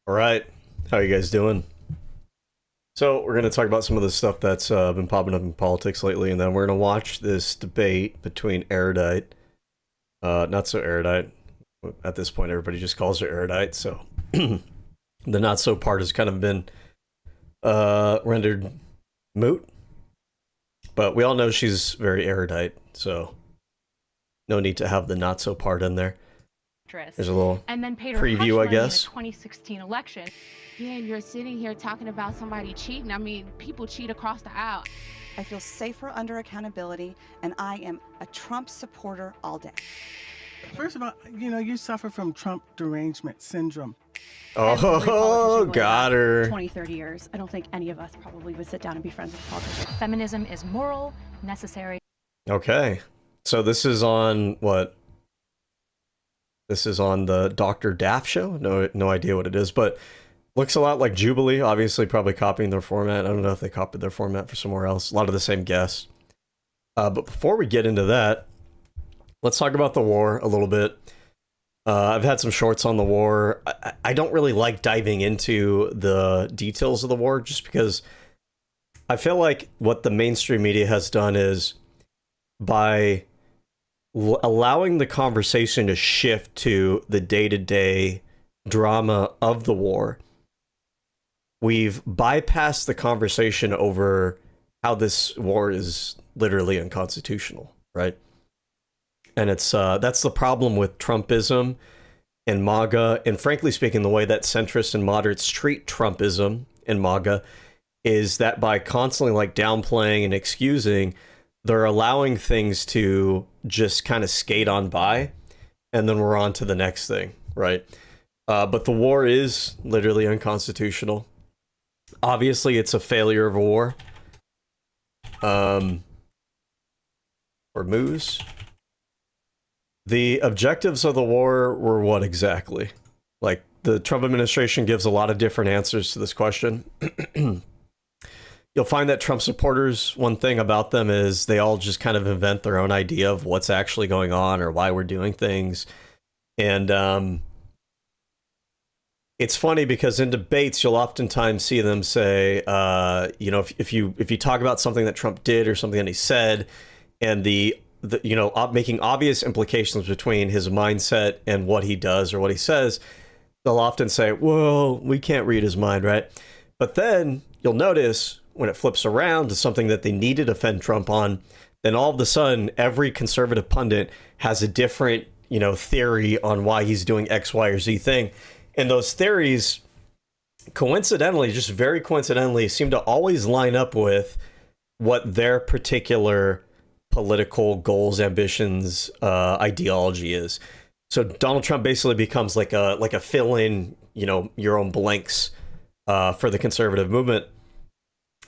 All right, how you guys doing? So we're going to talk about some of the stuff that's been popping up in politics lately, and then we're going to watch this debate between Erudite, not so erudite. At this point, everybody just calls her Erudite, so the not so part has kind of been rendered moot. But we all know she's very erudite, so no need to have the not so part in there. There's a little and then paid her preview, I guess. In the 2016 election. Yeah, and you're sitting here talking about somebody cheating. I mean, people cheat across the aisle. I feel safer under accountability, and I am a Trump supporter all day. First of all, you suffer from Trump derangement syndrome. Oh, got her. 20, 30 years. I don't think any of us probably would sit down and be friends with a politician. Feminism is moral, necessary. Okay. So this is on what? This is on the Dr. Daff show? No idea what it is, but looks a lot like Jubilee. Obviously, probably copying their format. I don't know if they copied their format for somewhere else. A lot of the same guests. But before we get into that, let's talk about the war a little bit. I've had some shorts on the war. I don't really like diving into the details of the war just because I feel like what the mainstream media has done is by allowing the conversation to shift to the day-to-day drama of the war, we've bypassed the conversation over how this war is literally unconstitutional, right? And it's that's the problem with Trumpism and MAGA, and frankly speaking, the way that centrists and moderates treat Trumpism and MAGA is that by constantly like downplaying and excusing, they're allowing things to just kind of skate on by, and then we're on to the next thing, right? But the war is literally unconstitutional. Obviously, it's a failure of a war. Or moose. The objectives of the war were what exactly? Like, the Trump administration gives a lot of different answers to this question. You'll find that Trump supporters, one thing about them is they all just kind of invent their own idea of what's actually going on or why we're doing things. And it's funny because in debates, you'll oftentimes see them say, if you talk about something that Trump did or something that he said, and making obvious implications between his mindset and what he does or what he says, they'll often say, well, we can't read his mind, right? But then you'll notice when it flips around to something that they need to defend Trump on, then all of a sudden, every conservative pundit has a different, theory on why he's doing X, Y, or Z thing. And those theories, coincidentally, just very coincidentally, seem to always line up with what their particular political goals, ambitions, ideology is. So Donald Trump basically becomes like a fill-in, your own blanks for the conservative movement.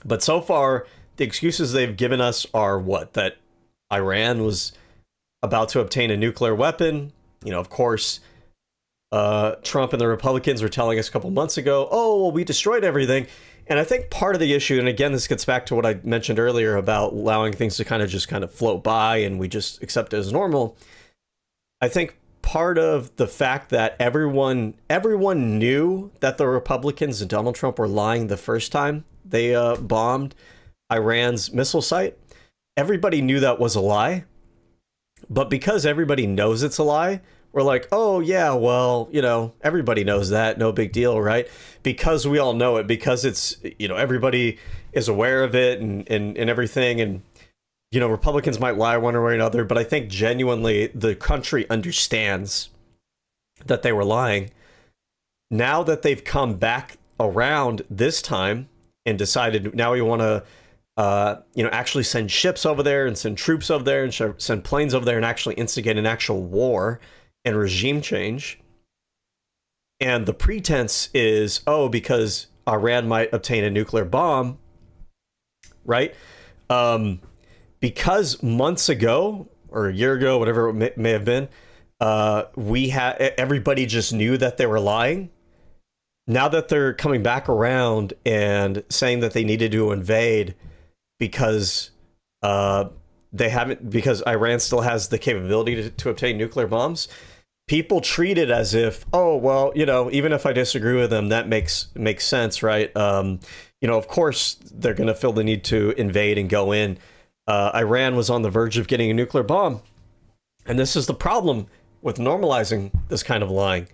But so far, the excuses they've given us are what? That Iran was about to obtain a nuclear weapon. Of course, Trump and the Republicans were telling us a couple months ago, oh, well, we destroyed everything. And I think part of the issue, and again, this gets back to what I mentioned earlier about allowing things to kind of float by and we just accept it as normal. I think part of the fact that everyone knew that the Republicans and Donald Trump were lying the first time they bombed Iran's missile site. Everybody knew that was a lie. But because everybody knows it's a lie, we're like, oh, yeah, well, everybody knows that. No big deal, right? Because we all know it, because it's, everybody is aware of it and everything. And, Republicans might lie one way or another, but I think genuinely the country understands that they were lying. Now that they've come back around this time and decided now we want to, actually send ships over there and send troops over there and send planes over there and actually instigate an actual war and regime change. And the pretense is, because Iran might obtain a nuclear bomb, right? Because months ago or a year ago, whatever it may have been, everybody just knew that they were lying. Now that they're coming back around and saying that they needed to invade because because Iran still has the capability to obtain nuclear bombs, people treat it as if, oh, well, you know, even if I disagree with them, that makes sense, right? You know, of course, they're going to feel the need to invade and go in. Iran was on the verge of getting a nuclear bomb. And this is the problem with normalizing this kind of lying,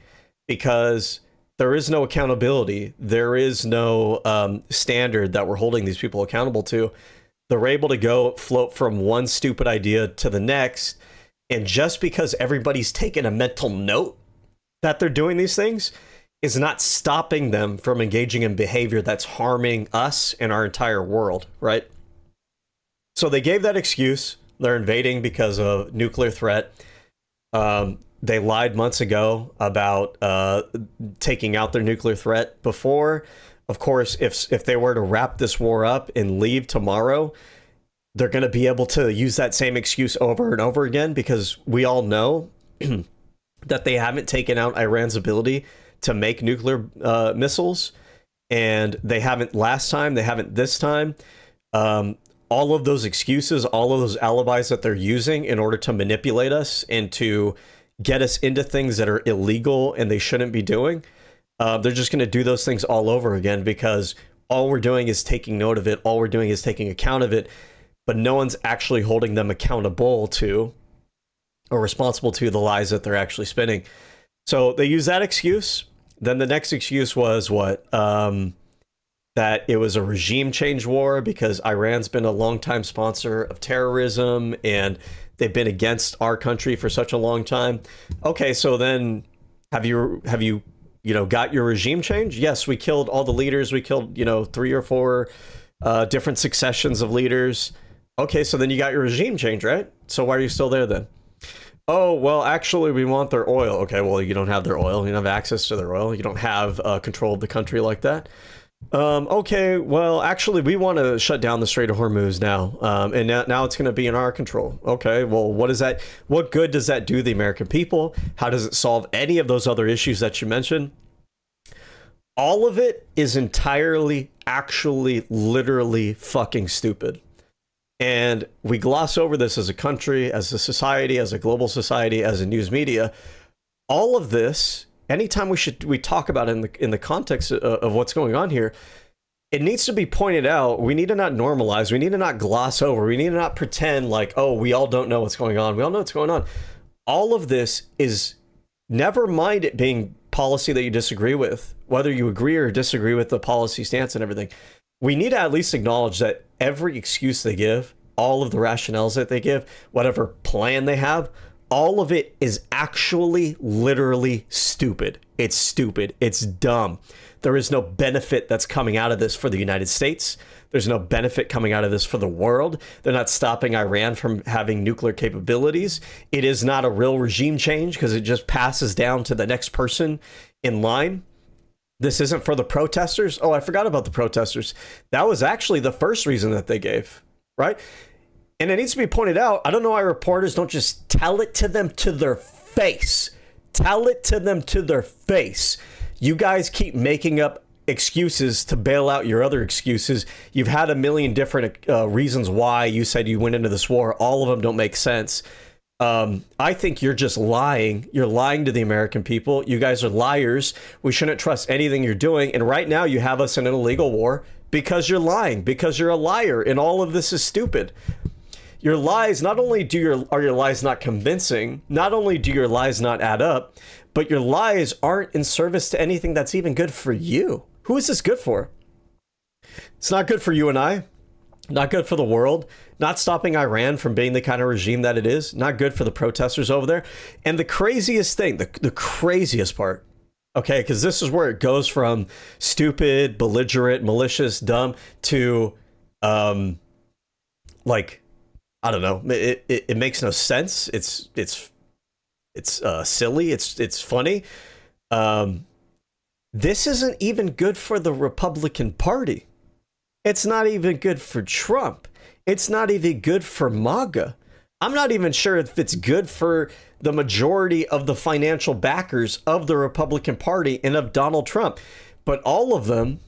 because there is no accountability. There is no standard that we're holding these people accountable to. They're able to go float from one stupid idea to the next. And just because everybody's taken a mental note that they're doing these things is not stopping them from engaging in behavior that's harming us and our entire world, right? So they gave that excuse. They're invading because of nuclear threat. They lied months ago about taking out their nuclear threat before. Of course, if they were to wrap this war up and leave tomorrow, they're going to be able to use that same excuse over and over again, because we all know that they haven't taken out Iran's ability to make nuclear missiles. And they haven't last time. They haven't this time. All of those excuses, all of those alibis that they're using in order to manipulate us and to get us into things that are illegal and they shouldn't be doing, they're just going to do those things all over again, because all we're doing is taking note of it. All we're doing is taking account of it. But no one's actually holding them accountable to or responsible to the lies that they're actually spinning. So they use that excuse. Then the next excuse was what? That it was a regime change war because Iran's been a longtime sponsor of terrorism and they've been against our country for such a long time. Okay, so then have you got your regime change? Yes, we killed all the leaders. We killed 3 or 4 different successions of leaders. Okay, so then you got your regime change, right? So why are you still there then? Oh, well, actually, we want their oil. Okay, well, you don't have their oil. You don't have access to their oil. You don't have control of the country like that. Okay, well, actually, we want to shut down the Strait of Hormuz now. And now it's going to be in our control. Okay, well, what is that? What good does that do the American people? How does it solve any of those other issues that you mentioned? All of it is entirely, actually, literally fucking stupid. And we gloss over this as a country, as a society, as a global society, as a news media. All of this, anytime we talk about it in the context of what's going on here, it needs to be pointed out. We need to not normalize. We need to not gloss over. We need to not pretend like, oh, we all don't know what's going on. We all know what's going on. All of this is, never mind it being policy that you disagree with, whether you agree or disagree with the policy stance and everything. We need to at least acknowledge that every excuse they give, all of the rationales that they give, whatever plan they have, all of it is actually literally stupid. It's stupid. It's dumb. There is no benefit that's coming out of this for the United States. There's no benefit coming out of this for the world. They're not stopping Iran from having nuclear capabilities. It is not a real regime change because it just passes down to the next person in line. This isn't for the protesters. Oh, I forgot about the protesters. That was actually the first reason that they gave, right? And it needs to be pointed out, I don't know why reporters don't just tell it to them to their face. Tell it to them to their face. You guys keep making up excuses to bail out your other excuses. You've had a million different reasons why you said you went into this war. All of them don't make sense. I think you're just lying. You're lying to the American people. You guys are liars. We shouldn't trust anything you're doing. And right now you have us in an illegal war because you're lying, because you're a liar. And all of this is stupid. Your lies, not only are your lies not convincing, not only do your lies not add up, but your lies aren't in service to anything that's even good for you. Who is this good for? It's not good for you and I. Not good for the world. Not stopping Iran from being the kind of regime that it is. Not good for the protesters over there. And the craziest thing, the craziest part, okay, because this is where it goes from stupid, belligerent, malicious, dumb to, like, I don't know. It makes no sense. It's silly. It's funny. This isn't even good for the Republican Party. It's not even good for Trump. It's not even good for MAGA. I'm not even sure if it's good for the majority of the financial backers of the Republican Party and of Donald Trump. But all of them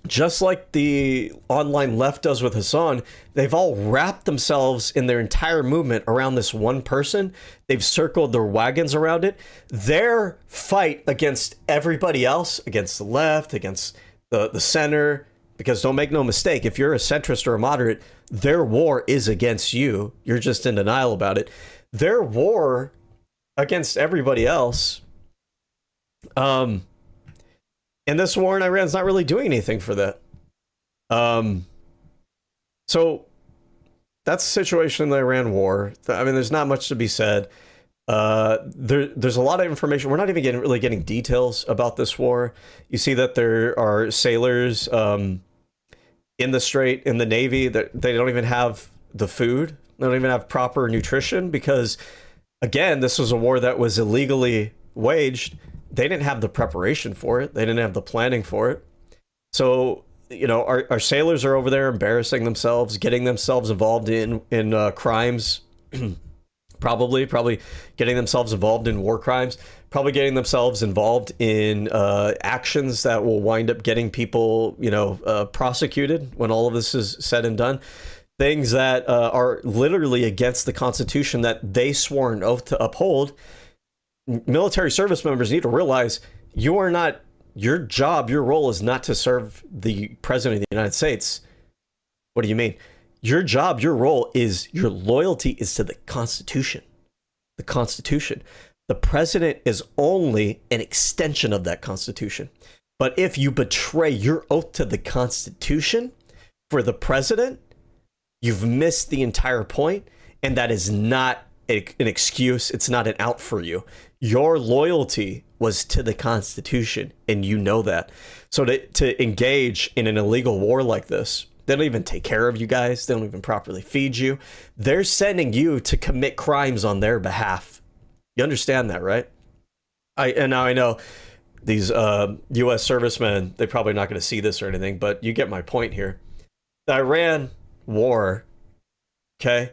just like the online left does with Hassan, they've all wrapped themselves in their entire movement around this one person. They've circled their wagons around it. Their fight against everybody else, against the left, against the center, because don't make no mistake, if you're a centrist or a moderate, their war is against you. You're just in denial about it. Their war against everybody else, and this war in Iran is not really doing anything for that. So that's the situation in the Iran war. I mean, there's not much to be said. There's a lot of information. We're not even really getting details about this war. You see that there are sailors in the Strait, in the Navy, that they don't even have the food. They don't even have proper nutrition because, again, this was a war that was illegally waged. They didn't have the preparation for it. They didn't have the planning for it. So, you know, our sailors are over there embarrassing themselves, getting themselves involved in crimes, probably getting themselves involved in war crimes, probably getting themselves involved in actions that will wind up getting people, you know, prosecuted when all of this is said and done. Things that are literally against the Constitution that they swore an oath to uphold. Military service members need to realize you are not, your job, your role is not to serve the president of the United States. What do you mean? Your job, your role is, your loyalty is to the Constitution. The Constitution. The president is only an extension of that Constitution. But if you betray your oath to the Constitution for the president, you've missed the entire point, and that is not an excuse. It's not an out for you. Your loyalty was to the Constitution, and you know that. So to engage in an illegal war like this, they don't even take care of you guys. They don't even properly feed you. They're sending you to commit crimes on their behalf. You understand that, right? And now I know these U.S. servicemen, they're probably not going to see this or anything, but you get my point here. The Iran war, okay,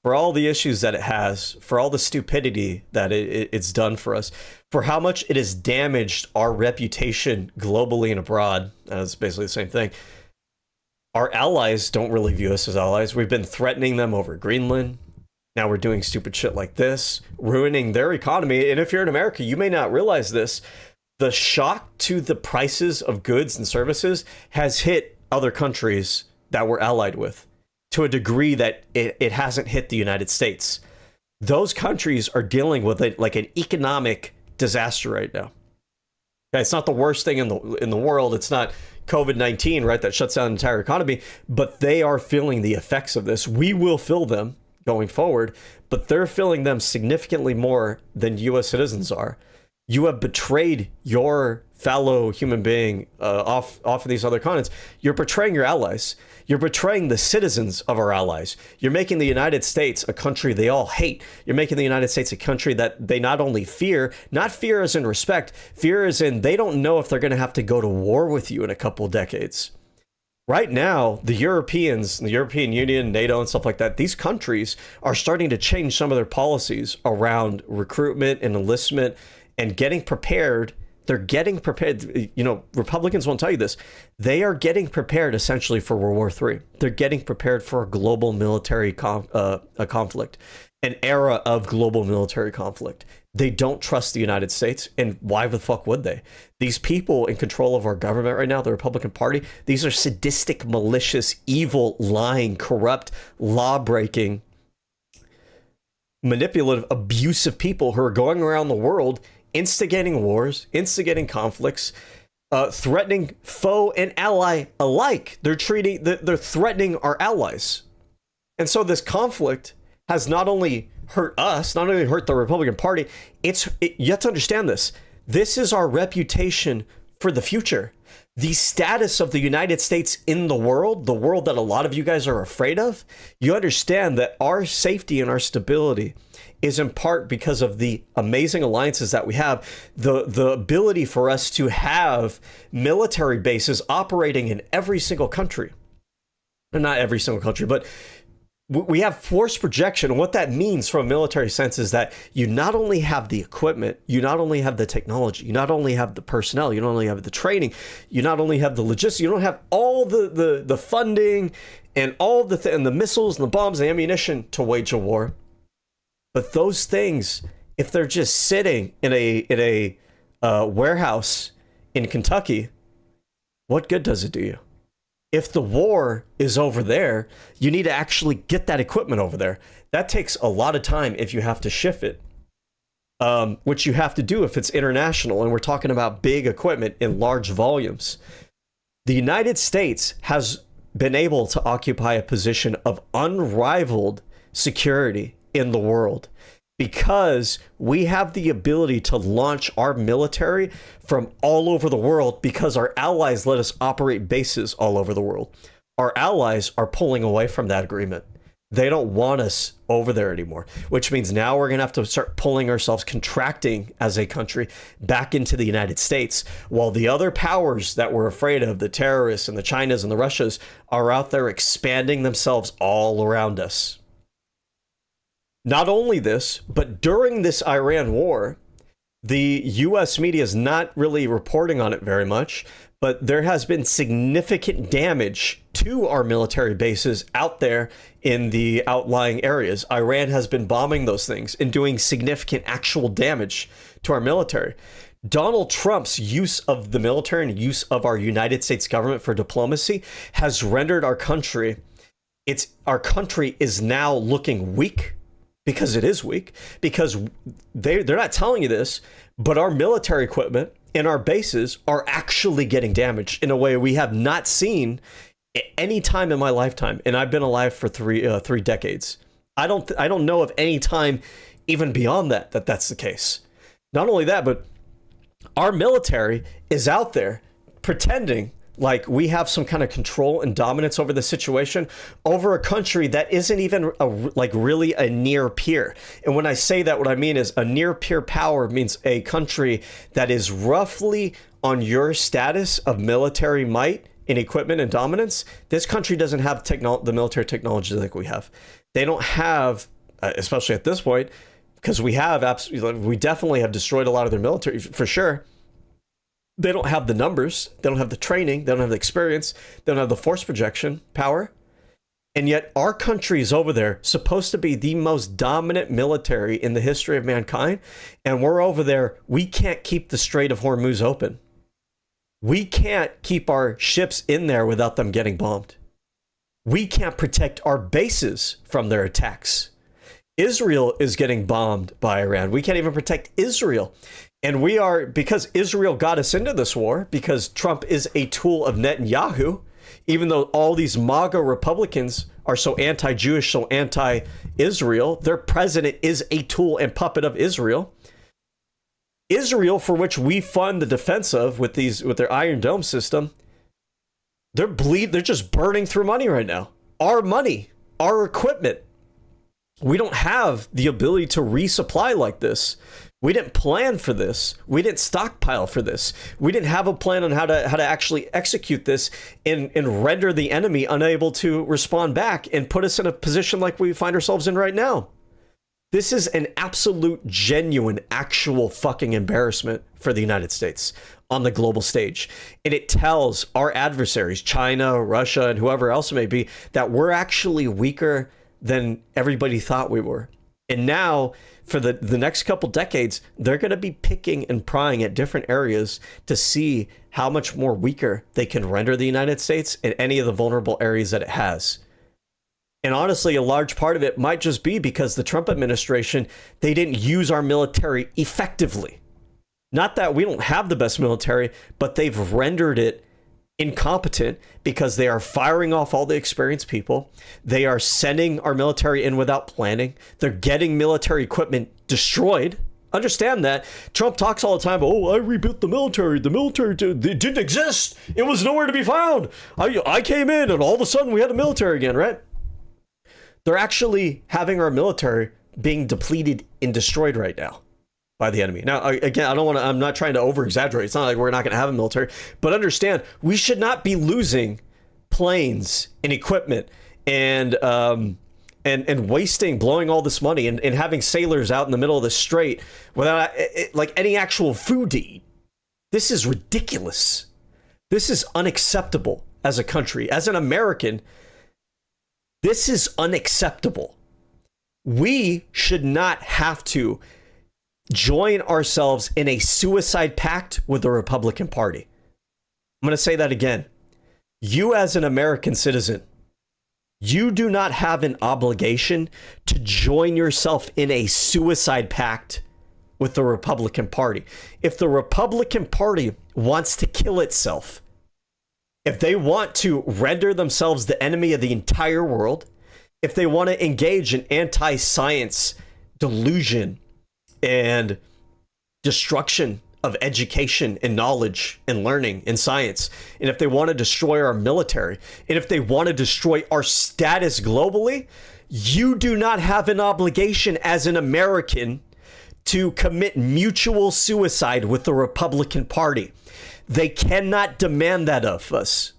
for all the issues that it has, for all the stupidity that it's done for us, for how much it has damaged our reputation globally and abroad, it's basically the same thing. Our allies don't really view us as allies. We've been threatening them over Greenland. Now we're doing stupid shit like this, ruining their economy. And if you're in America, you may not realize this. The shock to the prices of goods and services has hit other countries that we're allied with to a degree that it hasn't hit the United States. Those countries are dealing with it like an economic disaster right now. Okay, it's not the worst thing in the world. It's not COVID-19, right, that shuts down the entire economy, but they are feeling the effects of this. We will feel them going forward, but they're feeling them significantly more than U.S. citizens are. You have betrayed your fellow human being off of these other continents. You're betraying your allies. You're betraying the citizens of our allies. You're making the United States a country they all hate. You're making the United States a country that they not only fear, not fear as in respect, fear as in they don't know if they're going to have to go to war with you in a couple decades. Right now, the Europeans, the European Union, NATO, and stuff like that, these countries are starting to change some of their policies around recruitment and enlistment and getting prepared. They're getting prepared. You know, Republicans won't tell you this. They are getting prepared essentially for World War III. They're getting prepared for a global military conflict, an era of global military conflict. They don't trust the United States. And why the fuck would they? These people in control of our government right now, the Republican Party, these are sadistic, malicious, evil, lying, corrupt, law-breaking, manipulative, abusive people who are going around the world instigating wars, instigating conflicts, threatening foe and ally alike. They're threatening our allies. And so this conflict has not only hurt us, not only hurt the Republican Party, you have to understand this. This is our reputation for the future. The status of the United States in the world that a lot of you guys are afraid of, you understand that our safety and our stability is in part because of the amazing alliances that we have, the ability for us to have military bases operating in every single country. Not every single country, but We have force projection. And what that means from a military sense is that you not only have the equipment, you not only have the technology, you not only have the personnel, you not only have the training, you not only have the logistics, you don't have all the funding and all and the missiles and the bombs and the ammunition to wage a war. But those things, if they're just sitting in a warehouse in Kentucky, what good does it do you? If the war is over there, you need to actually get that equipment over there. That takes a lot of time if you have to ship it, which you have to do if it's international. And we're talking about big equipment in large volumes. The United States has been able to occupy a position of unrivaled security in the world because we have the ability to launch our military from all over the world because our allies let us operate bases all over the world. Our allies are pulling away from that agreement. They don't want us over there anymore, which means now we're going to have to start pulling ourselves, contracting as a country back into the United States, while the other powers that we're afraid of, the terrorists and the Chinas and the Russias, are out there expanding themselves all around us. Not only this, but during this Iran war, the U.S. media is not really reporting on it very much, but there has been significant damage to our military bases out there in the outlying areas. Iran has been bombing those things and doing significant actual damage to our military. Donald Trump's use of the military and use of our United States government for diplomacy has rendered our country is now looking weak. Because it is weak, because they're not telling you this, but our military equipment and our bases are actually getting damaged in a way we have not seen at any time in my lifetime. And I've been alive for three decades. I don't know of any time even beyond that's the case. Not only that, but our military is out there pretending like we have some kind of control and dominance over the situation over a country that isn't even really a near peer. And when I say that, what I mean is a near peer power means a country that is roughly on your status of military might in equipment and dominance. This country doesn't have the military technology like we have. They don't have, especially at this point, because we definitely have destroyed a lot of their military for sure. They don't have the numbers, they don't have the training, they don't have the experience, they don't have the force projection power. And yet our country is over there, supposed to be the most dominant military in the history of mankind. And we're over there, we can't keep the Strait of Hormuz open. We can't keep our ships in there without them getting bombed. We can't protect our bases from their attacks. Israel is getting bombed by Iran. We can't even protect Israel. And because Israel got us into this war, because Trump is a tool of Netanyahu, even though all these MAGA Republicans are so anti-Jewish, so anti-Israel, their president is a tool and puppet of Israel. Israel, for which we fund the defense of with their Iron Dome system, they're just burning through money right now. Our money, our equipment. We don't have the ability to resupply like this. We didn't plan for this. We didn't stockpile for this. We didn't have a plan on how to actually execute this and render the enemy unable to respond back and put us in a position like we find ourselves in right now. This is an absolute, genuine, actual fucking embarrassment for the United States on the global stage. And it tells our adversaries, China, Russia, and whoever else it may be, that we're actually weaker than everybody thought we were. And now, for the next couple decades, they're going to be picking and prying at different areas to see how much more weaker they can render the United States in any of the vulnerable areas that it has. And honestly, a large part of it might just be because the Trump administration, they didn't use our military effectively. Not that we don't have the best military, but they've rendered it incompetent because they are firing off all the experienced people. They are sending our military in without planning. They're getting military equipment destroyed. Understand that. Trump talks all the time, oh, I rebuilt the military. The military it didn't exist. It was nowhere to be found. I came in and all of a sudden we had a military again, right? They're actually having our military being depleted and destroyed right now by the enemy. Now, again, I'm not trying to over exaggerate. It's not like we're not going to have a military, but understand we should not be losing planes and equipment and and wasting, blowing all this money and having sailors out in the middle of the strait without like any actual food to eat. This is ridiculous. This is unacceptable as a country. As an American, this is unacceptable. We should not have to join ourselves in a suicide pact with the Republican Party. I'm going to say that again. You as an American citizen, you do not have an obligation to join yourself in a suicide pact with the Republican Party. If the Republican Party wants to kill itself, if they want to render themselves the enemy of the entire world, if they want to engage in anti-science delusion and destruction of education and knowledge and learning and science, and if they want to destroy our military, and if they want to destroy our status globally, you do not have an obligation as an American to commit mutual suicide with the Republican Party. They cannot demand that of us.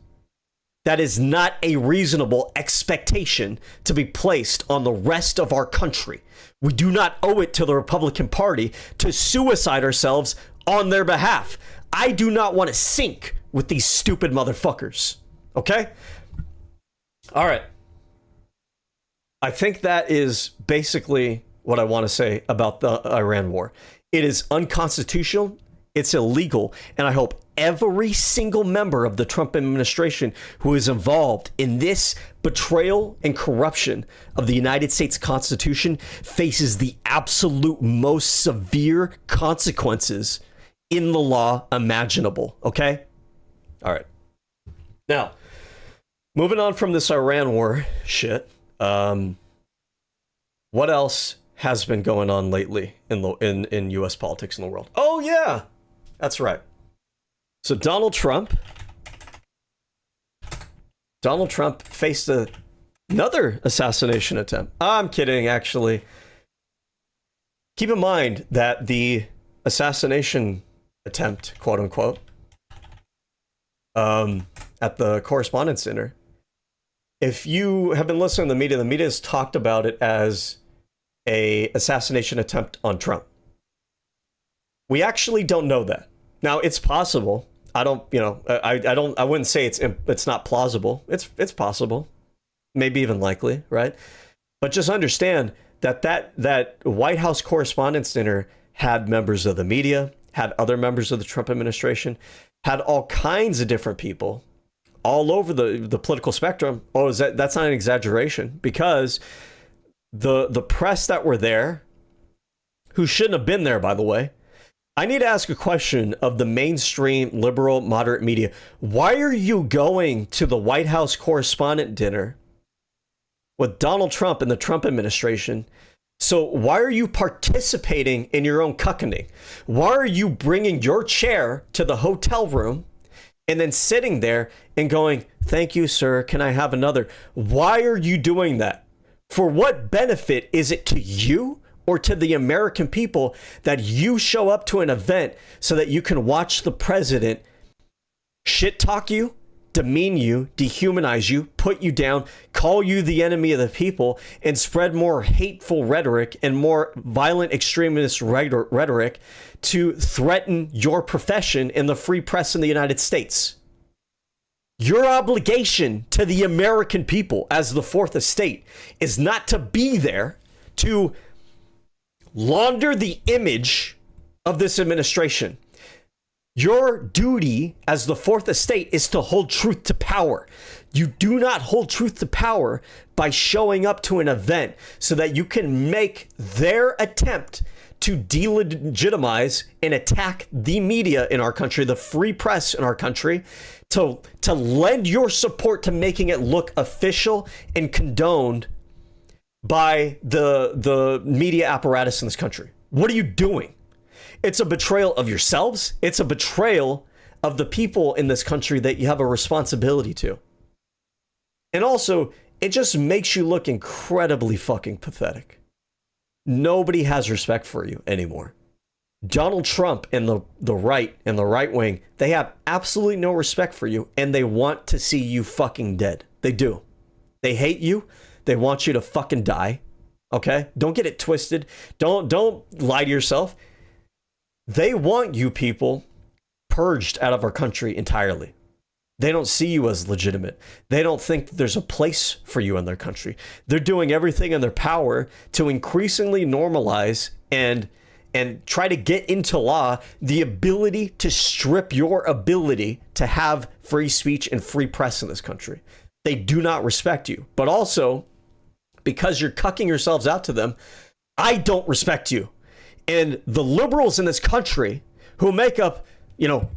That is not a reasonable expectation to be placed on the rest of our country. We do not owe it to the Republican Party to suicide ourselves on their behalf. I do not want to sink with these stupid motherfuckers. Okay? All right. I think that is basically what I want to say about the Iran war. It is unconstitutional. It's illegal. And I hope every single member of the Trump administration who is involved in this betrayal and corruption of the United States Constitution faces the absolute most severe consequences in the law imaginable. Okay? All right. Now, moving on from this Iran war shit, what else has been going on lately in U.S. politics in the world? Oh, yeah. That's right. So Donald Trump faced another assassination attempt. I'm kidding, actually. Keep in mind that the assassination attempt, quote unquote, at the Correspondence Center, if you have been listening to the media has talked about it as a assassination attempt on Trump. We actually don't know that. Now, it's possible. I wouldn't say it's not plausible. It's possible. Maybe even likely, right? But just understand that White House Correspondents' Dinner had members of the media, had other members of the Trump administration, had all kinds of different people all over the political spectrum. Oh, that's not an exaggeration, because the press that were there, who shouldn't have been there, by the way. I need to ask a question of the mainstream liberal moderate media. Why are you going to the White House Correspondent Dinner with Donald Trump and the Trump administration? So why are you participating in your own cuckolding? Why are you bringing your chair to the hotel room and then sitting there and going, "Thank you, sir. Can I have another?" Why are you doing that? For what benefit is it to you or to the American people that you show up to an event so that you can watch the president shit talk you, demean you, dehumanize you, put you down, call you the enemy of the people, and spread more hateful rhetoric and more violent extremist rhetoric to threaten your profession and the free press in the United States? Your obligation to the American people as the fourth estate is not to be there to launder the image of this administration. Your duty as the fourth estate is to hold truth to power. You do not hold truth to power by showing up to an event so that you can make their attempt to delegitimize and attack the media in our country, the free press in our country, to lend your support to making it look official and condoned by the media apparatus in this country. What are you doing? It's a betrayal of yourselves. It's a betrayal of the people in this country that you have a responsibility to. And also, it just makes you look incredibly fucking pathetic. Nobody has respect for you anymore. Donald Trump and the right and the right wing, they have absolutely no respect for you, and they want to see you fucking dead. They do. They hate you. They want you to fucking die. Okay? Don't get it twisted. Don't lie to yourself. They want you people purged out of our country entirely. They don't see you as legitimate. They don't think there's a place for you in their country. They're doing everything in their power to increasingly normalize and try to get into law the ability to strip your ability to have free speech and free press in this country. They do not respect you. But also, because you're cucking yourselves out to them, I don't respect you. And the liberals in this country who make up,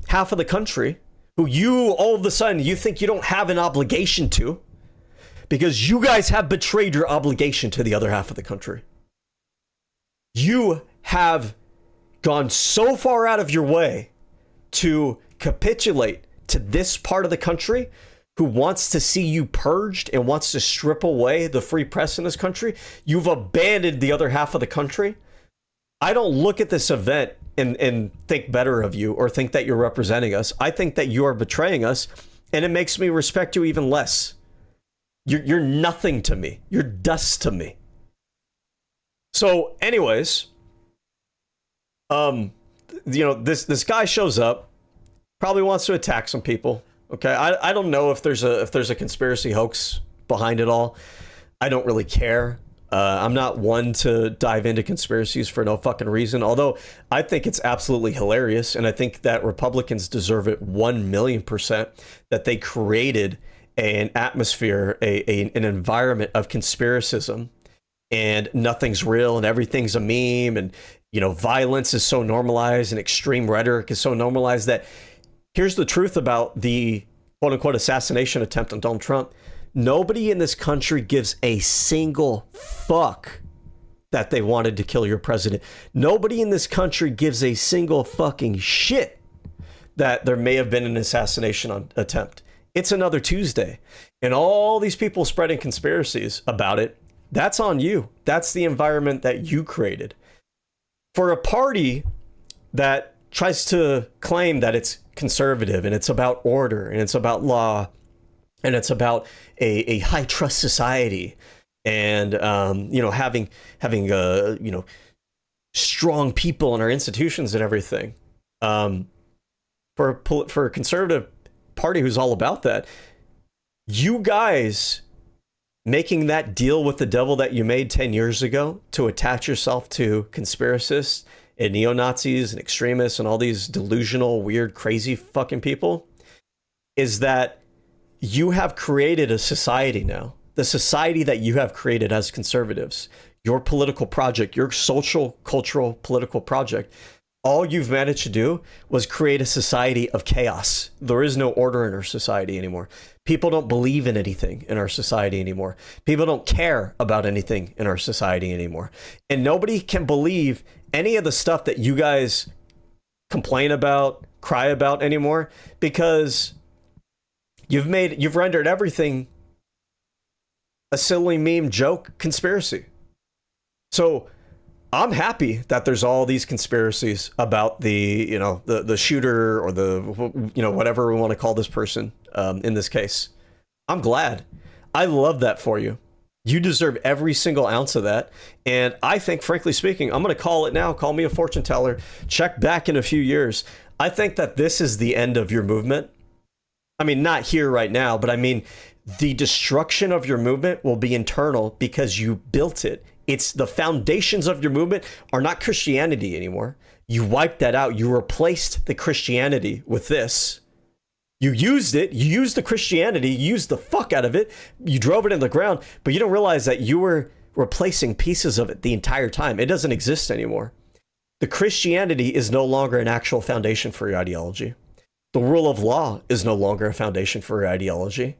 half of the country, who you all of a sudden you think you don't have an obligation to, because you guys have betrayed your obligation to the other half of the country. You have gone so far out of your way to capitulate to this part of the country who wants to see you purged and wants to strip away the free press in this country. You've abandoned the other half of the country. I don't look at this event and think better of you or think that you're representing us. I think that you are betraying us, and it makes me respect you even less. You're nothing to me. You're dust to me. So anyways, this guy shows up, probably wants to attack some people. Okay, I don't know if there's a conspiracy hoax behind it all. I don't really care. I'm not one to dive into conspiracies for no fucking reason, although I think it's absolutely hilarious, and I think that Republicans deserve it 1,000,000% that they created an atmosphere, an environment of conspiracism, and nothing's real and everything's a meme, and violence is so normalized and extreme rhetoric is so normalized that here's the truth about the quote-unquote assassination attempt on Donald Trump. Nobody in this country gives a single fuck that they wanted to kill your president. Nobody in this country gives a single fucking shit that there may have been an assassination attempt. It's another Tuesday. And all these people spreading conspiracies about it, that's on you. That's the environment that you created. For a party that tries to claim that it's conservative and it's about order and it's about law and it's about a high trust society and having strong people in our institutions and everything, for a conservative party who's all about that, you guys making that deal with the devil that you made 10 years ago to attach yourself to conspiracists and neo-Nazis and extremists and all these delusional, weird, crazy fucking people, is that you have created a society now. The society that you have created as conservatives, your political project, your social, cultural, political project, all you've managed to do was create a society of chaos. There is no order in our society anymore. People don't believe in anything in our society anymore. People don't care about anything in our society anymore. And nobody can believe any of the stuff that you guys complain about, cry about anymore, because you've rendered everything a silly meme joke conspiracy. So I'm happy that there's all these conspiracies about the shooter or the whatever we want to call this person in this case. I'm glad. I love that for you. You deserve every single ounce of that. And I think, frankly speaking, I'm going to call it now. Call me a fortune teller. Check back in a few years. I think that this is the end of your movement. I mean, not here right now, but I mean, the destruction of your movement will be internal because you built it. It's the foundations of your movement are not Christianity anymore. You wiped that out. You replaced the Christianity with this. You used it. You used the Christianity. You used the fuck out of it. You drove it in the ground, but you don't realize that you were replacing pieces of it the entire time. It doesn't exist anymore. The Christianity is no longer an actual foundation for your ideology. The rule of law is no longer a foundation for your ideology.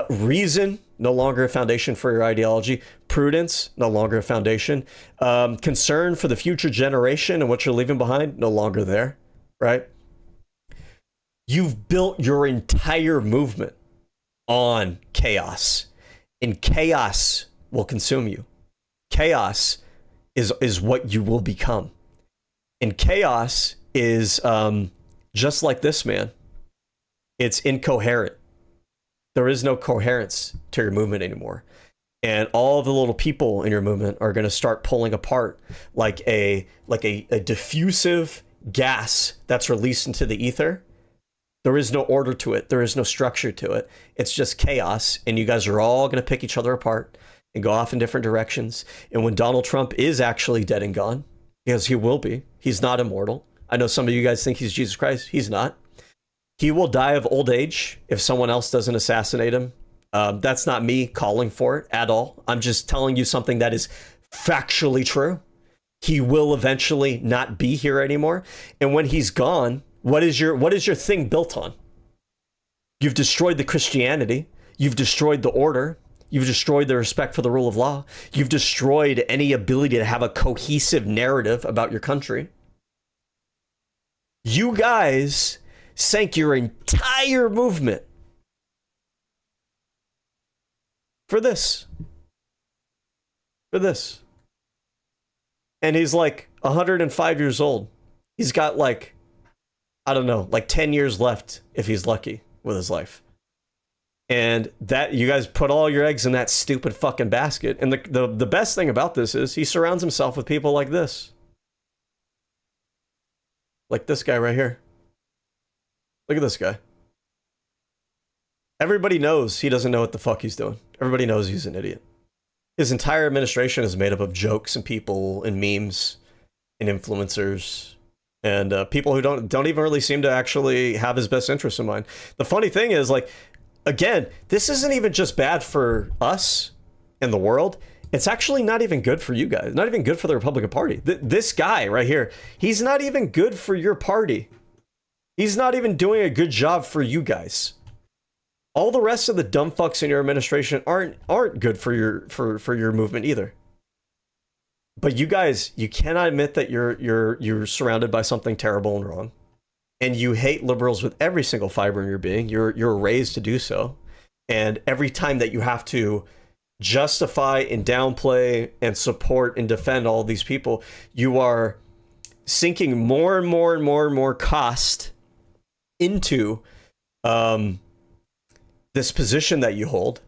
Reason, no longer a foundation for your ideology. Prudence, no longer a foundation. Concern for the future generation and what you're leaving behind, no longer there, right? You've built your entire movement on chaos, and chaos will consume you. Chaos is what you will become. And chaos is just like this, man. It's incoherent. There is no coherence to your movement anymore. and all the little people in your movement are going to start pulling apart like a diffusive gas that's released into the ether. There is no order to it. There is no structure to it. It's just chaos, and you guys are all going to pick each other apart and go off in different directions. And when Donald Trump is actually dead and gone, because he will be, he's not immortal. I know some of you guys think he's Jesus Christ. He's not. He will die of old age if someone else doesn't assassinate him. That's not me calling for it at all. I'm just telling you something that is factually true. He will eventually not be here anymore. And when he's gone, what is your thing built on? You've destroyed the Christianity. You've destroyed the order. You've destroyed the respect for the rule of law. You've destroyed any ability to have a cohesive narrative about your country. You guys sank your entire movement for this. For this. And he's like 105 years old. He's got like, I don't know, like 10 years left if he's lucky with his life. And that, you guys put all your eggs in that stupid fucking basket. And the best thing about this is he surrounds himself with people like this. Like this guy right here. Look at this guy. Everybody knows he doesn't know what the fuck he's doing. Everybody knows he's an idiot. His entire administration is made up of jokes and people and memes and influencers and people who don't even really seem to actually have his best interests in mind. The funny thing is, like, again, this isn't even just bad for us and the world. It's actually not even good for you guys. Not even good for the Republican Party. This guy right here, he's not even good for your party. He's not even doing a good job for you guys. All the rest of the dumb fucks in your administration aren't good for your movement either. But you guys, you cannot admit that you're surrounded by something terrible and wrong. And you hate liberals with every single fiber in your being. You're raised to do so. And every time that you have to justify and downplay and support and defend all these people, you are sinking more and more and more and more cost into this position that you hold.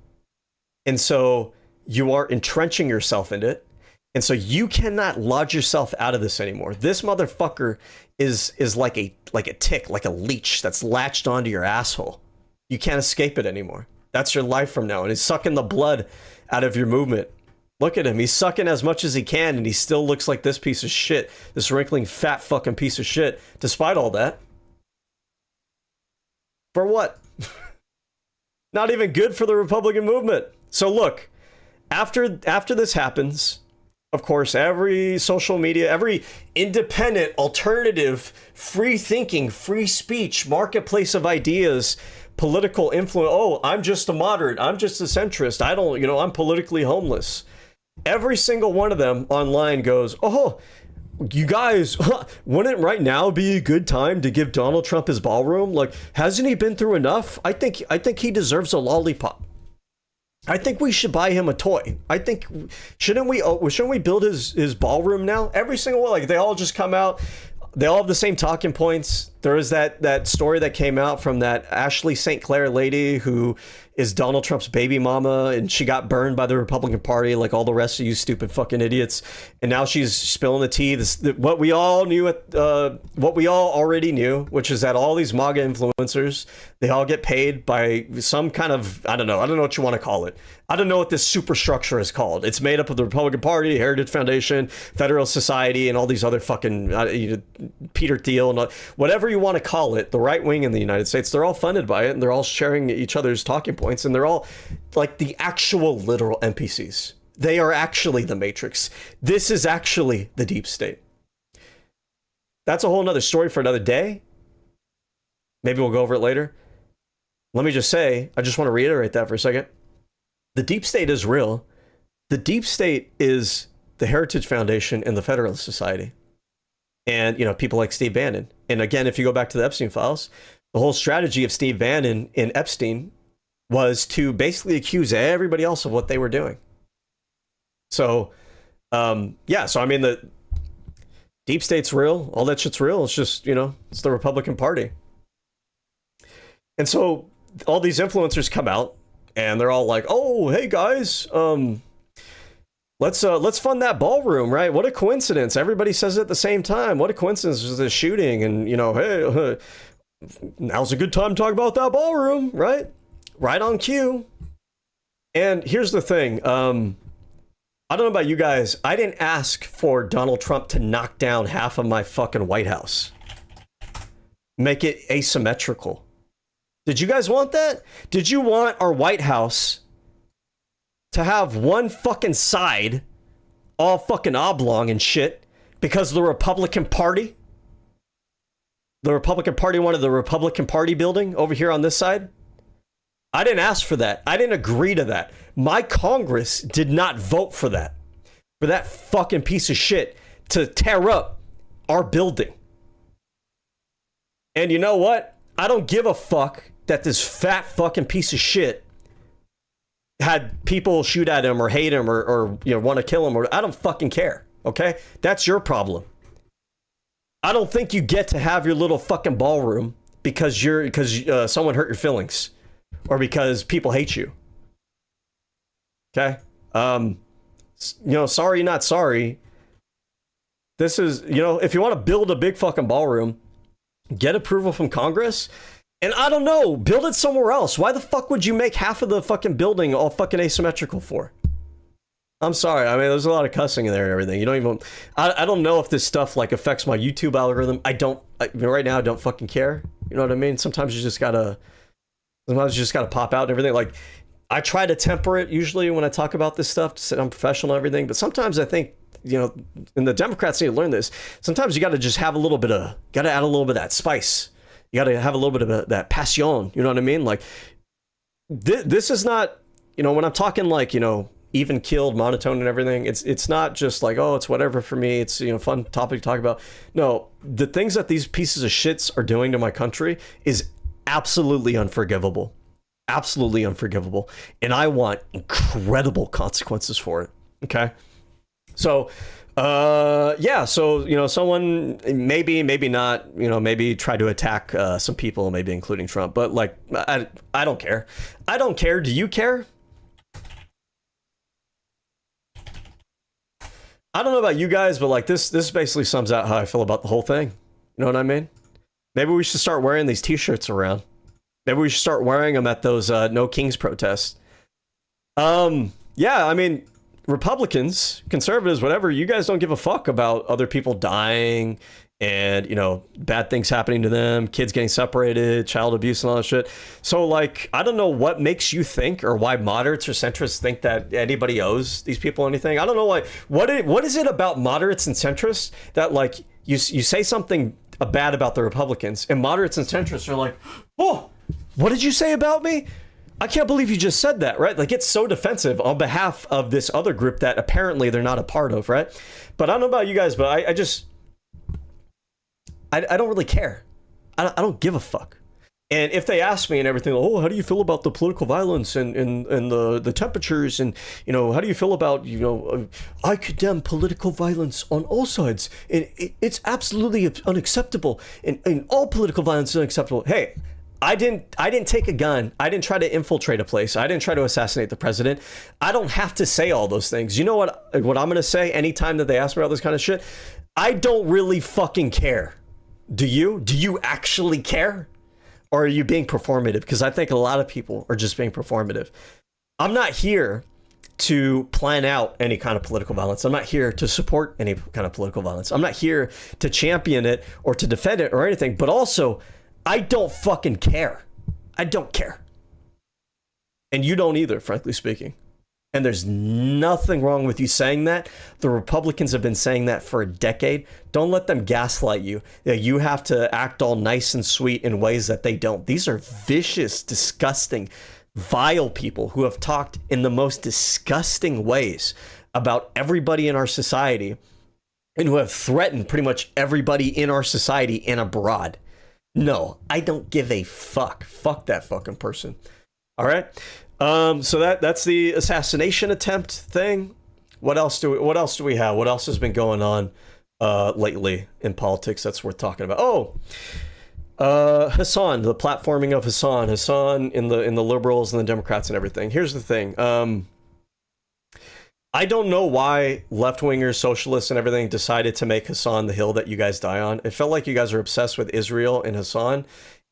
And so you are entrenching yourself in it. And so you cannot lodge yourself out of this anymore. This motherfucker is like a tick, like a leech that's latched onto your asshole. You can't escape it anymore. That's your life from now. And he's sucking the blood out of your movement. Look at him. He's sucking as much as he can, and he still looks like this piece of shit. This wrinkling, fat fucking piece of shit, despite all that. For what? Not even good for the Republican movement. So look, after this happens, of course, every social media, every independent, alternative, free thinking, free speech, marketplace of ideas, political influence. Oh, I'm just a moderate. I'm just a centrist. I'm politically homeless. Every single one of them online goes, oh, you guys, wouldn't right now be a good time to give Donald Trump his ballroom? Like, hasn't he been through enough? I think he deserves a lollipop. I think we should buy him a toy. I think, shouldn't we build his ballroom now? Every single one, like, they all just come out. They all have the same talking points. There is that story that came out from that Ashley St. Clair lady who is Donald Trump's baby mama, and she got burned by the Republican Party like all the rest of you stupid fucking idiots. And now she's spilling the tea. What we all already knew, which is that all these MAGA influencers, they all get paid by some kind of, I don't know what you want to call it. I don't know what this superstructure is called. It's made up of the Republican Party, Heritage Foundation, Federal Society, and all these other fucking Peter Thiel and whatever you want to call it. The right wing in the United States, they're all funded by it, and they're all sharing each other's talking points, and they're all like the actual literal NPCs. They are actually the Matrix. This is actually the deep state. That's a whole nother story for another day. Maybe we'll go over it later. Let me just say, I just want to reiterate that for a second. The deep state is real. The deep state is the Heritage Foundation and the Federalist Society. And, people like Steve Bannon. And again, if you go back to the Epstein files, the whole strategy of Steve Bannon and Epstein was to basically accuse everybody else of what they were doing. So, the deep state's real. All that shit's real. It's just, it's the Republican Party. And so all these influencers come out and they're all like, "Oh, hey guys, let's fund that ballroom, right? What a coincidence! Everybody says it at the same time. What a coincidence is this shooting? And hey, now's a good time to talk about that ballroom, right? Right on cue." And here's the thing. I don't know about you guys. I didn't ask for Donald Trump to knock down half of my fucking White House. Make it asymmetrical. Did you guys want that? Did you want our White House to have one fucking side all fucking oblong and shit because of the Republican Party? The Republican Party wanted the Republican Party building over here on this side? I didn't ask for that. I didn't agree to that. My Congress did not vote for that. For that fucking piece of shit to tear up our building. And you know what? I don't give a fuck that this fat fucking piece of shit had people shoot at him or hate him or want to kill him. Or I don't fucking care. Okay? That's your problem. I don't think you get to have your little fucking ballroom because someone hurt your feelings. Or because people hate you. Okay? Sorry, not sorry. This is, if you want to build a big fucking ballroom, get approval from Congress, and I don't know, build it somewhere else. Why the fuck would you make half of the fucking building all fucking asymmetrical for? I'm sorry. I mean, there's a lot of cussing in there and everything. You don't even, I don't know if this stuff like affects my YouTube algorithm. Right now I don't fucking care. You know what I mean? Sometimes you just gotta pop out and everything. Like, I try to temper it usually when I talk about this stuff, to say I'm professional and everything. But sometimes I think, and the Democrats need to learn this. Sometimes you got to just have add a little bit of that spice. You got to have a little bit of that passion. You know what I mean? Like, this is not, when I'm talking like, even killed, monotone and everything, it's not just like, oh, it's whatever for me. It's, fun topic to talk about. No, the things that these pieces of shits are doing to my country is absolutely unforgivable. Absolutely unforgivable. And I want incredible consequences for it. Okay? So, someone maybe not, maybe try to attack some people, maybe including Trump, but like, I don't care. I don't care. Do you care? I don't know about you guys, but like this basically sums out how I feel about the whole thing. You know what I mean? Maybe we should start wearing these t-shirts around. Maybe we should start wearing them at those No Kings protests. Yeah, I mean, Republicans, conservatives, whatever, you guys don't give a fuck about other people dying and, bad things happening to them, kids getting separated, child abuse and all that shit. So, like, I don't know what makes you think or why moderates or centrists think that anybody owes these people anything. I don't know why. What is it about moderates and centrists that, like, you say something bad about the Republicans and moderates and centrists are like, oh, what did you say about me? I can't believe you just said that, right? Like, it's so defensive on behalf of this other group that apparently they're not a part of, right? But I don't know about you guys, but I don't really care. I don't give a fuck. And if they ask me and everything, oh, how do you feel about the political violence and the temperatures and, how do you feel about, I condemn political violence on all sides and it's absolutely unacceptable and all political violence is unacceptable. Hey, I didn't take a gun. I didn't try to infiltrate a place. I didn't try to assassinate the president. I don't have to say all those things. You know what I'm going to say anytime that they ask me about this kind of shit? I don't really fucking care. Do you? Do you actually care? Or are you being performative? Because I think a lot of people are just being performative. I'm not here to plan out any kind of political violence. I'm not here to support any kind of political violence. I'm not here to champion it or to defend it or anything. But also, I don't fucking care. I don't care. And you don't either, frankly speaking. And there's nothing wrong with you saying that. The Republicans have been saying that for a decade. Don't let them gaslight you. You have to act all nice and sweet in ways that they don't. These are vicious, disgusting, vile people who have talked in the most disgusting ways about everybody in our society and who have threatened pretty much everybody in our society and abroad. No, I don't give a fuck. Fuck that fucking person. All right. So that's the assassination attempt thing. What else do we have? What else has been going on lately in politics that's worth talking about? Oh, Hassan, the platforming of Hassan in the liberals and the Democrats and everything. Here's the thing. I don't know why left-wingers, socialists, and everything decided to make Hassan the hill that you guys die on. It felt like you guys are obsessed with Israel and Hassan,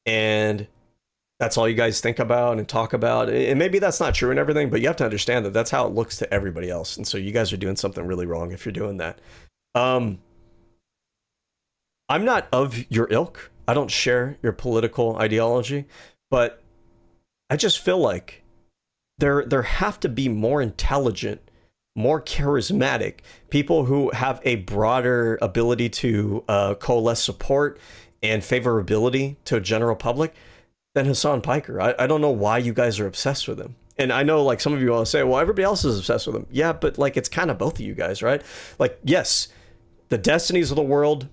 and that's all you guys think about and talk about. And maybe that's not true and everything, but you have to understand that that's how it looks to everybody else. And so you guys are doing something really wrong if you're doing that. I'm not of your ilk. I don't share your political ideology, but I just feel like there have to be more intelligent, more charismatic people who have a broader ability to coalesce support and favorability to a general public than Hassan Piker. I don't know why you guys are obsessed with him. And I know like some of you all say, well, everybody else is obsessed with him. Yeah, but like it's kind of both of you guys, right? Like, yes, the destinies of the world,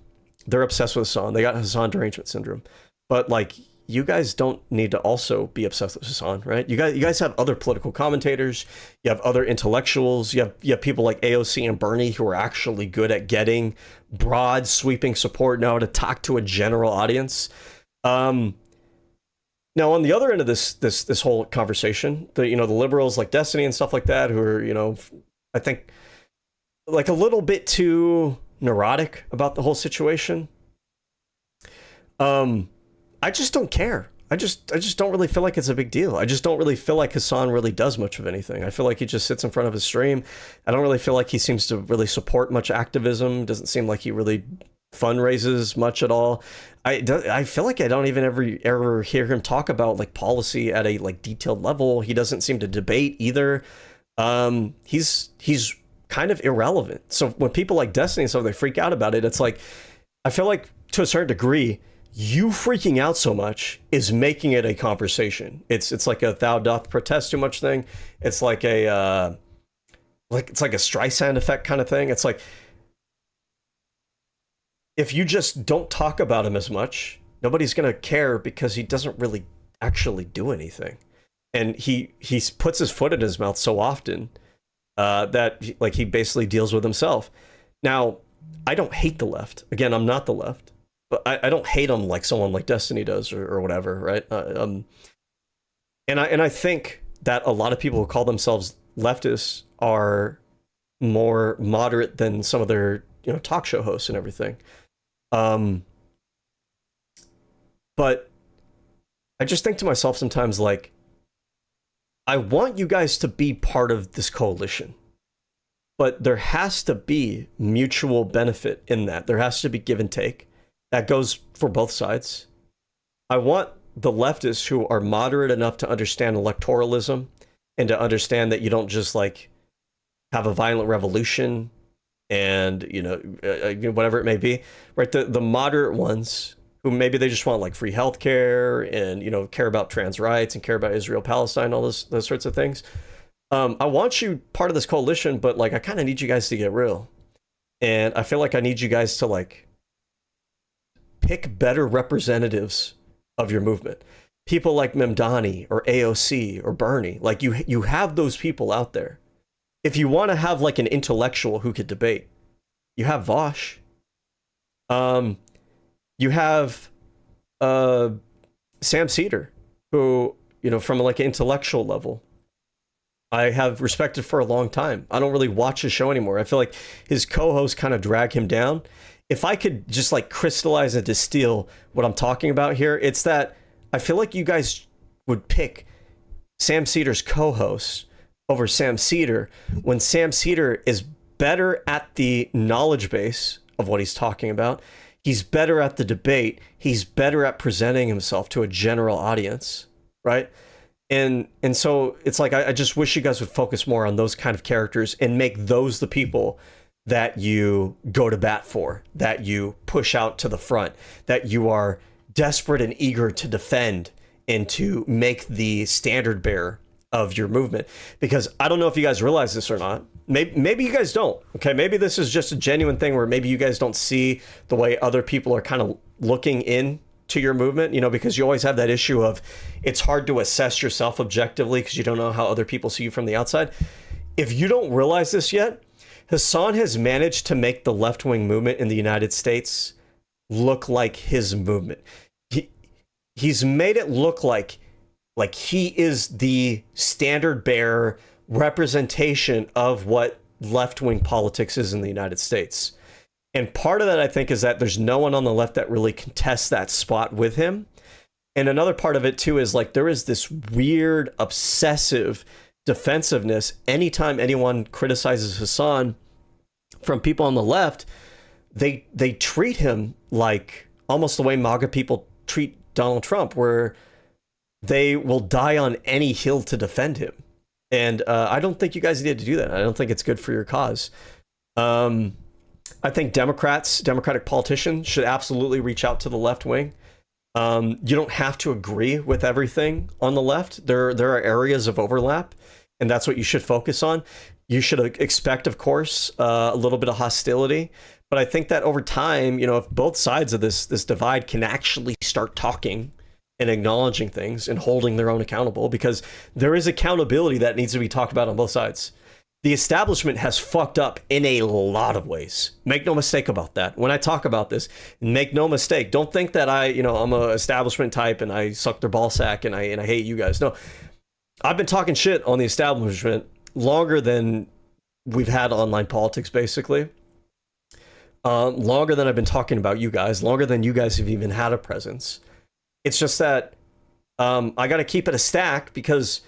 they're obsessed with Hassan. They got Hassan derangement syndrome. But like, you guys don't need to also be obsessed with Hassan, right? You guys have other political commentators. You have other intellectuals. You have people like AOC and Bernie who are actually good at getting broad, sweeping support, know how to talk to a general audience. Now, on the other end of this whole conversation, the liberals like Destiny and stuff like that, who are I think like a little bit too neurotic about the whole situation. I just don't care. I just don't really feel like it's a big deal. I just don't really feel like Hassan really does much of anything. I feel like he just sits in front of his stream. I don't really feel like he seems to really support much activism. Doesn't seem like he really fundraises much at all. I feel like I don't even ever hear him talk about like policy at a like detailed level. He doesn't seem to debate either. He's kind of irrelevant. So when people like Destiny and stuff, they freak out about it. It's like, I feel like to a certain degree, you freaking out so much is making it a conversation. It's like a thou doth protest too much thing. It's like a it's like a Streisand effect kind of thing. It's like, if you just don't talk about him as much, nobody's gonna care because he doesn't really actually do anything, and he puts his foot in his mouth so often that like he basically deals with himself. Now, I don't hate the left. Again, I'm not the left. But I don't hate them like someone like Destiny does or whatever, right? And I think that a lot of people who call themselves leftists are more moderate than some of their talk show hosts and everything. But I just think to myself sometimes, like, I want you guys to be part of this coalition, but there has to be mutual benefit in that. There has to be give and take. That goes for both sides. I want the leftists who are moderate enough to understand electoralism and to understand that you don't just like have a violent revolution and whatever it may be, right? The moderate ones who maybe they just want like free healthcare and care about trans rights and care about Israel, Palestine, all those sorts of things. I want you part of this coalition, but like I kind of need you guys to get real, and I feel like I need you guys to like pick better representatives of your movement. People like Memdani or AOC or Bernie. Like you have those people out there. If you want to have like an intellectual who could debate, you have Vosh. You have Sam Cedar, who, from like an intellectual level, I have respected for a long time. I don't really watch his show anymore. I feel like his co-hosts kind of drag him down. If I could just like crystallize and distill what I'm talking about here, it's that I feel like you guys would pick Sam Cedar's co-host over Sam Cedar when Sam Cedar is better at the knowledge base of what he's talking about. He's better at the debate. He's better at presenting himself to a general audience, right? And so it's like, I just wish you guys would focus more on those kind of characters and make those the people that you go to bat for, that you push out to the front, that you are desperate and eager to defend and to make the standard bearer of your movement. Because I don't know if you guys realize this or not. Maybe you guys don't. Okay, maybe this is just a genuine thing where maybe you guys don't see the way other people are kind of looking in to your movement, because you always have that issue of it's hard to assess yourself objectively because you don't know how other people see you from the outside. If you don't realize this yet, Hassan has managed to make the left-wing movement in the United States look like his movement. he's made it look like he is the standard bearer representation of what left-wing politics is in the United States. And part of that, I think, is that there's no one on the left that really contests that spot with him. And another part of it, too, is like there is this weird, obsessive defensiveness anytime anyone criticizes Hassan from people on the left. They treat him like almost the way MAGA people treat Donald Trump, where they will die on any hill to defend him. And I don't think you guys need to do that. I don't think it's good for your cause. I think Democratic politicians should absolutely reach out to the left wing. You don't have to agree with everything on the left. There are areas of overlap, and that's what you should focus on. You should expect, of course, a little bit of hostility. But I think that over time, if both sides of this divide can actually start talking and acknowledging things and holding their own accountable, because there is accountability that needs to be talked about on both sides. The establishment has fucked up in a lot of ways. Make no mistake about that. When I talk about this, make no mistake. Don't think that I'm a establishment type and I suck their ball sack and I hate you guys. No, I've been talking shit on the establishment longer than we've had online politics, basically. Longer than I've been talking about you guys, longer than you guys have even had a presence. It's just that I got to keep it a stack because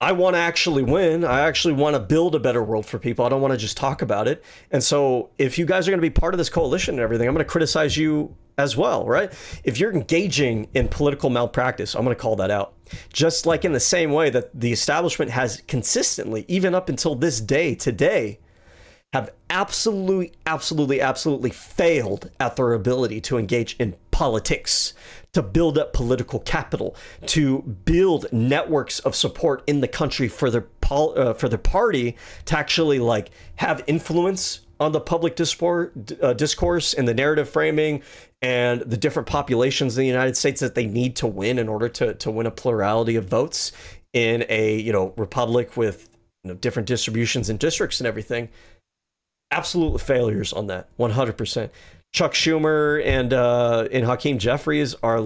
I want to actually win. I actually want to build a better world for people. I don't want to just talk about it. And so if you guys are going to be part of this coalition and everything, I'm going to criticize you as well, right? If you're engaging in political malpractice, I'm going to call that out. Just like in the same way that the establishment has consistently, even up until this day, today, have absolutely failed at their ability to engage in politics, to build up political capital, to build networks of support in the country for their party to actually have influence on the public discourse and the narrative framing and the different populations in the United States that they need to win in order to win a plurality of votes in a republic with different distributions and districts and everything. Absolute failures on that, 100%. Chuck Schumer and Hakeem Jeffries are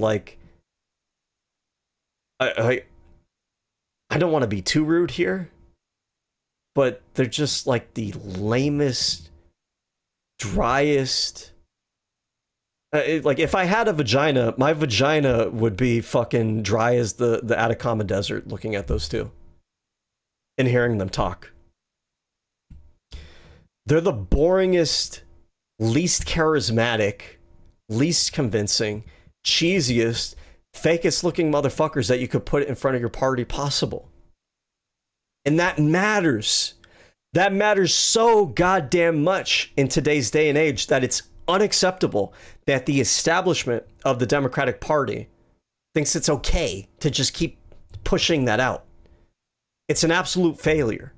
I don't want to be too rude here, but they're just like the lamest, driest. If I had a vagina, my vagina would be fucking dry as the Atacama Desert looking at those two and hearing them talk. They're the boringest, least charismatic, least convincing, cheesiest, fakest looking motherfuckers that you could put in front of your party possible. And that matters. That matters so goddamn much in today's day and age that it's unacceptable that the establishment of the Democratic Party thinks it's okay to just keep pushing that out. It's an absolute failure.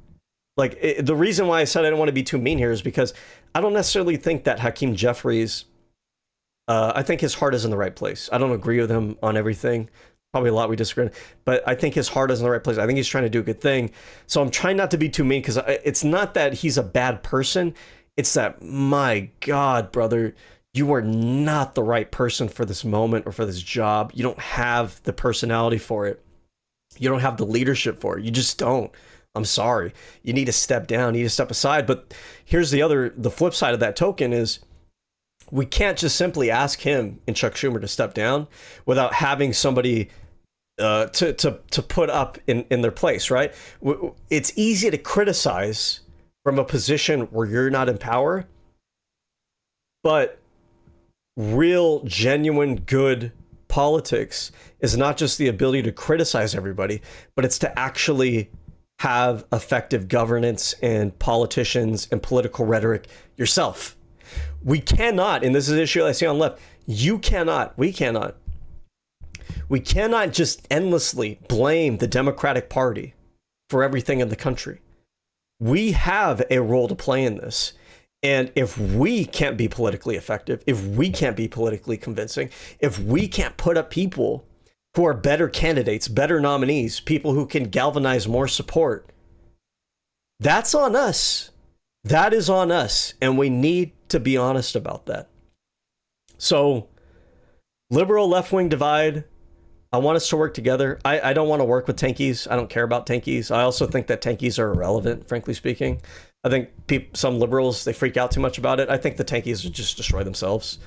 The reason why I said I don't want to be too mean here is because I don't necessarily think that Hakeem Jeffries, I think his heart is in the right place. I don't agree with him on everything. Probably a lot we disagree on, but I think his heart is in the right place. I think he's trying to do a good thing. So I'm trying not to be too mean because it's not that he's a bad person. It's that, my God, brother, you are not the right person for this moment or for this job. You don't have the personality for it. You don't have the leadership for it. You just don't. I'm sorry. You need to step down. You need to step aside. But here's the flip side of that token is we can't just simply ask him and Chuck Schumer to step down without having somebody to put up in their place, right? It's easy to criticize from a position where you're not in power, but real, genuine, good politics is not just the ability to criticize everybody, but it's to actually have effective governance and politicians and political rhetoric yourself. We cannot, and this is an issue I see on the left, we cannot just endlessly blame the Democratic Party for everything in the country. We have a role to play in this. And if we can't be politically effective, if we can't be politically convincing, if we can't put up people who are better candidates, better nominees, people who can galvanize more support, that's on us. That is on us. And we need to be honest about that. So, liberal left-wing divide, I want us to work together. I don't want to work with tankies. I don't care about tankies. I also think that tankies are irrelevant, frankly speaking. I think some liberals, they freak out too much about it. I think the tankies would just destroy themselves.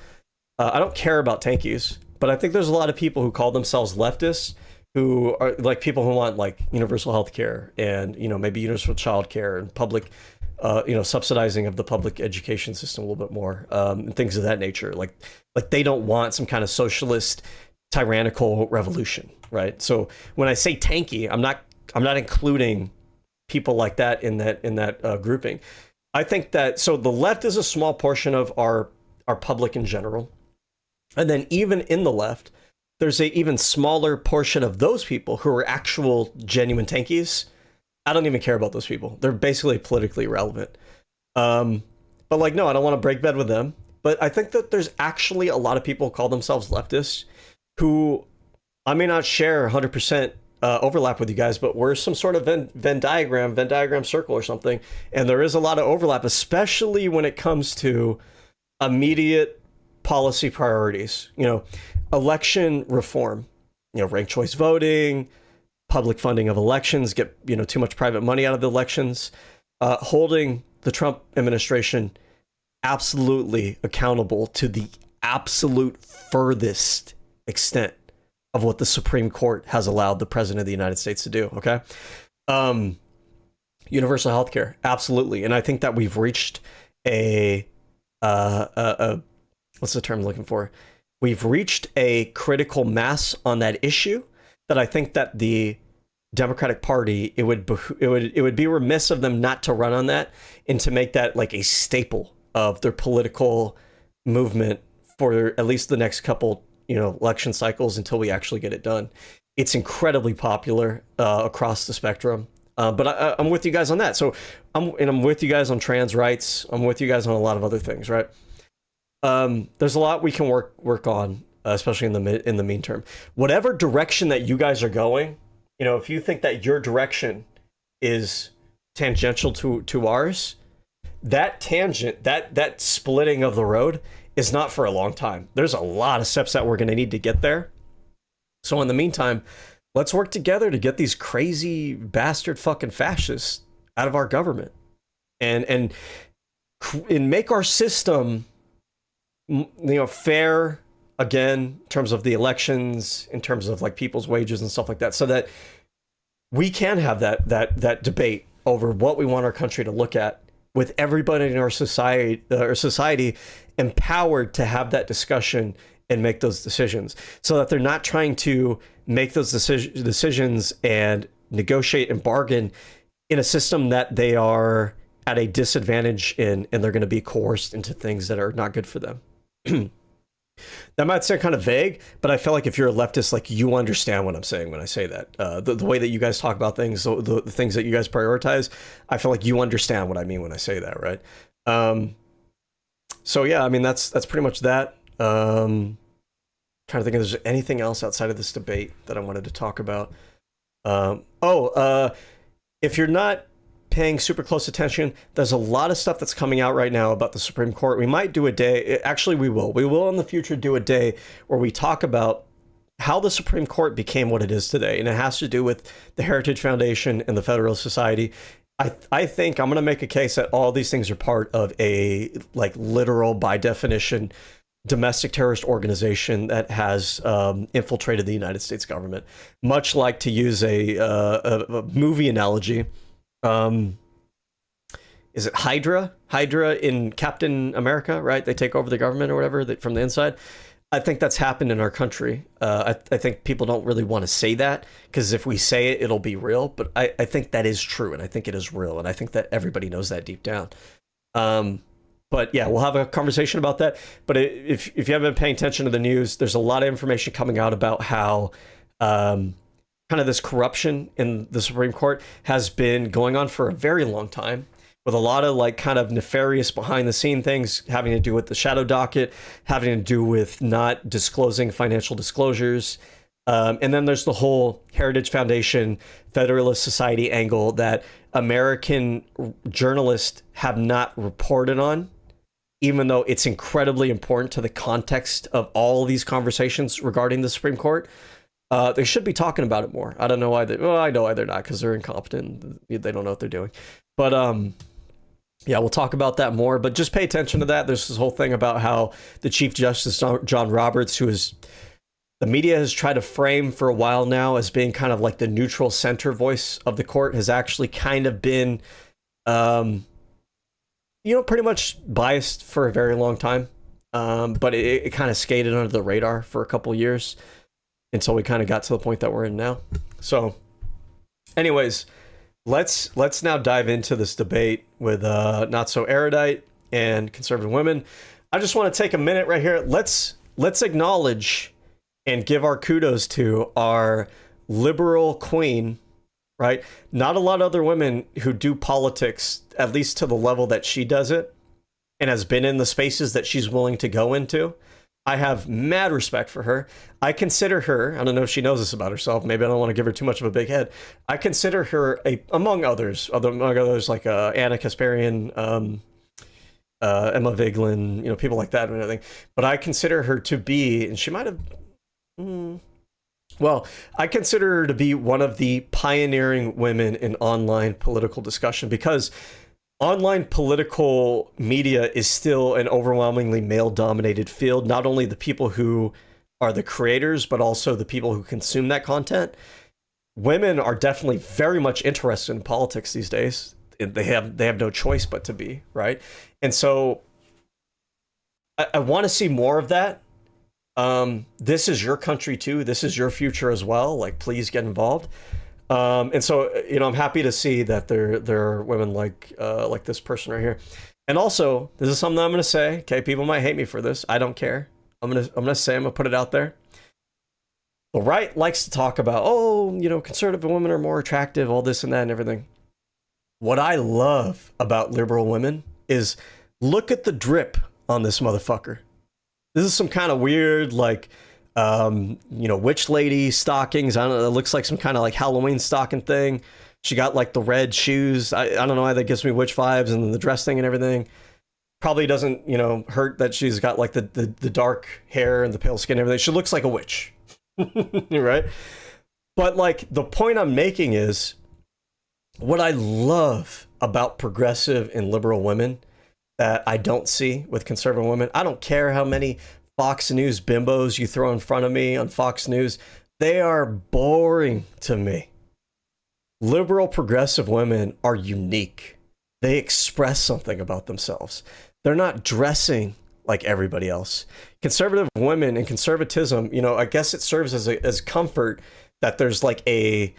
I don't care about tankies, but I think there's a lot of people who call themselves leftists who are like people who want like universal health care and, you know, maybe universal child care and public, you know, subsidizing of the public education system a little bit more, and things of that nature. Like they don't want some kind of socialist tyrannical revolution, right? So when I say tanky, I'm not including people like that in that grouping. I think that so the left is a small portion of our public in general, and then even in the left, there's a even smaller portion of those people who are actual genuine tankies. I don't even care about those people. They're basically politically irrelevant. But like, no, I don't want to break bed with them. But I think that there's actually a lot of people who call themselves leftists who I may not share 100% overlap with you guys, but we're some sort of Venn diagram circle or something. And there is a lot of overlap, especially when it comes to immediate policy priorities, you know, election reform, you know, ranked choice voting, public funding of elections, get, you know, too much private money out of the elections, holding the Trump administration absolutely accountable to the absolute furthest extent of what the Supreme Court has allowed the president of the United States to do. Okay. Universal healthcare. Absolutely. And I think that we've reached a what's the term I'm looking for? We've reached a critical mass on that issue that I think that the Democratic Party, it would be remiss of them not to run on that and to make that like a staple of their political movement for at least the next couple, you know, election cycles until we actually get it done. It's incredibly popular across the spectrum. But I'm with you guys on that. So I'm with you guys on trans rights. I'm with you guys on a lot of other things, right? There's a lot we can work on, especially in the mean term. Whatever direction that you guys are going, you know, if you think that your direction is tangential to ours, that tangent, that splitting of the road is not for a long time. There's a lot of steps that we're going to need to get there. So in the meantime, let's work together to get these crazy bastard fucking fascists out of our government and make our system, you know, fair again in terms of the elections, in terms of like people's wages and stuff like that, so that we can have that debate over what we want our country to look at, with everybody in our society empowered to have that discussion and make those decisions, so that they're not trying to make those decisions and negotiate and bargain in a system that they are at a disadvantage in, and they're going to be coerced into things that are not good for them. That might sound kind of vague, but I feel like if you're a leftist, like, you understand what I'm saying when I say that. The way that you guys talk about things, the things that you guys prioritize, I feel like you understand what I mean when I say that, right? So yeah, I mean, that's pretty much that. Trying to think if there's anything else outside of this debate that I wanted to talk about. If you're not paying super close attention, there's a lot of stuff that's coming out right now about the Supreme Court. We might do a day, actually we will in the future do a day where we talk about how the Supreme Court became what it is today. And it has to do with the Heritage Foundation and the Federalist Society. I think I'm going to make a case that all these things are part of a, like, literal, by definition, domestic terrorist organization that has infiltrated the United States government. Much like, to use a movie analogy, is it Hydra in Captain America, right? They take over the government or whatever from the inside. I think that's happened in our country. I think people don't really want to say that, because if we say it, it'll be real. But I think that is true, and I think it is real, and I think that everybody knows that deep down. But yeah, we'll have a conversation about that. But if you haven't been paying attention to the news, there's a lot of information coming out about how kind of this corruption in the Supreme Court has been going on for a very long time, with a lot of, like, kind of nefarious behind the scene things having to do with the shadow docket, having to do with not disclosing financial disclosures. And then there's the whole Heritage Foundation, Federalist Society angle that American journalists have not reported on, even though it's incredibly important to the context of all these conversations regarding the Supreme Court. They should be talking about it more. I don't know why well, I know why they're not, because they're incompetent. They don't know what they're doing. But yeah, we'll talk about that more. But just pay attention to that. There's this whole thing about how the Chief Justice John Roberts, who is the media has tried to frame for a while now as being kind of like the neutral center voice of the court, has actually kind of been, pretty much biased for a very long time. But it kind of skated under the radar for a couple years until we kind of got to the point that we're in now. So anyways, let's now dive into this debate with Not So Erudite and conservative women. I just want to take a minute right here. Let's acknowledge and give our kudos to our liberal queen, right? Not a lot of other women who do politics, at least to the level that she does it, and has been in the spaces that she's willing to go into. I have mad respect for her. I consider her, I don't know if she knows this about herself, maybe I don't want to give her too much of a big head. I consider her, among others like Anna Kasparian, Emma Vigeland, people like that and everything. But I consider her to be, and she might have, I consider her to be one of the pioneering women in online political discussion, because online political media is still an overwhelmingly male-dominated field. Not only the people who are the creators, but also the people who consume that content. Women are definitely very much interested in politics these days. They have no choice but to be, right? And so I want to see more of that. This is your country too. This is your future as well. Like, please get involved. And so, I'm happy to see that there are women like this person right here. And also, this is something I'm going to say. Okay, people might hate me for this. I don't care. I'm going to put it out there. The right likes to talk about, conservative women are more attractive, all this and that and everything. What I love about liberal women is look at the drip on this motherfucker. This is some kind of weird, witch lady stockings. I don't know. It looks like some kind of like Halloween stocking thing. She got like the red shoes. I don't know why that gives me witch vibes, and the dress thing and everything. Probably doesn't, hurt that she's got like the dark hair and the pale skin and everything. She looks like a witch. Right? But like the point I'm making is what I love about progressive and liberal women that I don't see with conservative women. I don't care how many Fox News bimbos you throw in front of me on Fox News. They are boring to me. Liberal progressive women are unique. They express something about themselves. They're not dressing like everybody else. Conservative women and conservatism, I guess it serves as comfort that there's like a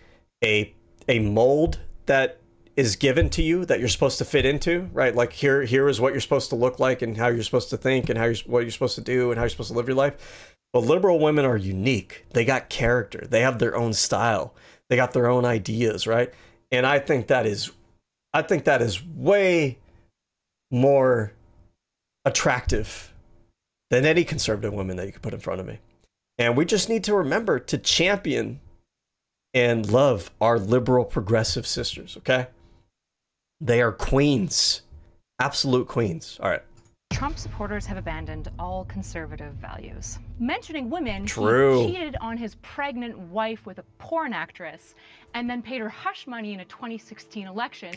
mold that is given to you that you're supposed to fit into, right? Like here is what you're supposed to look like and how you're supposed to think and what you're supposed to do and how you're supposed to live your life. But liberal women are unique. They got character. They have their own style. They got their own ideas, right? And I think that is way more attractive than any conservative women that you could put in front of me. And we just need to remember to champion and love our liberal progressive sisters, okay? They are queens, absolute queens. All right. Trump supporters have abandoned all conservative values. Mentioning women, True. he cheated on his pregnant wife with a porn actress and then paid her hush money in a 2016 election.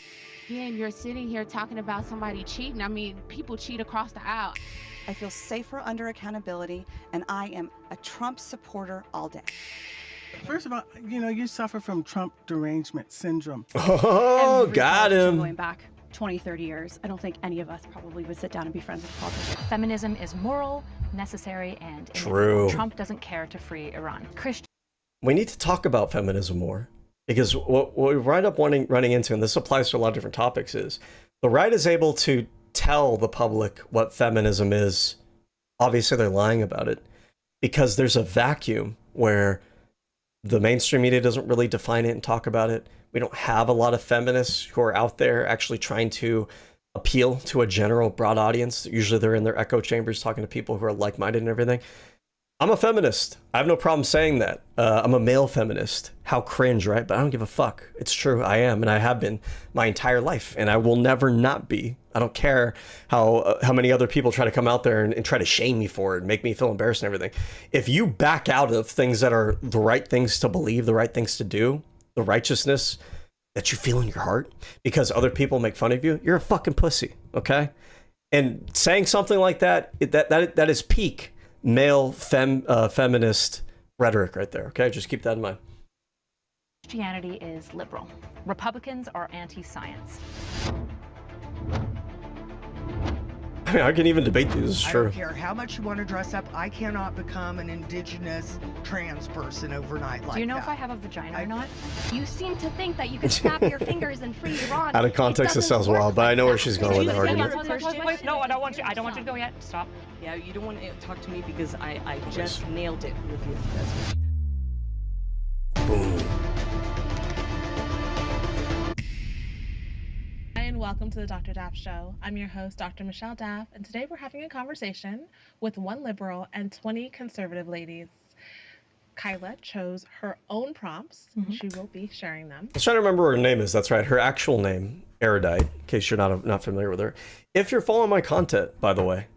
Yeah, and you're sitting here talking about somebody cheating. I mean, people cheat across the aisle. I feel safer under accountability, and I am a Trump supporter all day. First of all, you suffer from Trump derangement syndrome. Oh, Every got politician him. Going back 20, 30 years, I don't think any of us probably would sit down and be friends with politicians. Feminism is moral, necessary, and True. inevitable. Trump doesn't care to free Iran. We need to talk about feminism more, because what we wind up running into, and this applies to a lot of different topics, is the right is able to tell the public what feminism is. Obviously, they're lying about it because there's a vacuum where the mainstream media doesn't really define it and talk about it. We don't have a lot of feminists who are out there actually trying to appeal to a general broad audience. Usually they're in their echo chambers talking to people who are like-minded and everything. I'm a feminist. I have no problem saying that. I'm a male feminist. How cringe, right? But I don't give a fuck. It's true. I am, and I have been my entire life, and I will never not be. I don't care how many other people try to come out there and try to shame me for it and make me feel embarrassed and everything. If you back out of things that are the right things to believe, the right things to do, the righteousness that you feel in your heart, because other people make fun of you, you're a fucking pussy, okay? And saying something like that, that is peak male feminist rhetoric right there, okay? Just keep that in mind. Christianity is liberal. Republicans are anti-science. I mean, I can even debate these, it's I true. don't care how much you want to dress up. I cannot become an indigenous trans person overnight like that. Do you know if I have a vagina or not? You seem to think that you can snap your fingers and free Iran. Out of context, it sounds wild, but I know where she's going with that argument. Wait, no, I don't want you. I don't want you to go yet. Stop. Yeah, you don't want to talk to me because I just nailed it with you. That's right. Boom. Hi, and welcome to the Dr. Daff Show. I'm your host, Dr. Michelle Daff, and today we're having a conversation with 1 liberal and 20 conservative ladies. Kyla chose her own prompts. She will be sharing them. I was trying to remember what her name is. That's right, her actual name, Erudite, in case you're not familiar with her. If you're following my content, by the way,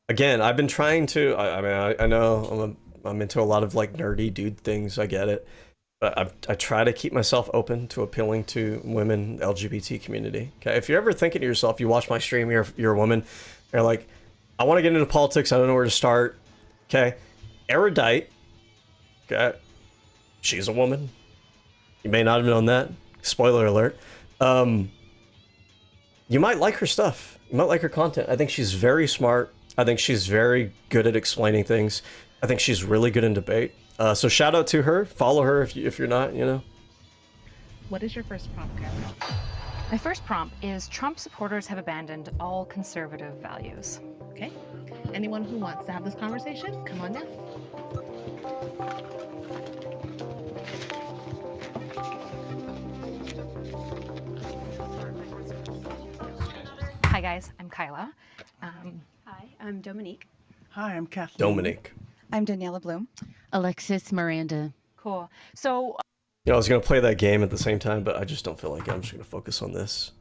again, I've been trying to. I know I'm into a lot of like nerdy dude things. I get it. But I try to keep myself open to appealing to women, LGBT community. Okay, if you're ever thinking to yourself, you watch my stream, you're a woman, you're like, I want to get into politics, I don't know where to start. Okay, Erudite. Okay, she's a woman. You may not have known that. Spoiler alert. You might like her stuff. You might like her content. I think she's very smart. I think she's very good at explaining things. I think she's really good in debate. So shout out to her. Follow her if you're not, you know. What is your first prompt, Kyla? My first prompt is Trump supporters have abandoned all conservative values. Okay. Anyone who wants to have this conversation, come on down. Hi guys, I'm Kyla. Hi, I'm Dominique. Hi, I'm Kathleen. Dominique. I'm Daniela Bloom. Alexis Miranda. Cool. So, You know, I was gonna play that game at the same time, but I just don't feel like it. I'm just gonna focus on this.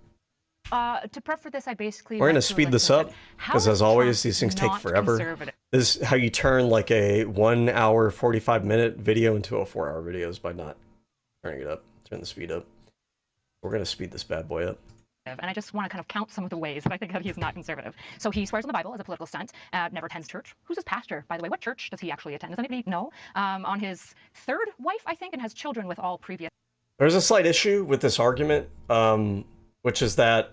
to prep for this, I basically We're gonna went through a speed this list and up said, how because, is as always, Trump these things take not forever. conservative? This is how you turn like a 1 hour 45-minute video into a 4 hour video, is by not turning it up, turn the speed up. We're gonna speed this bad boy up. And I just want to kind of count some of the ways that I think that he's not conservative. So he swears on the Bible as a political stunt, never attends church. Who's his pastor, by the way? What church does he actually attend? Does anybody know? On his 3rd wife, I think, and has children with all previous. There's a slight issue with this argument, which is that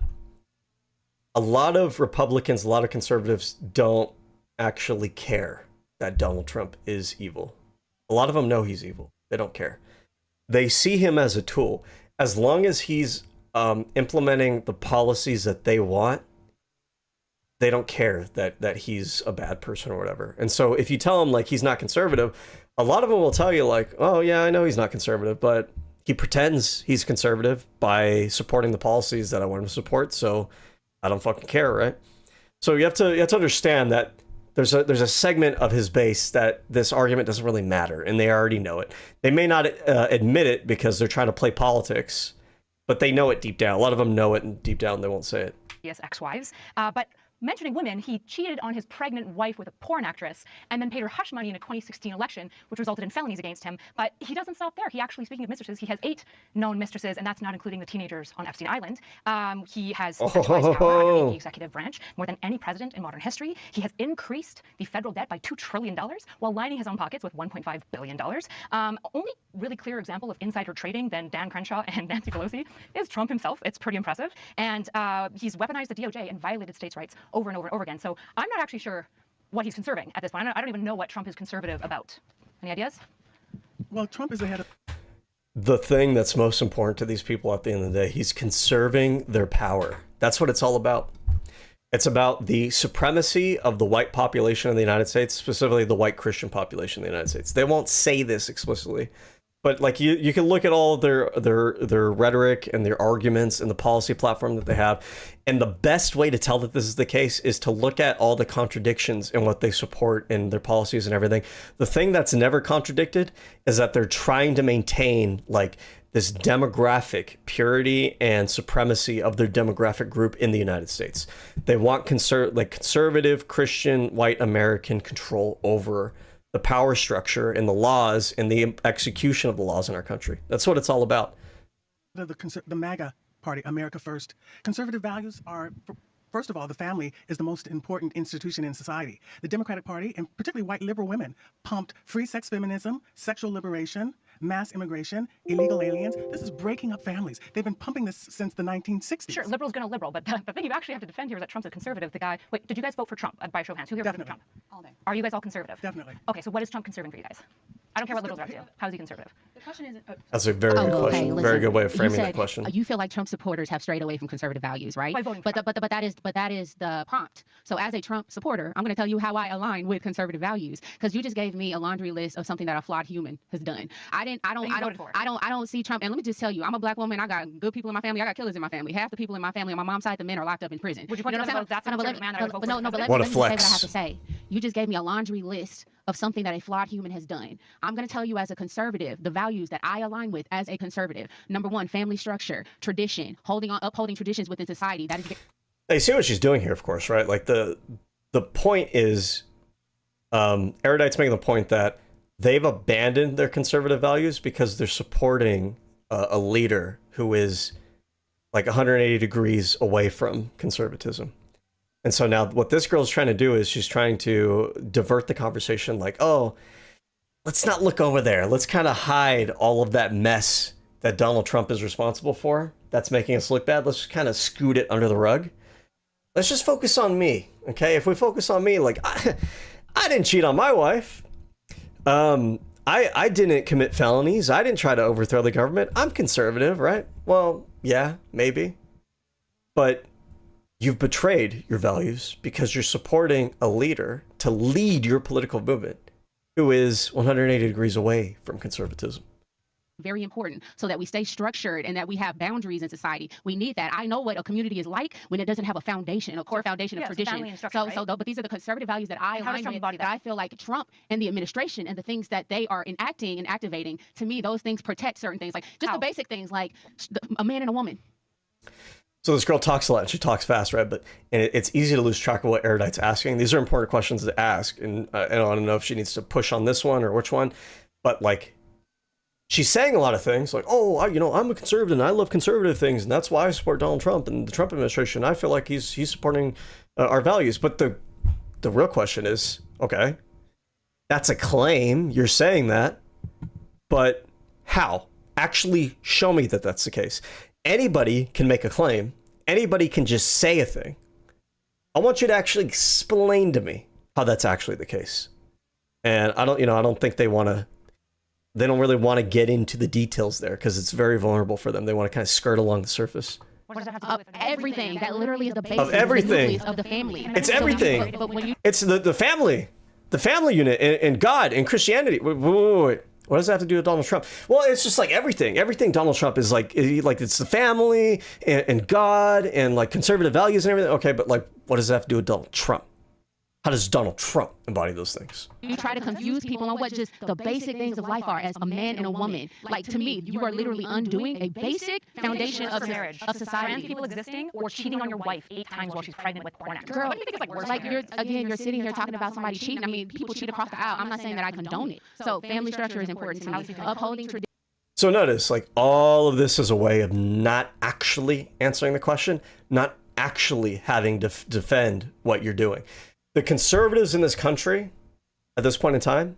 a lot of Republicans, a lot of conservatives don't actually care that Donald Trump is evil. A lot of them know he's evil. They don't care. They see him as a tool. As long as he's implementing the policies that they want, they don't care that he's a bad person or whatever. And so if you tell them like he's not conservative, a lot of them will tell you like, oh yeah, I know he's not conservative, but he pretends he's conservative by supporting the policies that I want him to support, so I don't fucking care, right? So you have to understand that there's a segment of his base that this argument doesn't really matter, and they already know it. They may not admit it because they're trying to play politics, but they know it deep down. A lot of them know it, and deep down they won't say it. Yes, ex-wives. But mentioning women, he cheated on his pregnant wife with a porn actress and then paid her hush money in a 2016 election, which resulted in felonies against him. But he doesn't stop there. He actually, speaking of mistresses, he has 8 known mistresses, and that's not including the teenagers on Epstein Island. He has centralized power underneath the executive branch more than any president in modern history. He has increased the federal debt by $2 trillion while lining his own pockets with $1.5 billion. Only really clear example of insider trading than Dan Crenshaw and Nancy Pelosi is Trump himself. It's pretty impressive. And he's weaponized the DOJ and violated states' rights over and over and over again. So I'm not actually sure what he's conserving at this point. I don't even know what Trump is conservative about. Any ideas? Well, Trump is ahead of. The thing that's most important to these people at the end of the day, he's conserving their power. That's what it's all about. It's about the supremacy of the white population of the United States, specifically the white Christian population of the United States. They won't say this explicitly, But like you can look at all their rhetoric and their arguments and the policy platform that they have, and the best way to tell that this is the case is to look at all the contradictions in what they support in their policies and everything. The thing that's never contradicted is that they're trying to maintain like this demographic purity and supremacy of their demographic group in the United States. They want conservative Christian white American control over the power structure and the laws and the execution of the laws in our country. That's what it's all about. The MAGA party, America First. Conservative values are, first of all, the family is the most important institution in society. The Democratic Party, and particularly white liberal women, pumped free sex feminism, sexual liberation, mass immigration, illegal aliens. This is breaking up families. They've been pumping this since the 1960s. Sure, liberal's gonna liberal, but the thing you actually have to defend here is that Trump's a conservative. The guy, wait, did you guys vote for Trump by show of hands? Who here voted for Trump? All day. Are you guys all conservative? Definitely. Okay, so what is Trump conserving for you guys? I don't care what liberals are up to. How is he conservative? The question isn't. That's a very good question. Very good way of framing that question. You feel like Trump supporters have strayed away from conservative values, right? By voting for Trump. But that is the prompt. So as a Trump supporter, I'm going to tell you how I align with conservative values, because you just gave me a laundry list of something that a flawed human has done. I don't see Trump. And let me just tell you, I'm a black woman. I got good people in my family. I got killers in my family. Half the people in my family on my mom's side, the men are locked up in prison. Would you point to that's a conservative man that I would vote for? No, but let What me a say what I have flex. to say. You just gave me a laundry list of something that a flawed human has done. I'm going to tell you, as a conservative, the values that I align with as a conservative. Number one, family structure, tradition, upholding traditions within society. That is. You see what she's doing here, of course, right? Like the point is, Erudite's making the point that they've abandoned their conservative values because they're supporting a leader who is like 180 degrees away from conservatism. And so now what this girl's trying to do is she's trying to divert the conversation like, oh, let's not look over there. Let's kind of hide all of that mess that Donald Trump is responsible for. That's making us look bad. Let's just kind of scoot it under the rug. Let's just focus on me. Okay. If we focus on me, like I didn't cheat on my wife. I didn't commit felonies. I didn't try to overthrow the government. I'm conservative, right? Well, yeah, maybe. But you've betrayed your values because you're supporting a leader to lead your political movement who is 180 degrees away from conservatism. Very important, so that we stay structured and that we have boundaries in society. We need that. I know what a community is like when it doesn't have a foundation, a core foundation of tradition. But these are the conservative values that I align with, that I feel like Trump and the administration and the things that they are enacting and activating, to me, those things protect certain things, like just the basic things, like a man and a woman. So this girl talks a lot and she talks fast, right? And it's easy to lose track of what Erudite's asking. These are important questions to ask. And I don't know if she needs to push on this one or which one, but like, she's saying a lot of things like, oh, I'm a conservative and I love conservative things. And that's why I support Donald Trump and the Trump administration. I feel like he's supporting our values. But the real question is, okay, that's a claim. You're saying that, but how? Actually show me that that's the case. Anybody can make a claim. Anybody can just say a thing. I want you to actually explain to me how that's actually the case. And I don't think they don't really want to get into the details there because it's very vulnerable for them. They want to kind of skirt along the surface. What does that have to do with Everything. That literally is the basis Of everything. of the family. It's everything. It's the family. The family unit and God and Christianity. Wait. What does that have to do with Donald Trump? Well, it's just like everything. Everything Donald Trump is like it's the family and God and like conservative values and everything. Okay, but like, what does that have to do with Donald Trump? How does Donald Trump embody those things? You try to confuse people on what just the basic things of life are as a man and a woman. Like, to me, you are literally undoing a basic foundation of marriage, of society. Trans people existing, or cheating on your wife 8 times while she's pregnant with porn actors. Girl, What do you think is like worse? like you're sitting here talking about somebody cheating. I mean, people cheat across the aisle. I'm not saying that I condone it. So family structure is important to me. Upholding tradition. So notice, like, all of this is a way of not actually answering the question, not actually having to defend what you're doing. The conservatives in this country, at this point in time,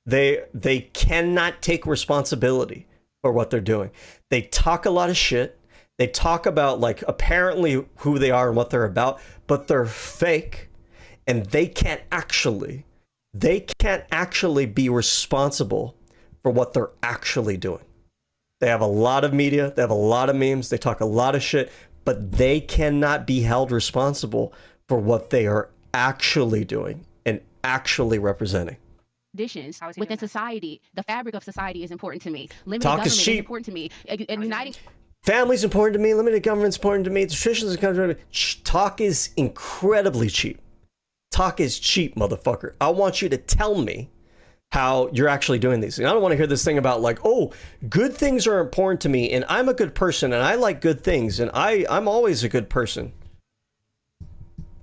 they cannot take responsibility for what they're doing. They talk a lot of shit. They talk about, like, apparently who they are and what they're about, but they're fake, and they can't actually be responsible for what they're actually doing. They have a lot of media, they have a lot of memes, they talk a lot of shit, but they cannot be held responsible for what they are actually doing and actually representing. traditions within society. The fabric of society is important to me. Limited Talk government is cheap. is important to me. And uniting. Family's important to me. Limited government's important to me. Traditions is important to me. Talk is incredibly cheap. Talk is cheap, motherfucker. I want you to tell me how you're actually doing these things. I don't want to hear this thing about like, oh, good things are important to me and I'm a good person and I like good things and I'm always a good person.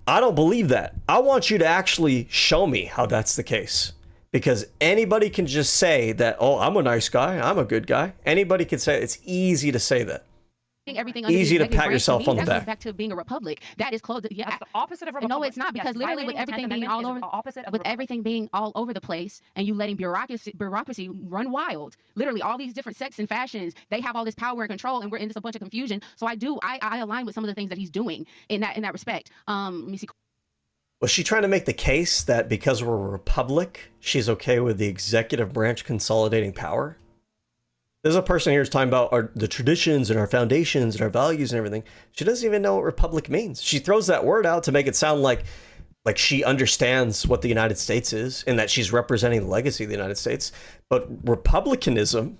I don't believe that. I want you to actually show me how that's the case. Because anybody can just say that, oh, I'm a nice guy, I'm a good guy. Anybody can say it. It's easy to say that. Everything easy to pat yourself on the back. Back to being a republic. That is close. Yeah, that's the opposite of a republic. No, it's not, because literally with everything being all over, everything being all over the place, and you letting bureaucracy run wild. Literally, all these different sects and fashions, they have all this power and control, and we're in just a bunch of confusion. So I align with some of the things that he's doing in that respect. Let me see. Was she trying to make the case that because we're a republic, she's okay with the executive branch consolidating power? There's a person here who's talking about the traditions and our foundations and our values and everything. She doesn't even know what republic means. She throws that word out to make it sound like she understands what the United States is and that she's representing the legacy of the United States. But republicanism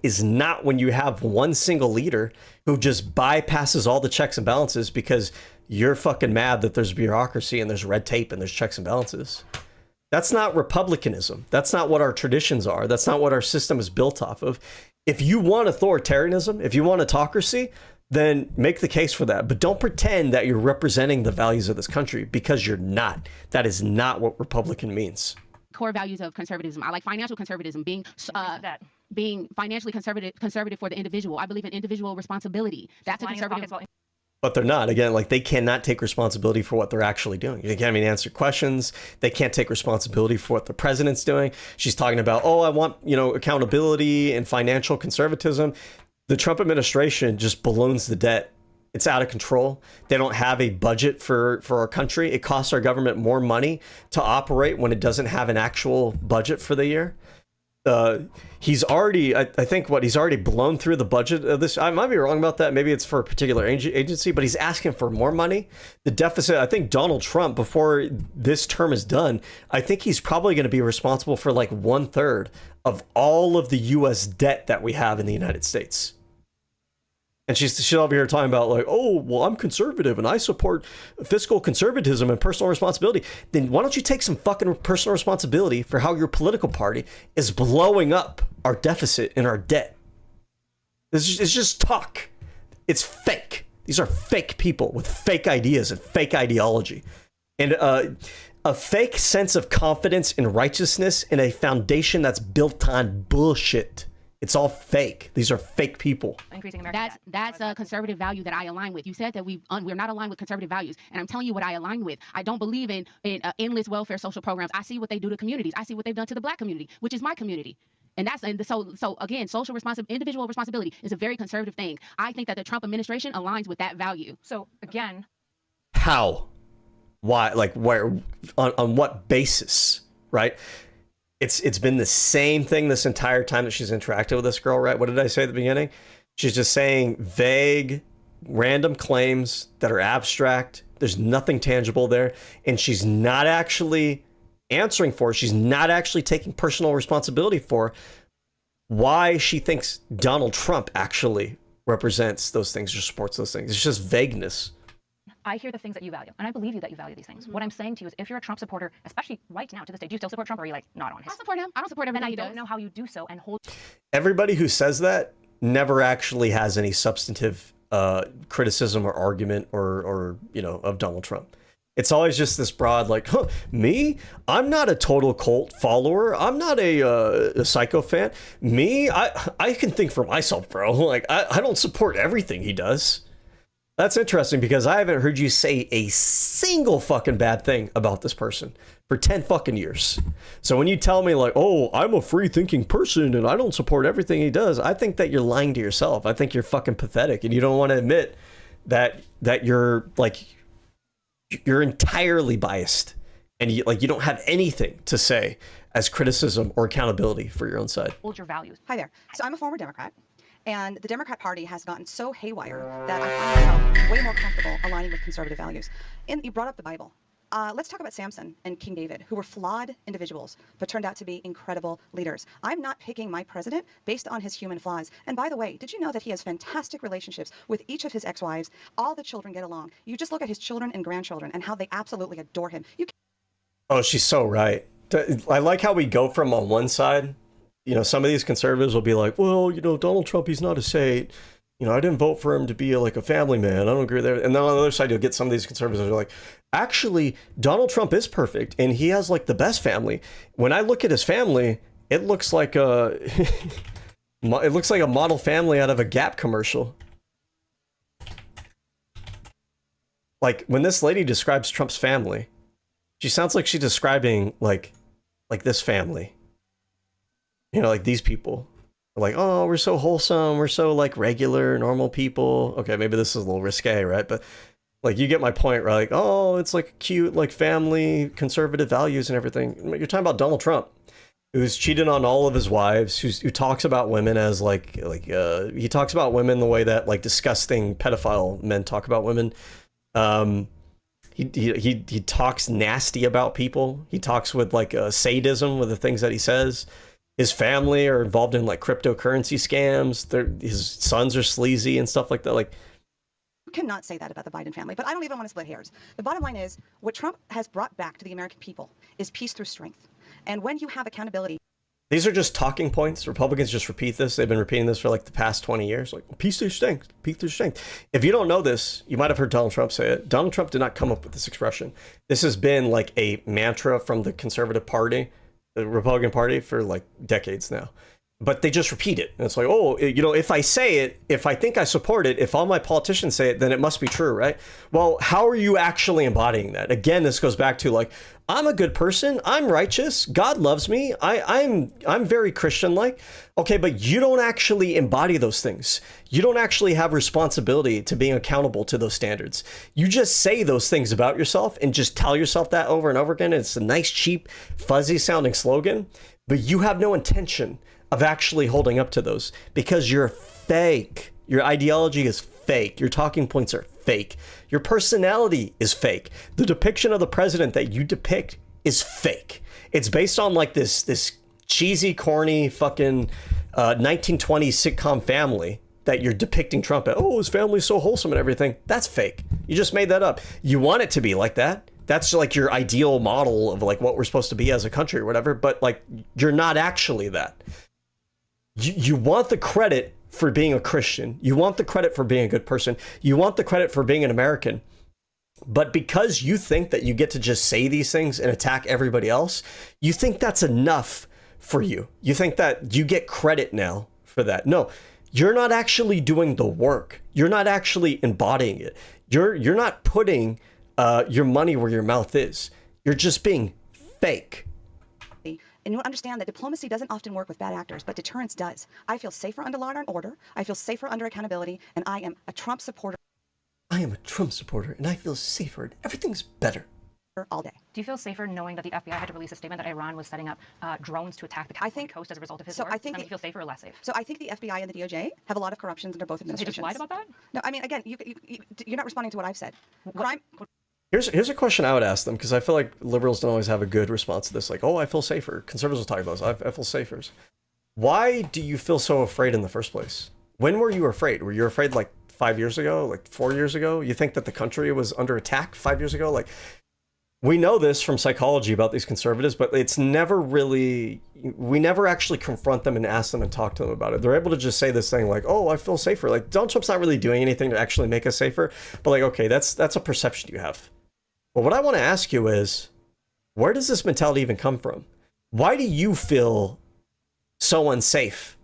is not when you have one single leader who just bypasses all the checks and balances because you're fucking mad that there's bureaucracy and there's red tape and there's checks and balances. That's not republicanism. That's not what our traditions are. That's not what our system is built off of. If you want authoritarianism, if you want autocracy, then make the case for that. But don't pretend that you're representing the values of this country, because you're not. That is not what Republican means. Core values of conservatism. I like financial conservatism, being financially conservative for the individual. I believe in individual responsibility. That's a conservative. But they're not. Again, like, they cannot take responsibility for what they're actually doing. They can't even answer questions. They can't take responsibility for what the president's doing. She's talking about, oh, I want, accountability and financial conservatism. The Trump administration just balloons the debt. It's out of control. They don't have a budget for our country. It costs our government more money to operate when it doesn't have an actual budget for the year. He's already, I think he's already blown through the budget of this. I might be wrong about that. Maybe it's for a particular agency, but he's asking for more money. The deficit, I think Donald Trump, before this term is done, I think he's probably going to be responsible for like 1/3 of all of the US debt that we have in the United States. And she's over here talking about like, oh, well, I'm conservative and I support fiscal conservatism and personal responsibility. Then why don't you take some fucking personal responsibility for how your political party is blowing up our deficit and our debt? It's just talk. It's fake. These are fake people with fake ideas and fake ideology. And a fake sense of confidence and righteousness in a foundation that's built on bullshit. It's all fake. These are fake people. That's a conservative value that I align with. You said that we're not aligned with conservative values, and I'm telling you what I align with. I don't believe in endless welfare social programs. I see what they do to communities. I see what they've done to the Black community, which is my community. And so again, individual responsibility is a very conservative thing. I think that the Trump administration aligns with that value. So again, how, why, like where, on what basis, right? It's been the same thing this entire time that she's interacted with this girl, right? What did I say at the beginning? She's just saying vague, random claims that are abstract. There's nothing tangible there. And she's not actually answering for, she's not actually taking personal responsibility for why she thinks Donald Trump actually represents those things or supports those things. It's just vagueness. I hear the things that you value, and I believe you that you value these things. Mm-hmm. What I'm saying to you is, if you're a Trump supporter, especially right now to this day, do you still support Trump, or are you like not on his? I support him. I don't support everything he does. I don't know how you do so and hold. Everybody who says that never actually has any substantive criticism or argument or of Donald Trump. It's always just this broad, like, huh, me? I'm not a total cult follower. I'm not a psycho fan. Me? I can think for myself, bro. Like, I don't support everything he does. That's interesting, because I haven't heard you say a single fucking bad thing about this person for 10 fucking years. So when you tell me like, oh, I'm a free thinking person and I don't support everything he does, I think that you're lying to yourself. I think you're fucking pathetic, and you don't want to admit that you're entirely biased, and you don't have anything to say as criticism or accountability for your own side. Hold your values. Hi there. So I'm a former Democrat. And the Democrat Party has gotten so haywire that I find myself way more comfortable aligning with conservative values. And you brought up the Bible. Let's talk about Samson and King David, who were flawed individuals, but turned out to be incredible leaders. I'm not picking my president based on his human flaws. And by the way, did you know that he has fantastic relationships with each of his ex-wives? All the children get along. You just look at his children and grandchildren and how they absolutely adore him. Oh, she's so right. I like how we go from on one side, you know, some of these conservatives will be like, well, you know, Donald Trump, he's not a saint. You know, I didn't vote for him to be like a family man. I don't agree there. And then on the other side, you'll get some of these conservatives that are like, actually, Donald Trump is perfect and he has like the best family. When I look at his family, it looks like a it looks like a model family out of a Gap commercial. Like when this lady describes Trump's family, she sounds like she's describing like this family. You know, like these people. Like, oh, we're so wholesome, we're so like regular, normal people. Okay, maybe this is a little risque, right? But like, you get my point, right? Like, oh, it's like cute, like family, conservative values and everything. You're talking about Donald Trump, who's cheated on all of his wives, who talks about women as he talks about women the way that like disgusting pedophile men talk about women. He talks nasty about people. He talks with like sadism with the things that he says. His family are involved in like cryptocurrency scams. His sons are sleazy and stuff like that. Like, you cannot say that about the Biden family, but I don't even want to split hairs. The bottom line is what Trump has brought back to the American people is peace through strength. And when you have accountability. These are just talking points. Republicans just repeat this. They've been repeating this for like the past 20 years. Like, peace through strength, peace through strength. If you don't know this, you might have heard Donald Trump say it. Donald Trump did not come up with this expression. This has been like a mantra from the conservative party, the Republican Party, for like decades now. But they just repeat it. And it's like, oh, you know, if I say it, if I think I support it, if all my politicians say it, then it must be true, right? Well, how are you actually embodying that? Again, this goes back to like, I'm a good person. I'm righteous. God loves me. I'm very Christian-like. Okay, but you don't actually embody those things. You don't actually have responsibility to being accountable to those standards. You just say those things about yourself and just tell yourself that over and over again. It's a nice, cheap, fuzzy-sounding slogan, but you have no intention of actually holding up to those because you're fake. Your ideology is fake. Your talking points are fake. Your personality is fake. The depiction of the president that you depict is fake. It's based on like this cheesy, corny, fucking 1920s sitcom family that you're depicting Trump at. Oh, his family's so wholesome and everything. That's fake. You just made that up. You want it to be like that. That's like your ideal model of like what we're supposed to be as a country or whatever. But like, you're not actually that. You want the credit for being a Christian. You want the credit for being a good person. You want the credit for being an American. But because you think that you get to just say these things and attack everybody else, you think that's enough for you. You think that you get credit now for that. No, you're not actually doing the work. You're not actually embodying it. You're not putting your money where your mouth is. You're just being fake. And you understand that diplomacy doesn't often work with bad actors, but deterrence does. I feel safer under law and order. I feel safer under accountability, and I am a Trump supporter. I am a Trump supporter, and I feel safer, and everything's better. All day. Do you feel safer knowing that the FBI had to release a statement that Iran was setting up drones to attack the California coast as a result of his war? I think do you feel safer or less safe? So I think the FBI and the DOJ have a lot of corruptions under both administrations. So they just lied about that? No, I mean, again, you're not responding to what I've said. Crime. Here's a question I would ask them, because I feel like liberals don't always have a good response to this. Like, oh, I feel safer. Conservatives will talk about this. I feel safer. Why do you feel so afraid in the first place? When were you afraid? Were you afraid like 5 years ago, like 4 years ago? You think that the country was under attack 5 years ago? Like, we know this from psychology about these conservatives, but it's never really, we never actually confront them and ask them and talk to them about it. They're able to just say this thing like, oh, I feel safer. Like, Donald Trump's not really doing anything to actually make us safer, but like, okay, that's a perception you have. But what I want to ask you is, where does this mentality even come from? Why do you feel so unsafe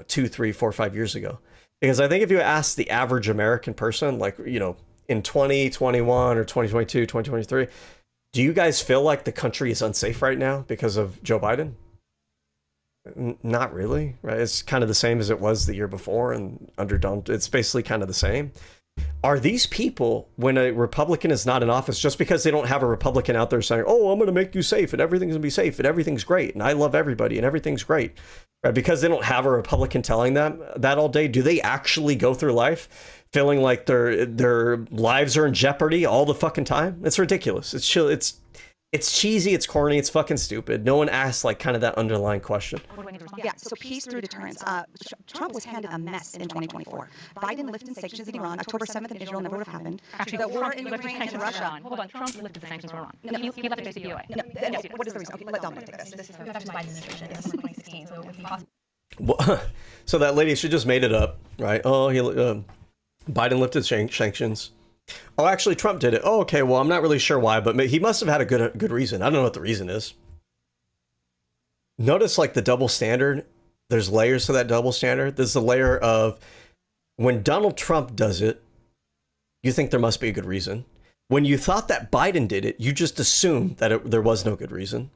2, 3, 4, 5 years ago? Because I think if you ask the average American person, like, you know, in 2021 or 2022, 2023, do you guys feel like the country is unsafe right now because of Joe Biden? Not really, right? It's kind of the same as it was the year before, and under Donald, it's basically kind of the same. Are these people, when a Republican is not in office, just because they don't have a Republican out there saying, oh, I'm going to make you safe and everything's going to be safe and everything's great and I love everybody and everything's great, right? Because they don't have a Republican telling them that all day, do they actually go through life feeling like their lives are in jeopardy all the fucking time? It's ridiculous. It's chill. It's cheesy, it's corny, it's fucking stupid. No one asks like kind of that underlying question. Yeah, so peace through deterrence. Trump was handed a mess in 2024. Biden lifted sanctions in Iran. October 7th in Israel never would have happened. Actually, the war Trump in lifted Ukraine and sanctions Russia. Hold on, Trump lifted the sanctions on Iran. No, He left the JCPOA. No, what is the reason? Okay, let Dominic take this. This is That's the Biden administration. This is from 2016, so it would be possible. Well, so that lady, she just made it up, right? Oh, Biden lifted sanctions. Oh, actually, Trump did it. Oh, okay. Well, I'm not really sure why, but he must have had a good reason. I don't know what the reason is. Notice like the double standard. There's layers to that double standard. There's the layer of when Donald Trump does it, you think there must be a good reason. When you thought that Biden did it, you just assumed that there was no good reason.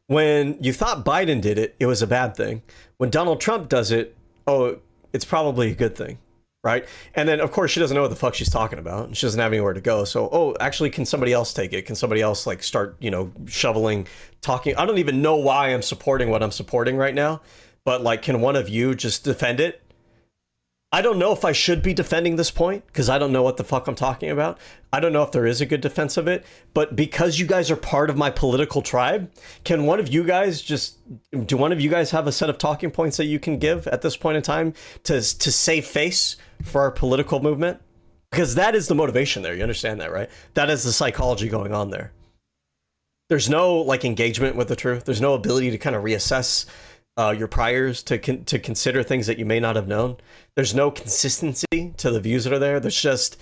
When you thought Biden did it, it was a bad thing. When Donald Trump does it, oh, it's probably a good thing. Right. And then, of course, she doesn't know what the fuck she's talking about. She doesn't have anywhere to go. So, oh, actually, can somebody else take it? Can somebody else like start, shoveling, talking? I don't even know why I'm supporting what I'm supporting right now. But like, can one of you just defend it? I don't know if I should be defending this point because I don't know what the fuck I'm talking about. I don't know if there is a good defense of it. But because you guys are part of my political tribe, can one of you guys do one of you guys have a set of talking points that you can give at this point in time to save face for our political movement? Because that is the motivation there. You understand that, right? That is the psychology going on there. There's no like engagement with the truth. There's no ability to kind of reassess your priors, to consider things that you may not have known. There's no consistency to the views that are there. There's just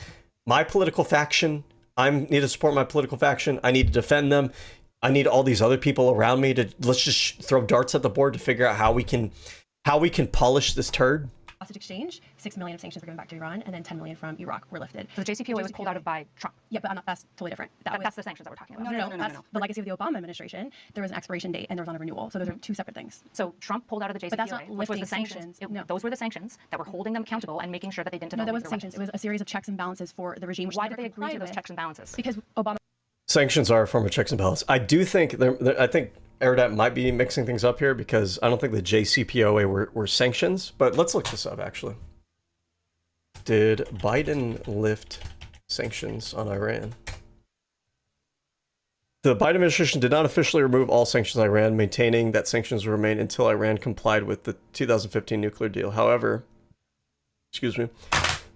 my political faction. I need to support my political faction. I need to defend them. I need all these other people around me to let's just throw darts at the board to figure out how we can polish this turd. Hostage exchange, 6 million of sanctions were given back to Iran, and then 10 million from Iraq were lifted. So the JCPOA was pulled out of by Trump. Yeah, but that's totally different. That's the sanctions that we're talking about. No. That's the legacy of the Obama administration. There was an expiration date, and there was not a renewal. So those are two separate things. So Trump pulled out of the JCPOA, but that's not which was the sanctions. sanctions. Those were the sanctions that were holding them accountable and making sure that they didn't develop. No, that wasn't sanctions. It was a series of checks and balances for the regime. Why did they agree to those checks and balances? Because Obama. Sanctions are a form of checks and balances. I do think I think Erudite might be mixing things up here because I don't think the JCPOA were sanctions. But let's look this up actually. Did Biden lift sanctions on Iran? The Biden administration did not officially remove all sanctions on Iran, maintaining that sanctions will remain until Iran complied with the 2015 nuclear deal. However,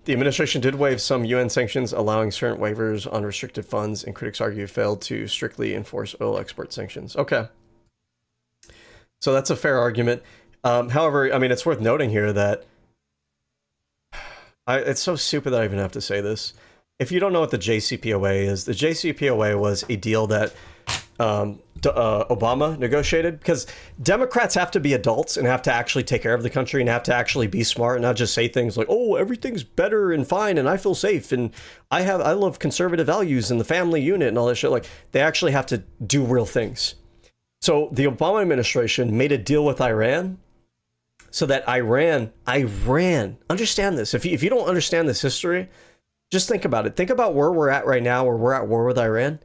the administration did waive some UN sanctions, allowing certain waivers on restricted funds, and critics argue failed to strictly enforce oil export sanctions. Okay. So that's a fair argument. However, I mean, it's worth noting here that it's so stupid that I even have to say this. If you don't know what the JCPOA is, the JCPOA was a deal that Obama negotiated, because Democrats have to be adults and have to actually take care of the country and have to actually be smart and not just say things like, oh, everything's better and fine and I feel safe and I love conservative values and the family unit and all that shit. Like, they actually have to do real things. So the Obama administration made a deal with Iran so that Iran, understand this. If you don't understand this history, just think about it. Think about where we're at right now, where we're at war with Iran.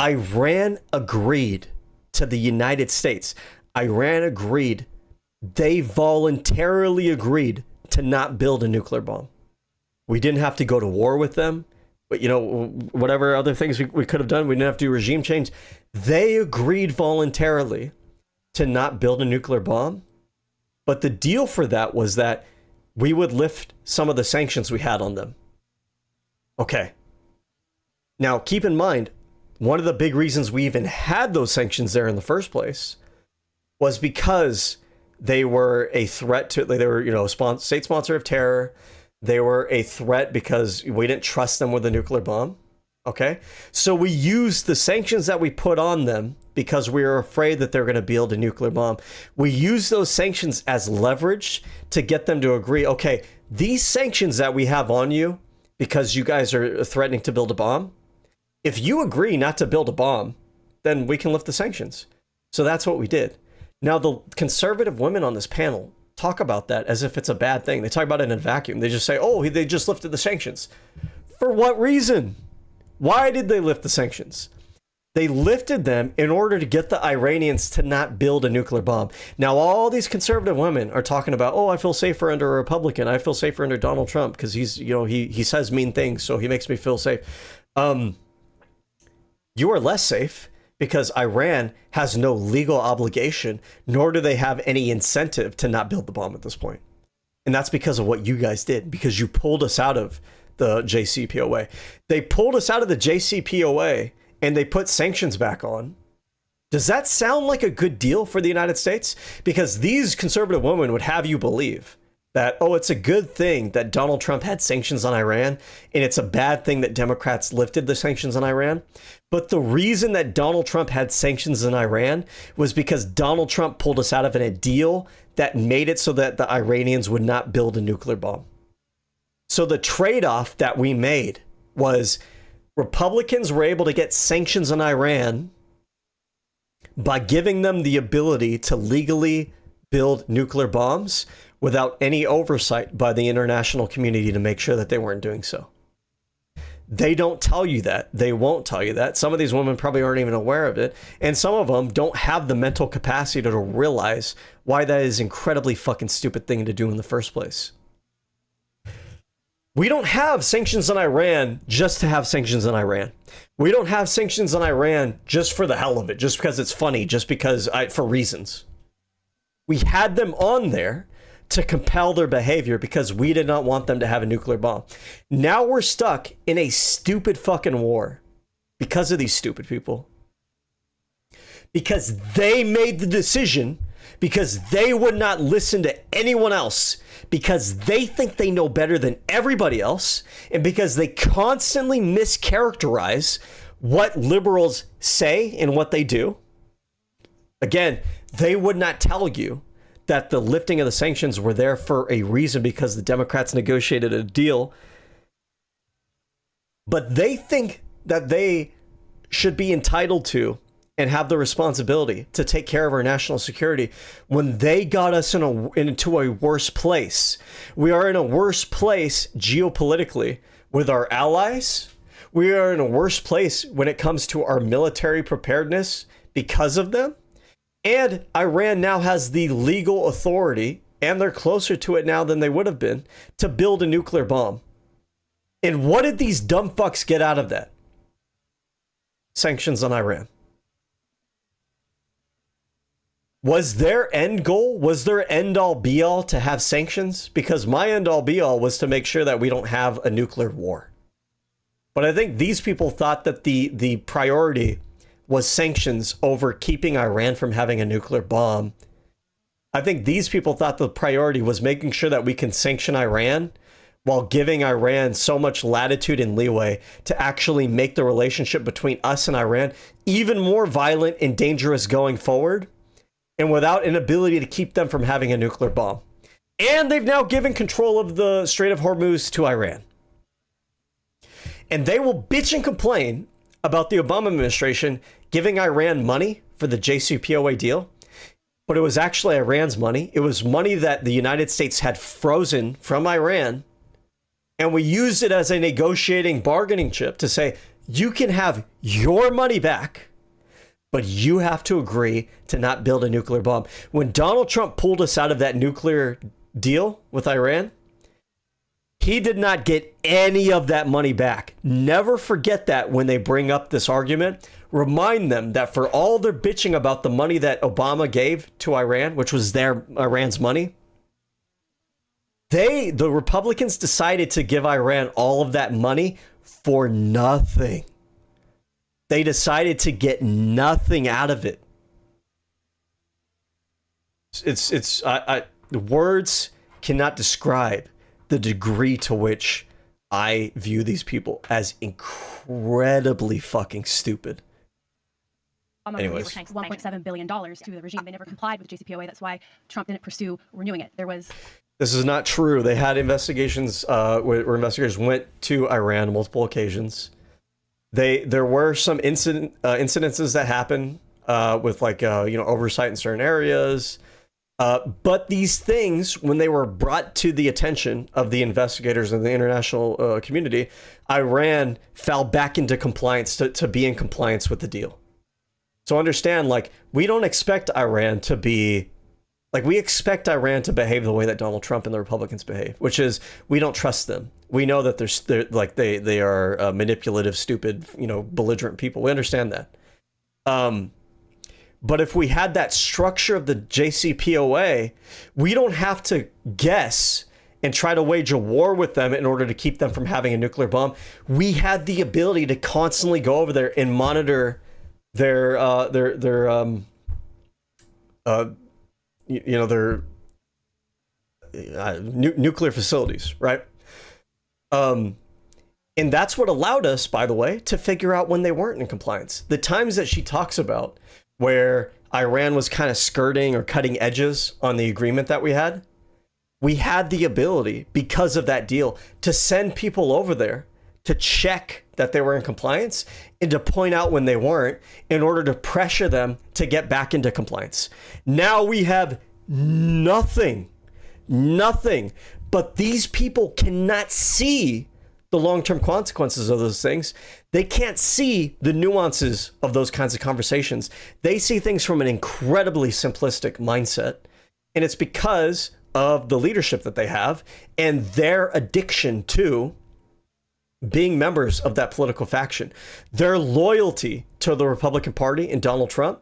Iran agreed to the United States. Iran agreed. They voluntarily agreed to not build a nuclear bomb. We didn't have to go to war with them. But, whatever other things we could have done, we didn't have to do regime change. They agreed voluntarily to not build a nuclear bomb. But the deal for that was that we would lift some of the sanctions we had on them. Okay. Now, keep in mind, one of the big reasons we even had those sanctions there in the first place was because they were a threat to, they were, a state sponsor of terror. They were a threat because we didn't trust them with a nuclear bomb. Okay. So we used the sanctions that we put on them because we were afraid that they're going to build a nuclear bomb. We used those sanctions as leverage to get them to agree, okay, these sanctions that we have on you because you guys are threatening to build a bomb, if you agree not to build a bomb, then we can lift the sanctions. So that's what we did. Now, the conservative women on this panel, talk about that as if it's a bad thing. They talk about it in a vacuum. They just say, oh, they just lifted the sanctions. For what reason? Why did they lift the sanctions? They lifted them in order to get the Iranians to not build a nuclear bomb. Now, all these conservative women are talking about, oh, I feel safer under a Republican. I feel safer under Donald Trump because he's, you know, he says mean things, so he makes me feel safe. You are less safe because Iran has no legal obligation, nor do they have any incentive to not build the bomb at this point. And that's because of what you guys did, because you pulled us out of the JCPOA. They pulled us out of the JCPOA and they put sanctions back on. Does that sound like a good deal for the United States? Because these conservative women would have you believe that, oh, it's a good thing that Donald Trump had sanctions on Iran, and it's a bad thing that Democrats lifted the sanctions on Iran. But the reason that Donald Trump had sanctions in Iran was because Donald Trump pulled us out of a deal that made it so that the Iranians would not build a nuclear bomb. So the trade-off that we made was Republicans were able to get sanctions on Iran by giving them the ability to legally build nuclear bombs without any oversight by the international community to make sure that they weren't doing so. They don't tell you that. They won't tell you that. Some of these women probably aren't even aware of it. And some of them don't have the mental capacity to realize why that is an incredibly fucking stupid thing to do in the first place. We don't have sanctions on Iran just to have sanctions on Iran. We don't have sanctions on Iran just for the hell of it, just because it's funny, just because for reasons. We had them on there to compel their behavior because we did not want them to have a nuclear bomb. Now we're stuck in a stupid fucking war because of these stupid people. Because they made the decision, because they would not listen to anyone else, because they think they know better than everybody else, and because they constantly mischaracterize what liberals say and what they do. Again, they would not tell you that the lifting of the sanctions were there for a reason because the Democrats negotiated a deal. But they think that they should be entitled to and have the responsibility to take care of our national security when they got us into a worse place. We are in a worse place geopolitically with our allies. We are in a worse place when it comes to our military preparedness because of them. And Iran now has the legal authority, and they're closer to it now than they would have been, to build a nuclear bomb. And what did these dumb fucks get out of that? Sanctions on Iran. Was their end goal, was their end all be all to have sanctions? Because my end all be all was to make sure that we don't have a nuclear war. But I think these people thought that the priority was sanctions over keeping Iran from having a nuclear bomb. I think these people thought the priority was making sure that we can sanction Iran while giving Iran so much latitude and leeway to actually make the relationship between us and Iran even more violent and dangerous going forward, and without an ability to keep them from having a nuclear bomb. And they've now given control of the Strait of Hormuz to Iran. And they will bitch and complain about the Obama administration giving Iran money for the JCPOA deal, but it was actually Iran's money. It was money that the United States had frozen from Iran, and we used it as a negotiating bargaining chip to say, you can have your money back, but you have to agree to not build a nuclear bomb. When Donald Trump pulled us out of that nuclear deal with Iran, he did not get any of that money back. Never forget that when they bring up this argument. Remind them that for all their bitching about the money that Obama gave to Iran, which was Iran's money, the Republicans decided to give Iran all of that money for nothing. They decided to get nothing out of it. Words cannot describe the degree to which I view these people as incredibly fucking stupid. Anyways, $1.7 billion to the regime. They never complied with JCPOA. That's why Trump didn't pursue renewing it. This is not true. They had investigations where investigators went to Iran on multiple occasions. There were some incidences that happened with oversight in certain areas. But these things, when they were brought to the attention of the investigators and the international community, Iran fell back into compliance to be in compliance with the deal. So understand, like, we don't expect Iran to be, like, we expect Iran to behave the way that Donald Trump and the Republicans behave, which is we don't trust them. We know that they are manipulative, stupid, belligerent people. We understand that. But if we had that structure of the JCPOA, we don't have to guess and try to wage a war with them in order to keep them from having a nuclear bomb. We had the ability to constantly go over there and monitor their nuclear facilities, right? And that's what allowed us, by the way, to figure out when they weren't in compliance. The times that she talks about where Iran was kind of skirting or cutting edges on the agreement that we had the ability, because of that deal, to send people over there to check that they were in compliance and to point out when they weren't in order to pressure them to get back into compliance. Now we have nothing, but these people cannot see the long-term consequences of those things. They can't see the nuances of those kinds of conversations. They see things from an incredibly simplistic mindset. And it's because of the leadership that they have and their addiction to being members of that political faction. Their loyalty to the Republican Party and Donald Trump,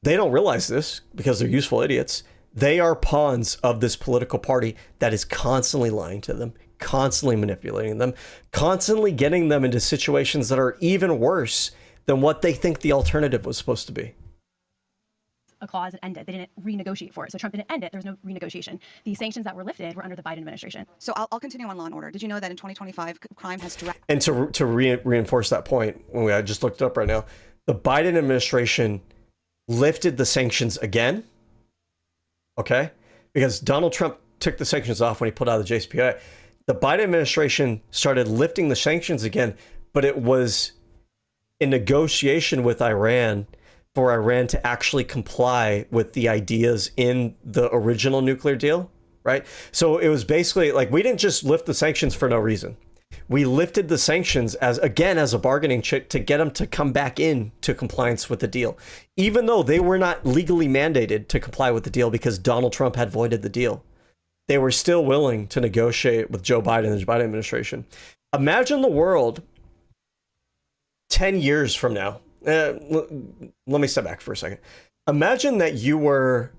they don't realize this because they're useful idiots. They are pawns of this political party that is constantly lying to them, constantly manipulating them, constantly getting them into situations that are even worse than what they think the alternative was supposed to be. A clause that ended. They didn't renegotiate for it. So Trump didn't end it. There was no renegotiation. The sanctions that were lifted were under the Biden administration. So I'll continue on Law and Order. Did you know that in 2025, crime has And to reinforce that point, I just looked it up right now, the Biden administration lifted the sanctions again. Okay? Because Donald Trump took the sanctions off when he put out the JCPOA. The Biden administration started lifting the sanctions again, but it was in negotiation with Iran for Iran to actually comply with the ideas in the original nuclear deal, right? So it was basically like, we didn't just lift the sanctions for no reason. We lifted the sanctions as a bargaining chip to get them to come back in to compliance with the deal, even though they were not legally mandated to comply with the deal because Donald Trump had voided the deal. They were still willing to negotiate with Joe Biden and the Biden administration. Imagine the world 10 years from now. Let me step back for a second. Imagine that you were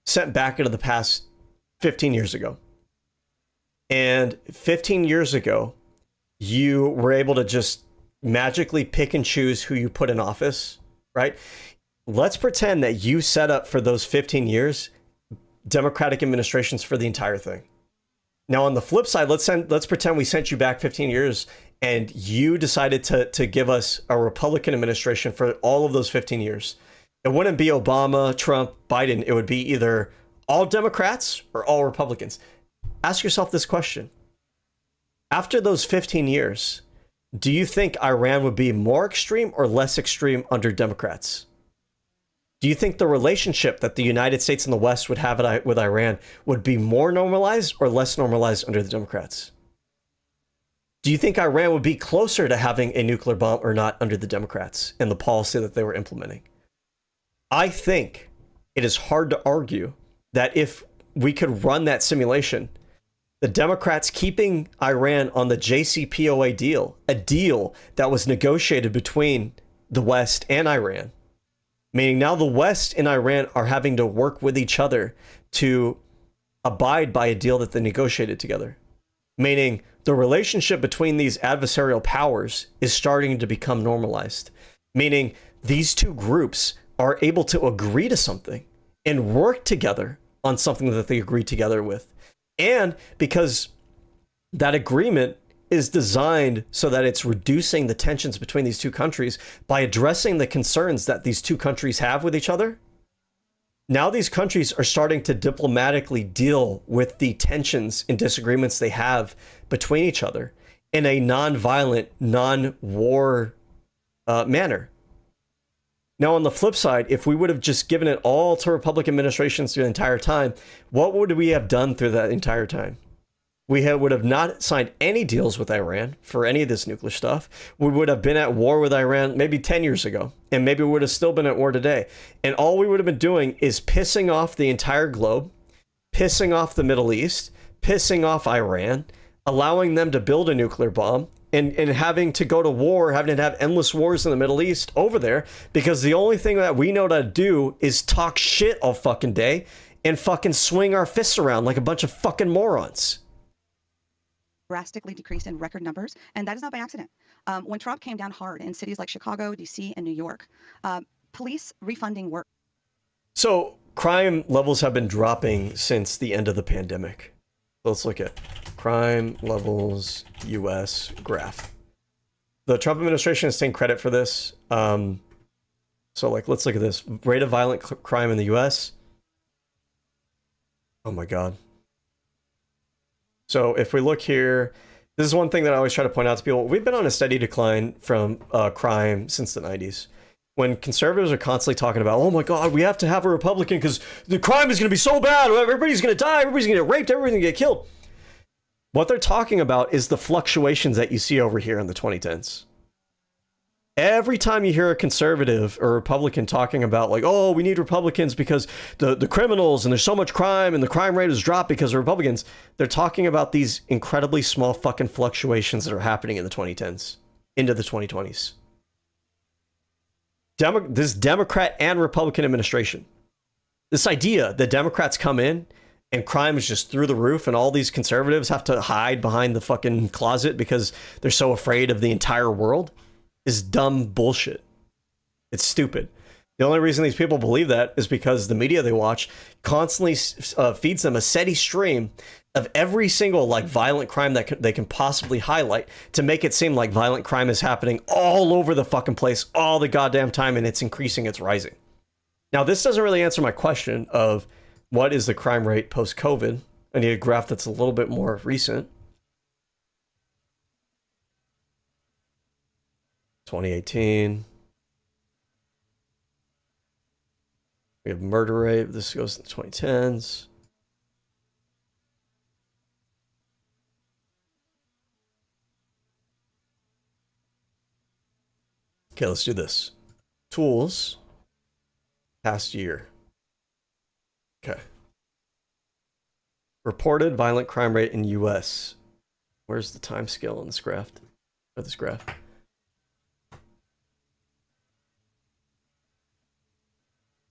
sent back into the past 15 years ago. And 15 years ago, you were able to just magically pick and choose who you put in office, right? Let's pretend that you set up for those 15 years Democratic administrations for the entire thing. Now, on the flip side, let's pretend we sent you back 15 years and you decided to give us a Republican administration for all of those 15 years. It wouldn't be Obama, Trump, Biden. It would be either all Democrats or all Republicans. Ask yourself this question. After those 15 years, do you think Iran would be more extreme or less extreme under Democrats? Do you think the relationship that the United States and the West would have with Iran would be more normalized or less normalized under the Democrats? Do you think Iran would be closer to having a nuclear bomb or not under the Democrats and the policy that they were implementing? I think it is hard to argue that if we could run that simulation, the Democrats keeping Iran on the JCPOA deal, a deal that was negotiated between the West and Iran, meaning now the West and Iran are having to work with each other to abide by a deal that they negotiated together. Meaning the relationship between these adversarial powers is starting to become normalized. Meaning these two groups are able to agree to something and work together on something that they agree together with. And because that agreement is designed so that it's reducing the tensions between these two countries by addressing the concerns that these two countries have with each other. Now these countries are starting to diplomatically deal with the tensions and disagreements they have between each other in a non-violent, non-war manner. Now, on the flip side, if we would have just given it all to Republican administrations through the entire time, what would we have done through that entire time? Would have not signed any deals with Iran for any of this nuclear stuff. We would have been at war with Iran maybe 10 years ago, and maybe we would have still been at war today. And all we would have been doing is pissing off the entire globe, pissing off the Middle East, pissing off Iran, allowing them to build a nuclear bomb, and having to go to war, having to have endless wars in the Middle East over there, because the only thing that we know how to do is talk shit all fucking day and fucking swing our fists around like a bunch of fucking morons. Drastically decreased in record numbers, and that is not by accident. When Trump came down hard in cities like Chicago, DC, and New York, police refunding work. So crime levels have been dropping since the end of the pandemic. Let's look at crime levels US graph. The Trump administration is taking credit for this. So like, let's look at this. Rate of violent crime in the US. Oh my God. So if we look here, this is one thing that I always try to point out to people. We've been on a steady decline from crime since the 90s. When conservatives are constantly talking about, oh my God, we have to have a Republican because the crime is going to be so bad. Everybody's going to die. Everybody's going to get raped. Everybody's going to get killed. What they're talking about is the fluctuations that you see over here in the 2010s. Every time you hear a conservative or Republican talking about like, oh, we need Republicans because the criminals and there's so much crime and the crime rate has dropped because of Republicans, they're talking about these incredibly small fucking fluctuations that are happening in the 2010s into the 2020s. This Democrat and Republican administration, this idea that Democrats come in and crime is just through the roof and all these conservatives have to hide behind the fucking closet because they're so afraid of the entire world is dumb bullshit. It's stupid. The only reason these people believe that is because the media they watch constantly feeds them a steady stream of every single like violent crime that they can possibly highlight to make it seem like violent crime is happening all over the fucking place all the goddamn time, and it's increasing, it's rising. Now, this doesn't really answer my question of what is the crime rate post-COVID. I need a graph that's a little bit more recent. 2018. We have murder rate. This goes in the 2010s. Okay, let's do this. Tools. Past year. Okay. Reported violent crime rate in US. Where's the time scale on this graph? Or this graph?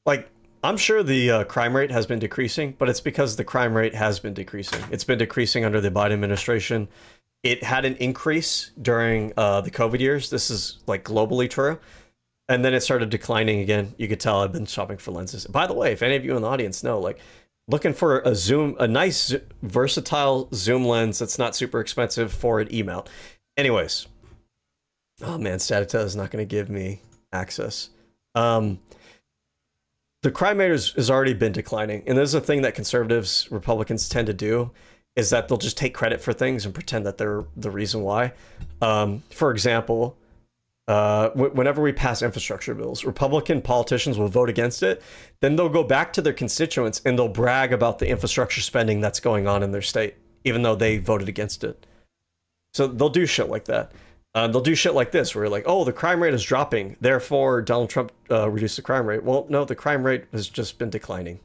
Like, I'm sure the crime rate has been decreasing, but it's because the crime rate has been decreasing. It's been decreasing under the Biden administration. It had an increase during the COVID years. This is like globally true. And then it started declining again. You could tell I've been shopping for lenses. By the way, if any of you in the audience know, like looking for a nice versatile zoom lens that's not super expensive for an email. Anyways. Oh man, Statita is not going to give me access. The crime rate has already been declining. And there's a thing that conservatives, Republicans tend to do is that they'll just take credit for things and pretend that they're the reason why. For example, whenever we pass infrastructure bills, Republican politicians will vote against it. Then they'll go back to their constituents and they'll brag about the infrastructure spending that's going on in their state, even though they voted against it. So they'll do shit like that. They'll do shit like this, where you're like, oh, the crime rate is dropping, therefore Donald Trump reduced the crime rate. Well, no, the crime rate has just been declining.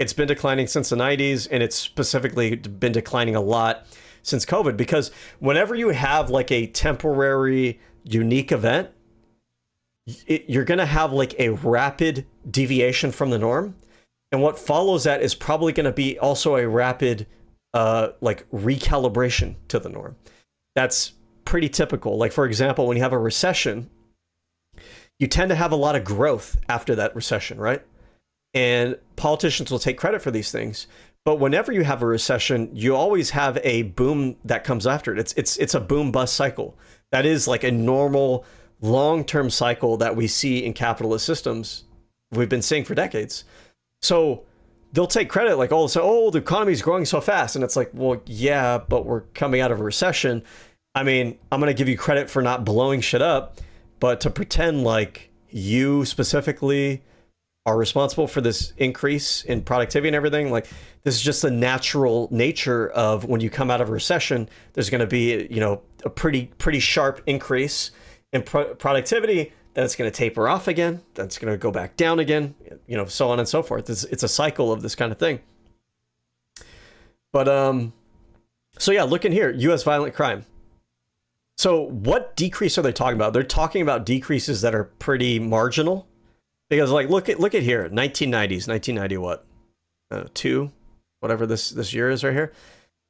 It's been declining since the 90s, and it's specifically been declining a lot since COVID, because whenever you have like a temporary, unique event, you're going to have like a rapid deviation from the norm. And what follows that is probably going to be also a rapid like recalibration to the norm. That's pretty typical. Like, for example, when you have a recession, you tend to have a lot of growth after that recession, right? And politicians will take credit for these things. But whenever you have a recession, you always have a boom that comes after it. It's a boom bust cycle. That is like a normal long-term cycle that we see in capitalist systems. We've been seeing for decades. So they'll take credit like, oh, the economy is growing so fast. And it's like, well, yeah, but we're coming out of a recession. I mean, I'm going to give you credit for not blowing shit up, but to pretend like you specifically are responsible for this increase in productivity and everything. Like, this is just the natural nature of when you come out of a recession, there's going to be, you know, a pretty sharp increase in productivity. Then it's going to taper off again. Then it's going to go back down again, you know, so on and so forth. It's a cycle of this kind of thing. But, so yeah, look in here, U.S. violent crime. So what decrease are they talking about? They're talking about decreases that are pretty marginal. Because, like, look at here, 1990s, 1990 what? 2, whatever this year is right here.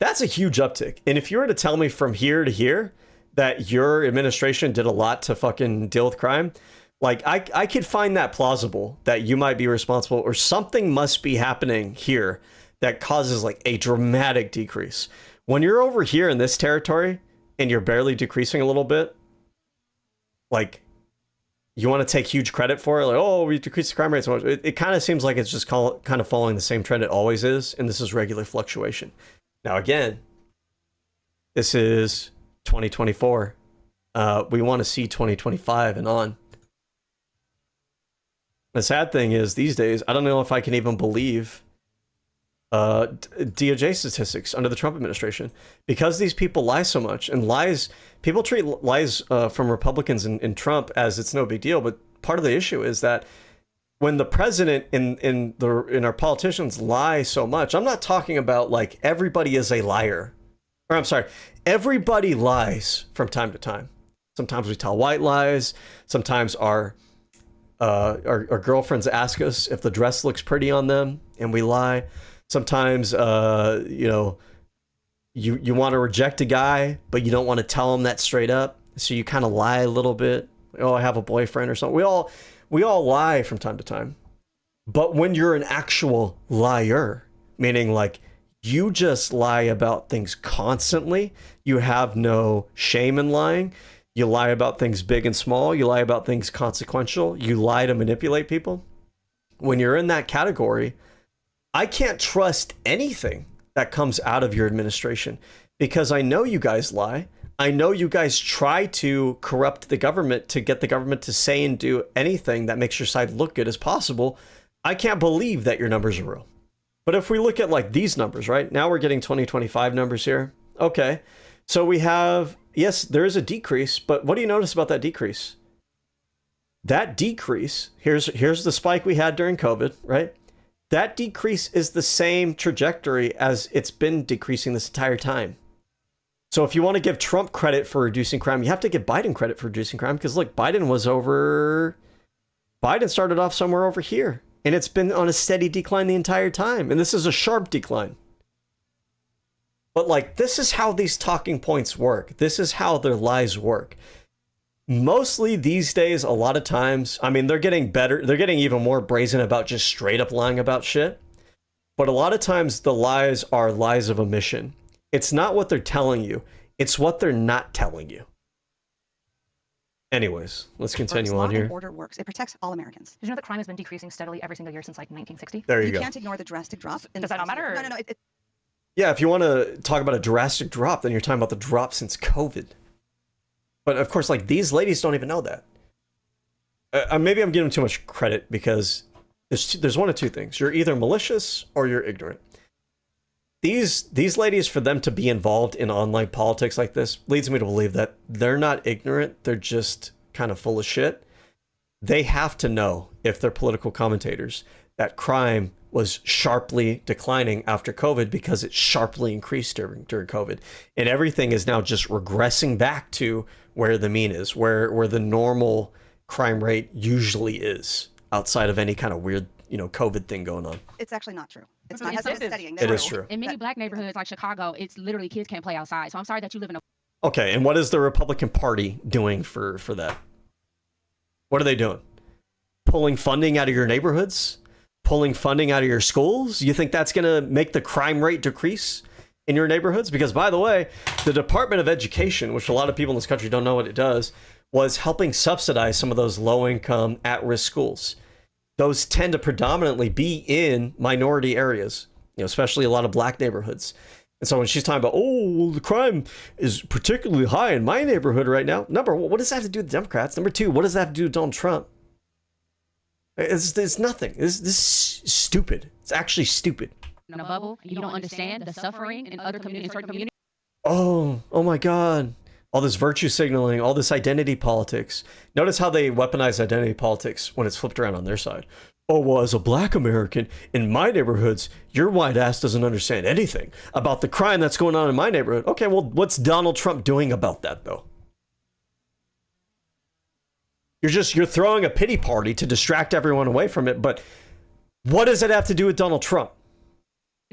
That's a huge uptick. And if you were to tell me from here to here that your administration did a lot to fucking deal with crime, like, I could find that plausible, that you might be responsible, or something must be happening here that causes, like, a dramatic decrease. When you're over here in this territory and you're barely decreasing a little bit, like, you want to take huge credit for it, like, oh, we decreased the crime rate so much. It kind of seems like it's just kind of following the same trend it always is, and this is regular fluctuation. Now, again, this is 2024. We want to see 2025 and on. The sad thing is, these days, I don't know if I can even believe DOJ statistics under the Trump administration, because these people lie so much, and people treat lies from Republicans and Trump as it's no big deal. But part of the issue is that when the president and our politicians lie so much, I'm not talking about like everybody is a liar, or I'm sorry, everybody lies from time to time. Sometimes we tell white lies. Sometimes our girlfriends ask us if the dress looks pretty on them, and we lie. Sometimes, you know, you want to reject a guy, but you don't want to tell him that straight up. So you kind of lie a little bit. Oh, I have a boyfriend or something. We all lie from time to time. But when you're an actual liar, meaning like you just lie about things constantly, you have no shame in lying. You lie about things big and small. You lie about things consequential. You lie to manipulate people. When you're in that category, I can't trust anything that comes out of your administration, because I know you guys lie. I know you guys try to corrupt the government to get the government to say and do anything that makes your side look good as possible. I can't believe that your numbers are real. But if we look at like these numbers, right? Now we're getting 2025 numbers here. Okay. So we have, yes, there is a decrease, but what do you notice about that decrease? That decrease, here's the spike we had during COVID, right? That decrease is the same trajectory as it's been decreasing this entire time. So if you want to give Trump credit for reducing crime, you have to give Biden credit for reducing crime, because look, Biden started off somewhere over here, and it's been on a steady decline the entire time. And this is a sharp decline. But like, this is how these talking points work. This is how their lies work. Mostly these days, a lot of times, I mean, they're getting better. They're getting even more brazen about just straight up lying about shit. But a lot of times the lies are lies of omission. It's not what they're telling you. It's what they're not telling you. Anyways, let's continue on here. Order works. It protects all Americans. Did you know that crime has been decreasing steadily every single year since like 1960? There you go. You can't ignore the drastic drop. Does that not matter? No. Yeah, if you want to talk about a drastic drop, then you're talking about the drop since COVID. But of course, like, these ladies don't even know that. Maybe I'm giving them too much credit, because there's one of two things. You're either malicious or you're ignorant. These ladies, for them to be involved in online politics like this, leads me to believe that they're not ignorant. They're just kind of full of shit. They have to know, if they're political commentators, that crime was sharply declining after COVID, because it sharply increased during COVID. And everything is now just regressing back to where the mean is, where the normal crime rate usually is, outside of any kind of weird, you know, COVID thing going on. It's actually not true. It's not. It Has been studying. It is true. In many black neighborhoods like Chicago, it's literally kids can't play outside. So I'm sorry that you live in a... Okay, and what is the Republican Party doing for that? What are they doing? Pulling funding out of your neighborhoods? Pulling funding out of your schools? You think that's going to make the crime rate decrease in your neighborhoods? Because, by the way, the Department of Education, which a lot of people in this country don't know what it does, was helping subsidize some of those low-income, at-risk schools. Those tend to predominantly be in minority areas, you know, especially a lot of black neighborhoods. And so when she's talking about, oh, well, the crime is particularly high in my neighborhood right now. Number one, what does that have to do with the Democrats? Number two, what does that have to do with Donald Trump? It's nothing. This is stupid. It's actually stupid. In a bubble, and you don't understand the suffering in other communities, in certain communities. Oh my God. All this virtue signaling, all this identity politics. Notice how they weaponize identity politics when it's flipped around on their side. Oh, well, as a black American, in my neighborhoods, your white ass doesn't understand anything about the crime that's going on in my neighborhood. Okay, well, what's Donald Trump doing about that, though? You're throwing a pity party to distract everyone away from it, but what does it have to do with Donald Trump?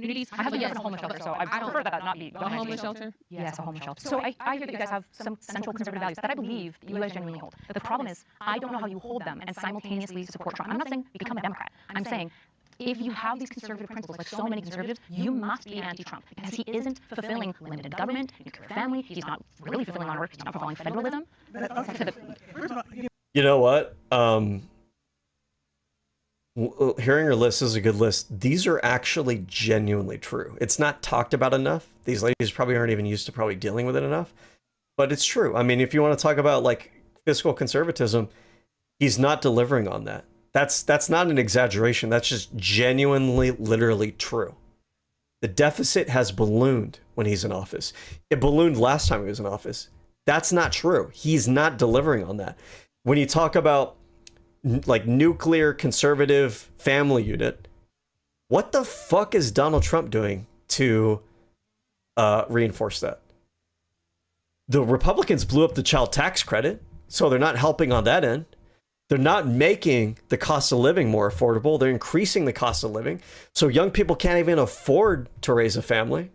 I have a homeless shelter, so I prefer that not be a homeless shelter. Yes, a homeless shelter. So I hear that you guys have some central conservative values that I believe you guys genuinely hold. But the problem is, I don't know how you hold them and simultaneously support Trump. I'm not saying become a Democrat. I'm saying if you have these conservative principles, like so many conservatives, you must be anti-Trump because he isn't fulfilling limited government, nuclear family. He's not really fulfilling on Earth. He's not fulfilling federalism. You know what? Hearing your list is a good list. These are actually genuinely true. It's not talked about enough. These ladies probably aren't even used to probably dealing with it enough, but it's true. I mean, if you want to talk about like fiscal conservatism, he's not delivering on that. That's not an exaggeration. That's just genuinely, literally true. The deficit has ballooned when he's in office. It ballooned last time he was in office. That's not true. He's not delivering on that. When you talk about like nuclear conservative family unit, what the fuck is Donald Trump doing to reinforce that? The Republicans blew up the child tax credit, so they're not helping on that end. They're not making the cost of living more affordable. They're increasing the cost of living, so young people can't even afford to raise a family.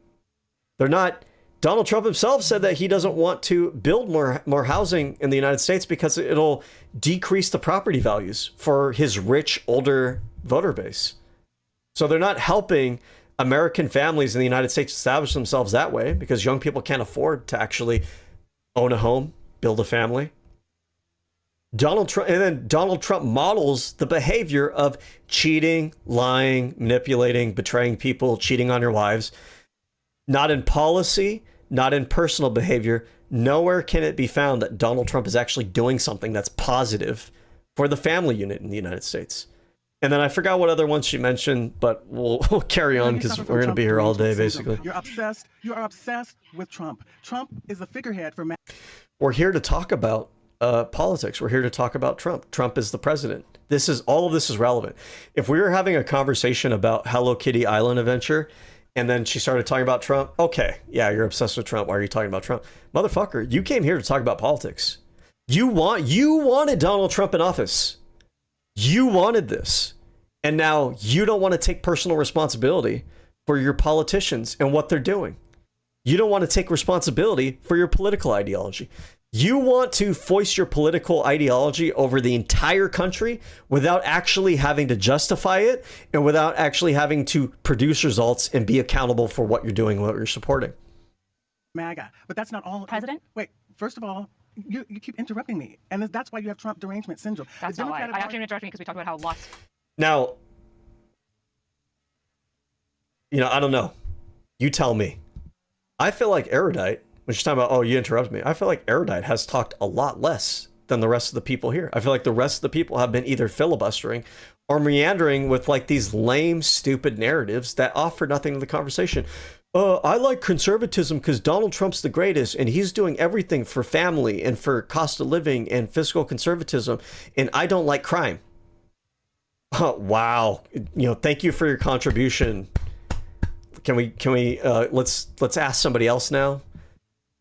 They're not. Donald Trump himself said that he doesn't want to build more housing in the United States because it'll decrease the property values for his rich, older voter base. So they're not helping American families in the United States establish themselves that way because young people can't afford to actually own a home, build a family. Donald Trump models the behavior of cheating, lying, manipulating, betraying people, cheating on your wives. Not in policy, not in personal behavior. Nowhere can it be found that Donald Trump is actually doing something that's positive for the family unit in the United States. And then I forgot what other ones she mentioned, but we'll carry on because we're going to be here all day, basically. You are obsessed with Trump. Trump is a figurehead for We're here to talk about politics. We're here to talk about Trump. Trump is the president. All of this is relevant. If we were having a conversation about Hello Kitty Island adventure, and then she started talking about Trump. Okay, yeah, you're obsessed with Trump. Why are you talking about Trump? Motherfucker, you came here to talk about politics. You wanted Donald Trump in office. You wanted this. And now you don't want to take personal responsibility for your politicians and what they're doing. You don't want to take responsibility for your political ideology. You want to foist your political ideology over the entire country without actually having to justify it and without actually having to produce results and be accountable for what you're doing, what you're supporting. MAGA, but that's not all. President? Wait, first of all, you keep interrupting me, and that's why you have Trump derangement syndrome. That's not why. I actually interrupted because we talked about how lots. Now, I don't know. You tell me. I feel like Erudite, when she's talking about, oh, you interrupted me, I feel like Erudite has talked a lot less than the rest of the people here. I feel like the rest of the people have been either filibustering or meandering with like these lame, stupid narratives that offer nothing to the conversation. I like conservatism because Donald Trump's the greatest and he's doing everything for family and for cost of living and fiscal conservatism, and I don't like crime. Wow. Thank you for your contribution. Can we let's ask somebody else now?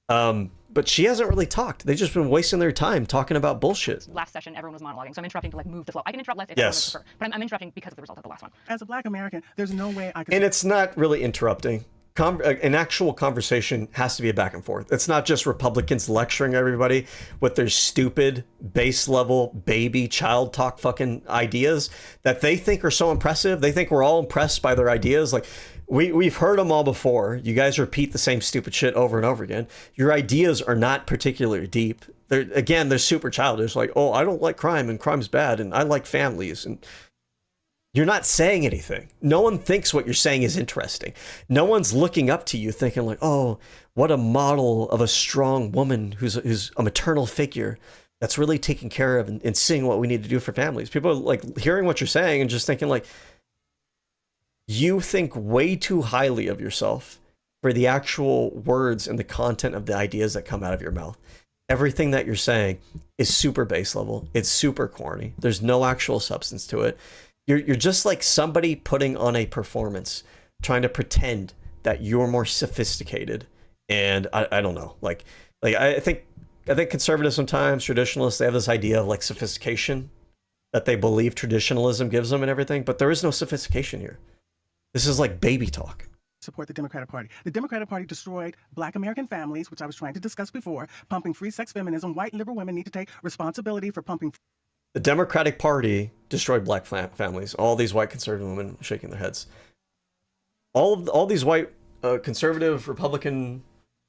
But she hasn't really talked. They've just been wasting their time talking about bullshit. Last session, everyone was monologuing, so I'm interrupting to like move the flow. I can interrupt less if yes. I prefer, but I'm interrupting because of the result of the last one. As a Black American, there's no way I can. And it's not really interrupting. An actual conversation has to be a back and forth. It's not just Republicans lecturing everybody with their stupid base level baby child talk fucking ideas that they think are so impressive. They think we're all impressed by their ideas. Like we've heard them all before. You guys repeat the same stupid shit over and over again. Your ideas are not particularly deep. They're super childish. Like, oh, I don't like crime and crime's bad and I like families, and you're not saying anything. No one thinks what you're saying is interesting. No one's looking up to you thinking like, oh, what a model of a strong woman who's a maternal figure. that's really taking care of and seeing what we need to do for families. People are like hearing what you're saying and just thinking like, you think way too highly of yourself for the actual words and the content of the ideas that come out of your mouth. Everything that you're saying is super base level. It's super corny. There's no actual substance to it. You're just like somebody putting on a performance, trying to pretend that you're more sophisticated. And I don't know, like I think conservatives sometimes, traditionalists, they have this idea of like sophistication that they believe traditionalism gives them and everything, but there is no sophistication here. This is like baby talk. Support the Democratic Party. The Democratic Party destroyed Black American families, which I was trying to discuss before, pumping free sex feminism. White liberal women need to take responsibility for pumping. The Democratic Party destroyed Black families. All these white conservative women shaking their heads. All these white conservative Republican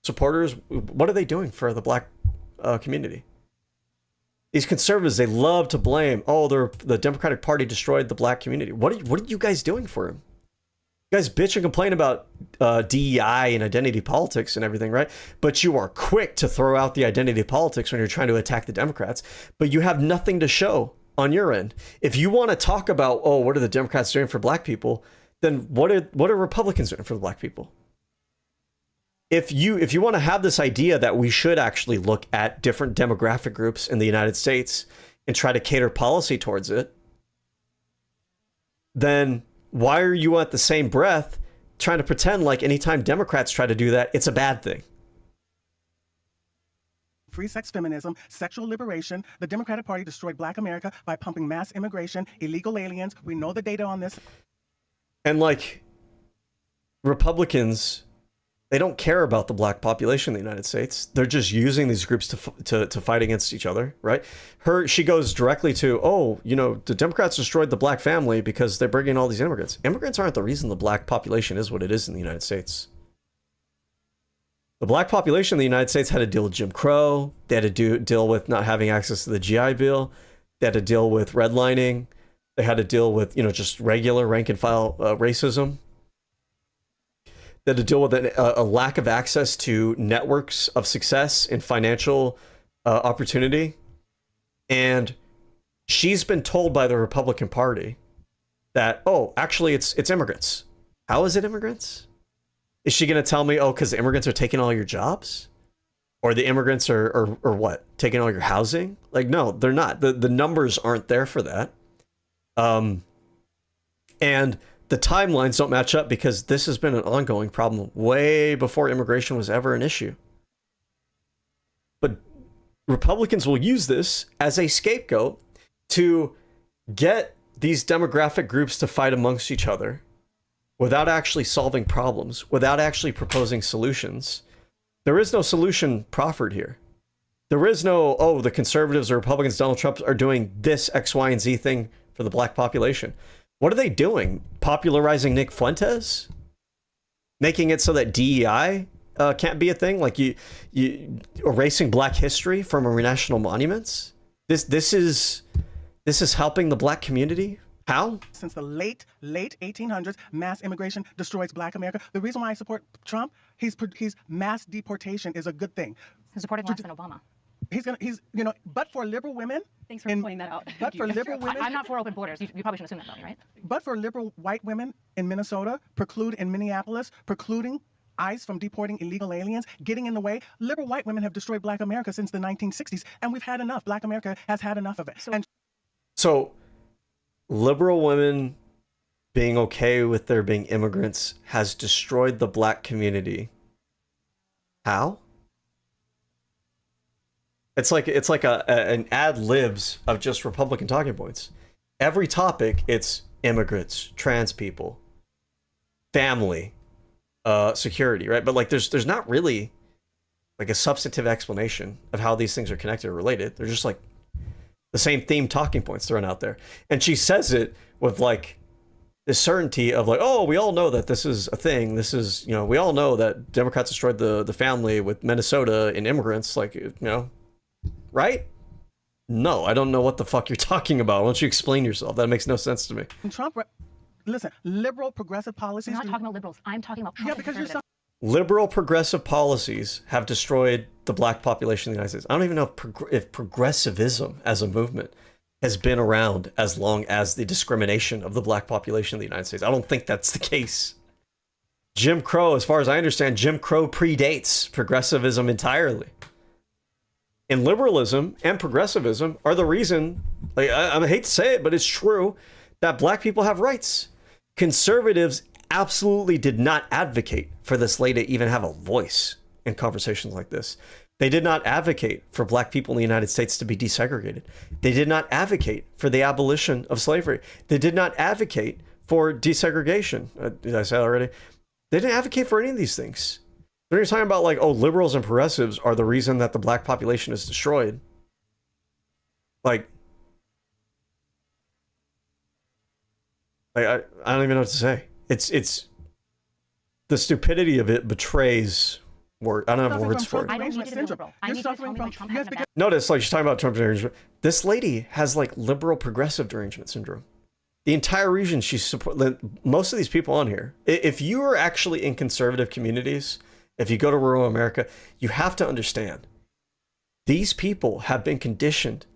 supporters, what are they doing for the Black community? These conservatives, they love to blame, oh, the Democratic Party destroyed the Black community. What are you guys doing for him? You guys bitch and complain about DEI and identity politics and everything, right? But you are quick to throw out the identity politics when you're trying to attack the Democrats, but you have nothing to show on your end. If you want to talk about, oh, what are the Democrats doing for Black people, then what are Republicans doing for the Black people? If you want to have this idea that we should actually look at different demographic groups in the United States and try to cater policy towards it, then why are you at the same breath trying to pretend like anytime Democrats try to do that, it's a bad thing? Free sex feminism, sexual liberation. The Democratic Party destroyed Black America by pumping mass immigration, illegal aliens. We know the data on this. And like Republicans, they don't care about the Black population in the United States. They're just using these groups to fight against each other, right? She goes directly to, oh, you know, the Democrats destroyed the Black family because they're bringing all these immigrants. Immigrants aren't the reason the Black population is what it is in the United States. The Black population in the United States had to deal with Jim Crow. They had to deal with not having access to the GI Bill. They had to deal with redlining. They had to deal with, you know, just regular rank and file racism. They had to deal with a lack of access to networks of success and financial opportunity. And she's been told by the Republican Party that, oh, actually, it's immigrants. How is it immigrants? Is she going to tell me, oh, because the immigrants are taking all your jobs? Or the immigrants are what? Taking all your housing? Like, no, they're not. The numbers aren't there for that. And the timelines don't match up because this has been an ongoing problem way before immigration was ever an issue. But Republicans will use this as a scapegoat to get these demographic groups to fight amongst each other without actually solving problems, without actually proposing solutions. There is no solution proffered here. There is no, oh, the conservatives or Republicans, Donald Trump, are doing this X, Y, and Z thing for the Black population. What are they doing? Popularizing Nick Fuentes? Making it so that DEI can't be a thing? Like you erasing Black history from our national monuments? This is helping the Black community? How? Since the late 1800s, mass immigration destroys Black America. The reason why I support Trump, he's mass deportation is a good thing. He supported less than Obama. He's you know, but for liberal women. Thanks for pointing that out. But for liberal women, I'm not for open borders. You probably shouldn't assume that about me, right? But for liberal white women in Minnesota, in Minneapolis, precluding ICE from deporting illegal aliens, getting in the way. Liberal white women have destroyed Black America since the 1960s, and we've had enough. Black America has had enough of it. So liberal women being okay with there being immigrants has destroyed the Black community. How? It's like an ad libs of just Republican talking points. Every topic, it's immigrants, trans people, family, security, right? But like there's not really like a substantive explanation of how these things are connected or related. They're just like the same theme talking points thrown out there. And she says it with like this certainty of like, oh, we all know that this is a thing. This is, you know, we all know that Democrats destroyed the family with Minnesota and immigrants, like, you know, right? No, I don't know what the fuck you're talking about. Why don't you explain yourself? That makes no sense to me. Trump, listen, liberal progressive policies. I'm not talking about liberals. I'm talking about Trump. Yeah, because you're so. Liberal progressive policies have destroyed the black population in the United States. I don't even know if progressivism as a movement has been around as long as the discrimination of the black population in the United States. I don't think that's the case. Jim Crow, as far as I understand, Jim Crow predates progressivism entirely. And liberalism and progressivism are the reason, like, I hate to say it, but it's true, that black people have rights. Conservatives absolutely did not advocate for this lady to even have a voice in conversations like this. They did not advocate for black people in the United States to be desegregated. They did not advocate for the abolition of slavery. They did not advocate for desegregation. Did I say that already? They didn't advocate for any of these things. When you're talking about like, oh, liberals and progressives are the reason that the black population is destroyed. Like I don't even know what to say. It's the stupidity of it betrays word. I don't have words for it. I don't need to be liberal. I need to tell me why Trump has a Notice, like she's talking about Trump's derangement. This lady has like liberal progressive derangement syndrome. The entire reason she support most of these people on here. If you are actually in conservative communities, if you go to rural America, you have to understand these people have been conditioned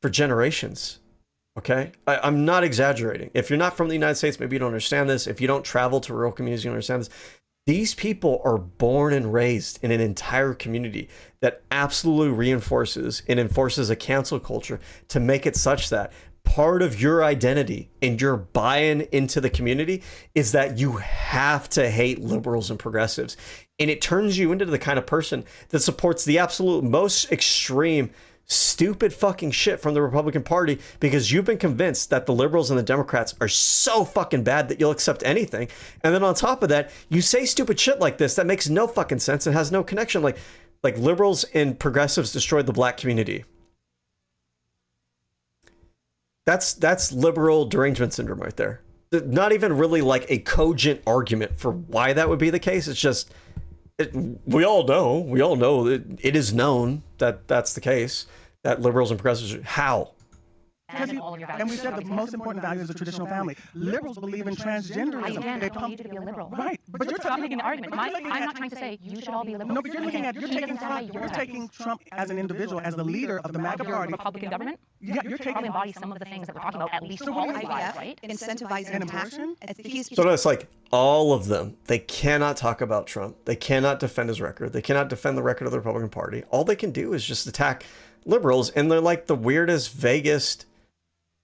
for generations. Okay, I'm not exaggerating. If you're not from the United States, maybe you don't understand this. If you don't travel to rural communities, you don't understand this. These people are born and raised in an entire community that absolutely reinforces and enforces a cancel culture to make it such that part of your identity and your buy-in into the community is that you have to hate liberals and progressives. And it turns you into the kind of person that supports the absolute most extreme, stupid fucking shit from the Republican Party because you've been convinced that the liberals and the Democrats are so fucking bad that you'll accept anything. And then on top of that, you say stupid shit like this that makes no fucking sense and has no connection. Like liberals and progressives destroyed the black community. That's liberal derangement syndrome right there. Not even really like a cogent argument for why that would be the case. It's just, we all know it is known that that's the case, that liberals and progressives, how? And we said the most important value is the traditional family. Liberals believe in transgenderism. I don't need you to be a liberal. Right, but you're not making an argument. I'm not trying to say you should all be liberal. No, but you're taking Trump as an individual, as the leader of the MAGA party. Republican government? Yeah, you're taking. Probably embodies some of the things that we're talking about, at least all of IVF, right? incentivizing abortion. So it's like all of them, they cannot talk about Trump. They cannot defend his record. They cannot defend the record of the Republican Party. All they can do is just attack liberals, and they're like the weirdest, vaguest,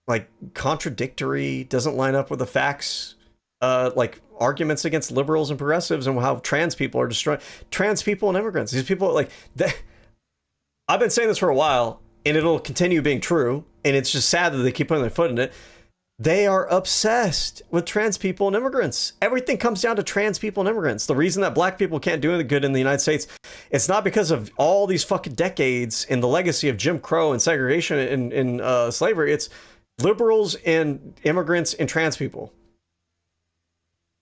like contradictory, doesn't line up with the facts, like arguments against liberals and progressives and how trans people are destroying trans people and immigrants. These people like that. I've been saying this for a while and it'll continue being true. And it's just sad that they keep putting their foot in it. They are obsessed with trans people and immigrants. Everything comes down to trans people and immigrants. The reason that black people can't do anything good in the United States, it's not because of all these fucking decades in the legacy of Jim Crow and segregation and slavery. It's liberals and immigrants and trans people.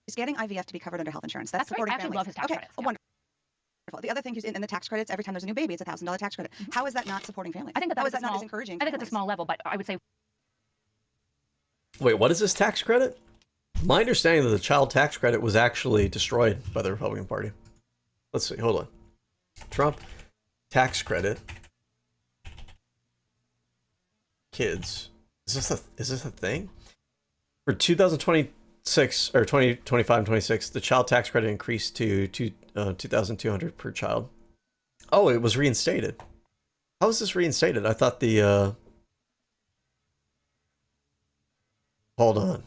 He's getting IVF to be covered under health insurance. That's supporting families. Love his tax credits. Wonderful. The other thing is in the tax credits, every time there's a new baby, it's $1,000 tax credit. How is that not supporting families? I think How is that not as encouraging? I think it's a small level, but I would say. Wait, what is this tax credit? My understanding that the child tax credit was actually destroyed by the Republican Party. Let's see. Hold on. Trump tax credit. Kids. Is this a thing? For 2026 or 2025 and 26, the child tax credit increased to $2,200 per child. Oh, it was reinstated. How was this reinstated? I thought the hold on,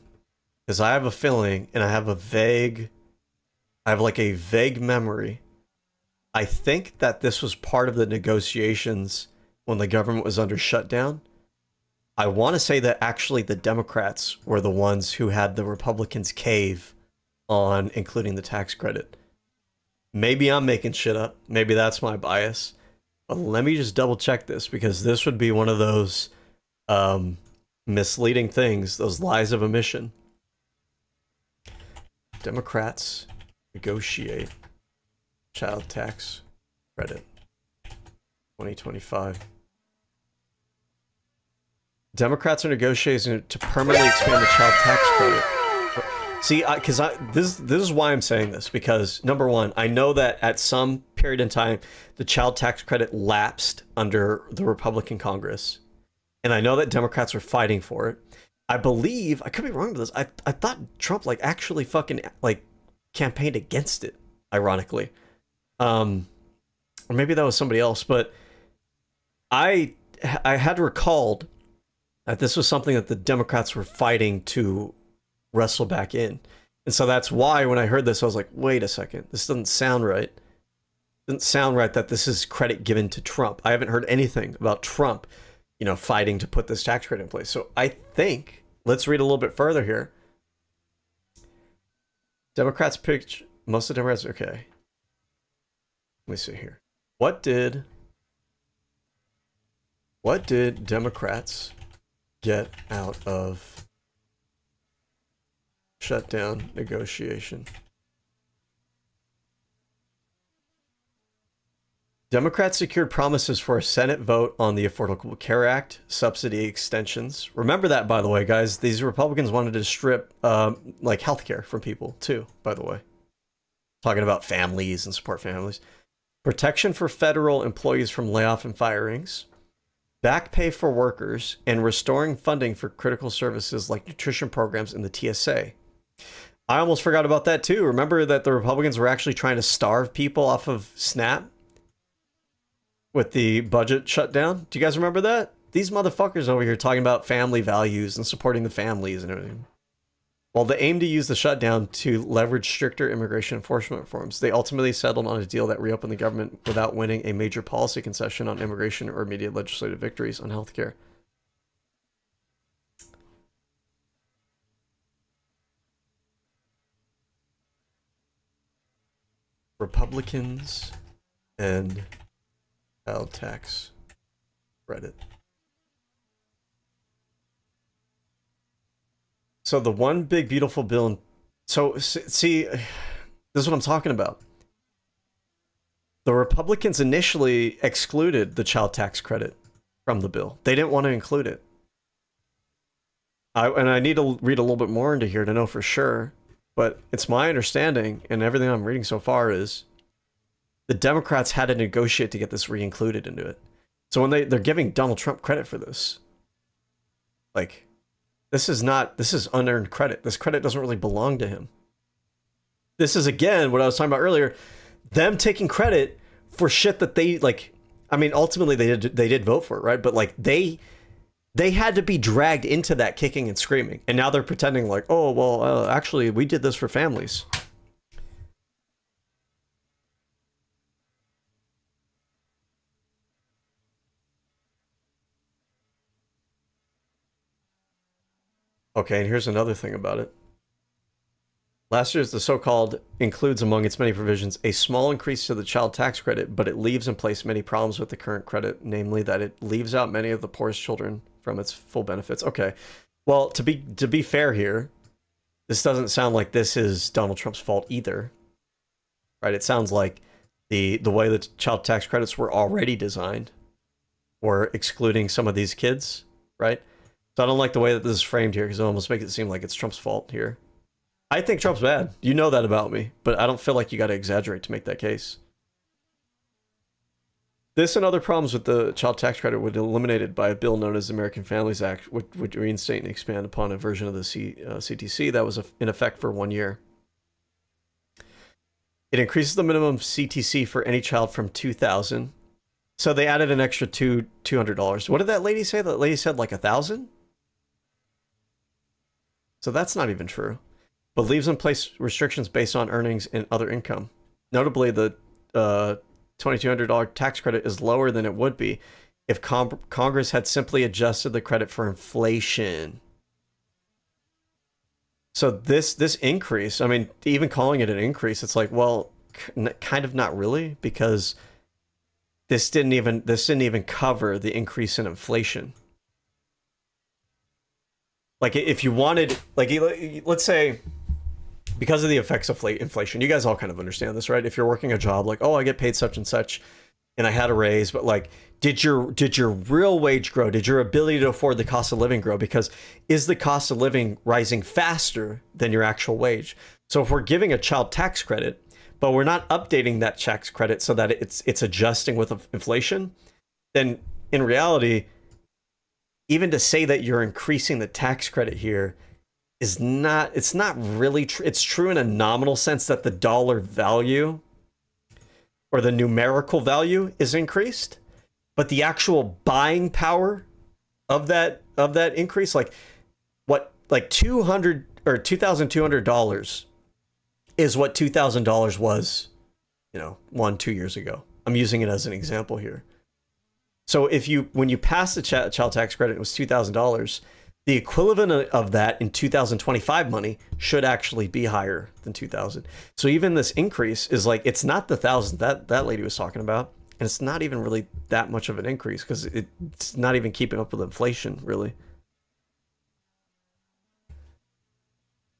because I have a feeling and I have a vague memory. I think that this was part of the negotiations when the government was under shutdown. I want to say that actually the Democrats were the ones who had the Republicans cave on including the tax credit. Maybe I'm making shit up. Maybe that's my bias. But let me just double check this, because this would be one of those misleading things, those lies of omission. Democrats negotiate child tax credit 2025. Democrats are negotiating to permanently expand the child tax credit. See, this is why I'm saying this, because number one, I know that at some period in time, the child tax credit lapsed under the Republican Congress. And I know that Democrats were fighting for it. I believe, I could be wrong with this, I thought Trump like actually fucking like campaigned against it, ironically. Or maybe that was somebody else, but I had recalled that this was something that the Democrats were fighting to wrestle back in. And so that's why when I heard this, I was like, wait a second, this doesn't sound right. It doesn't sound right that this is credit given to Trump. I haven't heard anything about Trump, you know, fighting to put this tax credit in place. So I think, let's read a little bit further here. Democrats picked, most of the Democrats, okay. Let me see here. What did Democrats get out of shutdown negotiation? Democrats secured promises for a Senate vote on the Affordable Care Act, subsidy extensions. Remember that, by the way, guys. These Republicans wanted to strip like healthcare from people too, by the way. Talking about families and support families. Protection for federal employees from layoff and firings. Back pay for workers, and restoring funding for critical services like nutrition programs in the TSA. I almost forgot about that too. Remember that the Republicans were actually trying to starve people off of SNAP with the budget shutdown? Do you guys remember that? These motherfuckers over here talking about family values and supporting the families and everything. While they aimed to use the shutdown to leverage stricter immigration enforcement reforms, they ultimately settled on a deal that reopened the government without winning a major policy concession on immigration or immediate legislative victories on healthcare. Republicans and child tax credit. So the one big beautiful bill. So see, this is what I'm talking about. The Republicans initially excluded the child tax credit from the bill. They didn't want to include it. And I need to read a little bit more into here to know for sure. But it's my understanding, and everything I'm reading so far is the Democrats had to negotiate to get this re-included into it. So when they're giving Donald Trump credit for this, like, this is unearned credit. This credit doesn't really belong to him. This is, again, what I was talking about earlier, them taking credit for shit that they, like, I mean, ultimately they did vote for it, right? But like they had to be dragged into that kicking and screaming. And now they're pretending like, oh, well, actually, we did this for families. Okay, and here's another thing about it. Last year's the so-called includes among its many provisions a small increase to the child tax credit, but it leaves in place many problems with the current credit, namely that it leaves out many of the poorest children from its full benefits. Okay, well, to be fair here, this doesn't sound like this is Donald Trump's fault either, right? It sounds like the way the child tax credits were already designed were excluding some of these kids, right? So I don't like the way that this is framed here because it almost makes it seem like it's Trump's fault here. I think Trump's bad. You know that about me, but I don't feel like you got to exaggerate to make that case. This and other problems with the child tax credit would be eliminated by a bill known as the American Families Act, which would reinstate and expand upon a version of the CTC that was in effect for 1 year. It increases the minimum CTC for any child from $2,000. So they added an extra $200. What did that lady say? That lady said like $1,000? So that's not even true. But leaves in place restrictions based on earnings and other income. Notably, the $2,200 tax credit is lower than it would be if Congress had simply adjusted the credit for inflation. So this increase, I mean, even calling it an increase, it's like, well, kind of not really, because this didn't even cover the increase in inflation. Like if you wanted, like, let's say, because of the effects of inflation, you guys all kind of understand this, right? If you're working a job, like, oh, I get paid such and such, and I had a raise, but like, did your real wage grow? Did your ability to afford the cost of living grow? Because is the cost of living rising faster than your actual wage? So if we're giving a child tax credit, but we're not updating that tax credit so that it's adjusting with inflation, then in reality, even to say that you're increasing the tax credit here is not, it's not really true. It's true in a nominal sense that the dollar value or the numerical value is increased, but the actual buying power of that increase, like $200 or $2,200 is what $2,000 was, 2 years ago. I'm using it as an example here. So when you pass the child tax credit, it was $2,000. The equivalent of that in 2025 money should actually be higher than 2,000. So even this increase is like, it's not the 1,000 that lady was talking about, and it's not even really that much of an increase because it's not even keeping up with inflation, really.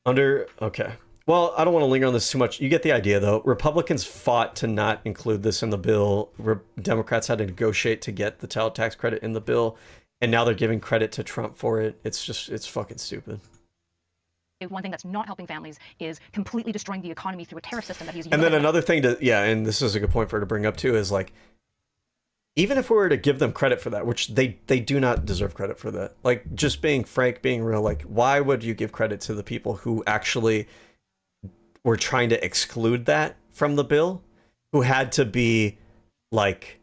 Okay. Well, I don't want to linger on this too much. You get the idea, though. Republicans fought to not include this in the bill. Democrats had to negotiate to get the child tax credit in the bill, and now they're giving credit to Trump for it. It's fucking stupid. One thing that's not helping families is completely destroying the economy through a tariff system that he's using. And then another thing and this is a good point for her to bring up too, is like, even if we were to give them credit for that, which they do not deserve credit for that, like, just being frank, being real, like, why would you give credit to the people who actually were trying to exclude that from the bill, who had to be like,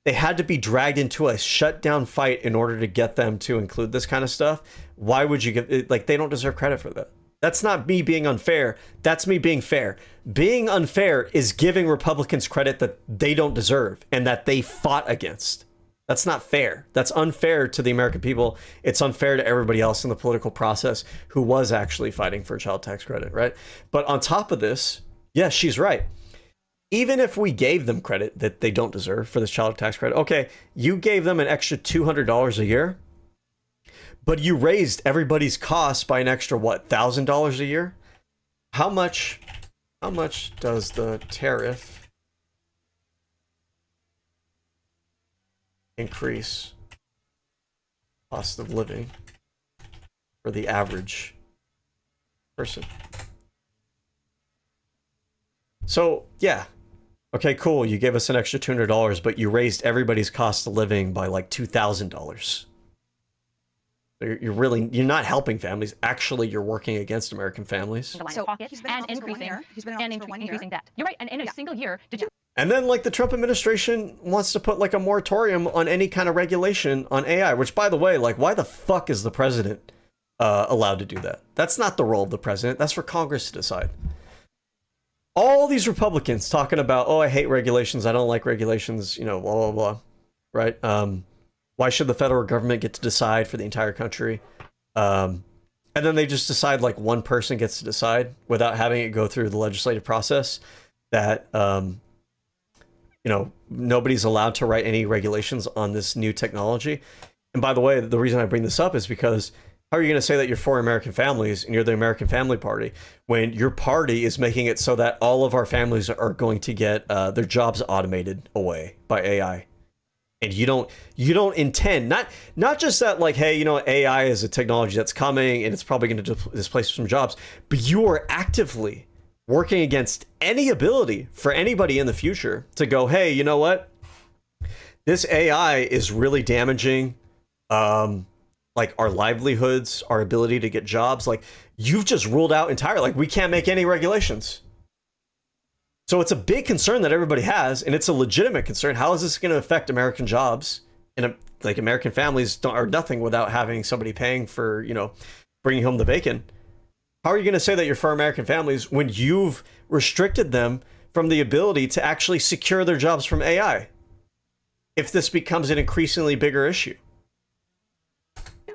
they had to be dragged into a shutdown fight in order to get them to include this kind of stuff? Why would you give it? Like, they don't deserve credit for that. That's not me being unfair. That's me being fair. Being unfair is giving Republicans credit that they don't deserve and that they fought against. That's not fair. That's unfair to the American people. It's unfair to everybody else in the political process who was actually fighting for child tax credit, right? But on top of this, yes, she's right. Even if we gave them credit that they don't deserve for this child tax credit, okay, you gave them an extra $200 a year, but you raised everybody's costs by an extra, what, $1,000 a year? How much does the tariff increase cost of living for the average person? So, yeah. Okay, cool. You gave us an extra $200, but you raised everybody's cost of living by like $2,000. You're not helping families. Actually, you're working against American families. So and increasing debt. You're right. And in a single year, did you? And then, like, the Trump administration wants to put like a moratorium on any kind of regulation on AI, which, by the way, like, why the fuck is the president allowed to do that? That's not the role of the president. That's for Congress to decide. All these Republicans talking about, oh, I hate regulations, I don't like regulations, blah, blah, blah, right? Why should the federal government get to decide for the entire country? And then they just decide, like, one person gets to decide without having it go through the legislative process, that, nobody's allowed to write any regulations on this new technology. And by the way, the reason I bring this up is because how are you going to say that you're for American families and you're the American Family Party when your party is making it so that all of our families are going to get their jobs automated away by AI? And you don't intend, not just that, like, hey, AI is a technology that's coming and it's probably going to displace some jobs, but you are actively working against any ability for anybody in the future to go, hey, you know what? This AI is really damaging like our livelihoods, our ability to get jobs. Like, you've just ruled out entirely, like, we can't make any regulations. So it's a big concern that everybody has, and it's a legitimate concern. How is this going to affect American jobs? And like, American families are nothing without having somebody paying for, bringing home the bacon. How are you going to say that you're for American families when you've restricted them from the ability to actually secure their jobs from AI? If this becomes an increasingly bigger issue.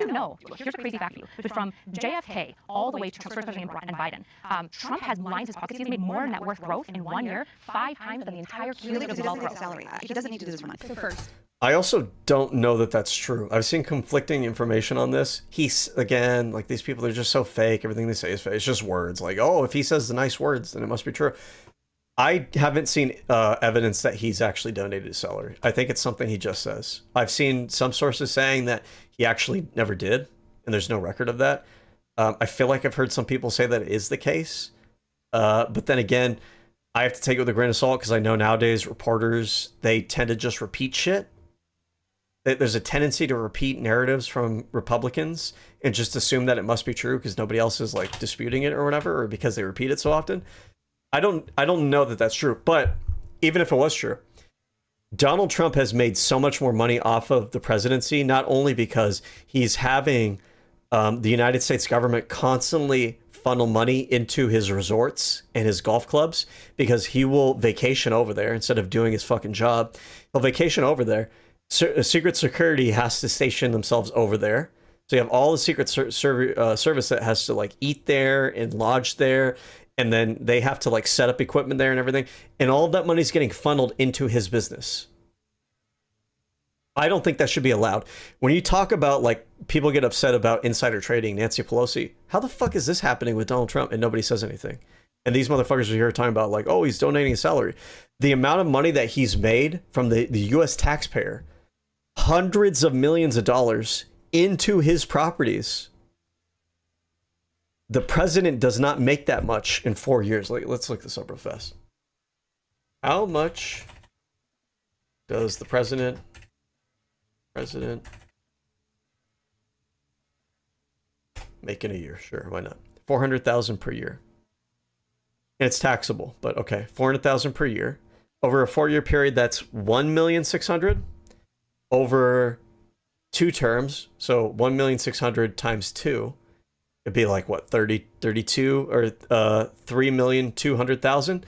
No, here's a crazy fact for you. But from JFK all the way to Trump's first president and Biden, Trump has lined his pockets. He's made more net worth growth in 1 year, 5 times than the entire cumulative wealth growth. Salary. He doesn't need to do this for money. So first, I also don't know that that's true. I've seen conflicting information on this. He's, again, like, these people, they're just so fake. Everything they say is fake. It's just words. Like, oh, if he says the nice words, then it must be true. I haven't seen evidence that he's actually donated his salary. I think it's something he just says. I've seen some sources saying that he actually never did, and there's no record of that. I feel like I've heard some people say that it is the case. But then again, I have to take it with a grain of salt because I know nowadays reporters, they tend to just repeat shit. There's a tendency to repeat narratives from Republicans and just assume that it must be true because nobody else is like disputing it or whatever, or because they repeat it so often. I don't know that that's true, but even if it was true, Donald Trump has made so much more money off of the presidency, not only because he's having the United States government constantly funnel money into his resorts and his golf clubs, because he will vacation over there instead of doing his fucking job. He'll vacation over there. Secret Security has to station themselves over there. So you have all the Secret Service that has to like eat there and lodge there. And then they have to like set up equipment there and everything. And all of that money is getting funneled into his business. I don't think that should be allowed. When you talk about like people get upset about insider trading, Nancy Pelosi, how the fuck is this happening with Donald Trump and nobody says anything? And these motherfuckers are here talking about like, oh, he's donating his salary. The amount of money that he's made from the US taxpayer, hundreds of millions of dollars into his properties. The president does not make that much in 4 years. Let's look this up real fast. How much does the president make in a year? Sure, why not? $400,000 per year. And it's taxable, but okay, $400,000 per year. Over a 4-year period, that's $1,600,000. Over 2 terms, so 1,600,000 times 2, it'd be like what, 32 or 3,200,000.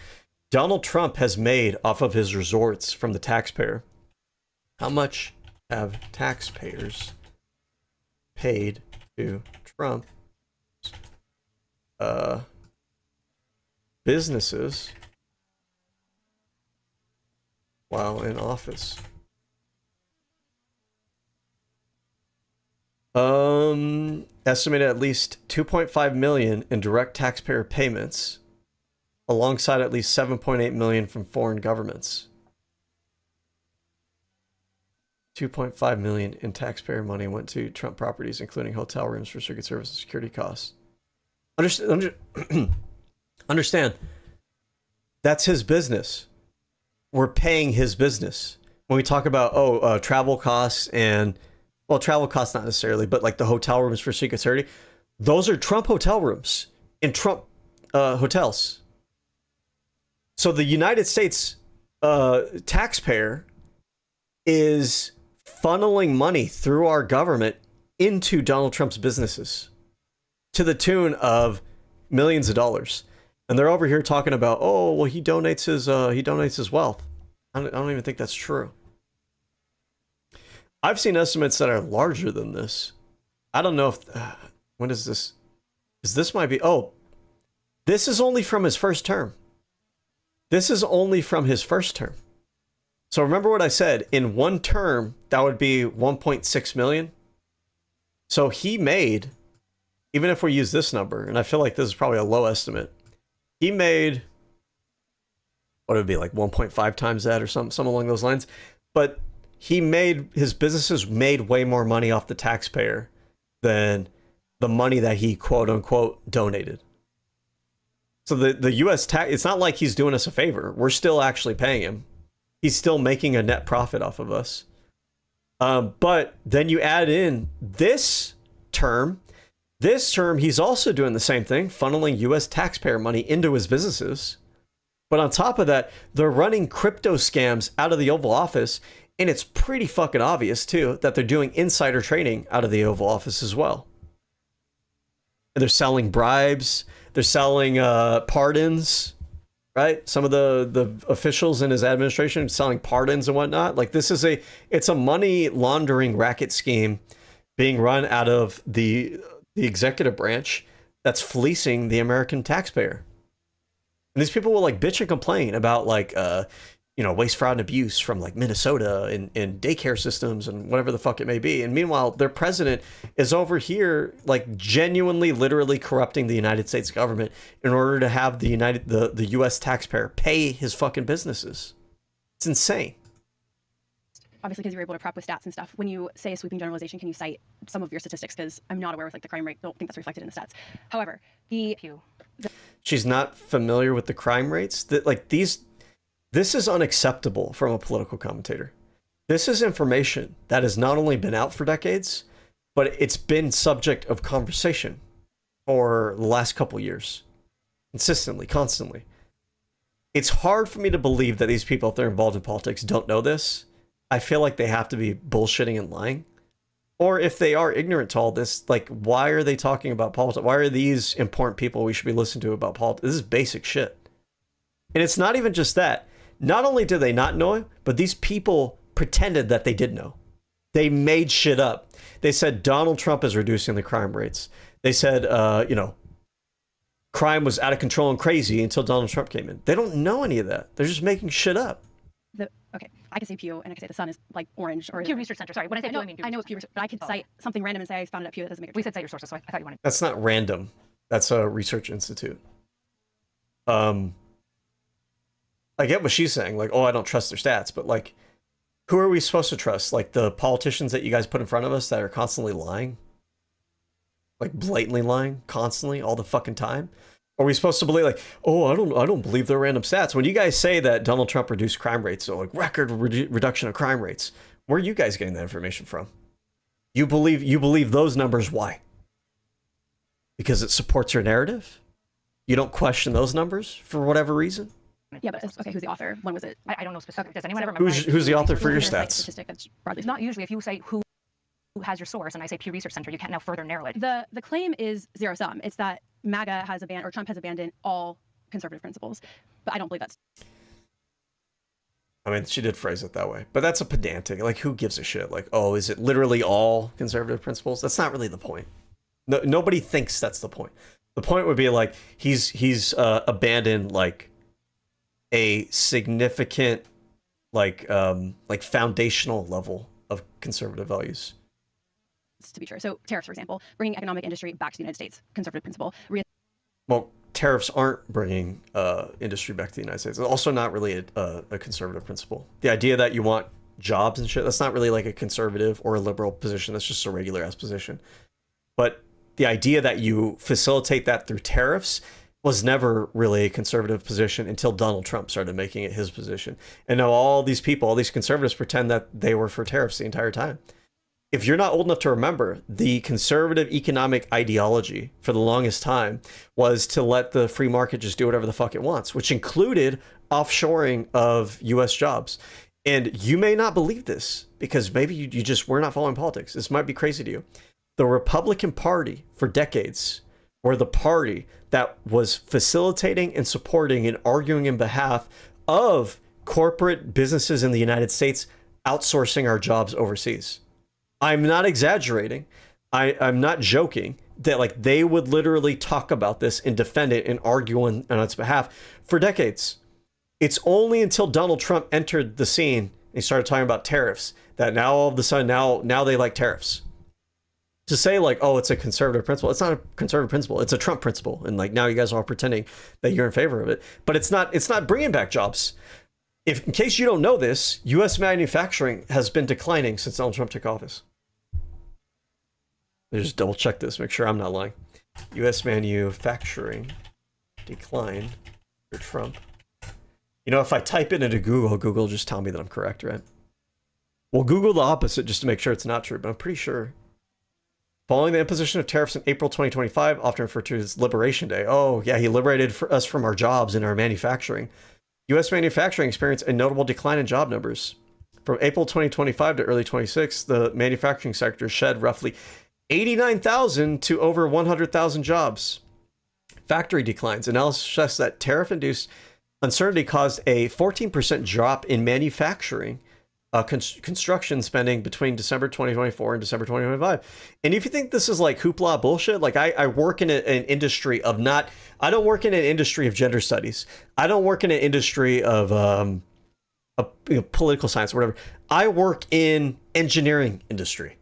Donald Trump has made off of his resorts from the taxpayer. How much have taxpayers paid to Trump businesses while in office? Estimated at least 2.5 million in direct taxpayer payments, alongside at least 7.8 million from foreign governments. 2.5 million in taxpayer money went to Trump properties, including hotel rooms for Secret Service and security costs. Understand, that's his business. We're paying his business. When we talk about, travel costs and, well, travel costs not necessarily, but like the hotel rooms for Secret Security, those are Trump hotel rooms in Trump hotels. So the United States taxpayer is funneling money through our government into Donald Trump's businesses to the tune of millions of dollars. And they're over here talking about, oh, well, he donates his wealth. I don't even think that's true. I've seen estimates that are larger than this. I don't know if when is this? Is this might be? Oh, this is only from his first term. This is only from his first term. So remember what I said, in one term, that would be 1.6 million. So he made, even if we use this number, and I feel like this is probably a low estimate, he made, what would it be, like 1.5 times that or something along those lines. But his businesses made way more money off the taxpayer than the money that he quote unquote donated. So the US tax, it's not like he's doing us a favor. We're still actually paying him. He's still making a net profit off of us. But then you add in this term, he's also doing the same thing, funneling US taxpayer money into his businesses. But on top of that, they're running crypto scams out of the Oval Office. And it's pretty fucking obvious, too, that they're doing insider trading out of the Oval Office as well. And they're selling bribes. They're selling pardons, right? Some of the officials in his administration selling pardons and whatnot. Like, it's a money laundering racket scheme being run out of the executive branch that's fleecing the American taxpayer. And these people will, like, bitch and complain about, like, waste, fraud, and abuse from like Minnesota and daycare systems and whatever the fuck it may be. And meanwhile, their president is over here like genuinely, literally corrupting the United States government in order to have the US taxpayer pay his fucking businesses. It's insane. Obviously, because you're able to prep with stats and stuff. When you say a sweeping generalization, can you cite some of your statistics? Because I'm not aware with like the crime rate. Don't think that's reflected in the stats. However, she's not familiar with the crime rates. That like this is unacceptable from a political commentator. This is information that has not only been out for decades, but it's been subject of conversation for the last couple years, consistently, constantly. It's hard for me to believe that these people, if they're involved in politics, don't know this. I feel like they have to be bullshitting and lying. Or if they are ignorant to all this, like, why are they talking about politics? Why are these important people we should be listening to about politics? This is basic shit. And it's not even just that. Not only did they not know it, but these people pretended that they did know. They made shit up. They said Donald Trump is reducing the crime rates. They said, crime was out of control and crazy until Donald Trump came in. They don't know any of that. They're just making shit up. Okay, I can say Pew, and I can say the sun is like orange. Or Pew Research Center. Sorry, when I say Pew, I mean Pew. I know it's Pew Research, but I could cite something random and say I found it at Pew. That doesn't make it true. We said cite your sources, so I thought you wanted. That's not random. That's a research institute. I get what she's saying. Like, oh, I don't trust their stats, but like, who are we supposed to trust? Like the politicians that you guys put in front of us that are constantly lying? Like blatantly lying, constantly, all the fucking time? Are we supposed to believe like, oh, I don't believe they're random stats? When you guys say that Donald Trump reduced crime rates, so like record reduction of crime rates, where are you guys getting that information from? You believe those numbers? Why? Because it supports your narrative? You don't question those numbers for whatever reason? Yeah, but okay, who's the author? When was it? I don't know specifically. Does anyone ever remember? Who's the author for your stats? Statistic that's broadly. It's not usually. If you say who has your source, and I say Pew Research Center, you can't now further narrow it. The claim is zero sum. It's that MAGA has abandoned, or Trump has abandoned all conservative principles, but I don't believe that's. I mean, she did phrase it that way, but that's a pedantic. Like, who gives a shit? Like, oh, is it literally all conservative principles? That's not really the point. No, nobody thinks that's the point. The point would be like he's abandoned like a significant like foundational level of conservative values. To be true. So tariffs, for example, bringing economic industry back to the United States, conservative principle. Well, tariffs aren't bringing industry back to the United States. It's also not really a conservative principle. The idea that you want jobs and shit, that's not really like a conservative or a liberal position. That's just a regular ass position. But the idea that you facilitate that through tariffs was never really a conservative position until Donald Trump started making it his position. And now all these people, all these conservatives pretend that they were for tariffs the entire time. If you're not old enough to remember, the conservative economic ideology for the longest time was to let the free market just do whatever the fuck it wants, which included offshoring of US jobs. And you may not believe this because maybe you just were not following politics. This might be crazy to you. The Republican Party for decades were the party that was facilitating and supporting and arguing in behalf of corporate businesses in the United States outsourcing our jobs overseas. I'm not exaggerating. I'm not joking that like they would literally talk about this and defend it and argue on its behalf for decades. It's only until Donald Trump entered the scene and he started talking about tariffs that now all of a sudden now they like tariffs. To say like, oh, it's a conservative principle. It's not a conservative principle. It's a Trump principle. And like now you guys are all pretending that you're in favor of it. But it's not bringing back jobs. If in case you don't know this, U.S. manufacturing has been declining since Donald Trump took office. Just double check this, make sure I'm not lying. U.S. manufacturing decline for Trump. You know, if I type it into Google, Google will just tell me that I'm correct, right? We'll Google the opposite just to make sure it's not true, but I'm pretty sure. Following the imposition of tariffs in April 2025, often referred to as Liberation Day. Oh, yeah, he liberated us from our jobs and our manufacturing. U.S. manufacturing experienced a notable decline in job numbers. From April 2025 to early 26, the manufacturing sector shed roughly 89,000 to over 100,000 jobs. Factory declines. Analysis suggests that tariff-induced uncertainty caused a 14% drop in manufacturing construction spending between December 2024 and December 2025. And if you think this is like hoopla bullshit, like I work in an industry of I don't work in an industry of gender studies. I don't work in an industry of political science or whatever. I work in engineering industry.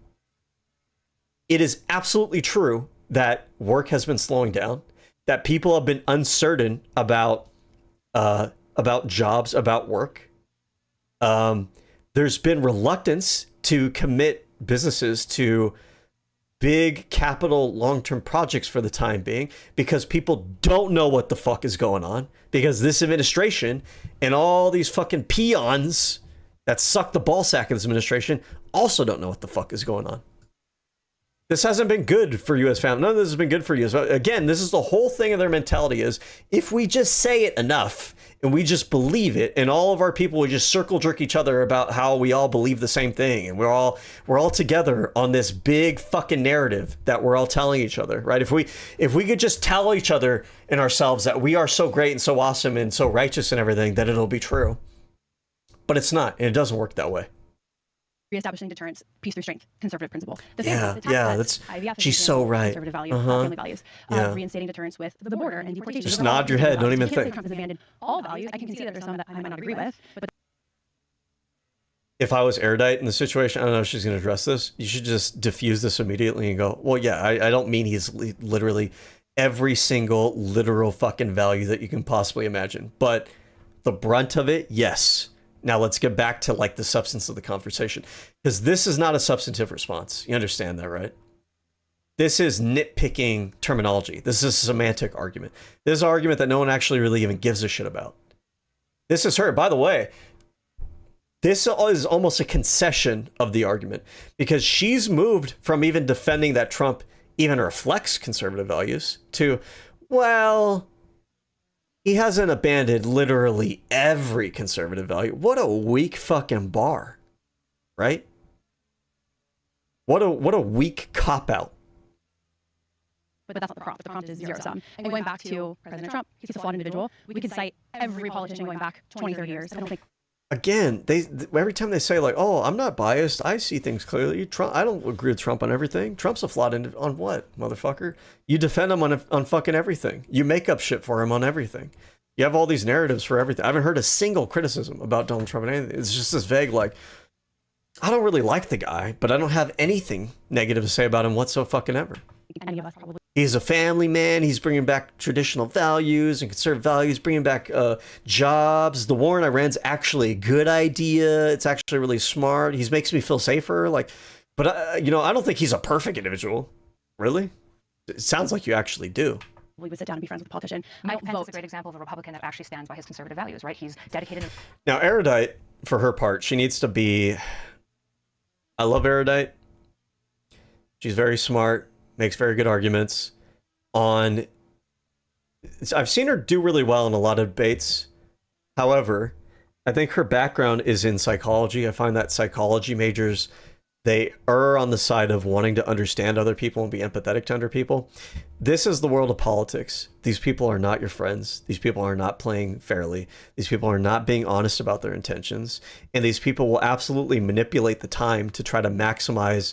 It is absolutely true that work has been slowing down, that people have been uncertain about jobs, about work. There's been reluctance to commit businesses to big capital long-term projects for the time being, because people don't know what the fuck is going on, because this administration and all these fucking peons that suck the ball sack of this administration also don't know what the fuck is going on. This hasn't been good for U.S. families. None of this has been good for U.S. Again, this is the whole thing of their mentality is, if we just say it enough and we just believe it, and all of our people would just circle jerk each other about how we all believe the same thing, and we're all together on this big fucking narrative that we're all telling each other, right? If we could just tell each other and ourselves that we are so great and so awesome and so righteous and everything, that it'll be true. But it's not, and it doesn't work that way. Reestablishing deterrence, peace through strength, conservative principle. She's so right. Conservative value, family values. Reinstating deterrence with the border and deportation. Just nod your head. Don't even think. Trump has abandoned all values. I can see that there's some that I might not agree with, but if I was Erudite in the situation, I don't know if she's going to address this. You should just diffuse this immediately and go, well, yeah, I don't mean he's literally every single literal fucking value that you can possibly imagine, but the brunt of it, yes. Now let's get back to like the substance of the conversation, because this is not a substantive response. You understand that, right? This is nitpicking terminology. This is a semantic argument. This is an argument that no one actually really even gives a shit about. This is her. By the way, this is almost a concession of the argument, because she's moved from even defending that Trump even reflects conservative values to, well, he hasn't abandoned literally every conservative value. What a weak fucking bar, right? What a weak cop-out. but that's not the prompt. The prompt is zero sum. And going back to President Trump, he's a flawed individual. We could cite every politician going back 20, 30 years. I don't think. Again, every time they say like, "Oh, I'm not biased. I see things clearly." Trump, I don't agree with Trump on everything. Trump's a flawed on what, motherfucker? You defend him on fucking everything. You make up shit for him on everything. You have all these narratives for everything. I haven't heard a single criticism about Donald Trump and anything. It's just this vague like, I don't really like the guy, but I don't have anything negative to say about him whatsoever. Any of us probably. He's a family man. He's bringing back traditional values and conservative values, bringing back jobs. The war in Iran's actually a good idea. It's actually really smart. He makes me feel safer. But I don't think he's a perfect individual. Really? It sounds like you actually do. We would sit down and be friends with a politician. Mike Pence is a great example of a Republican that actually stands by his conservative values, right? He's dedicated. Now, Erudite, for her part, she needs to be. I love Erudite. She's very smart. Makes very good arguments on. I've seen her do really well in a lot of debates. However, I think her background is in psychology. I find that psychology majors, they err on the side of wanting to understand other people and be empathetic to other people. This is the world of politics. These people are not your friends. These people are not playing fairly. These people are not being honest about their intentions. And these people will absolutely manipulate the time to try to maximize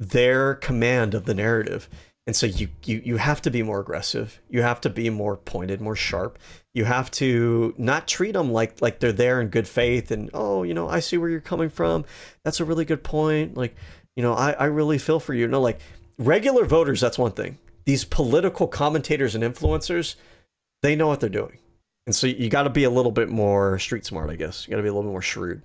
their command of the narrative. And so you have to be more aggressive. You have to be more pointed, more sharp. You have to not treat them like they're there in good faith and, oh, I see where you're coming from. That's a really good point. I really feel for you. No, like regular voters, that's one thing. These political commentators and influencers, they know what they're doing. And so you got to be a little bit more street smart, I guess. You got to be a little bit more shrewd.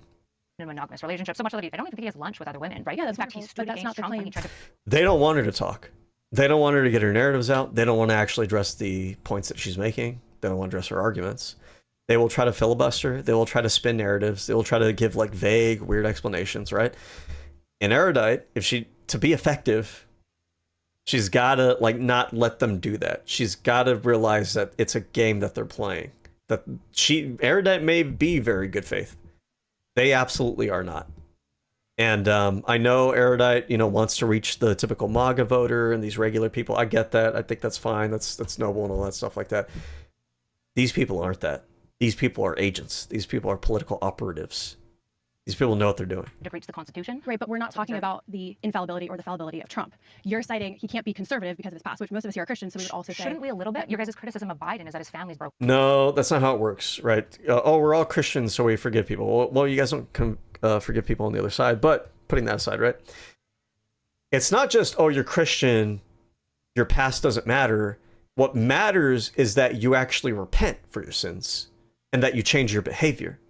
In a monogamous relationship, so much so that I don't even think he has lunch with other women, right? Yeah, that's in fact, he stood that's not the Trump claim. They don't want her to talk. They don't want her to get her narratives out. They don't want to actually address the points that she's making. They don't want to address her arguments. They will try to filibuster. They will try to spin narratives. They will try to give like vague, weird explanations, right? And Erudite, to be effective, she's got to not let them do that. She's got to realize that it's a game that they're playing. That Erudite may be very good faith. They absolutely are not. And I know Erudite, wants to reach the typical MAGA voter and these regular people. I get that. I think that's fine. That's noble and all that stuff like that. These people aren't that. These people are agents. These people are political operatives. These people know what they're doing. To breach the Constitution. Right, but we're not talking about the infallibility or the fallibility of Trump. You're citing he can't be conservative because of his past, which most of us here are Christians, so we would also say... Shouldn't we a little bit? Your guys' criticism of Biden is that his family's broken. No, that's not how it works, right? We're all Christians, so we forgive people. Well, you guys don't forgive people on the other side, but putting that aside, right? It's not just, you're Christian, your past doesn't matter. What matters is that you actually repent for your sins and that you change your behavior.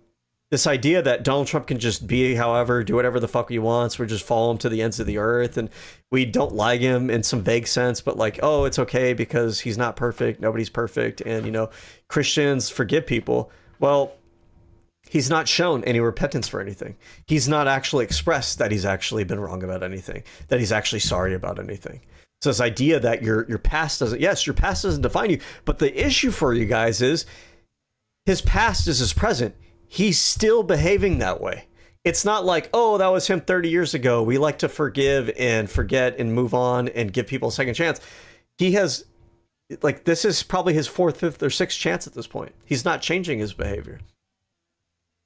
this idea that Donald Trump can just be however, do whatever the fuck he wants, we just follow him to the ends of the earth, and we don't like him in some vague sense, but like, oh, it's okay because he's not perfect, nobody's perfect, and, you know, Christians forgive people. Well, he's not shown any repentance for anything. He's not actually expressed that he's actually been wrong about anything, that he's actually sorry about anything. So this idea that your past doesn't, yes, your past doesn't define you, but the issue for you guys is his past is his present. He's still behaving that way. It's not like, oh, that was him 30 years ago. We like to forgive and forget and move on and give people a second chance. He has, like, this is probably his fourth, fifth, or sixth chance at this point. He's not changing his behavior.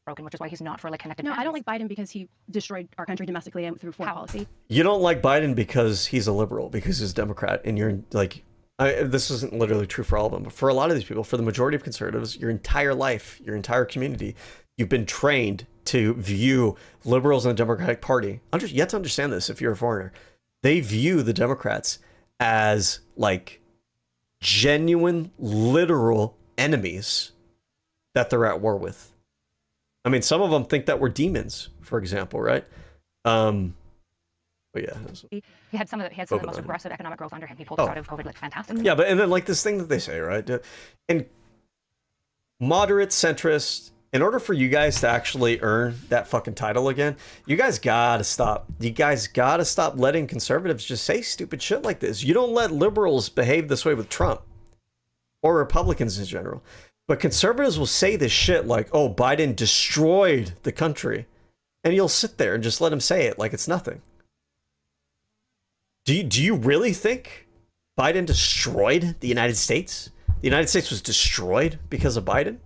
Broken, which is why he's not for like connected No, families. I don't like Biden because he destroyed our country domestically and through foreign policy. You don't like Biden because he's a liberal, because he's a Democrat, and you're like, this isn't literally true for all of them, but for a lot of these people, for the majority of conservatives, your entire life, your entire community, you've been trained to view liberals in the Democratic Party. You have to understand this if you're a foreigner. They view the Democrats as like genuine, literal enemies that they're at war with. I mean, some of them think that we're demons, for example, right? But yeah, he had some of the most aggressive economic growth under him. He pulled us out of COVID like fantastic. Yeah, but and then like this thing that they say, right? And moderate centrist, in order for you guys to actually earn that fucking title again, you guys gotta stop. You guys gotta stop letting conservatives just say stupid shit like this. You don't let liberals behave this way with Trump or Republicans in general. But conservatives will say this shit like, oh, Biden destroyed the country. And you'll sit there and just let him say it like it's nothing. Do you really think Biden destroyed the United States? The United States was destroyed because of Biden?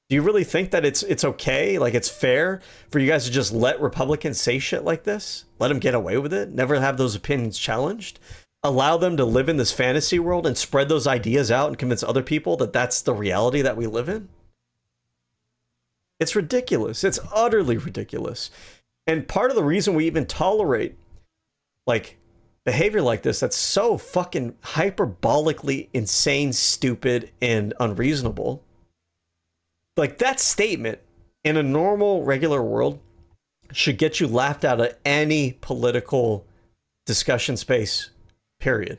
Do you really think that it's okay, like it's fair for you guys to just let Republicans say shit like this? Let them get away with it? Never have those opinions challenged? Allow them to live in this fantasy world and spread those ideas out and convince other people that that's the reality that we live in? It's ridiculous. It's utterly ridiculous. And part of the reason we even tolerate like behavior like this that's so fucking hyperbolically insane, stupid, and unreasonable, like that statement in a normal, regular world should get you laughed out of any political discussion space, period.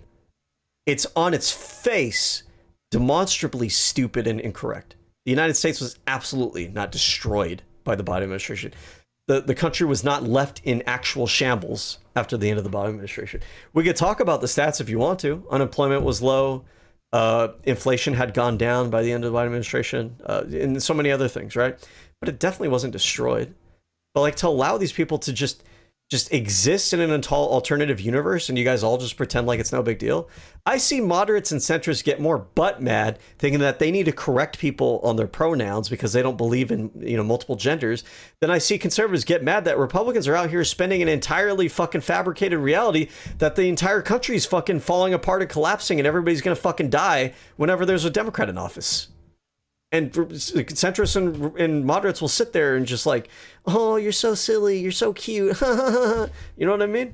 It's on its face demonstrably stupid and incorrect. The United States was absolutely not destroyed by the Biden administration. The country was not left in actual shambles after the end of the Biden administration. We could talk about the stats if you want to. Unemployment was low. Inflation had gone down by the end of the Biden administration, and so many other things, right? But it definitely wasn't destroyed. But like to allow these people to just exist in an alternative universe and you guys all just pretend like it's no big deal. I see moderates and centrists get more butt mad thinking that they need to correct people on their pronouns because they don't believe in, you know, multiple genders. Then I see conservatives get mad that Republicans are out here spending an entirely fucking fabricated reality that the entire country is fucking falling apart and collapsing and everybody's going to fucking die whenever there's a Democrat in office. And centrists and moderates will sit there and just like, oh, you're so silly, you're so cute. You know what I mean?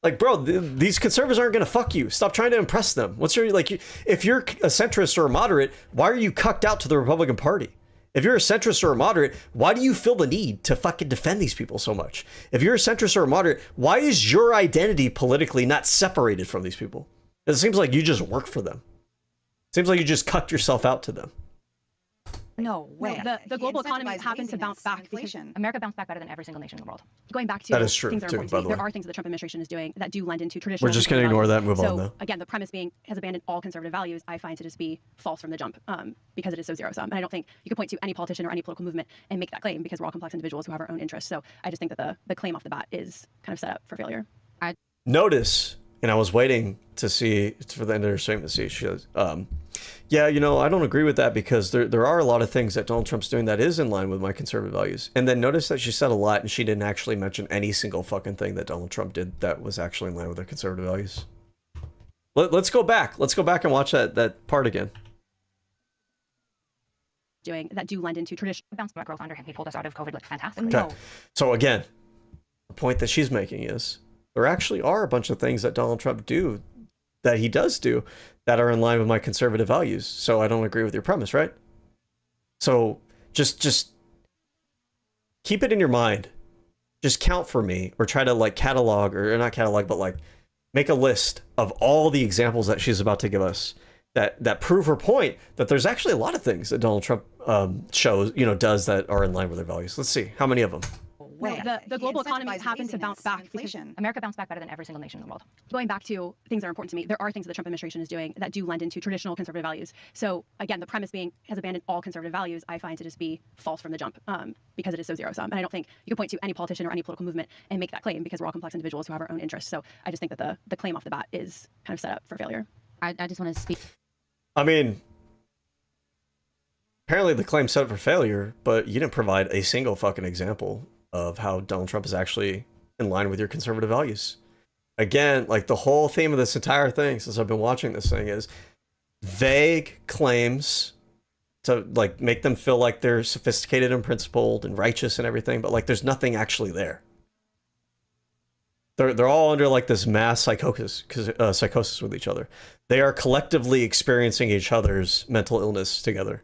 Like, bro, these conservatives aren't going to fuck you. Stop trying to impress them. What's your, like, if you're a centrist or a moderate, why are you cucked out to the Republican Party? If you're a centrist or a moderate, why do you feel the need to fucking defend these people so much? If you're a centrist or a moderate, why is your identity politically not separated from these people? It seems like you just work for them. It seems like you just cucked yourself out to them. No way. No, the global economy happened to bounce back because America bounced back better than every single nation in the world. Going back to that is true, things that are too, important by to the me, there way. are things that the Trump administration is doing that do lend into traditional. We're just going to ignore that and move on, though. Again, the premise being has abandoned all conservative values, I find to just be false from the jump because it is so zero-sum. And I don't think you could point to any politician or any political movement and make that claim because we're all complex individuals who have our own interests. So I just think that the claim off the bat is kind of set up for failure. Notice, and I was waiting to see for the end of her statement to see, she goes, yeah, you know, I don't agree with that because there are a lot of things that Donald Trump's doing that is in line with my conservative values. And then notice that she said a lot and she didn't actually mention any single fucking thing that Donald Trump did that was actually in line with her conservative values. Let's go back. Let's go back and watch that part again. Doing that do lend into traditional. Bounced back growth under him. He pulled us out of COVID like fantastic. Okay. No. So again, the point that she's making is there actually are a bunch of things that Donald Trump that he does do that are in line with my conservative values. So I don't agree with your premise, right? So just keep it in your mind. Just count for me, or try to like catalog, or not catalog, but like make a list of all the examples that she's about to give us that prove her point that there's actually a lot of things that Donald Trump does that are in line with their values. Let's see how many of them. The global economy happened to bounce back. Inflation. America bounced back better than every single nation in the world. Going back to things that are important to me, there are things that the Trump administration is doing that do lend into traditional conservative values. So again, the premise being has abandoned all conservative values, I find to just be false from the jump, because it is so zero-sum. And I don't think you can point to any politician or any political movement and make that claim, because we're all complex individuals who have our own interests. So I just think that the claim off the bat is kind of set up for failure. I just want to speak. I mean, apparently the claim's set up for failure, but you didn't provide a single fucking example of how Donald Trump is actually in line with your conservative values. Again, like the whole theme of this entire thing since I've been watching this thing is vague claims to like make them feel like they're sophisticated and principled and righteous and everything, but like there's nothing actually there. They're all under like this mass psychosis with each other. They are collectively experiencing each other's mental illness together.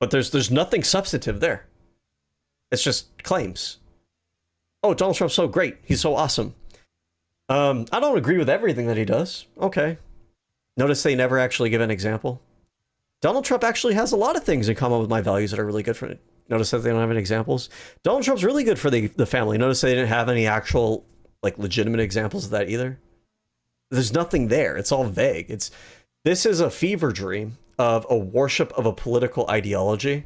But there's nothing substantive there. It's just claims. Oh, Donald Trump's so great. He's so awesome. I don't agree with everything that he does. Okay. Notice they never actually give an example. Donald Trump actually has a lot of things in common with my values that are really good for it. Notice that they don't have any examples. Donald Trump's really good for the family. Notice they didn't have any actual, like, legitimate examples of that either. There's nothing there. It's all vague. This is a fever dream of a worship of a political ideology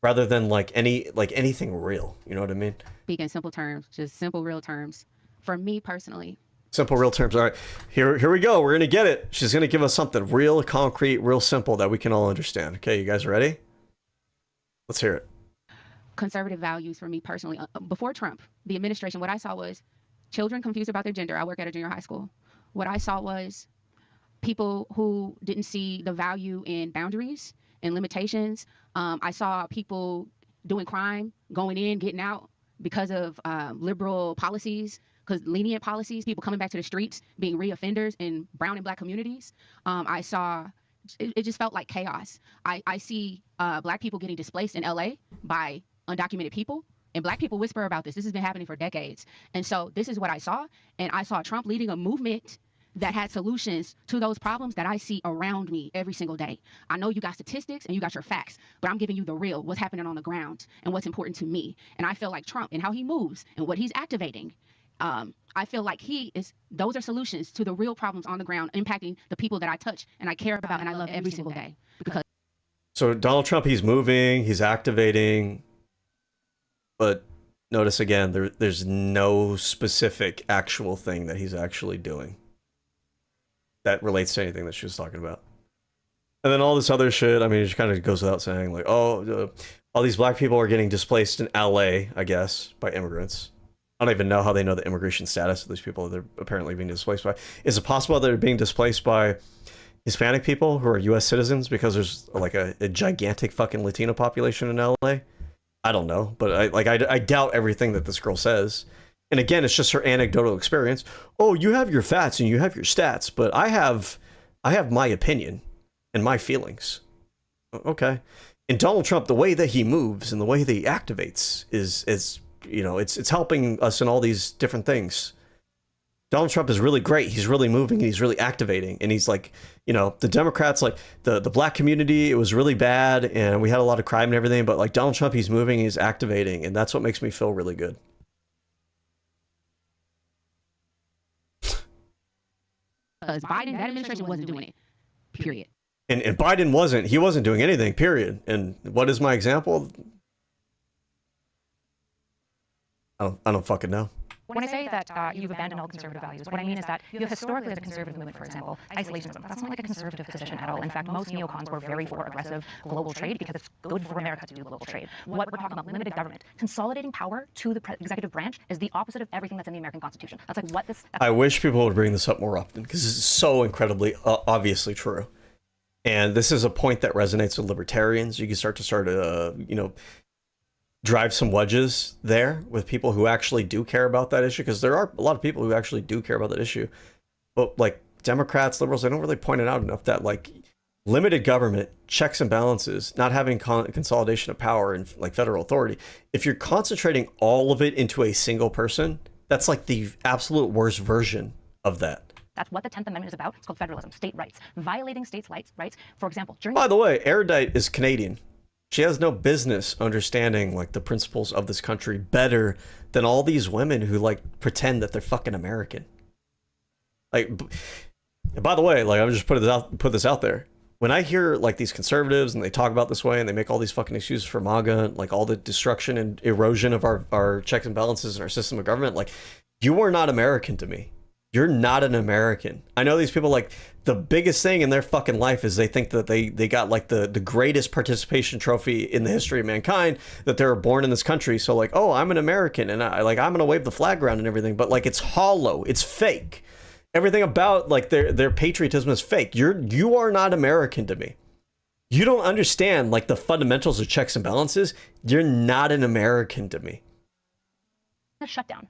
rather than like anything real. You know what I mean? Speak in simple terms, just simple, real terms. For me personally. Simple, real terms. All right, here we go. We're gonna get it. She's gonna give us something real, concrete, real simple that we can all understand. Okay, you guys ready? Let's hear it. Conservative values for me personally. Before Trump, the administration, what I saw was children confused about their gender. I work at a junior high school. What I saw was people who didn't see the value in boundaries and limitations. I saw people doing crime, going in, getting out because of liberal policies, because lenient policies, people coming back to the streets, being reoffenders in brown and black communities. I saw, it just felt like chaos. I see black people getting displaced in LA by undocumented people. And black people whisper about this. This has been happening for decades. And so this is what I saw. And I saw Trump leading a movement that had solutions to those problems that I see around me every single day. I know you got statistics and you got your facts, but I'm giving you the real, what's happening on the ground and what's important to me. And I feel like Trump and how he moves and what he's activating, I feel like those are solutions to the real problems on the ground impacting the people that I touch and I care about and I love every single day. So Donald Trump, he's moving, he's activating, but notice again, there's no specific actual thing that he's actually doing that relates to anything that she was talking about. And then all this other shit, I mean, it just kind of goes without saying, like, all these black people are getting displaced in LA, I guess, by immigrants. I don't even know how they know the immigration status of these people that they're apparently being displaced by. Is it possible that they're being displaced by Hispanic people who are U.S. citizens because there's like a gigantic fucking Latino population in LA? I don't know, but I doubt everything that this girl says. And again, it's just her anecdotal experience. Oh, you have your facts and you have your stats, but I have my opinion and my feelings. Okay. And Donald Trump, the way that he moves and the way that he activates is you know, it's helping us in all these different things. Donald Trump is really great. He's really moving and he's really activating. And he's like, you know, the Democrats, like the black community, it was really bad and we had a lot of crime and everything, but like Donald Trump, he's moving, he's activating, and that's what makes me feel really good. Because Biden, that administration wasn't doing it, period. And Biden wasn't doing anything, period. And what is my example? I don't fucking know. When I say that you've abandoned all conservative values, what I mean is that you have historically, as a conservative movement, for example, isolationism. That's not like a conservative position at all. In fact, most neocons were very for aggressive global trade because it's good for America to do global trade. What we're talking about, limited government, consolidating power to the executive branch is the opposite of everything that's in the American Constitution. That's like what this... I wish people would bring this up more often because this is so incredibly obviously true. And this is a point that resonates with libertarians. You can start you know, drive some wedges there with people who actually do care about that issue, because there are a lot of people who actually do care about that issue. But like Democrats, liberals, they don't really point it out enough that like limited government, checks and balances, not having consolidation of power and like federal authority, if you're concentrating all of it into a single person, that's like the absolute worst version of that. That's what the 10th Amendment is about. It's called federalism, state rights, violating states' rights. For example, during... By the way, Erudite is Canadian. She has no business understanding like the principles of this country better than all these women who like pretend that they're fucking American. Like, by the way, like I'm just put this out there. When I hear like these conservatives and they talk about this way and they make all these fucking excuses for MAGA, like all the destruction and erosion of our checks and balances and our system of government, like you are not American to me. You're not an American. I know these people, like the biggest thing in their fucking life is they think that they got like the greatest participation trophy in the history of mankind, that they were born in this country. So like, oh, I'm an American and I'm gonna wave the flag around and everything, but like it's hollow, it's fake. Everything about like their patriotism is fake. You are not American to me. You don't understand like the fundamentals of checks and balances. You're not an American to me. The shutdown.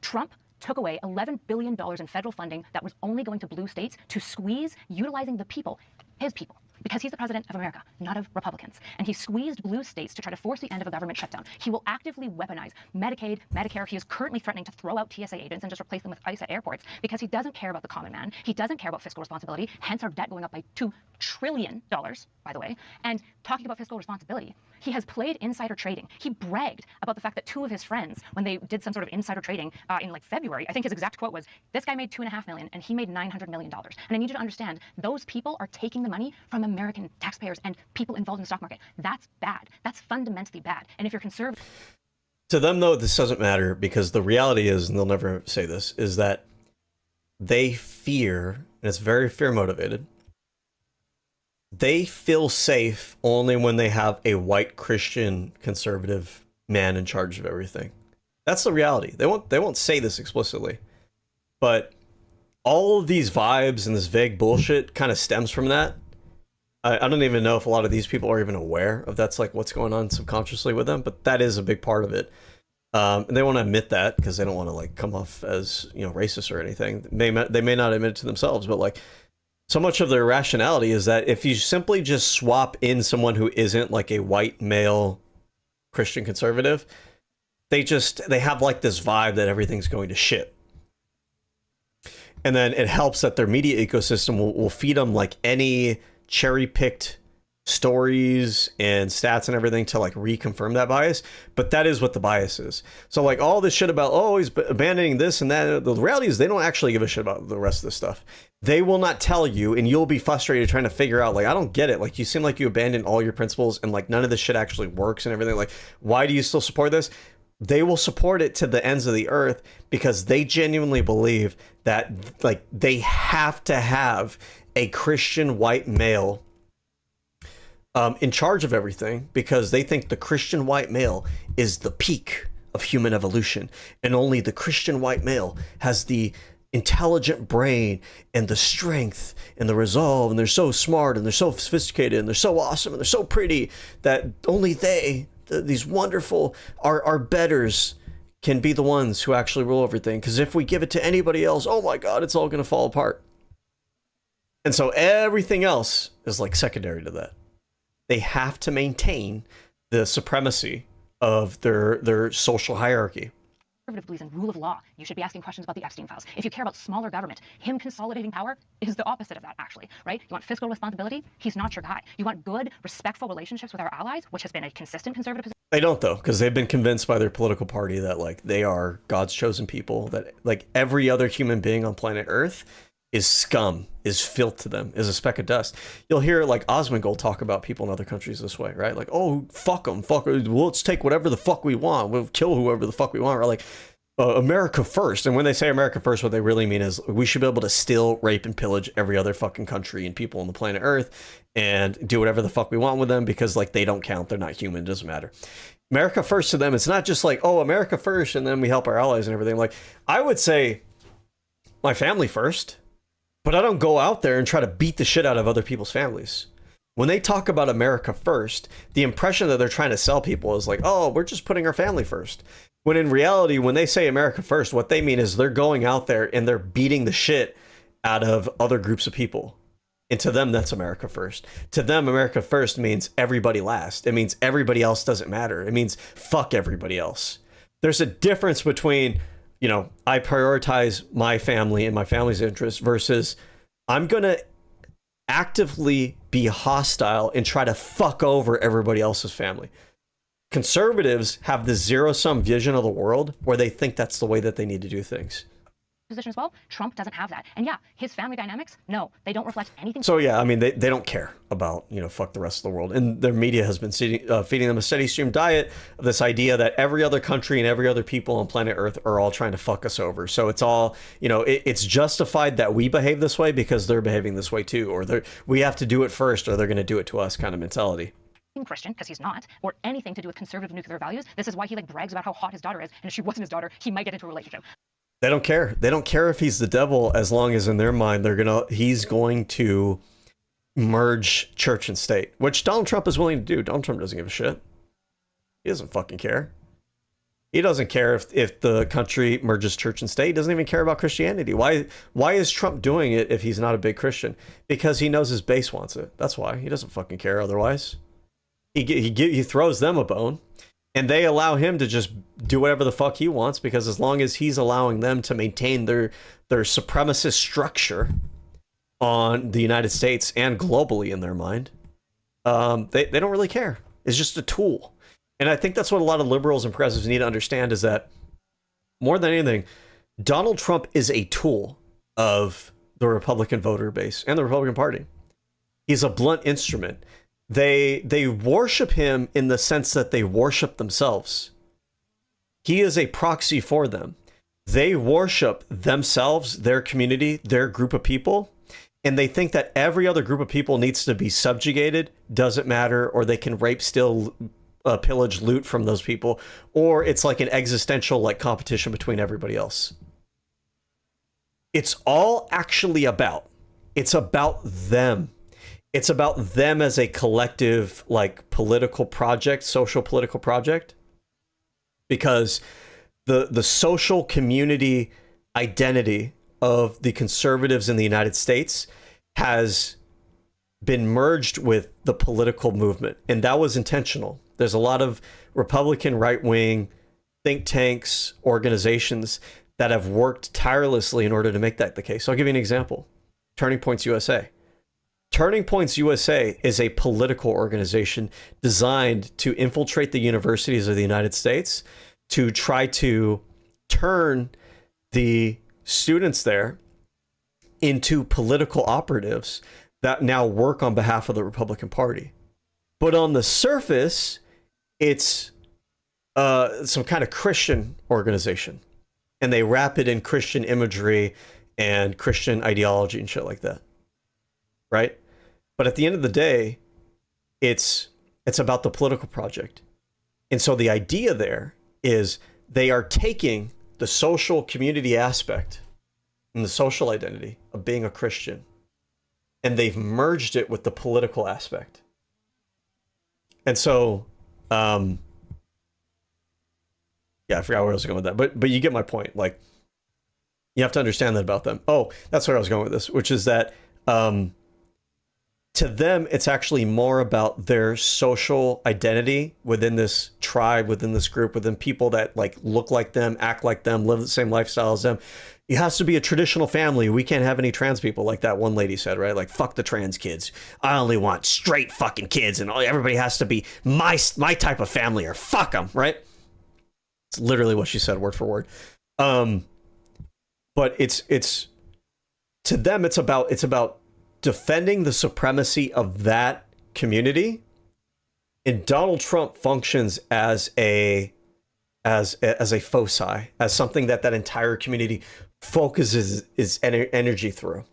Trump took away $11 billion in federal funding that was only going to blue states to squeeze utilizing the people, his people, because he's the president of America, not of Republicans. And he squeezed blue states to try to force the end of a government shutdown. He will actively weaponize Medicaid, Medicare. He is currently threatening to throw out TSA agents and just replace them with ICE at airports because he doesn't care about the common man. He doesn't care about fiscal responsibility, hence our debt going up by $2 trillion, by the way. And talking about fiscal responsibility, he has played insider trading. He bragged about the fact that two of his friends, when they did some sort of insider trading in like February, I think his exact quote was, this guy made $2.5 million and he made $900 million. And I need you to understand, those people are taking the money from American taxpayers and people involved in the stock market. That's bad. That's fundamentally bad. And if you're conservative... To them, though, this doesn't matter because the reality is, and they'll never say this, is that they fear, and it's very fear motivated, they feel safe only when they have a white Christian conservative man in charge of everything. That's the reality. They won't say this explicitly, but all of these vibes and this vague bullshit kind of stems from that. I don't even know if a lot of these people are even aware of that's like what's going on subconsciously with them, but that is a big part of it. And they want to admit that because they don't want to like come off as, you know, racist or anything. They may not admit it to themselves, but like so much of their rationality is that if you simply just swap in someone who isn't like a white male Christian conservative, they have like this vibe that everything's going to shit. And then it helps that their media ecosystem will feed them like any cherry-picked stories and stats and everything to like reconfirm that bias, but that is what the bias is. So like all this shit about, oh, he's abandoning this and that, the reality is they don't actually give a shit about the rest of this stuff. They will not tell you, and you'll be frustrated trying to figure out, like, I don't get it. Like, you seem like you abandoned all your principles and like none of this shit actually works and everything. Like, why do you still support this? They will support it to the ends of the earth because they genuinely believe that like they have to have a Christian white male in charge of everything because they think the Christian white male is the peak of human evolution, and only the Christian white male has the intelligent brain and the strength and the resolve, and they're so smart and they're so sophisticated and they're so awesome and they're so pretty that only they, these wonderful, our betters, can be the ones who actually rule everything, because if we give it to anybody else, oh my god, it's all going to fall apart. And so everything else is like secondary to that. They have to maintain the supremacy of their social hierarchy. Conservative believes in rule of law. You should be asking questions about the Epstein files. If you care about smaller government, him consolidating power is the opposite of that, actually, right? You want fiscal responsibility? He's not your guy. You want good, respectful relationships with our allies, which has been a consistent conservative position. They don't, though, because they've been convinced by their political party that like they are God's chosen people, that like every other human being on planet Earth is scum, is filth to them, is a speck of dust. You'll hear like Osmongold talk about people in other countries this way, right? Like, oh, fuck them, well, let's take whatever the fuck we want, we'll kill whoever the fuck we want, right? Like, America first. And when they say America first, what they really mean is we should be able to steal, rape, and pillage every other fucking country and people on the planet Earth and do whatever the fuck we want with them because like they don't count, they're not human, it doesn't matter. America first to them, it's not just like, oh, America first and then we help our allies and everything. Like, I would say my family first, but I don't go out there and try to beat the shit out of other people's families. When they talk about America first, the impression that they're trying to sell people is like, oh, we're just putting our family first. When in reality, when they say America first, what they mean is they're going out there and they're beating the shit out of other groups of people. And to them, that's America first. To them, America first means everybody last. It means everybody else doesn't matter. It means fuck everybody else. There's a difference between, you know, I prioritize my family and my family's interests versus I'm going to actively be hostile and try to fuck over everybody else's family. Conservatives have this zero-sum vision of the world where they think that's the way that they need to do things. Position as well. Trump doesn't have that. And yeah, his family dynamics, no, they don't reflect anything. So yeah, I mean, they don't care about, you know, fuck the rest of the world. And their media has been feeding them a steady stream diet of this idea that every other country and every other people on planet Earth are all trying to fuck us over. So it's all, you know, it's justified that we behave this way because they're behaving this way too, or we have to do it first or they're going to do it to us kind of mentality. Christian, because he's not, or anything to do with conservative nuclear values. This is why he like brags about how hot his daughter is, and if she wasn't his daughter, he might get into a relationship. They don't care. They don't care if he's the devil, as long as in their mind he's going to merge church and state, which Donald Trump is willing to do. Donald Trump doesn't give a shit. He doesn't fucking care. He doesn't care if the country merges church and state. He doesn't even care about Christianity. Why is Trump doing it if he's not a big Christian? Because he knows his base wants it. That's why. He doesn't fucking care otherwise. He throws them a bone. And they allow him to just do whatever the fuck he wants, because as long as he's allowing them to maintain their supremacist structure on the United States and globally in their mind, they don't really care. It's just a tool. And I think that's what a lot of liberals and progressives need to understand, is that more than anything, Donald Trump is a tool of the Republican voter base and the Republican Party. He's a blunt instrument. They worship him in the sense that they worship themselves. He is a proxy for them. They worship themselves, their community, their group of people, and they think that every other group of people needs to be subjugated, doesn't matter, or they can rape, steal, pillage, loot from those people, or it's like an existential like competition between everybody else. It's all actually about them. It's about them as a collective, like, political project, social political project, because the social community identity of the conservatives in the United States has been merged with the political movement, and that was intentional. There's a lot of Republican right-wing think tanks, organizations that have worked tirelessly in order to make that the case. So I'll give you an example. Turning Points USA. Turning Points USA is a political organization designed to infiltrate the universities of the United States to try to turn the students there into political operatives that now work on behalf of the Republican Party. But on the surface, it's some kind of Christian organization, and they wrap it in Christian imagery and Christian ideology and shit like that, right? But at the end of the day, it's about the political project. And so the idea there is they are taking the social community aspect and the social identity of being a Christian, and they've merged it with the political aspect. And so, yeah, I forgot where I was going with that, but you get my point. Like, you have to understand that about them. Oh, that's where I was going with this, which is that, to them, it's actually more about their social identity within this tribe, within this group, within people that like look like them, act like them, live the same lifestyle as them. It has to be a traditional family. We can't have any trans people, like that one lady said, right? Like, fuck the trans kids. I only want straight fucking kids, and everybody has to be my type of family, or fuck them, right? It's literally what she said, word for word. But it's to them, it's about defending the supremacy of that community, and Donald Trump functions as a foci, as something that entire community focuses its energy through.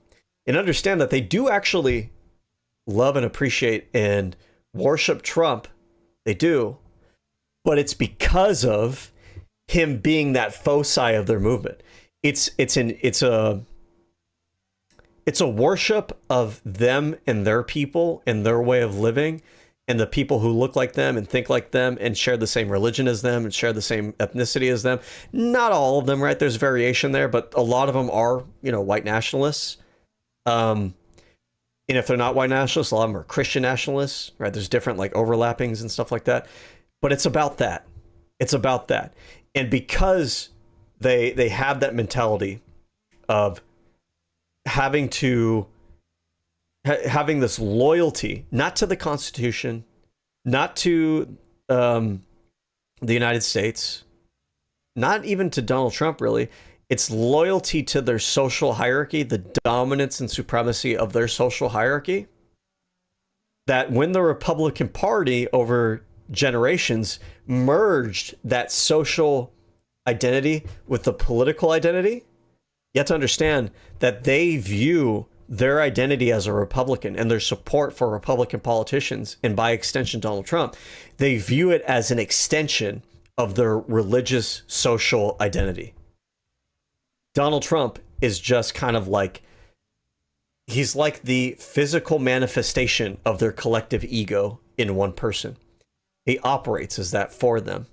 And understand that they do actually love and appreciate and worship Trump. They do, but it's because of him being that foci of their movement. It's a worship of them and their people and their way of living, and the people who look like them and think like them and share the same religion as them and share the same ethnicity as them. Not all of them, right? There's variation there, but a lot of them are, white nationalists. And And if they're not white nationalists, a lot of them are Christian nationalists, right? There's different like overlappings and stuff like that. But it's about that. It's about that. And because they have that mentality of having this loyalty, not to the Constitution, not to the United States, not even to Donald Trump, really. It's loyalty to their social hierarchy, the dominance and supremacy of their social hierarchy. That when the Republican Party over generations merged that social identity with the political identity, you have to understand that they view their identity as a Republican and their support for Republican politicians, and by extension Donald Trump, they view it as an extension of their religious social identity. Donald Trump is just kind of like, he's like the physical manifestation of their collective ego in one person. He operates as that for them.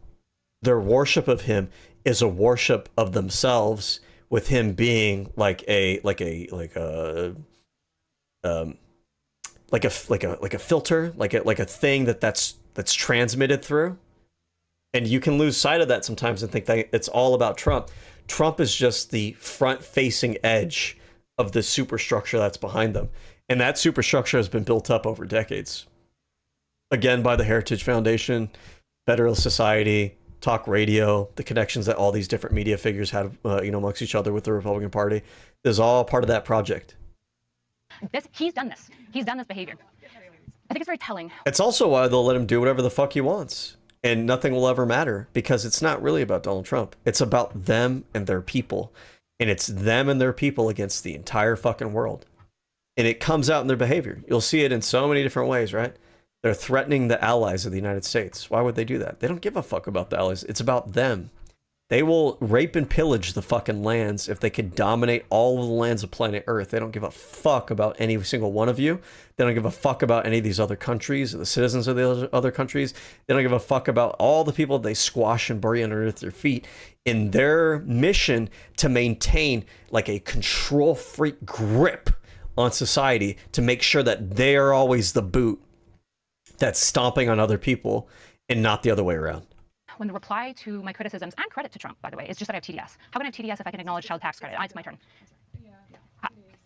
Their worship of him is a worship of themselves, with him being like a filter, like a thing that's transmitted through. And you can lose sight of that sometimes and think that it's all about Trump. Trump is just the front-facing edge of the superstructure that's behind them. And that superstructure has been built up over decades. Again, by the Heritage Foundation, Federalist Society, talk radio, the connections that all these different media figures had amongst each other with the Republican Party. This is all part of that project. He's done this. He's done this behavior. I think it's very telling. It's also why they'll let him do whatever the fuck he wants. And nothing will ever matter, because it's not really about Donald Trump. It's about them and their people. And it's them and their people against the entire fucking world. And it comes out in their behavior. You'll see it in so many different ways, right? They're threatening the allies of the United States. Why would they do that? They don't give a fuck about the allies. It's about them. They will rape and pillage the fucking lands if they could dominate all of the lands of planet Earth. They don't give a fuck about any single one of you. They don't give a fuck about any of these other countries, or the citizens of the other countries. They don't give a fuck about all the people they squash and bury underneath their feet in their mission to maintain like a control freak grip on society, to make sure that they are always the boot that's stomping on other people and not the other way around. When the reply to my criticisms, and credit to Trump, by the way, is just that I have TDS. How can I have TDS if I can acknowledge child tax credit? It's my turn.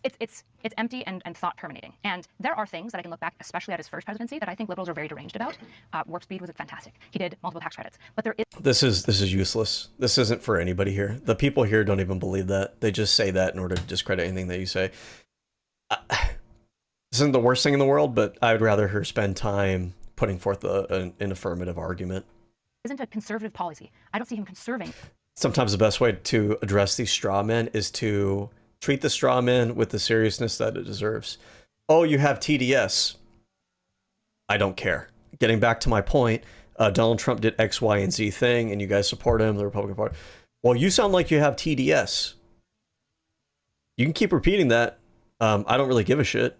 It's empty and thought terminating. And there are things that I can look back, especially at his first presidency, that I think liberals are very deranged about. Warp speed was fantastic. He did multiple tax credits. But there is... This is useless. This isn't for anybody here. The people here don't even believe that. They just say that in order to discredit anything that you say. This isn't the worst thing in the world, but I would rather her spend time putting forth an affirmative argument. Isn't a conservative policy. I don't see him conserving. Sometimes the best way to address these straw men is to treat the straw man with the seriousness that it deserves. Oh, you have TDS. I don't care. Getting back to my point, Donald Trump did X, Y, and Z thing, and you guys support him, the Republican Party. Well, you sound like you have TDS. You can keep repeating that. I don't really give a shit.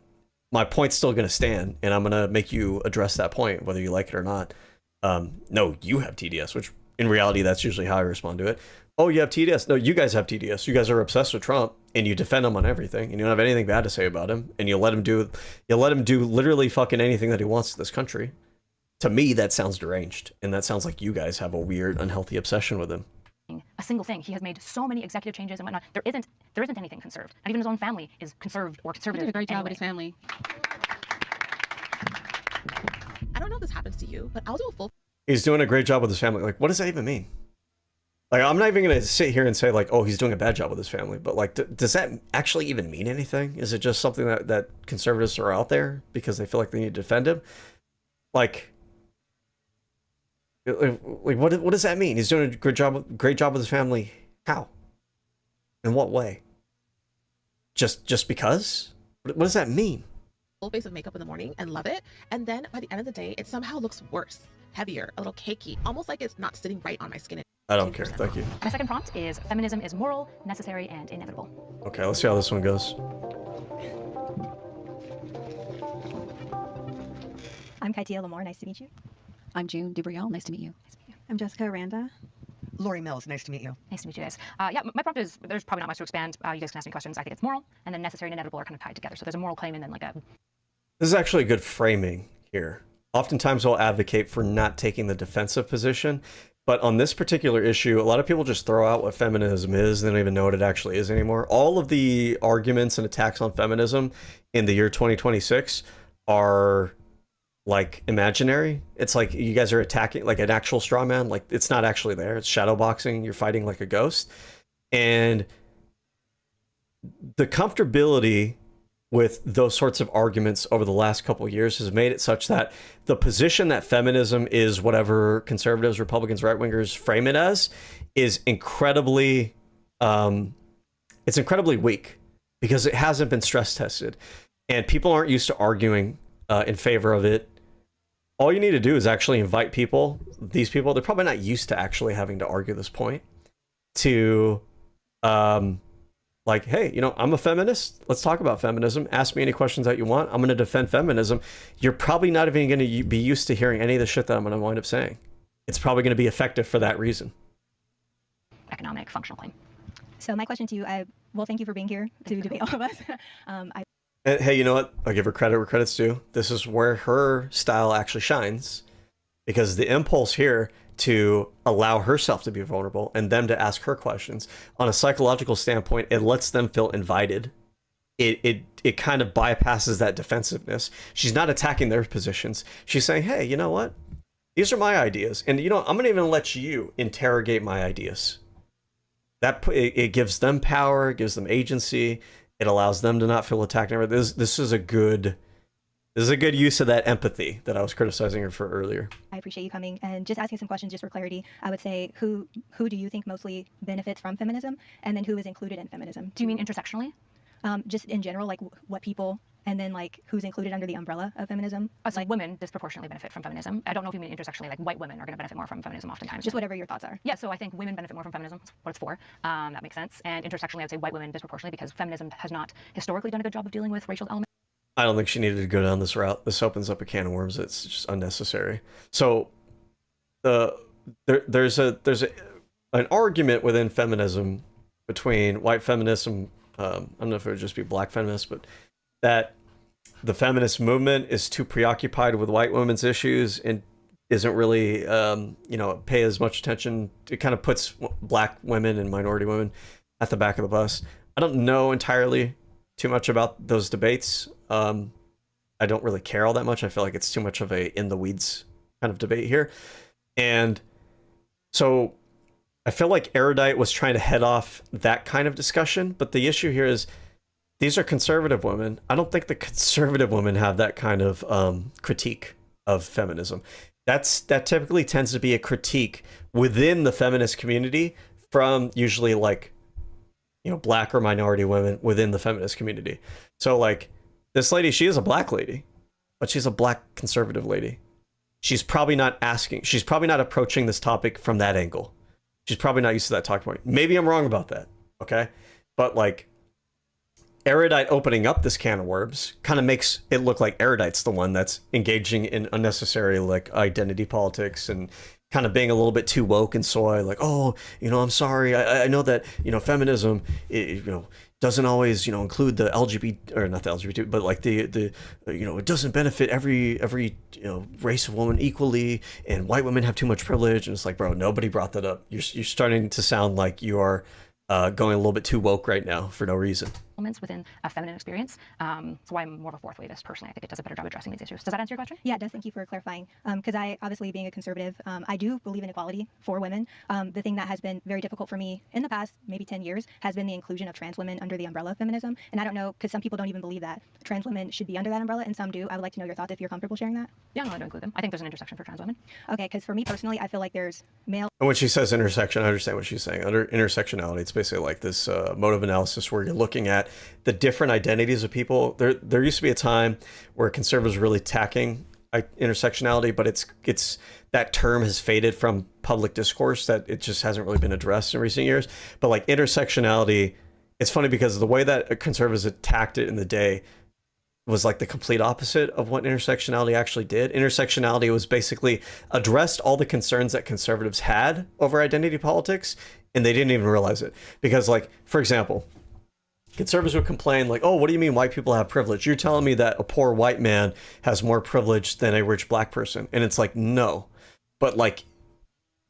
My point's still going to stand, and I'm going to make you address that point, whether you like it or not. No, you have TDS, which in reality, that's usually how I respond to it. Oh, you have TDS. No, you guys have TDS. You guys are obsessed with Trump, and you defend him on everything, and you don't have anything bad to say about him, and you let him do literally fucking anything that he wants to this country. To me, that sounds deranged, and that sounds like you guys have a weird, unhealthy obsession with him. A single thing. He has made so many executive changes and whatnot. There isn't anything conserved. Not even his own family is conserved or conservative. He did a great job anyway. with his family. I don't know if this happens to you, but I'll do a full... He's doing a great job with his family. Like, what does that even mean? Like, I'm not even going to sit here and say, like, oh, he's doing a bad job with his family. But, like, does that actually even mean anything? Is it just something that conservatives are out there because they feel like they need to defend him? Like what does that mean? He's doing a great job with his family. How? In what way? Just because? What does that mean? Full face of makeup in the morning and love it. And then by the end of the day, it somehow looks worse, heavier, a little cakey, almost like it's not sitting right on my skin. I don't care. Thank you. My second prompt is feminism is moral, necessary, and inevitable. Okay, let's see how this one goes. I'm Kaitia Lamore. Nice to meet you. I'm June Dubriel. Nice to meet you. Nice to meet you. I'm Jessica Aranda. Lori Mills. Nice to meet you. Nice to meet you guys. Yeah, my prompt is, there's probably not much to expand. You guys can ask me questions. I think it's moral, and then necessary and inevitable are kind of tied together. So there's a moral claim and then like a This is actually a good framing here. Oftentimes I'll advocate for not taking the defensive position, but on this particular issue, a lot of people just throw out what feminism is. They don't even know what it actually is anymore. All of the arguments and attacks on feminism in the year 2026 are like imaginary. It's like you guys are attacking like an actual straw man. Like it's not actually there. It's shadow boxing. You're fighting like a ghost. And the comfortability with those sorts of arguments over the last couple of years has made it such that the position that feminism is whatever conservatives, Republicans, right-wingers frame it as is incredibly, it's incredibly weak because it hasn't been stress tested and people aren't used to arguing in favor of it. All you need to do is actually invite people, these people, they're probably not used to actually having to argue this point, to like, hey, you know, I'm a feminist. Let's talk about feminism. Ask me any questions that you want. I'm going to defend feminism. You're probably not even going to be used to hearing any of the shit that I'm going to wind up saying. It's probably going to be effective for that reason. Economic functional claim. So my question to you, well, thank you for being here to debate all of us. And hey, you know what? I'll give her credit where credit's due. This is where her style actually shines, because the impulse here to allow herself to be vulnerable and them to ask her questions on a psychological standpoint, it lets them feel invited. It kind of bypasses that defensiveness. She's not attacking their positions. She's saying, hey, you know what? These are my ideas. And you know, I'm going to even let you interrogate my ideas. That it gives them power, it gives them agency. It allows them to not feel attacked. This is a good use of that empathy that I was criticizing her for earlier. I appreciate you coming and just asking some questions just for clarity. I would say, who do you think mostly benefits from feminism, and then who is included in feminism? Do you mean intersectionally? Just in general, like what people, and then like who's included under the umbrella of feminism? Us, like women disproportionately benefit from feminism. I don't know if you mean intersectionally, like white women are going to benefit more from feminism oftentimes. Just whatever your thoughts are. Yeah, so I think women benefit more from feminism. That's what it's for. That makes sense. And intersectionally, I would say white women disproportionately, because feminism has not historically done a good job of dealing with racial elements. I don't think she needed to go down this route. This opens up a can of worms. It's just unnecessary. So there's an argument within feminism between white feminism, I don't know if it would just be black feminists, but that the feminist movement is too preoccupied with white women's issues and isn't really, you know, pay as much attention. It kind of puts black women and minority women at the back of the bus. I don't know entirely too much about those debates. I don't really care all that much. I feel like it's too much of a in the weeds kind of debate here. And so I feel like Erudite was trying to head off that kind of discussion, but the issue here is these are conservative women. I don't think the conservative women have that kind of critique of feminism. That typically tends to be a critique within the feminist community from usually like, you know, black or minority women within the feminist community. So like this lady, she is a black lady, but she's a black conservative lady. She's probably not approaching this topic from that angle. She's probably not used to that talking point. Maybe I'm wrong about that. Okay. But like Erudite opening up this can of worms kind of makes it look like Erudite's the one that's engaging in unnecessary like identity politics and kind of being a little bit too woke and soy, like, oh, you know, I'm sorry. I know that, you know, feminism, you know, doesn't always, you know, include the LGBT, or not the LGBT, but like the you know, it doesn't benefit every you know, race of woman equally, and white women have too much privilege. And it's like, bro, nobody brought that up. You're starting to sound like you are going a little bit too woke right now for no reason. Elements within a feminine experience. That's why I'm more of a fourth wavist personally. I think it does a better job addressing these issues. Does that answer your question? Yeah, it does. Thank you for clarifying. Because I, obviously being a conservative, I do believe in equality for women. The thing that has been very difficult for me in the past, maybe 10 years, has been the inclusion of trans women under the umbrella of feminism. And I don't know, because some people don't even believe that trans women should be under that umbrella, and some do. I would like to know your thoughts if you're comfortable sharing that. Yeah, I'm willing to include them. I think there's an intersection for trans women. Okay, because for me personally, I feel like there's male. And when she says intersection, I understand what she's saying. Under intersectionality, it's basically like this mode of analysis where you're looking at the different identities of people. There used to be a time where conservatives were really attacking intersectionality, but it's that term has faded from public discourse, that it just hasn't really been addressed in recent years. But like intersectionality, it's funny because the way that conservatives attacked it in the day was like the complete opposite of what intersectionality actually did. Intersectionality was basically addressed all the concerns that conservatives had over identity politics, and they didn't even realize it. Because like, for example, conservatives would complain like, oh, what do you mean white people have privilege? You're telling me that a poor white man has more privilege than a rich black person. And it's like, no. But like,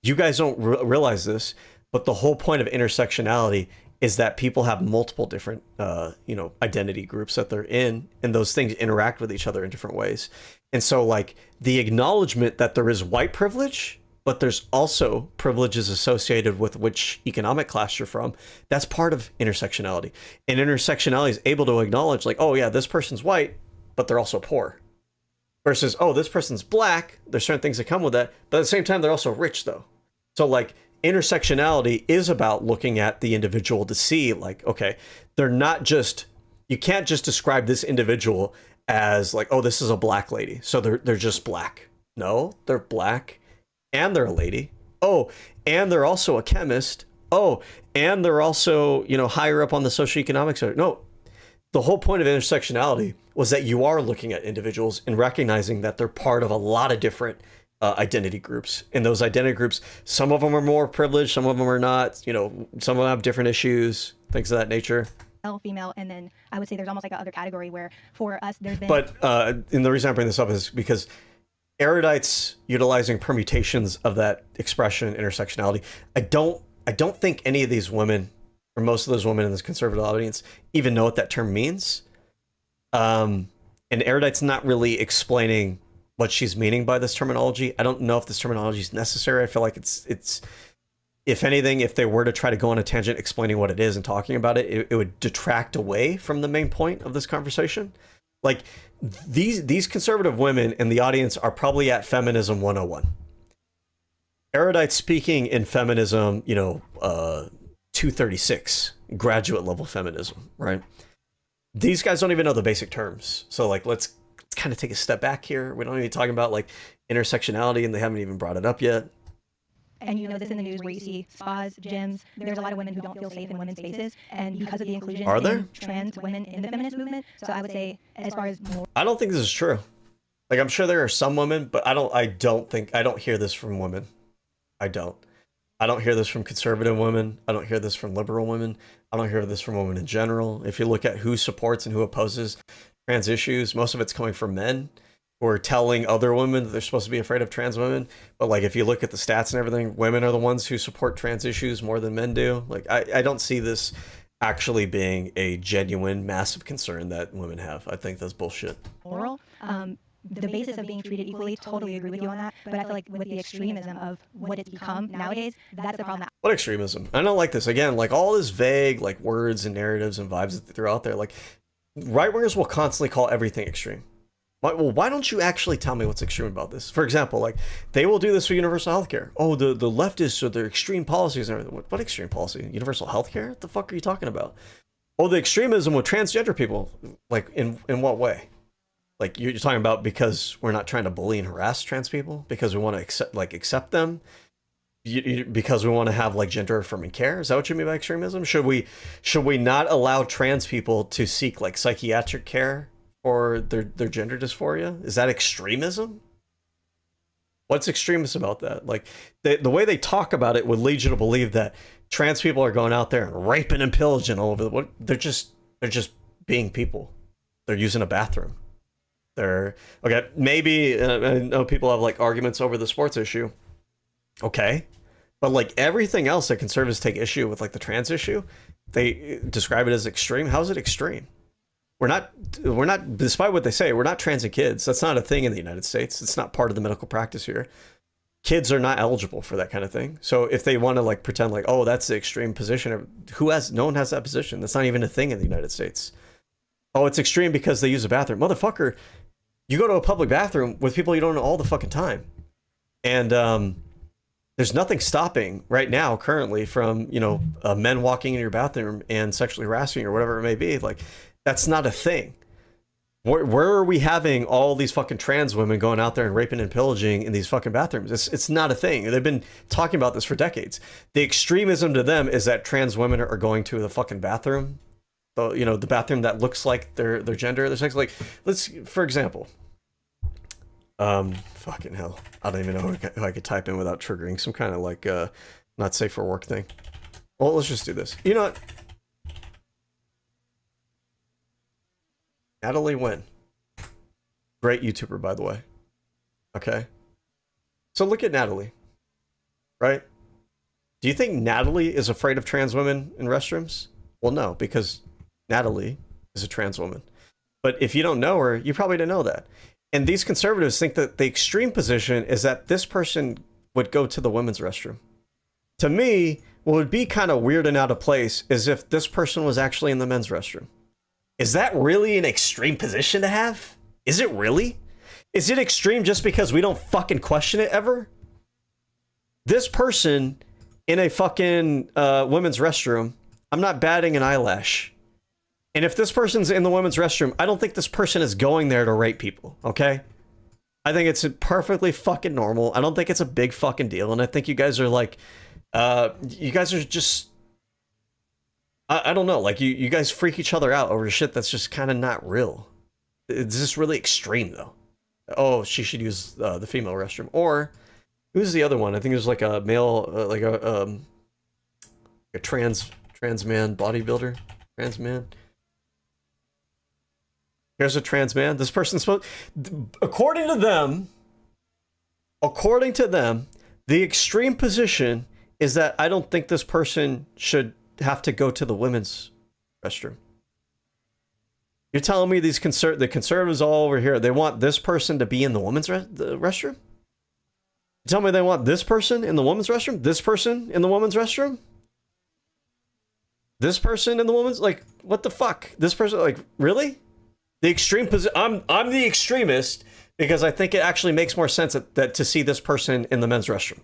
you guys don't realize this, but the whole point of intersectionality is that people have multiple different, you know, identity groups that they're in, and those things interact with each other in different ways. And so like the acknowledgement that there is white privilege, but there's also privileges associated with which economic class you're from, that's part of intersectionality. And intersectionality is able to acknowledge like, oh yeah, this person's white, but they're also poor. Versus, oh, this person's black, there's certain things that come with that, but at the same time, they're also rich though. So like intersectionality is about looking at the individual to see like, okay, they're not just, you can't just describe this individual as like, oh, this is a black lady, so they're just black. No, they're black and they're a lady. Oh, and they're also a chemist. Oh, and they're also, you know, higher up on the socioeconomic side. No, the whole point of intersectionality was that you are looking at individuals and recognizing that they're part of a lot of different identity groups. And those identity groups, some of them are more privileged, some of them are not, you know, some of them have different issues, things of that nature. Female, and then I would say there's almost like a other category where for us there's been... But and the reason I bring this up is because erudites utilizing permutations of that expression, intersectionality, I don't think any of these women, or most of those women in this conservative audience, even know what that term means. And erudite's not really explaining what she's meaning by this terminology. I don't know if this terminology is necessary. I feel like it's if anything, if they were to try to go on a tangent explaining what it is and talking about it, it would detract away from the main point of this conversation. Like these conservative women in the audience are probably at Feminism 101. Erudite speaking in feminism, you know, 236, graduate level feminism, right? These guys don't even know the basic terms. So like, let's kind of take a step back here. We don't even be talking about like intersectionality, and they haven't even brought it up yet. And you know this in the news where you see spas, gyms, there's a lot of women who don't feel safe in women's spaces, and because of the inclusion of trans women in the feminist movement. So I would say, as far as more... I don't think this is true. Like, I'm sure there are some women, but I don't hear this from women. I don't hear this from conservative women. I don't hear this from liberal women. I don't hear this from women in general. If you look at who supports and who opposes trans issues, most of it's coming from men who are telling other women that they're supposed to be afraid of trans women. But like, if you look at the stats and everything, women are the ones who support trans issues more than men do. Like, I don't see this actually being a genuine, massive concern that women have. I think that's bullshit. Moral. The basis of being treated equally, totally agree with you on that. But I feel like with the extremism of what it's become nowadays, that's the problem. What extremism? I don't like this. Again, like all this vague like words and narratives and vibes that they throw out there. Like, right-wingers will constantly call everything extreme. Well, why don't you actually tell me what's extreme about this? For example, like they will do this for universal healthcare. Oh, the leftists or their extreme policies and everything. What extreme policy? Universal healthcare? What the fuck are you talking about? Oh, the extremism with transgender people. Like in what way? Like you're talking about because we're not trying to bully and harass trans people because we want to accept them. Because we want to have like gender affirming care. Is that what you mean by extremism? Should we not allow trans people to seek like psychiatric care for their gender dysphoria? Is that extremism? What's extremist about that? Like the way they talk about it would lead you to believe that trans people are going out there and raping and pillaging all over the... They're just being people. They're using a bathroom. They're okay. Maybe I know people have like arguments over the sports issue. Okay, but like everything else that conservatives take issue with, like the trans issue, they describe it as extreme. How is it extreme? We're not, despite what they say, we're not transing kids. That's not a thing in the United States. It's not part of the medical practice here. Kids are not eligible for that kind of thing. So if they want to like pretend like, oh, that's the extreme position, no one has that position. That's not even a thing in the United States. Oh, it's extreme because they use a bathroom. Motherfucker, you go to a public bathroom with people you don't know all the fucking time. And there's nothing stopping right now currently from, you know, men walking in your bathroom and sexually harassing you or whatever it may be. Like, that's not a thing. Where are we having all these fucking trans women going out there and raping and pillaging in these fucking bathrooms? It's not a thing. They've been talking about this for decades. The extremism to them is that trans women are going to the fucking bathroom. You know, the bathroom that looks like their gender, their sex. Like, let's, for example, fucking hell, I don't even know who I could type in without triggering some kind of like not safe for work thing. Well, let's just do this. You know what? Natalie Wynn. Great YouTuber, by the way. Okay. So look at Natalie. Right? Do you think Natalie is afraid of trans women in restrooms? Well, no, because Natalie is a trans woman. But if you don't know her, you probably didn't know that. And these conservatives think that the extreme position is that this person would go to the women's restroom. To me, what would be kind of weird and out of place is if this person was actually in the men's restroom. Is that really an extreme position to have? Is it really? Is it extreme just because we don't fucking question it ever? This person in a fucking women's restroom, I'm not batting an eyelash. And if this person's in the women's restroom, I don't think this person is going there to rape people, okay? I think it's perfectly fucking normal. I don't think it's a big fucking deal. And I think you guys are like, you guys are just, I don't know, like you guys freak each other out over shit that's just kind of not real. It's just really extreme though. Oh, she should use the female restroom. Or who's the other one? I think there's like a male, like a trans man bodybuilder, trans man. Here's a trans man. This person's supposed, according to them, the extreme position is that I don't think this person should have to go to the women's restroom. You're telling me these the conservatives all over here, they want this person to be in the women's restroom? You tell me they want this person in the women's restroom? This person in the women's restroom? This person in the women's, like, what the fuck? This person, like, really? The extreme position. I'm the extremist because I think it actually makes more sense that to see this person in the men's restroom.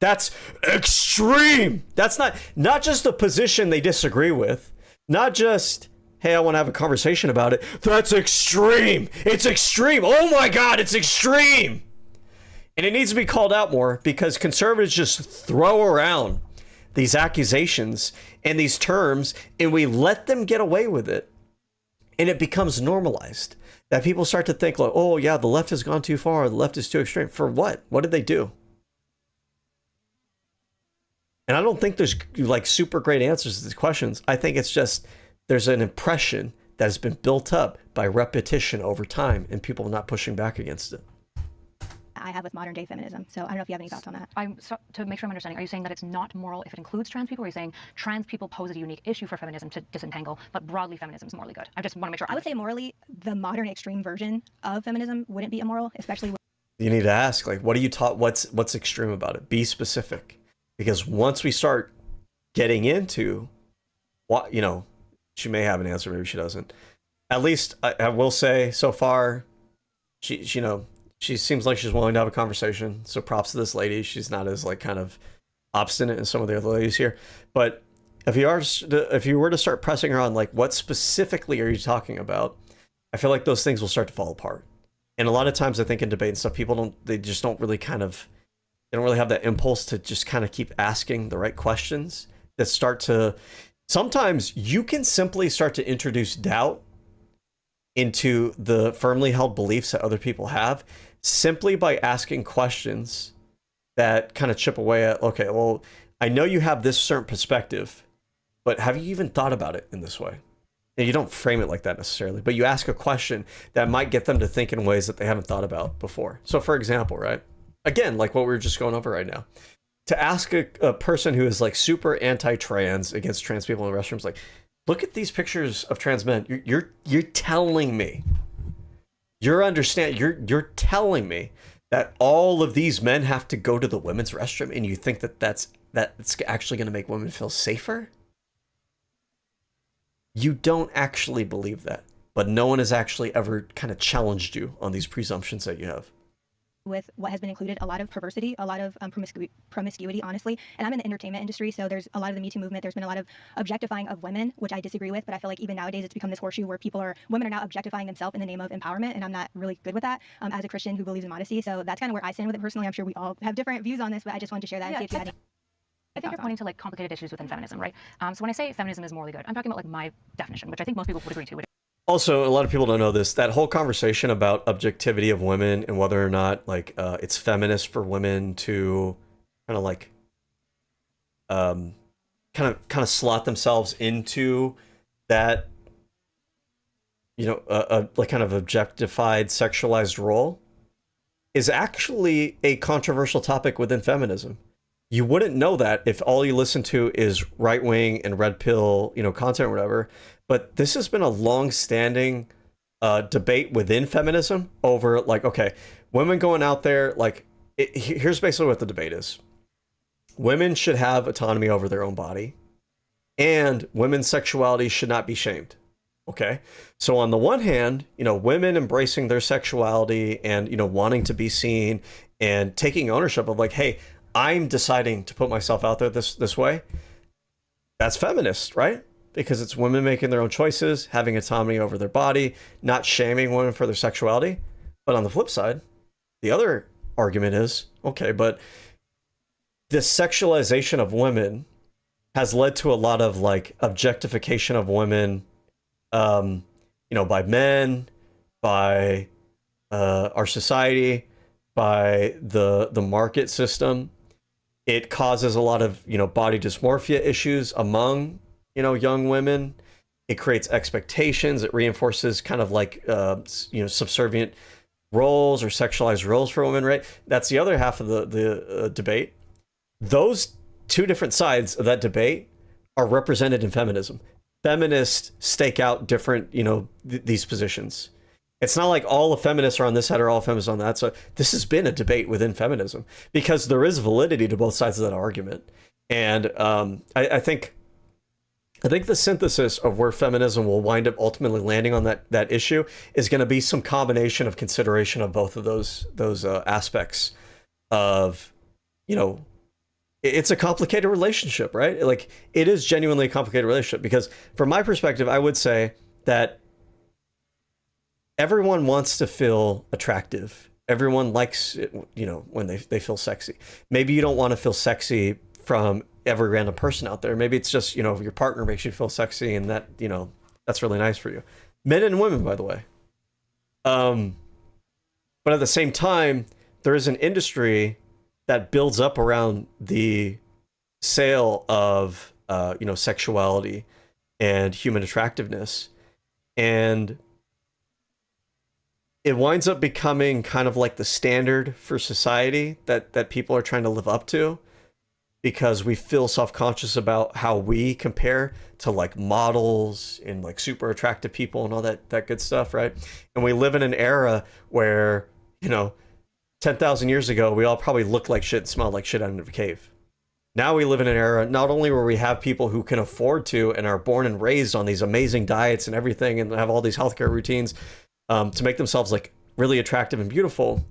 That's extreme. That's not just a position they disagree with. Not just, hey, I want to have a conversation about it. That's extreme. It's extreme. Oh my God, it's extreme. And it needs to be called out more because conservatives just throw around these accusations and these terms and we let them get away with it. And it becomes normalized that people start to think like, oh yeah, the left has gone too far. The left is too extreme. For what? What did they do? And I don't think there's like super great answers to these questions. I think it's just there's an impression that has been built up by repetition over time and people not pushing back against it. I have with modern day feminism. So I don't know if you have any thoughts on that. So to make sure I'm understanding, are you saying that it's not moral if it includes trans people? Or are you saying trans people pose a unique issue for feminism to disentangle, but broadly feminism is morally good? I just want to make sure. I would say morally, the modern extreme version of feminism wouldn't be immoral, especially with you need to ask, like, what are you taught? What's extreme about it? Be specific. Because once we start getting into what, you know, she may have an answer, maybe she doesn't. At least I will say so far, she seems like she's willing to have a conversation. So props to this lady. She's not as like kind of obstinate as some of the other ladies here. But if you were to start pressing her on like what specifically are you talking about, I feel like those things will start to fall apart. And a lot of times I think in debate and stuff, they don't really have that impulse to just kind of keep asking the right questions that start to, sometimes you can simply start to introduce doubt into the firmly held beliefs that other people have simply by asking questions that kind of chip away at, okay, well, I know you have this certain perspective, but have you even thought about it in this way? And you don't frame it like that necessarily, but you ask a question that might get them to think in ways that they haven't thought about before. So for example, right? Again, like what we were just going over right now, to ask a person who is like super anti-trans against trans people in restrooms, like, look at these pictures of trans men. You're telling me, you're telling me that all of these men have to go to the women's restroom, and you think that's actually going to make women feel safer? You don't actually believe that, but no one has actually ever kind of challenged you on these presumptions that you have. With what has been included, a lot of perversity, a lot of promiscuity, honestly. And I'm in the entertainment industry, so there's a lot of the Me Too movement. There's been a lot of objectifying of women, which I disagree with, but I feel like even nowadays it's become this horseshoe where women are now objectifying themselves in the name of empowerment, and I'm not really good with that as a Christian who believes in modesty. So that's kind of where I stand with it personally. I'm sure we all have different views on this, but I just wanted to share that and see if you had any. I think you're pointing to like complicated issues within feminism, right? So when I say feminism is morally good, I'm talking about like my definition, which I think most people would agree to. Also, a lot of people don't know this, that whole conversation about objectivity of women and whether or not like it's feminist for women to kind of like kind of slot themselves into that, a like kind of objectified, sexualized role is actually a controversial topic within feminism. You wouldn't know that if all you listen to is right wing and red pill, content or whatever. But this has been a long-standing debate within feminism over like, okay, women going out there, like, here's basically what the debate is. Women should have autonomy over their own body, and women's sexuality should not be shamed. Okay. So on the one hand, women embracing their sexuality and, wanting to be seen and taking ownership of like, hey, I'm deciding to put myself out there this way. That's feminist, right? Because it's women making their own choices, having autonomy over their body, not shaming women for their sexuality. But on the flip side, the other argument is, okay, but this sexualization of women has led to a lot of like objectification of women, by men, by our society, by the market system. It causes a lot of body dysmorphia issues among young women. It creates expectations. It reinforces kind of like subservient roles or sexualized roles for women. Right. That's the other half of the debate. Those two different sides of that debate are represented in feminism. Feminists stake out different these positions. It's not like all the feminists are on this side or all feminists on that. So this has been a debate within feminism because there is validity to both sides of that argument. And I think the synthesis of where feminism will wind up ultimately landing on that issue is going to be some combination of consideration of both of those aspects of, it's a complicated relationship, right? Like it is genuinely a complicated relationship because from my perspective, I would say that everyone wants to feel attractive. Everyone likes it, when they feel sexy. Maybe you don't want to feel sexy from every random person out there. Maybe it's just, your partner makes you feel sexy and that, that's really nice for you. Men and women, by the way. But at the same time, there is an industry that builds up around the sale of, sexuality and human attractiveness. And it winds up becoming kind of like the standard for society that people are trying to live up to because we feel self-conscious about how we compare to like models and like super attractive people and all that good stuff, right? And we live in an era where, 10,000 years ago, we all probably looked like shit and smelled like shit out of a cave. Now we live in an era, not only where we have people who can afford to and are born and raised on these amazing diets and everything and have all these healthcare routines, to make themselves like really attractive and beautiful.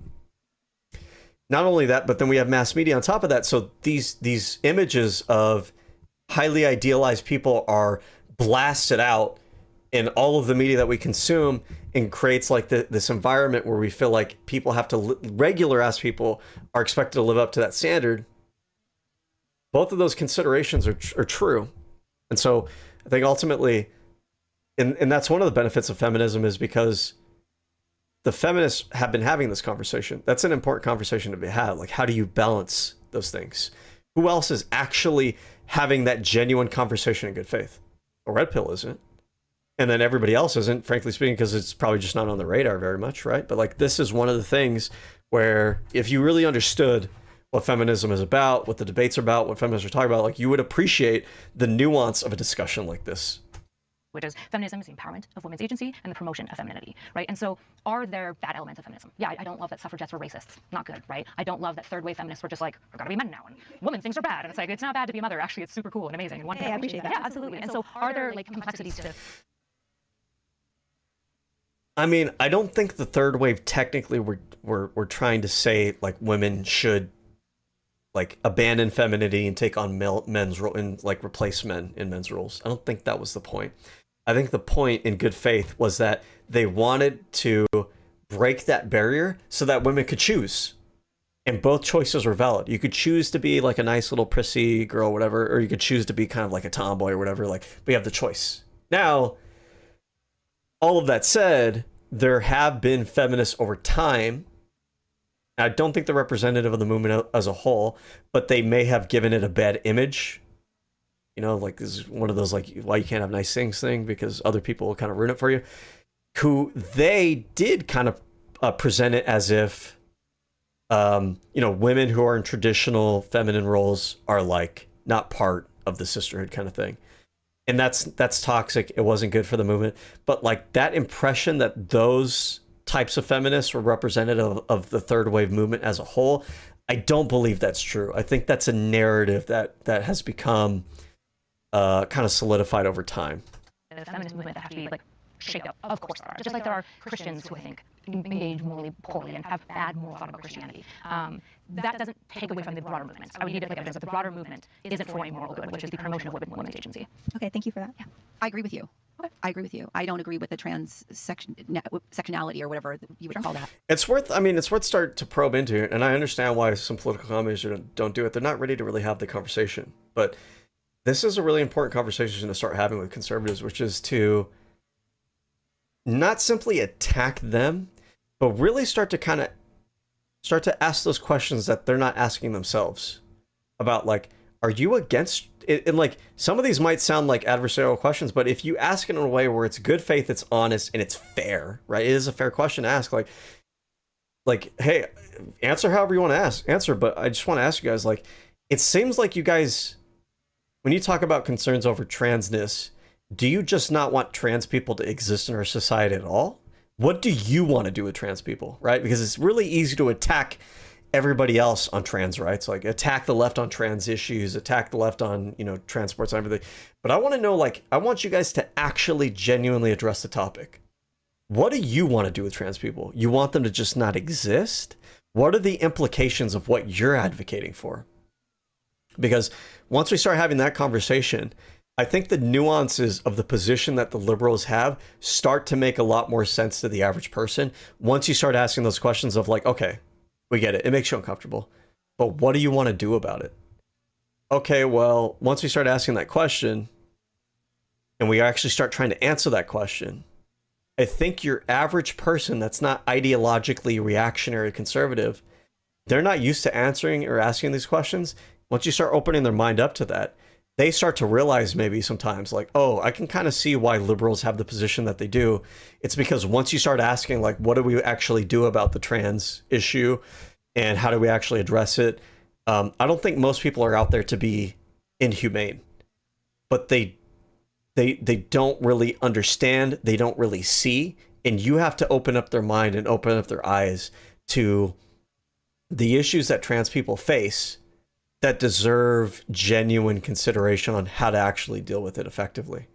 Not only that, but then we have mass media on top of that. So these images of highly idealized people are blasted out in all of the media that we consume and creates like this environment where we feel like people have to, regular ass people are expected to live up to that standard. Both of those considerations are true. And so I think ultimately, and that's one of the benefits of feminism is because the feminists have been having this conversation. That's an important conversation to be had. Like, how do you balance those things? Who else is actually having that genuine conversation in good faith? A red pill isn't. And then everybody else isn't, frankly speaking, because it's probably just not on the radar very much, right? But like, this is one of the things where if you really understood what feminism is about, what the debates are about, what feminists are talking about, like you would appreciate the nuance of a discussion like this. Which is feminism is the empowerment of women's agency and the promotion of femininity, right? And so are there bad elements of feminism? Yeah, I don't love that suffragettes were racists. Not good, right? I don't love that third wave feminists were just like, we're gonna be men now, and women things are bad. And it's like, it's not bad to be a mother. Actually, it's super cool and amazing. And one I appreciate that. Yeah, absolutely. And so are there like complexities to... I mean, I don't think the third wave technically we're trying to say like women should like abandon femininity and take on men's role and like replace men in men's roles. I don't think that was the point. I think the point in good faith was that they wanted to break that barrier so that women could choose. And both choices were valid. You could choose to be like a nice little prissy girl, whatever, or you could choose to be kind of like a tomboy or whatever. Like, we have the choice. Now, all of that said, there have been feminists over time. I don't think they're representative of the movement as a whole, but they may have given it a bad image. Like this is one of those like why you can't have nice things thing because other people will kind of ruin it for you. who they did kind of present it as if, women who are in traditional feminine roles are like not part of the sisterhood kind of thing. And that's toxic. It wasn't good for the movement. But like that impression that those types of feminists were representative of the third wave movement as a whole, I don't believe that's true. I think that's a narrative that has become kind of solidified over time. The feminist movement that have to be like shaped up. Of course there are. Just like there are Christians who I think engage morally poorly and have bad moral thought about Christianity. That doesn't take away from the broader movement. I would need to look at it as the broader movement isn't for any moral good, which is the promotion of women's agency. Okay, thank you for that. Yeah. I agree with you. Okay. I agree with you. I don't agree with the sectionality or whatever you would call that. It's worth starting to probe into it, and I understand why some political commentators don't do it. They're not ready to really have the conversation. But this is a really important conversation to start having with conservatives, which is to not simply attack them, but really start to ask those questions that they're not asking themselves about, like, are you against it? And like some of these might sound like adversarial questions, but if you ask it in a way where it's good faith, it's honest, and it's fair, right? It is a fair question to ask. Like, hey, answer however you want to answer, but I just want to ask you guys, like, it seems like you guys, when you talk about concerns over transness, do you just not want trans people to exist in our society at all? What do you want to do with trans people, right? Because it's really easy to attack everybody else on trans rights, like attack the left on trans issues, attack the left on, transports and everything. But I want to know, like, I want you guys to actually genuinely address the topic. What do you want to do with trans people? You want them to just not exist? What are the implications of what you're advocating for? Because once we start having that conversation, I think the nuances of the position that the liberals have start to make a lot more sense to the average person. Once you start asking those questions of like, okay, we get it. It makes you uncomfortable. But what do you want to do about it? Okay, well, once we start asking that question and we actually start trying to answer that question, I think your average person that's not ideologically reactionary conservative, they're not used to answering or asking these questions. Once you start opening their mind up to that, they start to realize maybe sometimes like, oh, I can kind of see why liberals have the position that they do. It's because once you start asking, like, what do we actually do about the trans issue and how do we actually address it? I don't think most people are out there to be inhumane, but they don't really understand. They don't really see. And you have to open up their mind and open up their eyes to the issues that trans people face that deserve genuine consideration on how to actually deal with it effectively.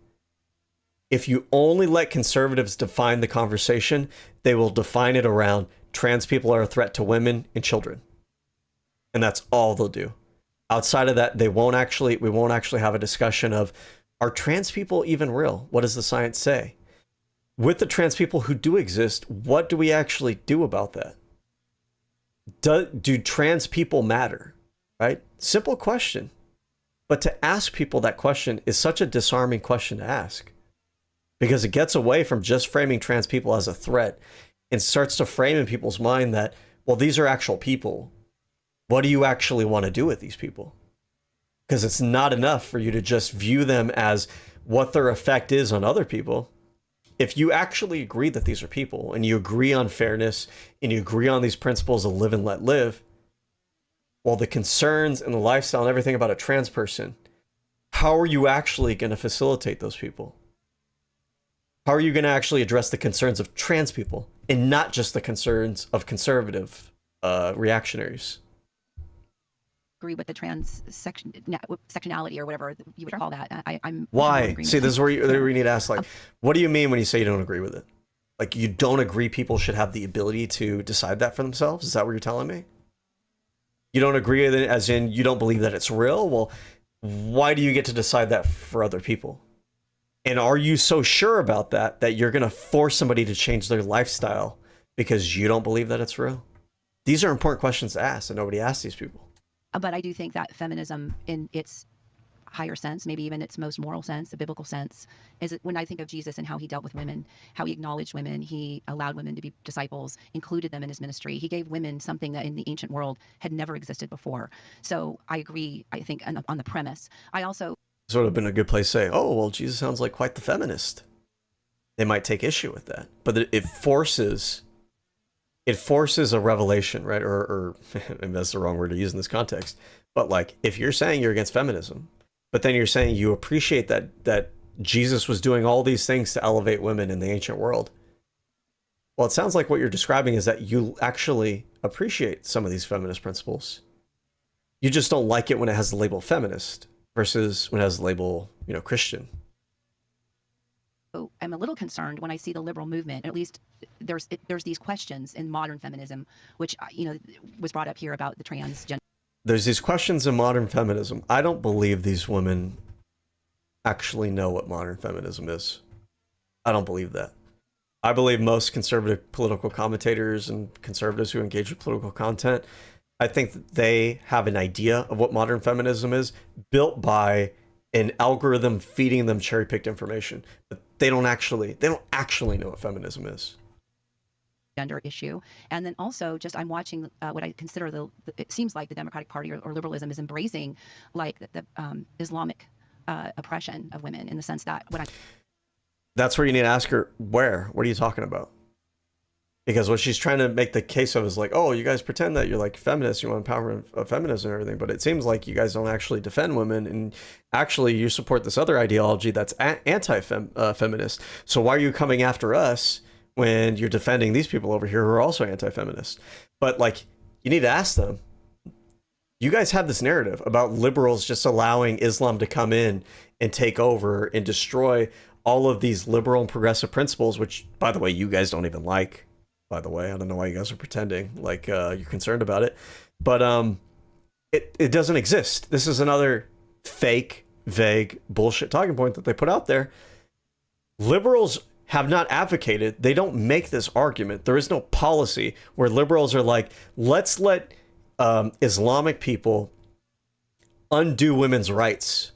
If you only let conservatives define the conversation, they will define it around trans people are a threat to women and children. And that's all they'll do. Outside of that, we won't actually have a discussion of, are trans people even real? What does the science say? With the trans people who do exist, what do we actually do about that? Do trans people matter? Right? Simple question. But to ask people that question is such a disarming question to ask, because it gets away from just framing trans people as a threat and starts to frame in people's mind that, well, these are actual people. What do you actually want to do with these people? Because it's not enough for you to just view them as what their effect is on other people. If you actually agree that these are people and you agree on fairness and you agree on these principles of live and let live, well, the concerns and the lifestyle and everything about a trans person, how are you actually going to facilitate those people? How are you going to actually address the concerns of trans people and not just the concerns of conservative reactionaries? Agree with the sectionality or whatever you would call that. I'm why? See, this is where you need to ask, like, what do you mean when you say you don't agree with it? Like, you don't agree people should have the ability to decide that for themselves? Is that what you're telling me? You don't agree with it as in you don't believe that it's real? Well, why do you get to decide that for other people? And are you so sure about that you're going to force somebody to change their lifestyle because you don't believe that it's real? These are important questions to ask, and nobody asks these people. But I do think that feminism in its higher sense, maybe even its most moral sense, the biblical sense, is when I think of Jesus and how he dealt with women, how he acknowledged women, he allowed women to be disciples, included them in his ministry. He gave women something that in the ancient world had never existed before. So I agree, I think, on the premise. I also... This would have been a good place to say, oh, well, Jesus sounds like quite the feminist. they might take issue with that. But it forces a revelation, right? Or maybe that's the wrong word to use in this context. But like, if you're saying you're against feminism, but then you're saying you appreciate that Jesus was doing all these things to elevate women in the ancient world. Well, it sounds like what you're describing is that you actually appreciate some of these feminist principles. You just don't like it when it has the label feminist versus when it has the label, Christian. So I'm a little concerned when I see the liberal movement. At least there's these questions in modern feminism, which was brought up here about the transgender. There's these questions in modern feminism. I don't believe these women actually know what modern feminism is. I don't believe that. I believe most conservative political commentators and conservatives who engage with political content, I think that they have an idea of what modern feminism is, built by an algorithm feeding them cherry-picked information. But they don't actually know what feminism is. Gender issue. And then also just I'm watching what I consider it seems like the Democratic Party or liberalism is embracing like the Islamic oppression of women, in the sense that that's where you need to ask her, what are you talking about? Because what she's trying to make the case of is like, oh, you guys pretend that you're like feminists, you want empowerment of feminism and everything, but it seems like you guys don't actually defend women, and actually you support this other ideology that's anti-feminist. So why are you coming after us when you're defending these people over here who are also anti-feminist? But like, you need to ask them, you guys have this narrative about liberals just allowing Islam to come in and take over and destroy all of these liberal and progressive principles, which, by the way, you guys don't even like. By the way, I don't know why you guys are pretending like you're concerned about it. But it doesn't exist. This is another fake, vague, bullshit talking point that they put out there. Liberals have not advocated. They don't make this argument. There is no policy where liberals are like, let's let Islamic people undo women's rights.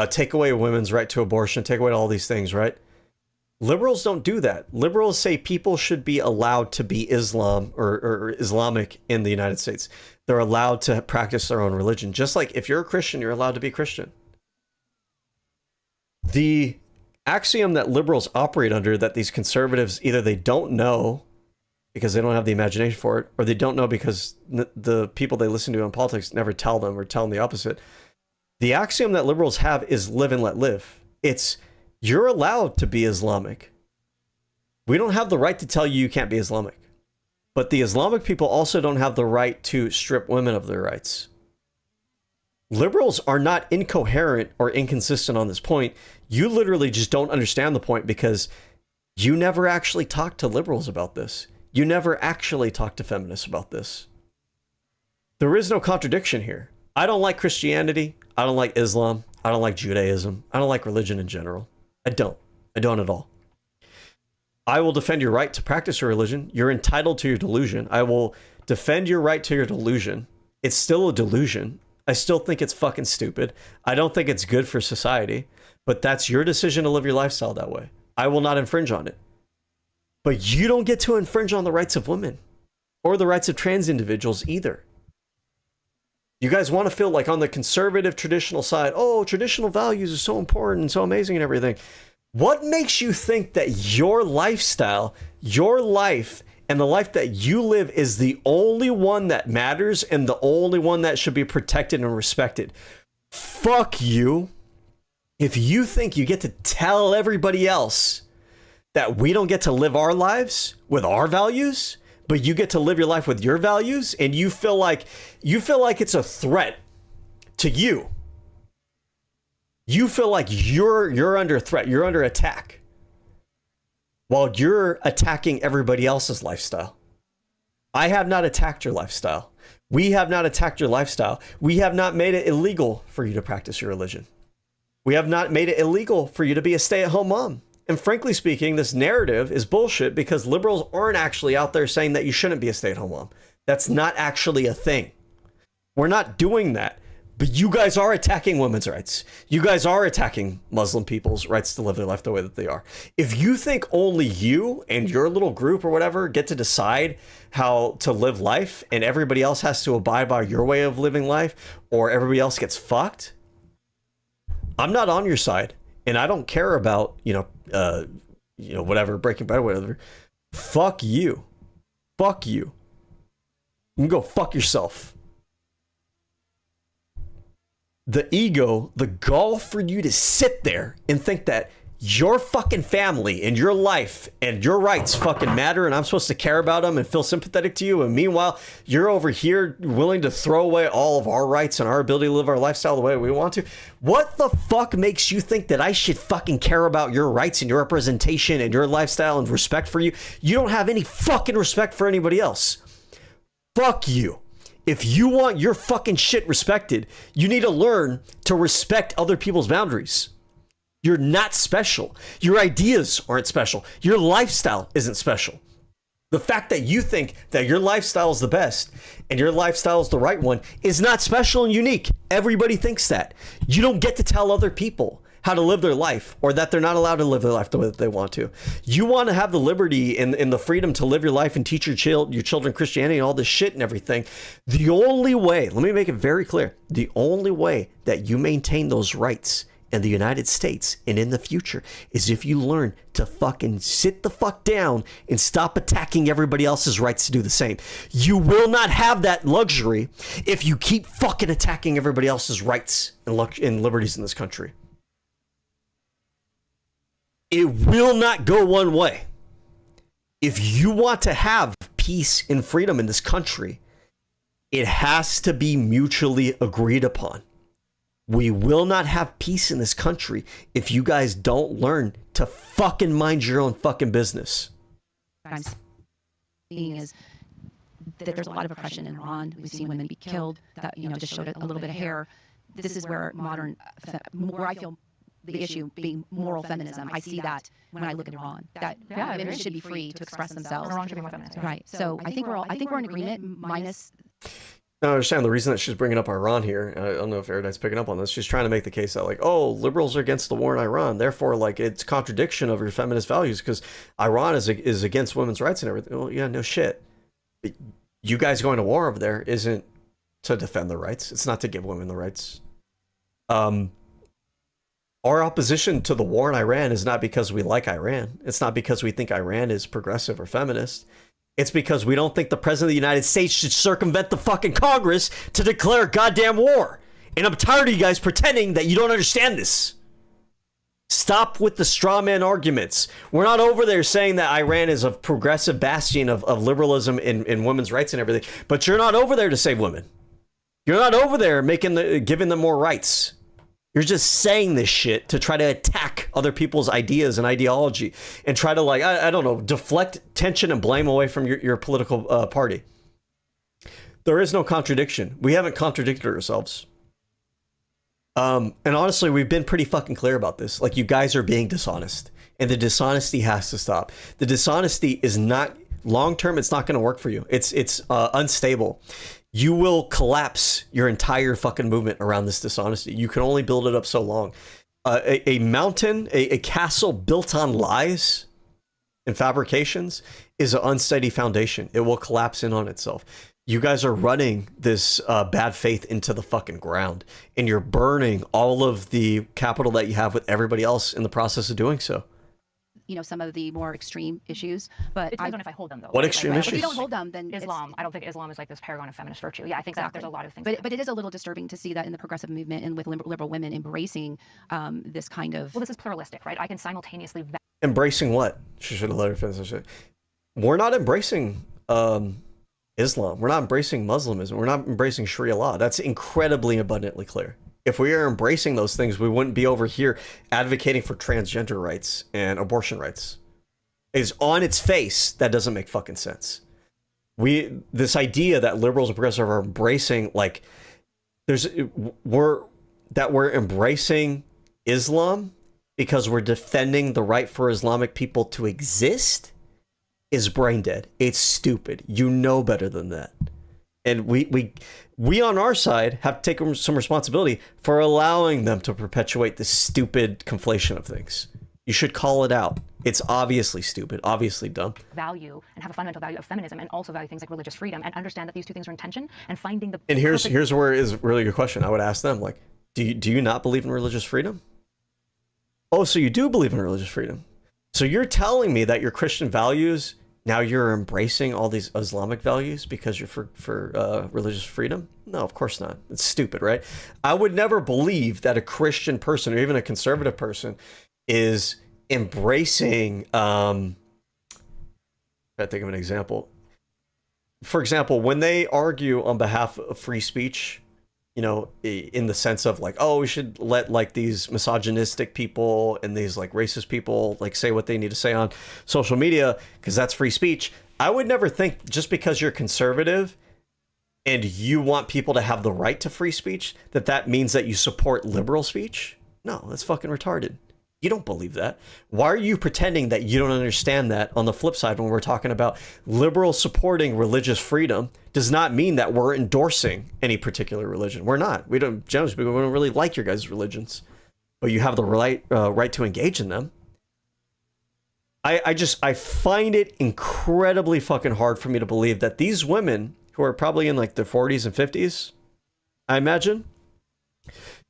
Take away women's right to abortion, take away all these things, right? Liberals don't do that. Liberals say people should be allowed to be Islam or Islamic in the United States. They're allowed to practice their own religion. Just like if you're a Christian, you're allowed to be Christian. The axiom that liberals operate under, that these conservatives, either they don't know because they don't have the imagination for it, or they don't know because the people they listen to in politics never tell them or tell them the opposite. The axiom that liberals have is live and let live. It's, you're allowed to be Islamic. We don't have the right to tell you can't be Islamic. But the Islamic people also don't have the right to strip women of their rights. Liberals are not incoherent or inconsistent on this point. You literally just don't understand the point because you never actually talked to liberals about this. You never actually talked to feminists about this. There is no contradiction here. I don't like Christianity. I don't like Islam. I don't like Judaism. I don't like religion in general. I don't at all. I will defend your right to practice your religion. You're entitled to your delusion. I will defend your right to your delusion. It's still a delusion. I still think it's fucking stupid. I don't think it's good for society, but that's your decision to live your lifestyle that way. I will not infringe on it. But you don't get to infringe on the rights of women or the rights of trans individuals either. You guys want to feel like on the conservative traditional side, oh, traditional values are so important and so amazing and everything. What makes you think that your lifestyle, your life, and the life that you live is the only one that matters and the only one that should be protected and respected? Fuck you. If you think you get to tell everybody else that we don't get to live our lives with our values, but you get to live your life with your values, and you feel like it's a threat to you. You feel like you're under threat, you're under attack, while you're attacking everybody else's lifestyle. I have not attacked your lifestyle. We have not attacked your lifestyle. We have not made it illegal for you to practice your religion. We have not made it illegal for you to be a stay-at-home mom. And frankly speaking, this narrative is bullshit because liberals aren't actually out there saying that you shouldn't be a stay-at-home mom. That's not actually a thing. We're not doing that. But you guys are attacking women's rights. You guys are attacking Muslim people's rights to live their life the way that they are. If you think only you and your little group or whatever get to decide how to live life and everybody else has to abide by your way of living life or everybody else gets fucked, I'm not on your side. And I don't care about, you know, whatever, Breaking Bad, whatever. Fuck you. Fuck you. You can go fuck yourself. The ego, the gall for you to sit there and think that your fucking family and your life and your rights fucking matter and I'm supposed to care about them and feel sympathetic to you, and meanwhile you're over here willing to throw away all of our rights and our ability to live our lifestyle the way we want to. What the fuck makes you think that I should fucking care about your rights and your representation and your lifestyle and respect for you? You don't have any fucking respect for anybody else. Fuck you. If you want your fucking shit respected, you need to learn to respect other people's boundaries. You're not special. Your ideas aren't special. Your lifestyle isn't special. The fact that you think that your lifestyle is the best and your lifestyle is the right one is not special and unique. Everybody thinks that. You don't get to tell other people how to live their life or that they're not allowed to live their life the way that they want to. You want to have the liberty and the freedom to live your life and teach your children Christianity and all this shit and everything. The only way, let me make it very clear, the only way that you maintain those rights in the United States and in the future is if you learn to fucking sit the fuck down and stop attacking everybody else's rights to do the same. You will not have that luxury if you keep fucking attacking everybody else's rights and liberties in this country. It will not go one way. If you want to have peace and freedom in this country, it has to be mutually agreed upon. We will not have peace in this country if you guys don't learn to fucking mind your own fucking business. I'm seeing is that there's a lot of oppression in Iran. We've seen women be killed. That, you know, just showed a little bit of hair. This is where where I feel the issue being moral feminism. I see that when I look at Iran, that women should be free to express themselves. Iran should be more feminist. Right. So I think we're in agreement, minus. I understand the reason that she's bringing up Iran here. I don't know if Erudite's picking up on this. She's trying to make the case that, like, oh, liberals are against the war in Iran. Therefore, like, it's contradiction of your feminist values because Iran is against women's rights and everything. Well, yeah, no shit. You guys going to war over there isn't to defend the rights. It's not to give women the rights. Our opposition to the war in Iran is not because we like Iran. It's not because we think Iran is progressive or feminist. It's because we don't think the president of the United States should circumvent the fucking Congress to declare a goddamn war. And I'm tired of you guys pretending that you don't understand this. Stop with the straw man arguments. We're not over there saying that Iran is a progressive bastion of liberalism in women's rights and everything. But you're not over there to save women. You're not over there giving them more rights. You're just saying this shit to try to attack other people's ideas and ideology and try to, like, I don't know, deflect tension and blame away from your political party. There is no contradiction. We haven't contradicted ourselves. And honestly, we've been pretty fucking clear about this. Like, you guys are being dishonest and the dishonesty has to stop. The dishonesty is not long-term. It's not going to work for you. It's unstable. You will collapse your entire fucking movement around this dishonesty. You can only build it up so long. A mountain, a castle built on lies and fabrications is an unsteady foundation. It will collapse in on itself. You guys are running this bad faith into the fucking ground, and you're burning all of the capital that you have with everybody else in the process of doing so. You know, some of the more extreme issues, but it depends on if I hold them, though. What extreme issues? If you don't hold them, then Islam. I don't think Islam is like this paragon of feminist virtue. Yeah, I think that there's a lot of things. But it is a little disturbing to see that in the progressive movement and with liberal women embracing this kind of. Well, this is pluralistic, right? I can simultaneously. Embracing what? She should have let her finish. We're not embracing Islam. We're not embracing Muslimism. We're not embracing Sharia law. That's incredibly abundantly clear. If we are embracing those things, we wouldn't be over here advocating for transgender rights and abortion rights. It's on its face, that doesn't make fucking sense. This idea that liberals and progressives are embracing, like, we're embracing Islam because we're defending the right for Islamic people to exist is brain dead. It's stupid. You know better than that. And we on our side have to take some responsibility for allowing them to perpetuate this stupid conflation of things. You should call it out. It's obviously stupid, obviously dumb. Value and have a fundamental value of feminism, and also value things like religious freedom, and understand that these two things are in tension, and finding the. And here's where is a really good question. I would ask them, like, do you not believe in religious freedom? Oh, so you do believe in religious freedom? So you're telling me that your Christian values, now you're embracing all these Islamic values because you're for religious freedom? No, of course not. It's stupid, right? I would never believe that a Christian person or even a conservative person is embracing, I think of an example. For example, when they argue on behalf of free speech, you know, in the sense of like, oh, we should let like these misogynistic people and these like racist people like say what they need to say on social media because that's free speech. I would never think just because you're conservative and you want people to have the right to free speech, that means that you support liberal speech. No, that's fucking retarded. You don't believe that. Why are you pretending that you don't understand that? On the flip side, when we're talking about liberal supporting religious freedom, does not mean that we're endorsing any particular religion. We're not. We don't, generally speaking, we don't really like your guys' religions, but you have the right to engage in them. I find it incredibly fucking hard for me to believe that these women who are probably in like their 40s and 50s, I imagine,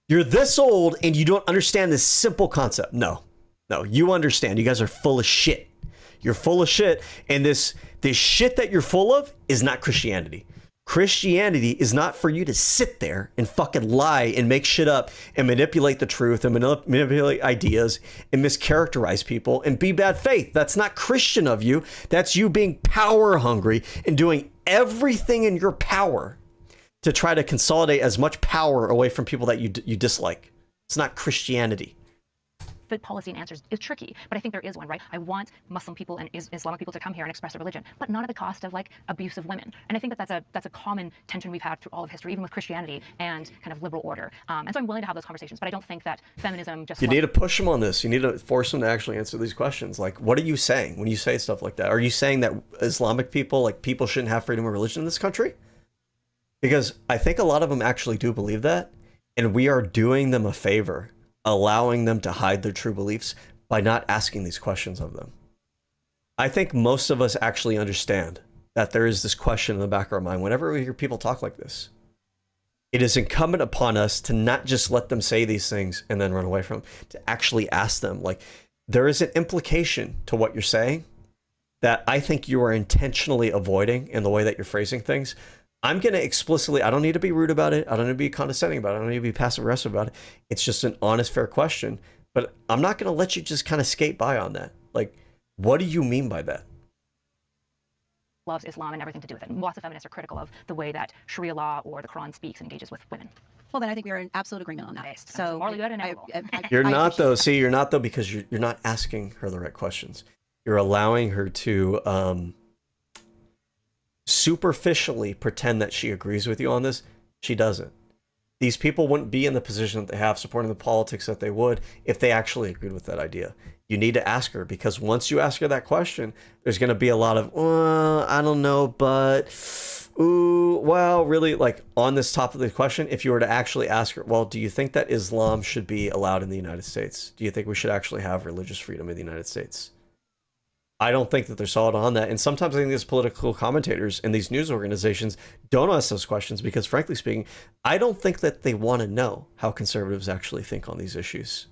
you're this old and you don't understand this simple concept. No, you understand. You guys are full of shit. You're full of shit. And this shit that you're full of is not Christianity. Christianity is not for you to sit there and fucking lie and make shit up and manipulate the truth and manipulate ideas and mischaracterize people and be bad faith. That's not Christian of you. That's you being power hungry and doing everything in your power to try to consolidate as much power away from people that you dislike. It's not Christianity. The policy and answers is tricky, but I think there is one, right? I want Muslim people and Islamic people to come here and express their religion, but not at the cost of like abuse of women. And I think that that's a common tension we've had through all of history, even with Christianity and kind of liberal order. And so I'm willing to have those conversations, but I don't think that feminism just... You need to push them on this. You need to force them to actually answer these questions. Like, what are you saying when you say stuff like that? Are you saying that Islamic people, like people shouldn't have freedom of religion in this country? Because I think a lot of them actually do believe that, and we are doing them a favor, allowing them to hide their true beliefs by not asking these questions of them. I think most of us actually understand that there is this question in the back of our mind whenever we hear people talk like this. It is incumbent upon us to not just let them say these things and then run away from them, to actually ask them. Like, there is an implication to what you're saying that I think you are intentionally avoiding in the way that you're phrasing things. I'm going to explicitly, I don't need to be rude about it. I don't need to be condescending about it. I don't need to be passive aggressive about it. It's just an honest, fair question. But I'm not going to let you just kind of skate by on that. Like, what do you mean by that? Loves Islam and everything to do with it. And lots of feminists are critical of the way that Sharia law or the Quran speaks and engages with women. Well, then I think we are in absolute agreement on that. So morally good and ethical. You're not, though. See, you're not, though, because you're not asking her the right questions. You're allowing her to superficially pretend that she agrees with you on this. She doesn't. These people wouldn't be in the position that they have supporting the politics that they would if they actually agreed with that idea. You need to ask her, because once you ask her that question, there's going to be a lot of, I don't know, but, ooh, well, really, like on this topic of the question, if you were to actually ask her, well, do you think that Islam should be allowed in the United States? Do you think we should actually have religious freedom in the United States? I don't think that they're solid on that. And sometimes I think these political commentators and these news organizations don't ask those questions because, frankly speaking, I don't think that they want to know how conservatives actually think on these issues.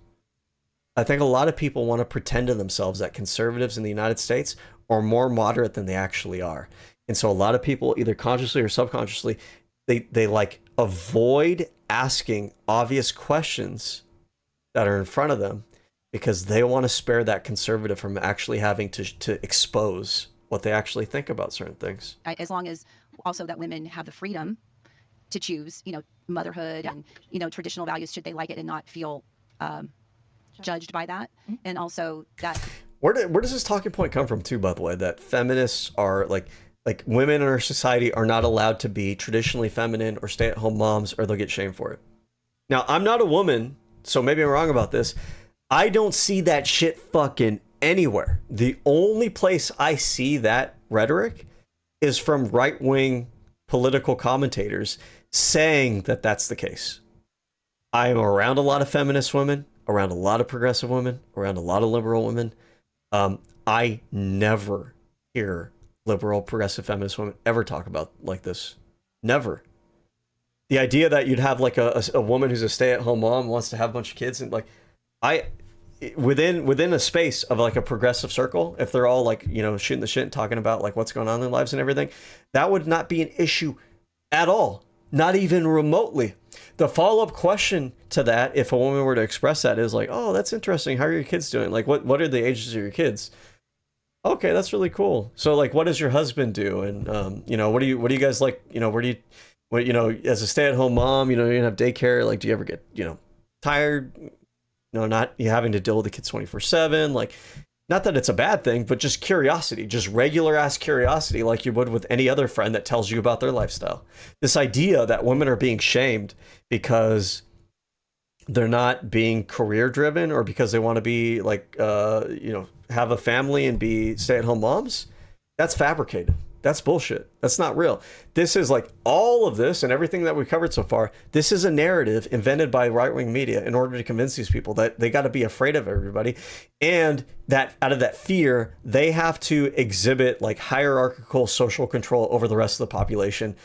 I think a lot of people want to pretend to themselves that conservatives in the United States are more moderate than they actually are. And so a lot of people, either consciously or subconsciously, they like avoid asking obvious questions that are in front of them, because they want to spare that conservative from actually having to expose what they actually think about certain things. As long as also that women have the freedom to choose, motherhood and, traditional values, should they like it and not feel judged by that. And also that... Where does this talking point come from too, by the way, that feminists are like women in our society are not allowed to be traditionally feminine or stay-at-home moms, or they'll get shamed for it. Now, I'm not a woman, so maybe I'm wrong about this. I don't see that shit fucking anywhere. The only place I see that rhetoric is from right-wing political commentators saying that that's the case. I am around a lot of feminist women, around a lot of progressive women, around a lot of liberal women. I never hear liberal, progressive, feminist women ever talk about like this. Never. The idea that you'd have like a woman who's a stay-at-home mom, wants to have a bunch of kids, and like, within a space of like a progressive circle, if they're all like, you know, shooting the shit and talking about like what's going on in their lives and everything, that would not be an issue at all, not even remotely. The follow-up question to that, if a woman were to express that, is like, oh, that's interesting, how are your kids doing, like what are the ages of your kids? Okay, that's really cool. So like, what does your husband do? And you know, what do you guys like, you know, what, you know, as a stay-at-home mom, you know, you have daycare, like do you ever get, you know, tired, you know, not you having to deal with the kids 24/7, like, not that it's a bad thing, but just curiosity, just regular ass curiosity, like you would with any other friend that tells you about their lifestyle. This idea that women are being shamed because they're not being career driven or because they want to be like, you know, have a family and be stay-at-home moms, that's fabricated. That's bullshit. That's not real. This is like all of this and everything that we've covered so far. This is a narrative invented by right-wing media in order to convince these people that they got to be afraid of everybody. And that out of that fear, they have to exhibit like hierarchical social control over the rest of the population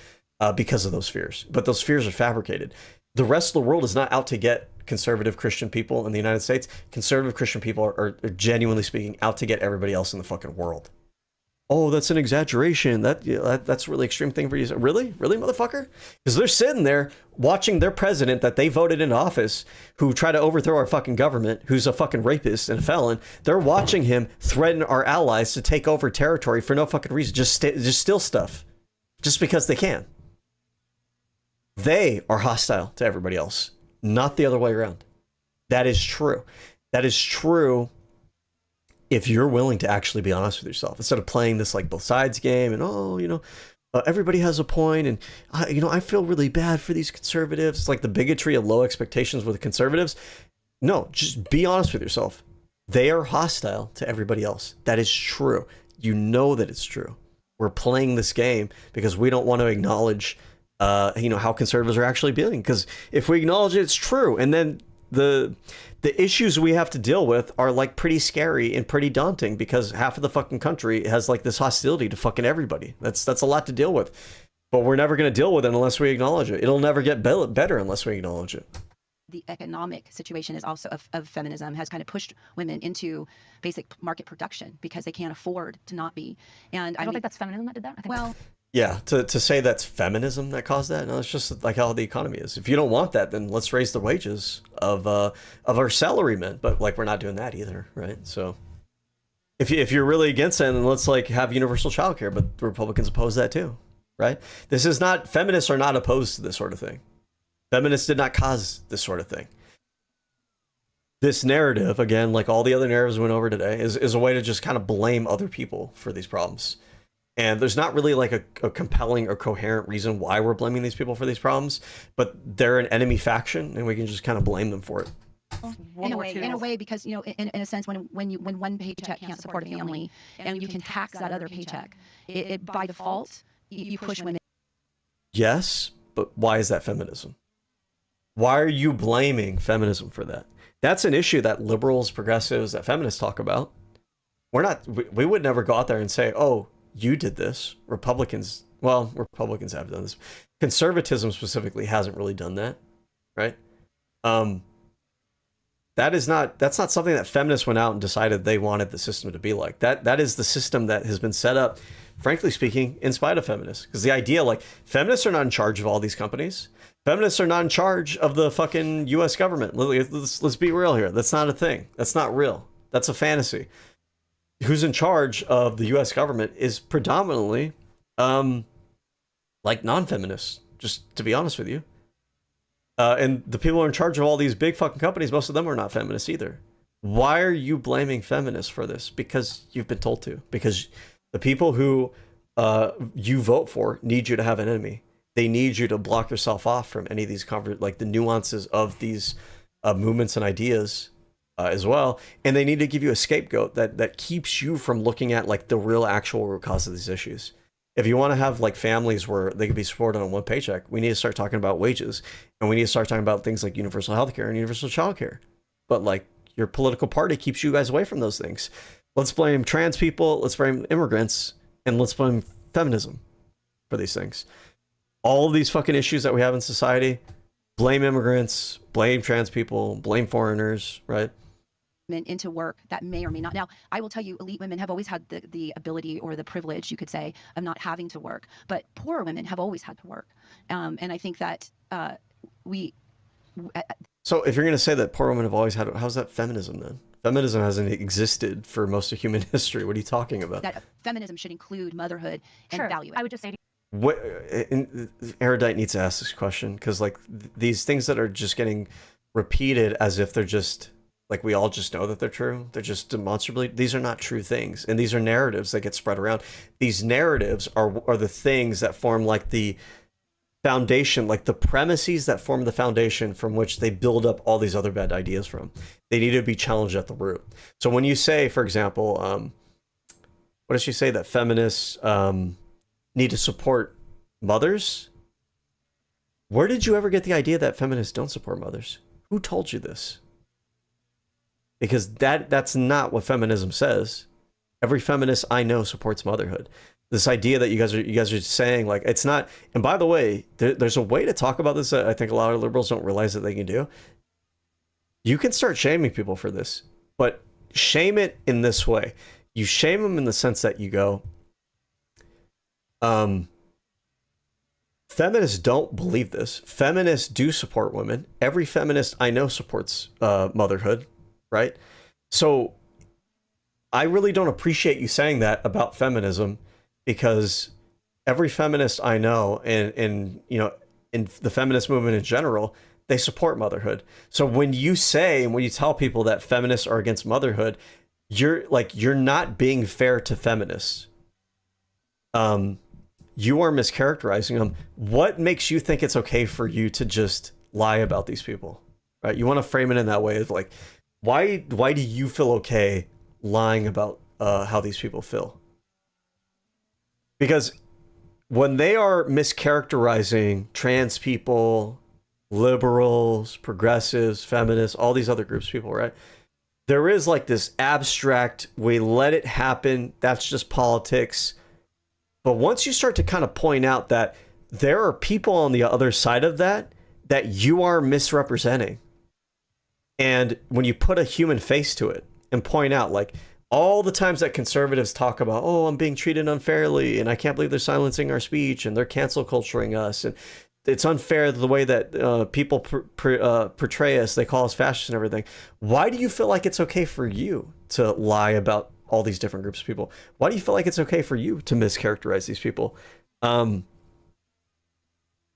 because of those fears. But those fears are fabricated. The rest of the world is not out to get conservative Christian people in the United States. Conservative Christian people are genuinely speaking out to get everybody else in the fucking world. Oh, that's an exaggeration. That's a really extreme thing for you. Really? Really, motherfucker? Because they're sitting there watching their president that they voted into office, who tried to overthrow our fucking government, who's a fucking rapist and a felon. They're watching him threaten our allies to take over territory for no fucking reason. Just steal stuff. Just because they can. They are hostile to everybody else, not the other way around. That is true. That is true. If you're willing to actually be honest with yourself, instead of playing this like both sides game and, oh, you know, everybody has a point and, you know, I feel really bad for these conservatives. It's like the bigotry of low expectations with the conservatives. No, just be honest with yourself. They are hostile to everybody else. That is true. You know that it's true. We're playing this game because we don't want to acknowledge, you know, how conservatives are actually feeling. Because if we acknowledge it, it's true. And then the issues we have to deal with are like pretty scary and pretty daunting because half of the fucking country has like this hostility to fucking everybody. That's a lot to deal with, but we're never going to deal with it unless we acknowledge it. It'll never get better unless we acknowledge it. The economic situation is also of feminism has kind of pushed women into basic market production because they can't afford to not be. And I don't think that's feminism that did that. I think well, yeah, to say that's feminism that caused that, no, it's just like how the economy is. If you don't want that, then let's raise the wages of our salarymen. But like we're not doing that either, right? So if you're really against it, then let's like have universal childcare. But the Republicans oppose that too, right? This is not, feminists are not opposed to this sort of thing. Feminists did not cause this sort of thing. This narrative, again, like all the other narratives we went over today, is a way to just kind of blame other people for these problems. And there's not really like a compelling or coherent reason why we're blaming these people for these problems, but they're an enemy faction and we can just kind of blame them for it. In a way, because, you know, in a sense, when one paycheck can't support a family and you can tax that other paycheck, it by default, you push women. Yes, but why is that feminism? Why are you blaming feminism for that? That's an issue that liberals, progressives, that feminists talk about. We would never go out there and say, oh, you did this. Republicans have done this. Conservatism specifically hasn't really done that, right? That's not something that feminists went out and decided they wanted the system to be like. That is the system that has been set up, frankly speaking, in spite of feminists. Because the idea, like, feminists are not in charge of all these companies. Feminists are not in charge of the fucking U.S. government. Let's be real here. That's not a thing. That's not real. That's a fantasy. Who's in charge of the U.S. government is predominantly, like, non-feminists, just to be honest with you. And the people who are in charge of all these big fucking companies, most of them are not feminists either. Why are you blaming feminists for this? Because you've been told to. Because the people who you vote for need you to have an enemy. They need you to block yourself off from any of these like the nuances of these movements and ideas as well. And they need to give you a scapegoat that keeps you from looking at like the real actual root cause of these issues. If you want to have like families where they can be supported on one paycheck, we need to start talking about wages, and we need to start talking about things like universal healthcare and universal childcare. But like your political party keeps you guys away from those things. Let's blame trans people, let's blame immigrants, and let's blame feminism for these things. All of these fucking issues that we have in society, blame immigrants, blame trans people, blame foreigners, right? women into work that may or may not. Now, I will tell you, elite women have always had the ability or the privilege, you could say, of not having to work. But poorer women have always had to work. And I think that So if you're going to say that poor women have always had, how's that feminism then? Feminism hasn't existed for most of human history. What are you talking about? That feminism should include motherhood and Sure. value it. I would just say What Erudite needs to ask this question, because like these things that are just getting repeated as if they're just like we all just know that they're true. They're just demonstrably, these are not true things, and these are narratives that get spread around. These narratives are the things that form like the foundation, like the premises that form the foundation from which they build up all these other bad ideas from. They need to be challenged at the root. So when you say, for example, what does she say, that feminists need to support mothers? Where did you ever get the idea that feminists don't support mothers? Who told you this? Because that's not what feminism says. Every feminist I know supports motherhood. This idea that you guys are saying, like, it's not. And by the way, there's a way to talk about this that I think a lot of liberals don't realize that they can do. You can start shaming people for this, but shame it in this way. You shame them in the sense that you go, feminists don't believe this. Feminists do support women. Every feminist I know supports motherhood, right? So I really don't appreciate you saying that about feminism, because every feminist I know, and you know, in the feminist movement in general, they support motherhood. So when you say, and when you tell people that feminists are against motherhood, you're not being fair to feminists. You are mischaracterizing them. What makes you think it's okay for you to just lie about these people, right? You want to frame it in that way of like, why do you feel okay lying about how these people feel? Because when they are mischaracterizing trans people, liberals, progressives, feminists, all these other groups of people, right? There is like this abstract, we let it happen, that's just politics. But once you start to kind of point out that there are people on the other side of that you are misrepresenting, and when you put a human face to it and point out, like, all the times that conservatives talk about, oh, I'm being treated unfairly, and I can't believe they're silencing our speech, and they're cancel culturing us, and it's unfair the way that people portray us, they call us fascists and everything. Why do you feel like it's okay for you to lie about all these different groups of people? Why do you feel like it's okay for you to mischaracterize these people?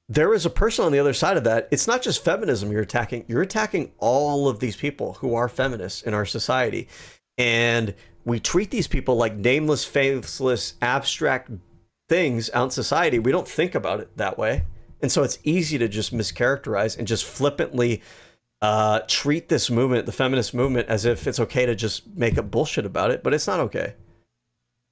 There is a person on the other side of that. It's not just feminism you're attacking all of these people who are feminists in our society. And we treat these people like nameless, faceless, abstract things out in society. We don't think about it that way. And so it's easy to just mischaracterize and just flippantly treat this movement, the feminist movement, as if it's okay to just make up bullshit about it, but it's not okay.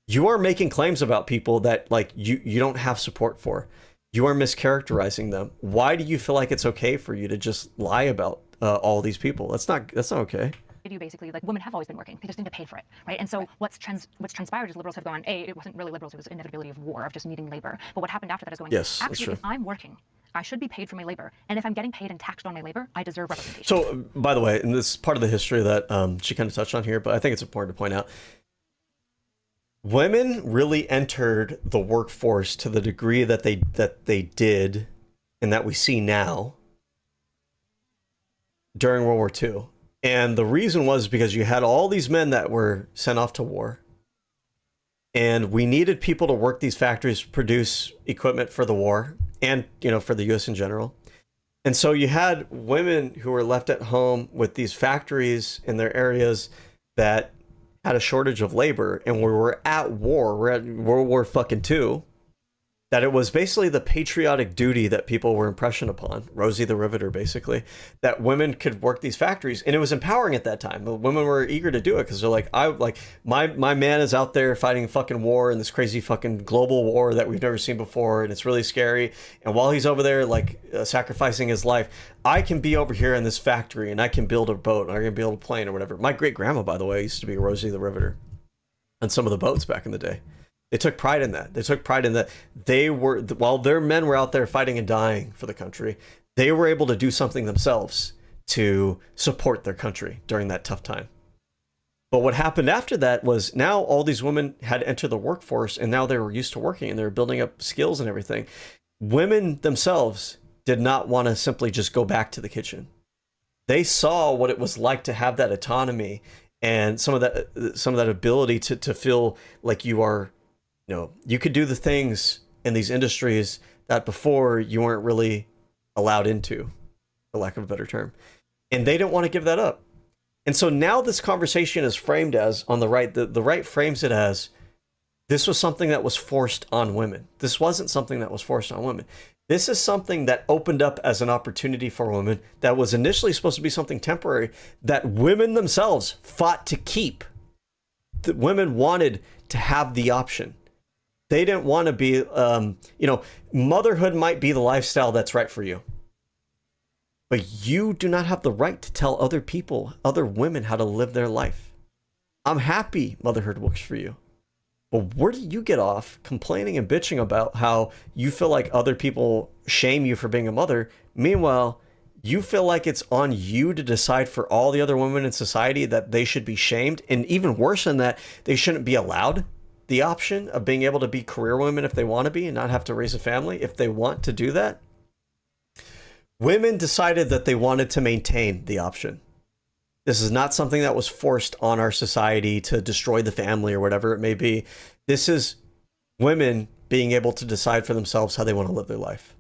You are making claims about people that like you don't have support for. You are mischaracterizing them. Why do you feel like it's okay for you to just lie about all these people? That's not okay. Do basically, like, women have always been working, they just didn't get paid for it, right? And so what's transpired is liberals have gone, it wasn't really liberals, it was inevitability of war, of just needing labor. But what happened after that is going, yes, actually, if I'm working, I should be paid for my labor, and if I'm getting paid and taxed on my labor, I deserve representation. So by the way, and this is part of the history that she kind of touched on here, but I think it's important to point out, women really entered the workforce to the degree that they did, and that we see now, during World War II. And the reason was because you had all these men that were sent off to war, and we needed people to work these factories, produce equipment for the war, and, you know, for the US in general. And so you had women who were left at home with these factories in their areas that had a shortage of labor, and we were at war. We're at World War fucking II. That it was basically the patriotic duty that people were impressioned upon, Rosie the Riveter, basically, that women could work these factories, and it was empowering at that time. The women were eager to do it because they're like, my man is out there fighting fucking war in this crazy fucking global war that we've never seen before, and it's really scary. And while he's over there, like sacrificing his life, I can be over here in this factory, and I can build a boat, or I can build a plane, or whatever. My great grandma, by the way, used to be Rosie the Riveter on some of the boats back in the day. They took pride in that. They took pride in that they were, while their men were out there fighting and dying for the country, they were able to do something themselves to support their country during that tough time. But what happened after that was now all these women had entered the workforce, and now they were used to working and they were building up skills and everything. Women themselves did not want to simply just go back to the kitchen. They saw what it was like to have that autonomy and some of that ability to feel like you are, you could do the things in these industries that before you weren't really allowed into, for lack of a better term. And they didn't want to give that up. And so now this conversation is framed as, on the right, the right frames it as, this was something that was forced on women. This wasn't something that was forced on women. This is something that opened up as an opportunity for women that was initially supposed to be something temporary that women themselves fought to keep. That women wanted to have the option. They didn't want to be, motherhood might be the lifestyle that's right for you. But you do not have the right to tell other people, other women, how to live their life. I'm happy motherhood works for you. But where do you get off complaining and bitching about how you feel like other people shame you for being a mother? Meanwhile, you feel like it's on you to decide for all the other women in society that they should be shamed. And even worse than that, they shouldn't be allowed the option of being able to be career women if they want to be and not have to raise a family if they want to do that. Women decided that they wanted to maintain the option. This is not something that was forced on our society to destroy the family or whatever it may be. This is women being able to decide for themselves how they want to live their life.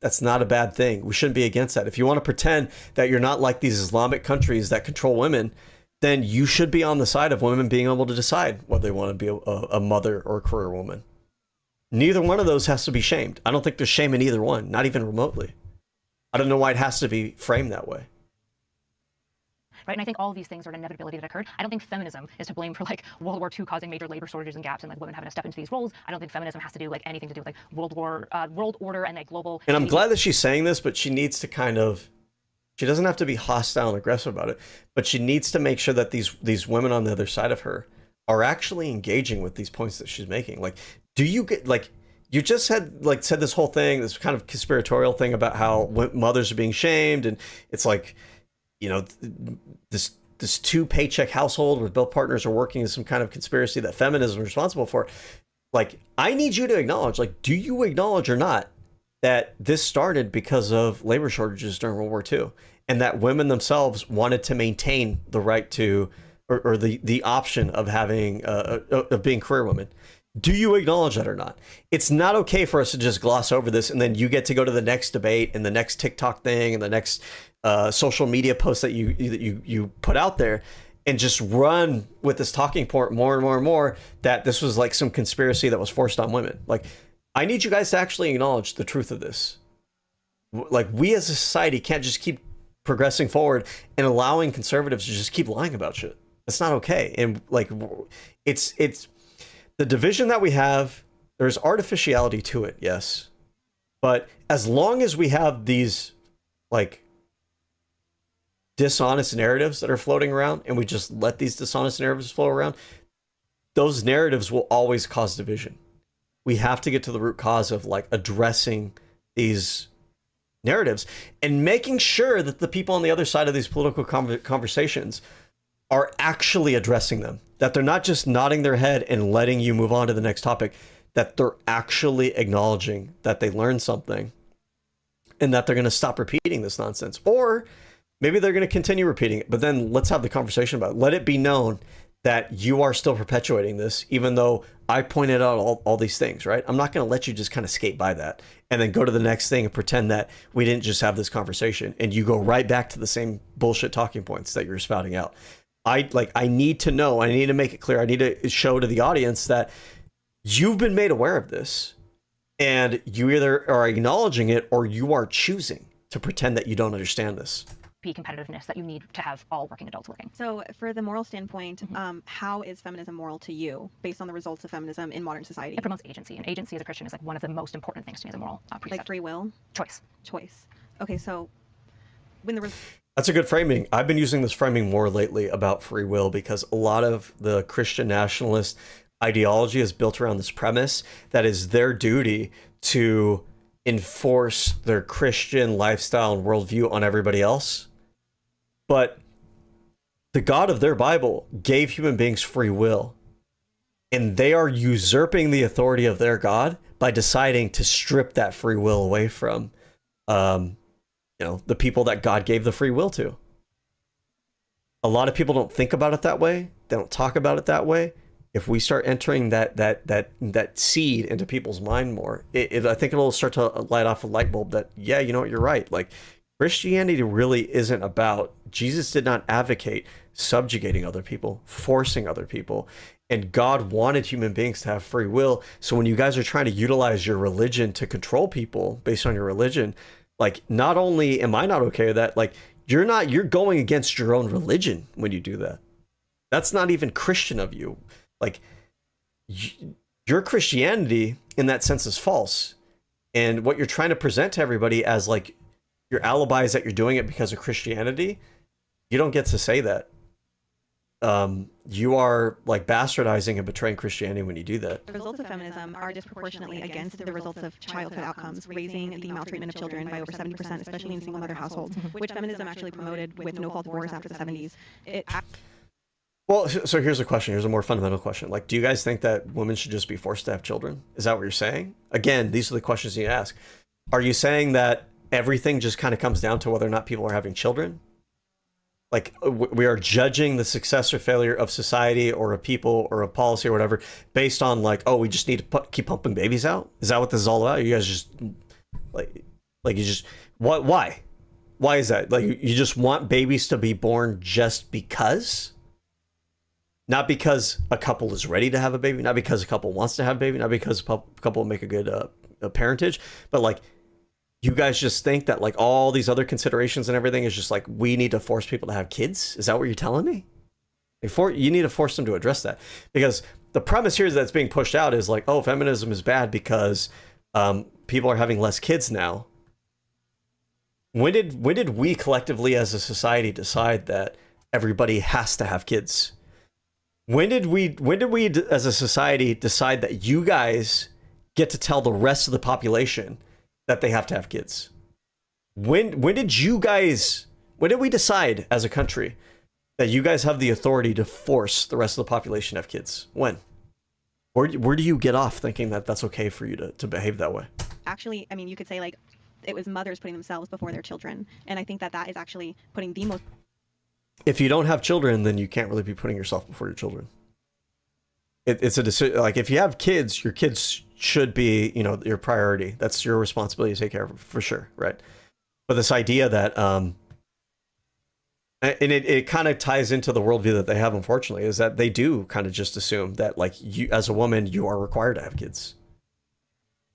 That's not a bad thing. We shouldn't be against that. If you want to pretend that you're not like these Islamic countries that control women, then you should be on the side of women being able to decide whether they want to be a mother or a career woman. Neither one of those has to be shamed. I don't think there's shame in either one, not even remotely. I don't know why it has to be framed that way. Right, and I think all of these things are an inevitability that occurred. I don't think feminism is to blame for like World War II causing major labor shortages and gaps and like women having to step into these roles. I don't think feminism has to do like anything to do with like world order and like global. And I'm glad that she's saying this, but she needs to she doesn't have to be hostile and aggressive about it, but she needs to make sure that these women on the other side of her are actually engaging with these points that she's making. Like, do you get like? You just said this whole thing, this kind of conspiratorial thing about how mothers are being shamed, and it's like, this 2-paycheck household where both partners are working is some kind of conspiracy that feminism is responsible for. Like, I need you to acknowledge, like, do you acknowledge or not that this started because of labor shortages during World War II, and that women themselves wanted to maintain the right to, or the option of having of being career women? Do you acknowledge that or not? It's not okay for us to just gloss over this and then you get to go to the next debate and the next TikTok thing and the next social media post that you put out there and just run with this talking point more and more and more that this was like some conspiracy that was forced on women. Like, I need you guys to actually acknowledge the truth of this. Like, we as a society can't just keep progressing forward and allowing conservatives to just keep lying about shit. That's not okay. And like, it's the division that we have, there's artificiality to it, yes. But as long as we have these like dishonest narratives that are floating around and we just let these dishonest narratives flow around, those narratives will always cause division. We have to get to the root cause of like addressing these narratives and making sure that the people on the other side of these political conversations are actually addressing them, that they're not just nodding their head and letting you move on to the next topic, that they're actually acknowledging that they learned something and that they're going to stop repeating this nonsense. Or maybe they're going to continue repeating it, but then let's have the conversation about it. Let it be known that you are still perpetuating this, even though I pointed out all these things, right? I'm not going to let you just kind of skate by that and then go to the next thing and pretend that we didn't just have this conversation and you go right back to the same bullshit talking points that you're spouting out. I need to know, I need to make it clear, I need to show to the audience that you've been made aware of this and you either are acknowledging it or you are choosing to pretend that you don't understand this. Competitiveness that you need to have all working adults working. So for the moral standpoint, how is feminism moral to you based on the results of feminism in modern society? It promotes agency, and agency as a Christian is like one of the most important things to me as a moral precept. Like free will? Choice. Okay, so when That's a good framing. I've been using this framing more lately about free will because a lot of the Christian nationalist ideology is built around this premise that is their duty to enforce their Christian lifestyle and worldview on everybody else. But the God of their Bible gave human beings free will, and they are usurping the authority of their God by deciding to strip that free will away from, the people that God gave the free will to. A lot of people don't think about it that way. They don't talk about it that way. If we start entering that seed into people's mind more, I think it'll start to light off a light bulb that, yeah, you know what, you're right. Like, Christianity really isn't about, Jesus did not advocate subjugating other people, forcing other people. And God wanted human beings to have free will. So when you guys are trying to utilize your religion to control people based on your religion, like, not only am I not okay with that, like, you're going against your own religion when you do that. That's not even Christian of you. Like, your Christianity in that sense is false. And what you're trying to present to everybody as like your alibi is that you're doing it because of Christianity. You don't get to say that. You are like bastardizing and betraying Christianity when you do that. The results of feminism are disproportionately against the results of childhood outcomes, raising the maltreatment of children by over 70%, especially in single mother households, which feminism actually promoted with no-fault divorce after the 70s. Well, so here's a question. Here's a more fundamental question. Like, do you guys think that women should just be forced to have children? Is that what you're saying? Again, these are the questions you ask. Are you saying that everything just kind of comes down to whether or not people are having children? Like, we are judging the success or failure of society or a people or a policy or whatever based on like, oh, we just need to keep pumping babies out? Is that what this is all about? You guys just like you just, what? Why is that? Like, you just want babies to be born just because? Not because a couple is ready to have a baby, not because a couple wants to have a baby, not because a couple will make a good parentage, but like, you guys just think that like all these other considerations and everything is just like, we need to force people to have kids? Is that what you're telling me? You need to force them to address that, because the premise here that's being pushed out is like, oh, feminism is bad because people are having less kids now. When did we collectively as a society decide that everybody has to have kids? When did we as a society decide that you guys get to tell the rest of the population that they have to have kids? When did we decide as a country that you guys have the authority to force the rest of the population to have kids? When? Where do you get off thinking that that's okay for you to behave that way? Actually, I mean, you could say like it was mothers putting themselves before their children. And I think that is actually putting the most... If you don't have children, then you can't really be putting yourself before your children. It's a decision. Like, if you have kids, your kids should be, your priority. That's your responsibility to take care of, for sure, right? But this idea that, and it kind of ties into the worldview that they have, unfortunately, is that they do kind of just assume that, like, you, as a woman, you are required to have kids.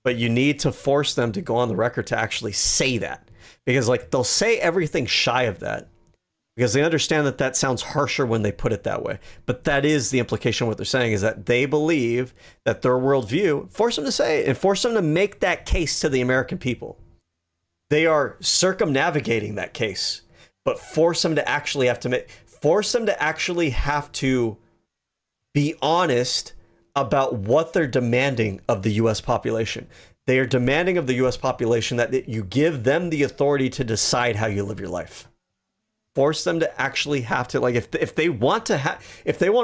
But you need to force them to go on the record to actually say that, because, like, they'll say everything shy of that, because they understand that that sounds harsher when they put it that way. But that is the implication of what they're saying, is that they believe that their worldview, force them to say it and force them to make that case to the American people. They are circumnavigating that case, but force them to actually have to be honest about what they're demanding of the U.S. population. They are demanding of the U.S. population that you give them the authority to decide how you live your life. Force them to actually have to, like, if they want to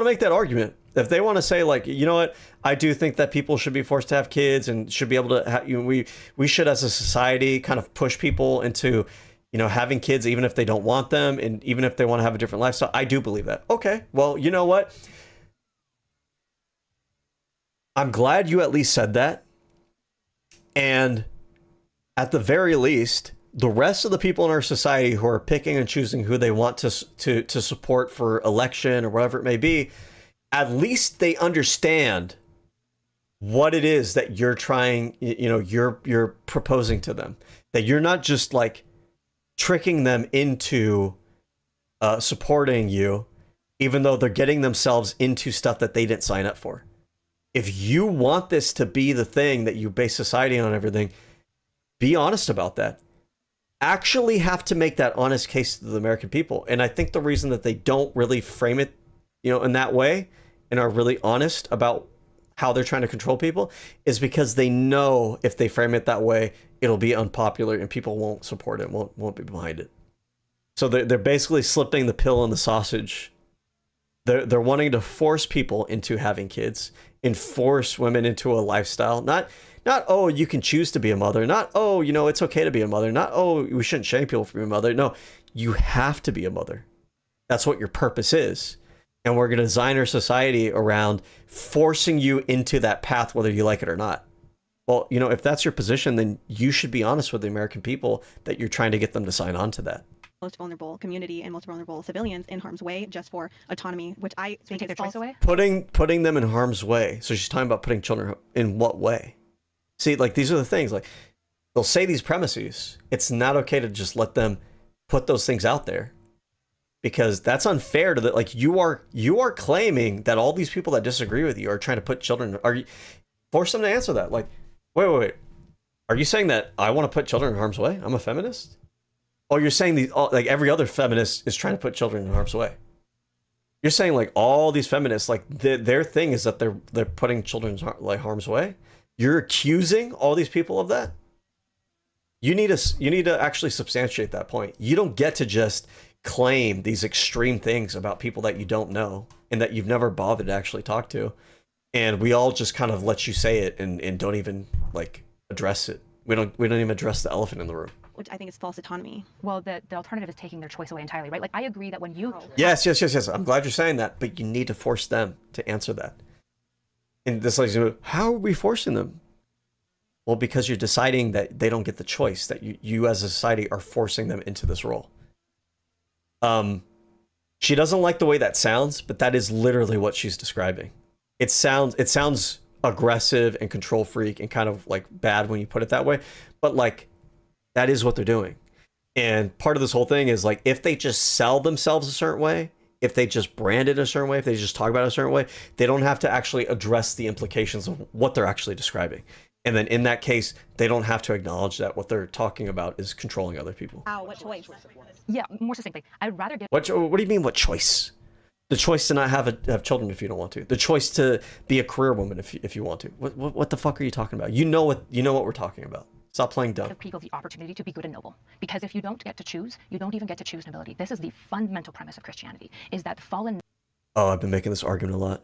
make that argument, if they want to say, like, you know what, I do think that people should be forced to have kids and should be able to we should as a society kind of push people into, having kids even if they don't want them and even if they want to have a different lifestyle. I do believe that. Okay, well, you know what? I'm glad you at least said that. And at the very least, the rest of the people in our society who are picking and choosing who they want to support for election or whatever it may be, at least they understand what it is that you're trying, you're proposing to them. That you're not just like tricking them into supporting you, even though they're getting themselves into stuff that they didn't sign up for. If you want this to be the thing that you base society on, everything, be honest about that. Actually have to make that honest case to the American people. And I think the reason that they don't really frame it, in that way and are really honest about how they're trying to control people is because they know if they frame it that way, it'll be unpopular and people won't support it, won't be behind it. So they're basically slipping the pill in the sausage They're wanting to force people into having kids and force women into a lifestyle. Not oh, you can choose to be a mother. Not oh, you know, it's okay to be a mother. Not oh, we shouldn't shame people for being a mother. No, you have to be a mother. That's what your purpose is. And we're going to design our society around forcing you into that path, whether you like it or not. Well, you know, if that's your position, then you should be honest with the American people that you're trying to get them to sign on to that. Most vulnerable community and most vulnerable civilians in harm's way just for autonomy, which I think is false. Putting them in harm's way. So she's talking about putting children in what way? See, like, these are the things. Like, they'll say these premises. It's not okay to just let them put those things out there, because that's unfair to the, like, you are claiming that all these people that disagree with you are trying to put children. Are you force them to answer that? Like, wait. Are you saying that I want to put children in harm's way? I'm a feminist. Oh, you're saying like every other feminist is trying to put children in harm's way. You're saying like all these feminists, like their thing is that they're putting children in harm's way. You're accusing all these people of that. You need to actually substantiate that point. You don't get to just claim these extreme things about people that you don't know and that you've never bothered to actually talk to, and we all just kind of let you say it and don't even like address it. We don't even address the elephant in the room, which I think is false autonomy. Well, the alternative is taking their choice away entirely, right? Like, I agree that when you... Yes. I'm glad you're saying that, but you need to force them to answer that. And this, like, how are we forcing them? Well, because you're deciding that they don't get the choice, that you as a society are forcing them into this role. She doesn't like the way that sounds, but that is literally what she's describing. It sounds aggressive and control freak and kind of like bad when you put it that way, but like, that is what they're doing. And part of this whole thing is like, if they just sell themselves a certain way, if they just brand it a certain way, if they just talk about it a certain way, they don't have to actually address the implications of what they're actually describing. And then in that case, they don't have to acknowledge that what they're talking about is controlling other people. What choice? Yeah, more succinctly, I'd rather give... What do you mean, what choice? The choice to not have children if you don't want to. The choice to be a career woman if you want to. What the fuck are you talking about? You know what we're talking about. Stop playing dumb. Give people the opportunity to be good and noble. Because if you don't get to choose, you don't even get to choose nobility. This is the fundamental premise of Christianity, is that fallen... Oh, I've been making this argument a lot.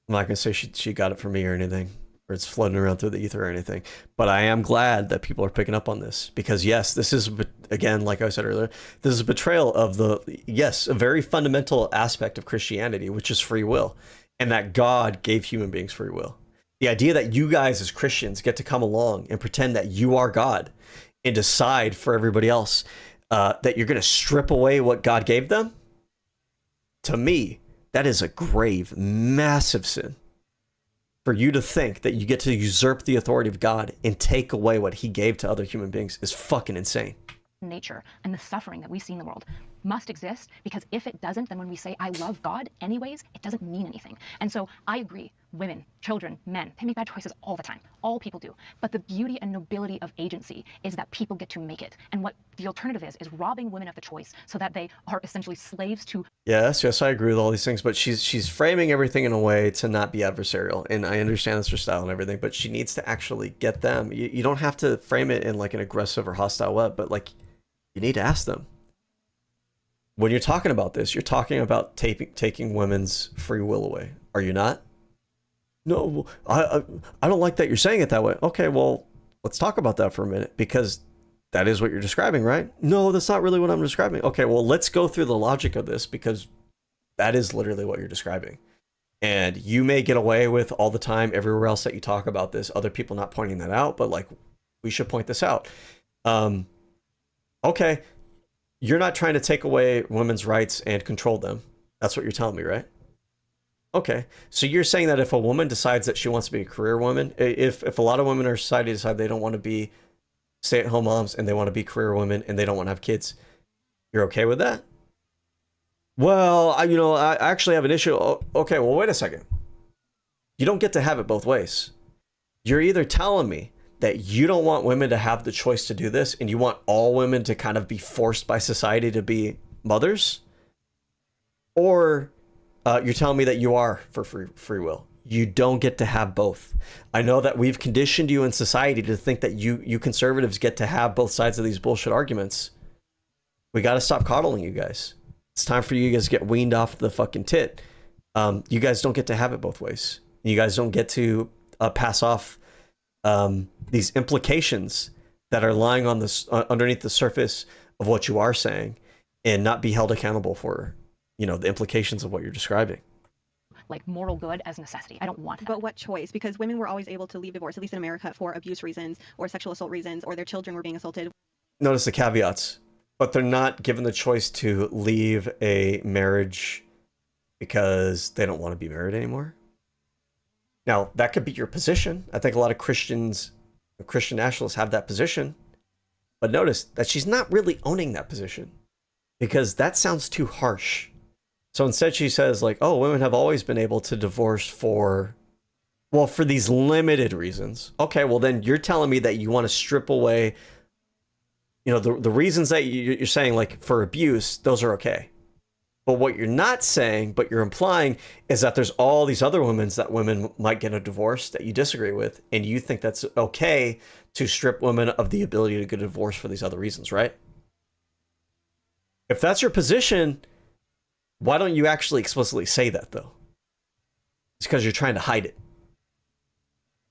I'm not going to say she got it from me or anything, or it's floating around through the ether or anything. But I am glad that people are picking up on this. Because yes, this is, again, like I said earlier, this is a betrayal of a very fundamental aspect of Christianity, which is free will. And that God gave human beings free will. The idea that you guys as Christians get to come along and pretend that you are God and decide for everybody else that you're going to strip away what God gave them, to me, that is a grave, massive sin. For you to think that you get to usurp the authority of God and take away what he gave to other human beings is fucking insane. Nature and the suffering that we see in the world must exist, because if it doesn't, then when we say I love God anyways, it doesn't mean anything. And so I agree, women, children, men, they make bad choices all the time. All people do. But the beauty and nobility of agency is that people get to make it. And what the alternative is robbing women of the choice so that they are essentially slaves to... Yes, I agree with all these things, but she's framing everything in a way to not be adversarial. And I understand that's her style and everything, but she needs to actually get them. You don't have to frame it in like an aggressive or hostile way, but like, you need to ask them. When you're talking about this, you're talking about taking women's free will away. Are you not? No, I don't like that you're saying it that way. Okay, well, let's talk about that for a minute, because that is what you're describing, right? No, that's not really what I'm describing. Okay, well, let's go through the logic of this, because that is literally what you're describing. And you may get away with all the time, everywhere else that you talk about this, other people not pointing that out, but like, we should point this out. Okay, you're not trying to take away women's rights and control them. That's what you're telling me, right? Okay, so you're saying that if a woman decides that she wants to be a career woman, if a lot of women in our society decide they don't want to be stay-at-home moms and they want to be career women and they don't want to have kids, you're okay with that? Well, I actually have an issue. Okay, well, wait a second. You don't get to have it both ways. You're either telling me that you don't want women to have the choice to do this and you want all women to kind of be forced by society to be mothers, or you're telling me that you are for free will. You don't get to have both. I know that we've conditioned you in society to think that you conservatives get to have both sides of these bullshit arguments. We got to stop coddling you guys. It's time for you guys to get weaned off the fucking tit. You guys don't get to have it both ways. You guys don't get to pass off these implications that are lying on this underneath the surface of what you are saying, and not be held accountable for, you know, the implications of what you're describing. Like moral good as necessity. I don't want that. But what choice? Because women were always able to leave divorce, at least in America, for abuse reasons or sexual assault reasons, or their children were being assaulted. Notice the caveats, but they're not given the choice to leave a marriage because they don't want to be married anymore. Now, that could be your position. I think a lot of Christian nationalists have that position. But notice that she's not really owning that position, because that sounds too harsh. So instead she says, like, oh, women have always been able to divorce for these limited reasons. Okay, well then you're telling me that you want to strip away, you know, the reasons that you're saying, like, for abuse, those are okay. But what you're not saying, but you're implying, is that there's all these other women might get a divorce that you disagree with, and you think that's okay to strip women of the ability to get a divorce for these other reasons, right? If that's your position, why don't you actually explicitly say that, though? It's because you're trying to hide it.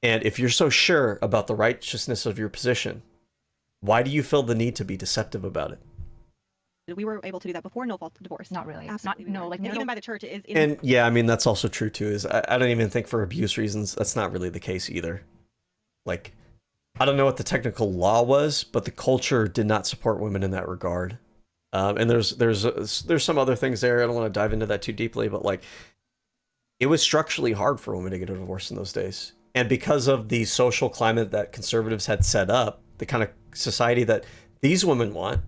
And if you're so sure about the righteousness of your position, why do you feel the need to be deceptive about it? We were able to do that before no-fault divorce. Not really. Absolutely. Even by the church, it is. And yeah, I mean, that's also true too, is I don't even think for abuse reasons, that's not really the case either. Like, I don't know what the technical law was, but the culture did not support women in that regard. And there's some other things there. I don't want to dive into that too deeply, but like, it was structurally hard for women to get a divorce in those days. And because of the social climate that conservatives had set up, the kind of society that these women want,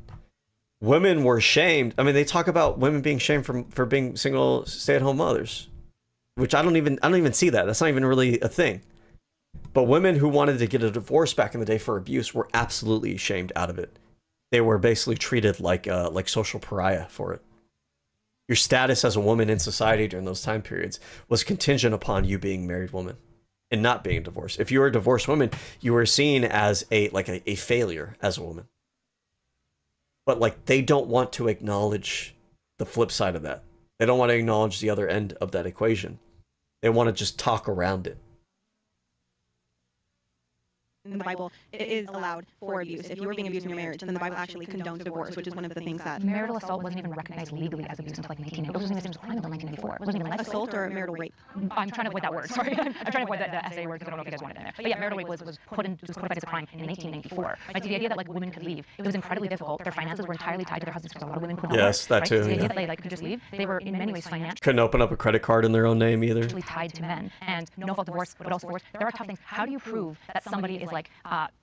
women were shamed. I mean, they talk about women being shamed for being single stay-at-home mothers, which I don't even see that. That's not even really a thing. But women who wanted to get a divorce back in the day for abuse were absolutely shamed out of it. They were basically treated like social pariah for it. Your status as a woman in society during those time periods was contingent upon you being a married woman and not being divorced. If you were a divorced woman, you were seen as a failure as a woman. But like, they don't want to acknowledge the flip side of that. They don't want to acknowledge the other end of that equation. They want to just talk around it. In the Bible, it is allowed for abuse. If you were being abused in your marriage, then the Bible actually condones divorce, which is one of the things that... Marital assault wasn't even recognized legally as abuse until like 1980. It wasn't even a crime until 1994. It wasn't even legislated. Assault or marital rape? I'm trying to avoid that word, sorry. I'm trying to avoid the SA word because I don't know if you guys want it in there. But yeah, marital rape was codified as a crime in 1994. Right, so the idea that like women could leave, it was incredibly difficult. Their finances were entirely tied to their husbands because a lot of women couldn't work. Yes, that right? too. So the idea Yeah. that they like could just leave, they were in many ways financially Couldn't open up a credit card in their own name either. tied to men. And no-fault divorce, but also divorce. There are tough things. How do you prove that somebody is like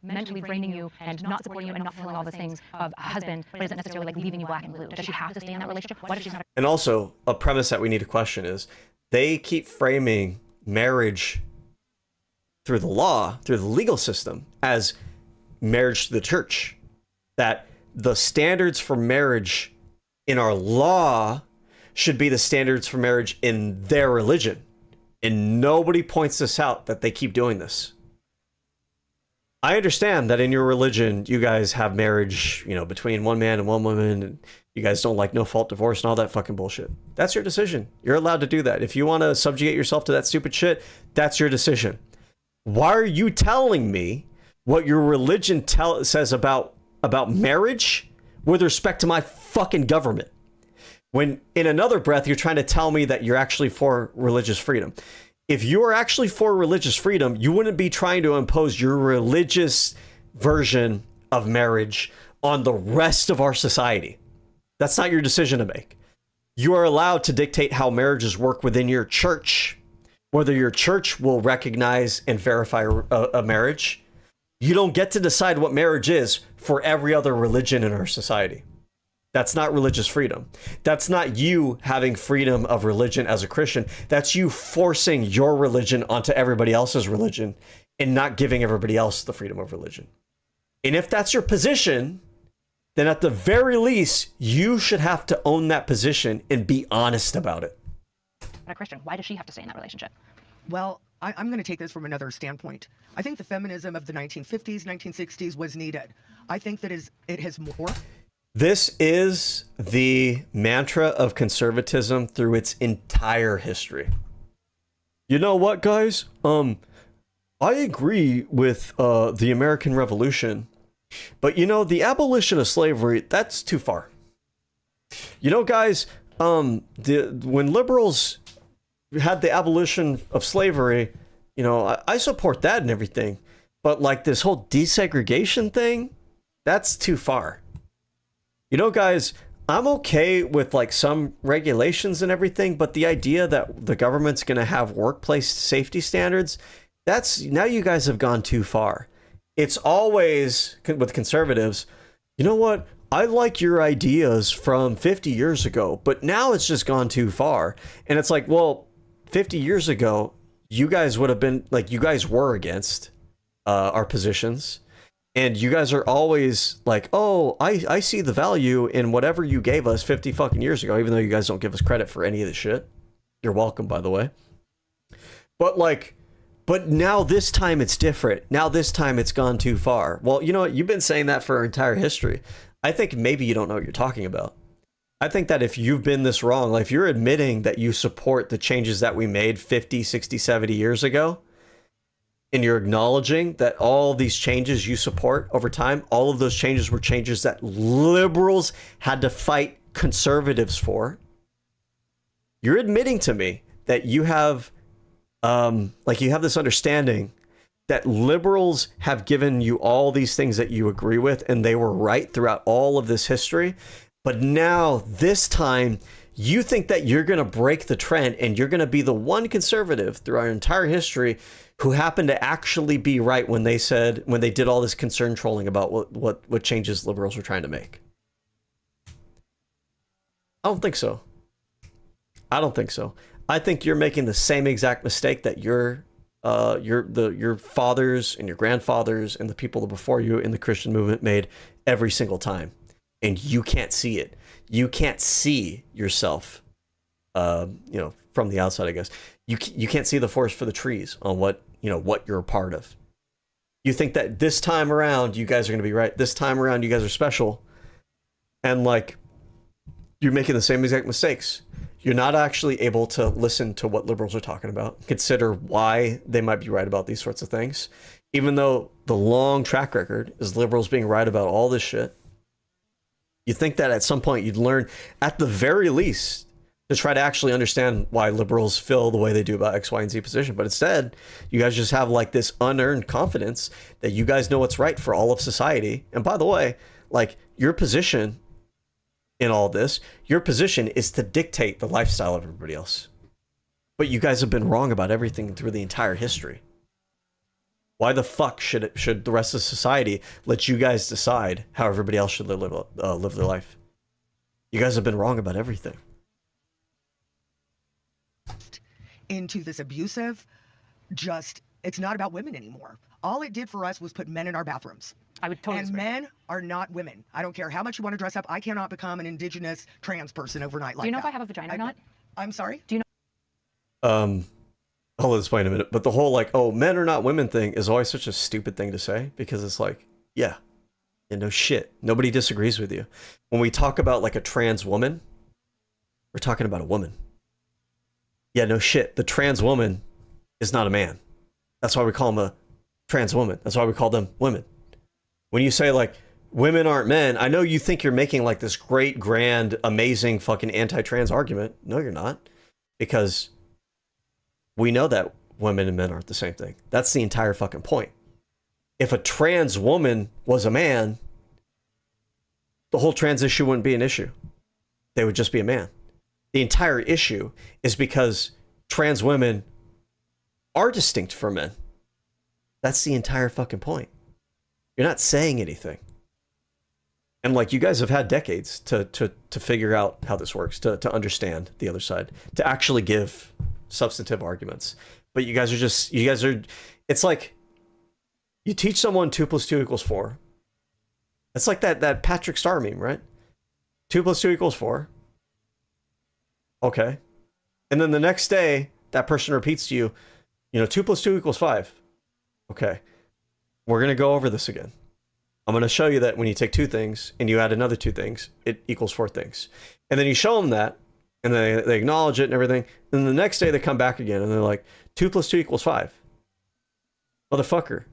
mentally draining you and not supporting you and not fulfilling all the things of a husband, but isn't necessarily like leaving you black and blue? Does she have to stay in that relationship? Why does she not? And also, a premise that we need to question is, they keep framing marriage through the law, through the legal system, as marriage to the church. That the standards for marriage in our law should be the standards for marriage in their religion. And nobody points this out, that they keep doing this. I understand that in your religion, you guys have marriage, you know, between one man and one woman, and you guys don't like no-fault divorce and all that fucking bullshit. That's your decision. You're allowed to do that. If you want to subjugate yourself to that stupid shit, that's your decision. Why are you telling me what your religion says about marriage with respect to my fucking government? When in another breath, you're trying to tell me that you're actually for religious freedom. If you are actually for religious freedom, you wouldn't be trying to impose your religious version of marriage on the rest of our society. That's not your decision to make. You are allowed to dictate how marriages work within your church, whether your church will recognize and verify a marriage. You don't get to decide what marriage is for every other religion in our society. That's not religious freedom. That's not you having freedom of religion as a Christian. That's you forcing your religion onto everybody else's religion and not giving everybody else the freedom of religion. And if that's your position, then at the very least, you should have to own that position and be honest about it. A Christian, why does she have to stay in that relationship? Well, I'm going to take this from another standpoint. I think the feminism of the 1950s, 1960s was needed. I think that it has morphed. This is the mantra of conservatism through its entire history. You know what, guys? I agree with the American Revolution, but you know, the abolition of slavery, that's too far. You know, guys, when liberals had the abolition of slavery, you know, I support that and everything, but like this whole desegregation thing, that's too far. You know, guys, I'm okay with like some regulations and everything, but the idea that the government's going to have workplace safety standards, that's now you guys have gone too far. It's always with conservatives, you know what? I like your ideas from 50 years ago, but now it's just gone too far. And it's like, well, 50 years ago, you guys would have been like, you guys were against our positions. And you guys are always like, oh, I see the value in whatever you gave us 50 fucking years ago, even though you guys don't give us credit for any of the shit. You're welcome, by the way. But like, but now this time it's different. Now this time it's gone too far. Well, you know what? You've been saying that for our entire history. I think maybe you don't know what you're talking about. I think that if you've been this wrong, like if you're admitting that you support the changes that we made 50, 60, 70 years ago, and you're acknowledging that all these changes you support over time, all of those changes were changes that liberals had to fight conservatives for. You're admitting to me that you have, like you have this understanding that liberals have given you all these things that you agree with, and they were right throughout all of this history. But now, this time, you think that you're going to break the trend, and you're going to be the one conservative through our entire history who happened to actually be right when they said, when they did all this concern trolling about what changes liberals were trying to make. I don't think so. I don't think so. I think you're making the same exact mistake that your fathers and your grandfathers and the people before you in the Christian movement made every single time. And you can't see it. You can't see yourself, you know, from the outside, I guess. You can't see the forest for the trees on what you're a part of. You think that this time around you guys are going to be right. This time around you guys are special. And like, you're making the same exact mistakes. You're not actually able to listen to what liberals are talking about, consider why they might be right about these sorts of things, even though the long track record is liberals being right about all this shit. You think that at some point you'd learn, at the very least, to try to actually understand why liberals feel the way they do about X, Y, and Z position. But instead, you guys just have like this unearned confidence that you guys know what's right for all of society. And by the way, like your position in all this, your position is to dictate the lifestyle of everybody else. But you guys have been wrong about everything through the entire history. Why the fuck should the rest of society let you guys decide how everybody else should live their life? You guys have been wrong about everything. Into this abusive, it's not about women anymore. All it did for us was put men in our bathrooms. I would totally And agree. men are not women. I don't care how much you want to dress up. I cannot become an indigenous trans person overnight like that. Do you know if I have a vagina or not? I'm sorry? Do you know? I'll explain in a minute. But the whole like, oh, men are not women thing is always such a stupid thing to say, because it's like, yeah, no shit. Nobody disagrees with you. When we talk about like a trans woman, we're talking about a woman. Yeah, no shit. The trans woman is not a man. That's why we call them a trans woman. That's why we call them women. When you say like women aren't men, I know you think you're making like this great, grand, amazing fucking anti-trans argument. No, you're not. Because we know that women and men aren't the same thing. That's the entire fucking point. If a trans woman was a man, the whole trans issue wouldn't be an issue. They would just be a man. The entire issue is because trans women are distinct from men. That's the entire fucking point. You're not saying anything. And like, you guys have had decades to figure out how this works, to understand the other side, to actually give substantive arguments. But you guys are, it's like, you teach someone 2 + 2 = 4. It's like that Patrick Star meme, right? 2 + 2 = 4. Okay. And then the next day, that person repeats to you, 2 + 2 = 5. Okay. We're going to go over this again. I'm going to show you that when you take 2 things and you add another 2 things, it equals 4 things. And then you show them that, and they acknowledge it and everything. And the next day they come back again and they're like, 2 + 2 = 5. Motherfucker,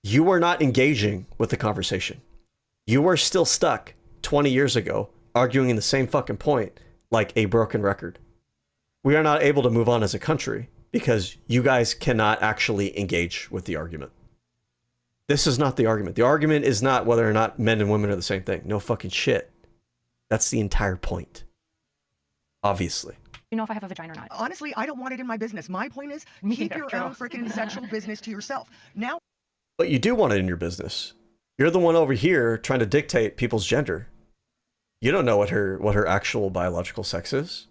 you are not engaging with the conversation. You are still stuck 20 years ago arguing in the same fucking point like a broken record. We are not able to move on as a country because you guys cannot actually engage with the argument. This is not the argument. The argument is not whether or not men and women are the same thing. No fucking shit. That's the entire point. Obviously. You know if I have a vagina or not. Honestly, I don't want it in my business. My point is, keep your own freaking sexual business to yourself. Now. But you do want it in your business. You're the one over here trying to dictate people's gender. You don't know what her actual biological sex is.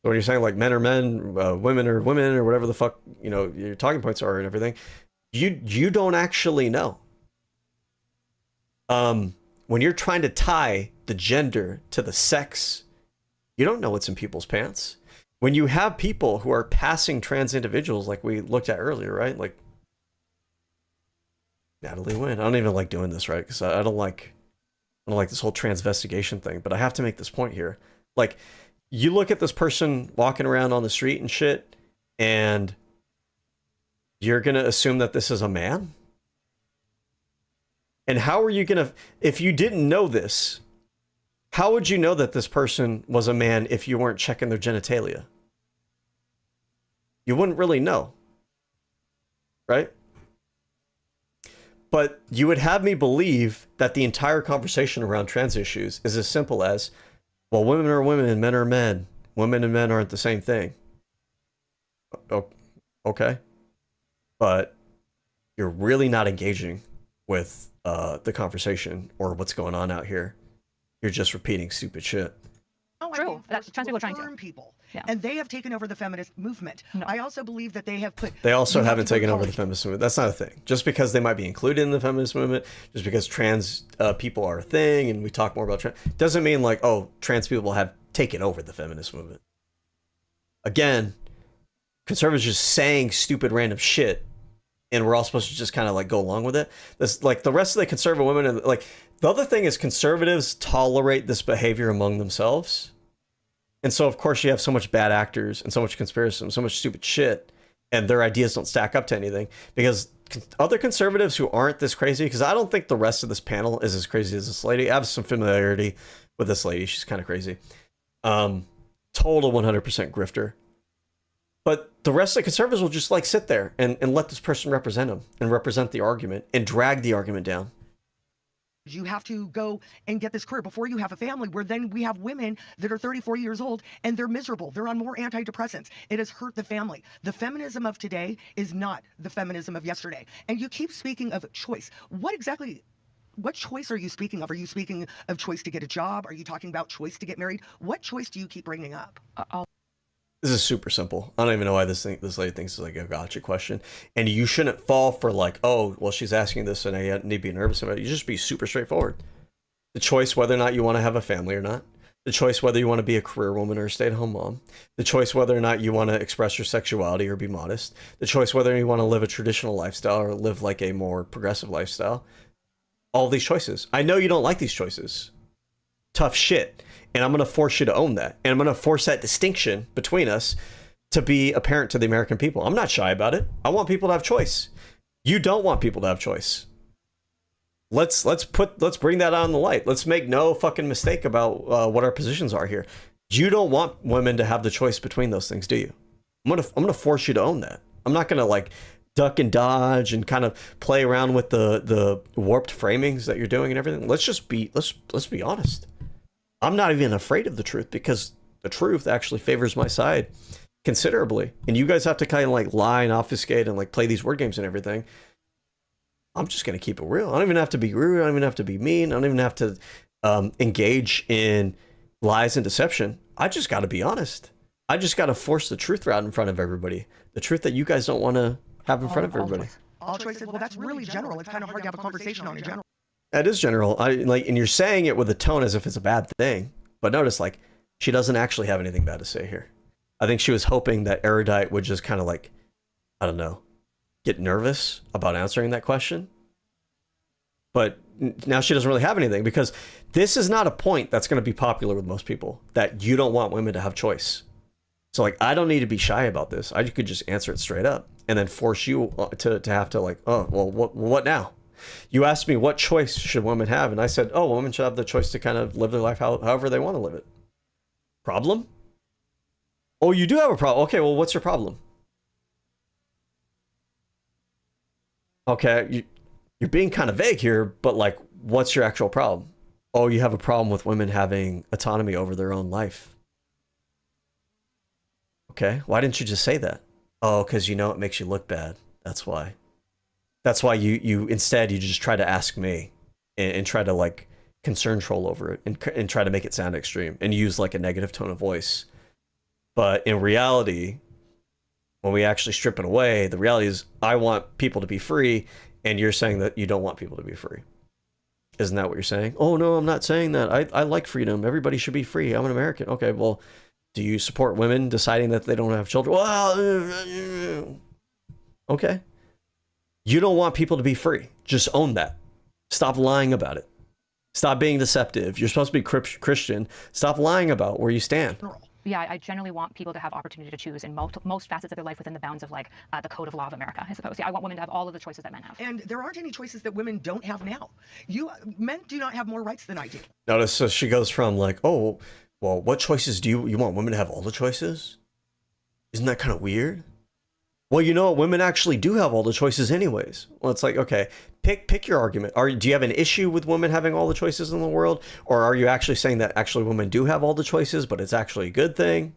So when you're saying like men are men, women are women, or whatever the fuck, you know, your talking points are and everything, you don't actually know. When you're trying to tie the gender to the sex, you don't know what's in people's pants. When you have people who are passing trans individuals, like we looked at earlier, right? Like Natalie Wynn. I don't even like doing this, right? Because I don't like this whole transvestigation thing. But I have to make this point here. Like, you look at this person walking around on the street and shit, and you're gonna assume that this is a man. And how are you gonna, if you didn't know this, how would you know that this person was a man if you weren't checking their genitalia? You wouldn't really know, right? But you would have me believe that the entire conversation around trans issues is as simple as, well, women are women and men are men. Women and men aren't the same thing. Okay. But you're really not engaging with the conversation or what's going on out here. You're just repeating stupid shit. True. That's trans people are trying to. People. Yeah. And they have taken over the feminist movement. No. I also believe that they have put... They also haven't taken over the feminist movement. That's not a thing. Just because they might be included in the feminist movement, just because trans people are a thing and we talk more about trans, doesn't mean like, oh, trans people have taken over the feminist movement. Again, conservatives just saying stupid random shit and we're all supposed to just kind of like go along with it. This, like the rest of the conservative women, and like the other thing is conservatives tolerate this behavior among themselves. And so, of course, you have so much bad actors and so much conspiracy and so much stupid shit, and their ideas don't stack up to anything. Because other conservatives who aren't this crazy, because I don't think the rest of this panel is as crazy as this lady. I have some familiarity with this lady. She's kind of crazy. Total 100% grifter. But the rest of the conservatives will just like sit there and let this person represent them and represent the argument and drag the argument down. You have to go and get this career before you have a family, where then we have women that are 34 years old and they're miserable. They're on more antidepressants. It has hurt the family. The feminism of today is not the feminism of yesterday. And you keep speaking of choice. What choice are you speaking of? Are you speaking of choice to get a job? Are you talking about choice to get married? What choice do you keep bringing up? This is super simple. I don't even know why this lady thinks it's like a gotcha question. And you shouldn't fall for like, oh, well, she's asking this and I need to be nervous about it. You just be super straightforward. The choice whether or not you want to have a family or not. The choice whether you want to be a career woman or a stay-at-home mom. The choice whether or not you want to express your sexuality or be modest. The choice whether you want to live a traditional lifestyle or live like a more progressive lifestyle. All these choices. I know you don't like these choices. Tough shit. And I'm going to force you to own that. And I'm going to force that distinction between us to be apparent to the American people. I'm not shy about it. I want people to have choice. You don't want people to have choice. Let's bring that on the light. Let's make no fucking mistake about what our positions are here. You don't want women to have the choice between those things, do you? I'm gonna force you to own that. I'm not gonna like duck and dodge and kind of play around with the warped framings that you're doing and everything. Let's be honest. I'm not even afraid of the truth because the truth actually favors my side considerably. And you guys have to kind of like lie and obfuscate and like play these word games and everything. I'm just going to keep it real. I don't even have to be rude. I don't even have to be mean. I don't even have to engage in lies and deception. I just got to be honest. I just got to force the truth out in front of everybody. The truth that you guys don't want to have in front of everybody. All choices. Well, that's really general. It's kind of hard to have a conversation on in general. That is general. And you're saying it with a tone as if it's a bad thing. But notice, like, she doesn't actually have anything bad to say here. I think she was hoping that Erudite would just kind of like, I don't know, get nervous about answering that question. but now she doesn't really have anything, because this is not a point that's going to be popular with most people, that you don't want women to have choice. So like, I don't need to be shy about this. I could just answer it straight up and then force you to have to like, oh, well, what now? You asked me what choice should women have, and I said, oh, women should have the choice to kind of live their life however they want to live it. Problem? Oh, you do have a problem. Okay, well, what's your problem? Okay, you're being kind of vague here, but like, what's your actual problem? Oh, you have a problem with women having autonomy over their own life. Okay, why didn't you just say that? Oh, because you know it makes you look bad. That's why. That's why you instead you just try to ask me and try to like concern troll over it and try to make it sound extreme and use like a negative tone of voice. But in reality, when we actually strip it away, the reality is I want people to be free, and you're saying that you don't want people to be free. Isn't that what you're saying? Oh, no, I'm not saying that. I like freedom. Everybody should be free. I'm an American. Okay, well, do you support women deciding that they don't have children? Well, okay. You don't want people to be free. Just own that. Stop lying about it. Stop being deceptive. You're supposed to be Christian. Stop lying about where you stand. Yeah, I generally want people to have opportunity to choose in most facets of their life within the bounds of like the code of law of America, I suppose. Yeah, I want women to have all of the choices that men have. And there aren't any choices that women don't have now. Men do not have more rights than I do. Notice, so she goes from like, oh, well, what choices do you want women to have all the choices? Isn't that kind of weird? Well, you know what? Women actually do have all the choices anyways. Well, it's like, okay, pick your argument. Do you have an issue with women having all the choices in the world? Or are you actually saying that actually women do have all the choices, but it's actually a good thing?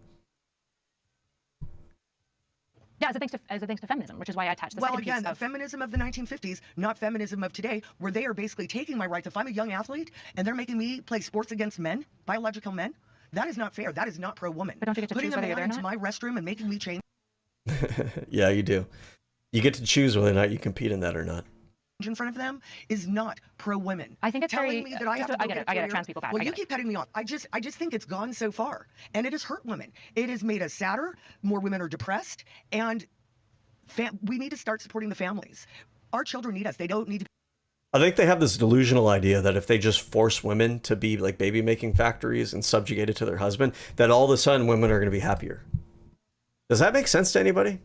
Yeah, as it thanks to feminism, which is why I attach the Well, again, feminism of the 1950s, not feminism of today, where they are basically taking my rights. If I'm a young athlete and they're making me play sports against men, biological men, that is not fair. That is not pro-woman. But don't you get to Putting choose a whether man you're there or into not? my restroom and making me change Yeah, you do. You get to choose whether or not you compete in that or not. in front of them is not pro-women. I think it's telling very, me that I have to I get it, trans people back. Well, you keep cutting me off. I just think it's gone so far, and it has hurt women. It has made us sadder. More women are depressed, and we need to start supporting the families. Our children need us. They don't need to. I think they have this delusional idea that if they just force women to be like baby making factories and subjugated to their husband, that all of a sudden women are going to be happier. Does that make sense to anybody?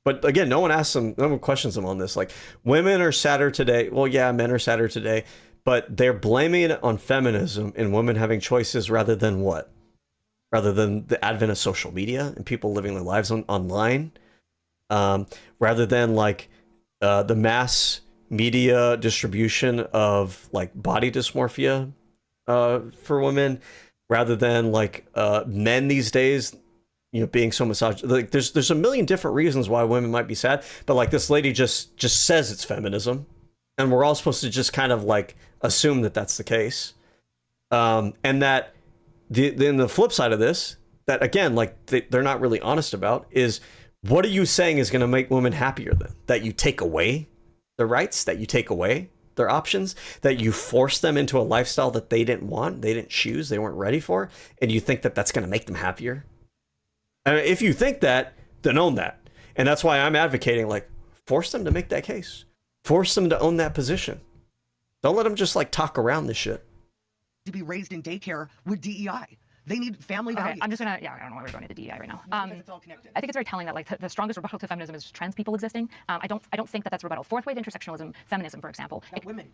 But again, no one questions them on this. Like, women are sadder today. Well, yeah, men are sadder today, but they're blaming it on feminism and women having choices rather than what? Rather than the advent of social media and people living their lives online. Rather than like the mass media distribution of like body dysmorphia for women, rather than like men these days, you know, being so misogynist. Like there's a million different reasons why women might be sad, but like this lady just says it's feminism, and we're all supposed to just kind of like assume that that's the case, and that then the flip side of this, that again, like they're not really honest about, is what are you saying is going to make women happier then? That you take away their rights, that you take away their options, that you force them into a lifestyle that they didn't want, they didn't choose, they weren't ready for, and you think that that's going to make them happier? And if you think that, then own that. And that's why I'm advocating, like, force them to make that case. Force them to own that position. Don't let them just like talk around this shit. To be raised in daycare with DEI. They need family values. I'm just gonna, I don't know why we're going into DEI right now. Because it's all connected. I think it's very telling that like the strongest rebuttal to feminism is trans people existing. I don't think that that's rebuttal. Fourth wave intersectionalism, feminism, for example, women.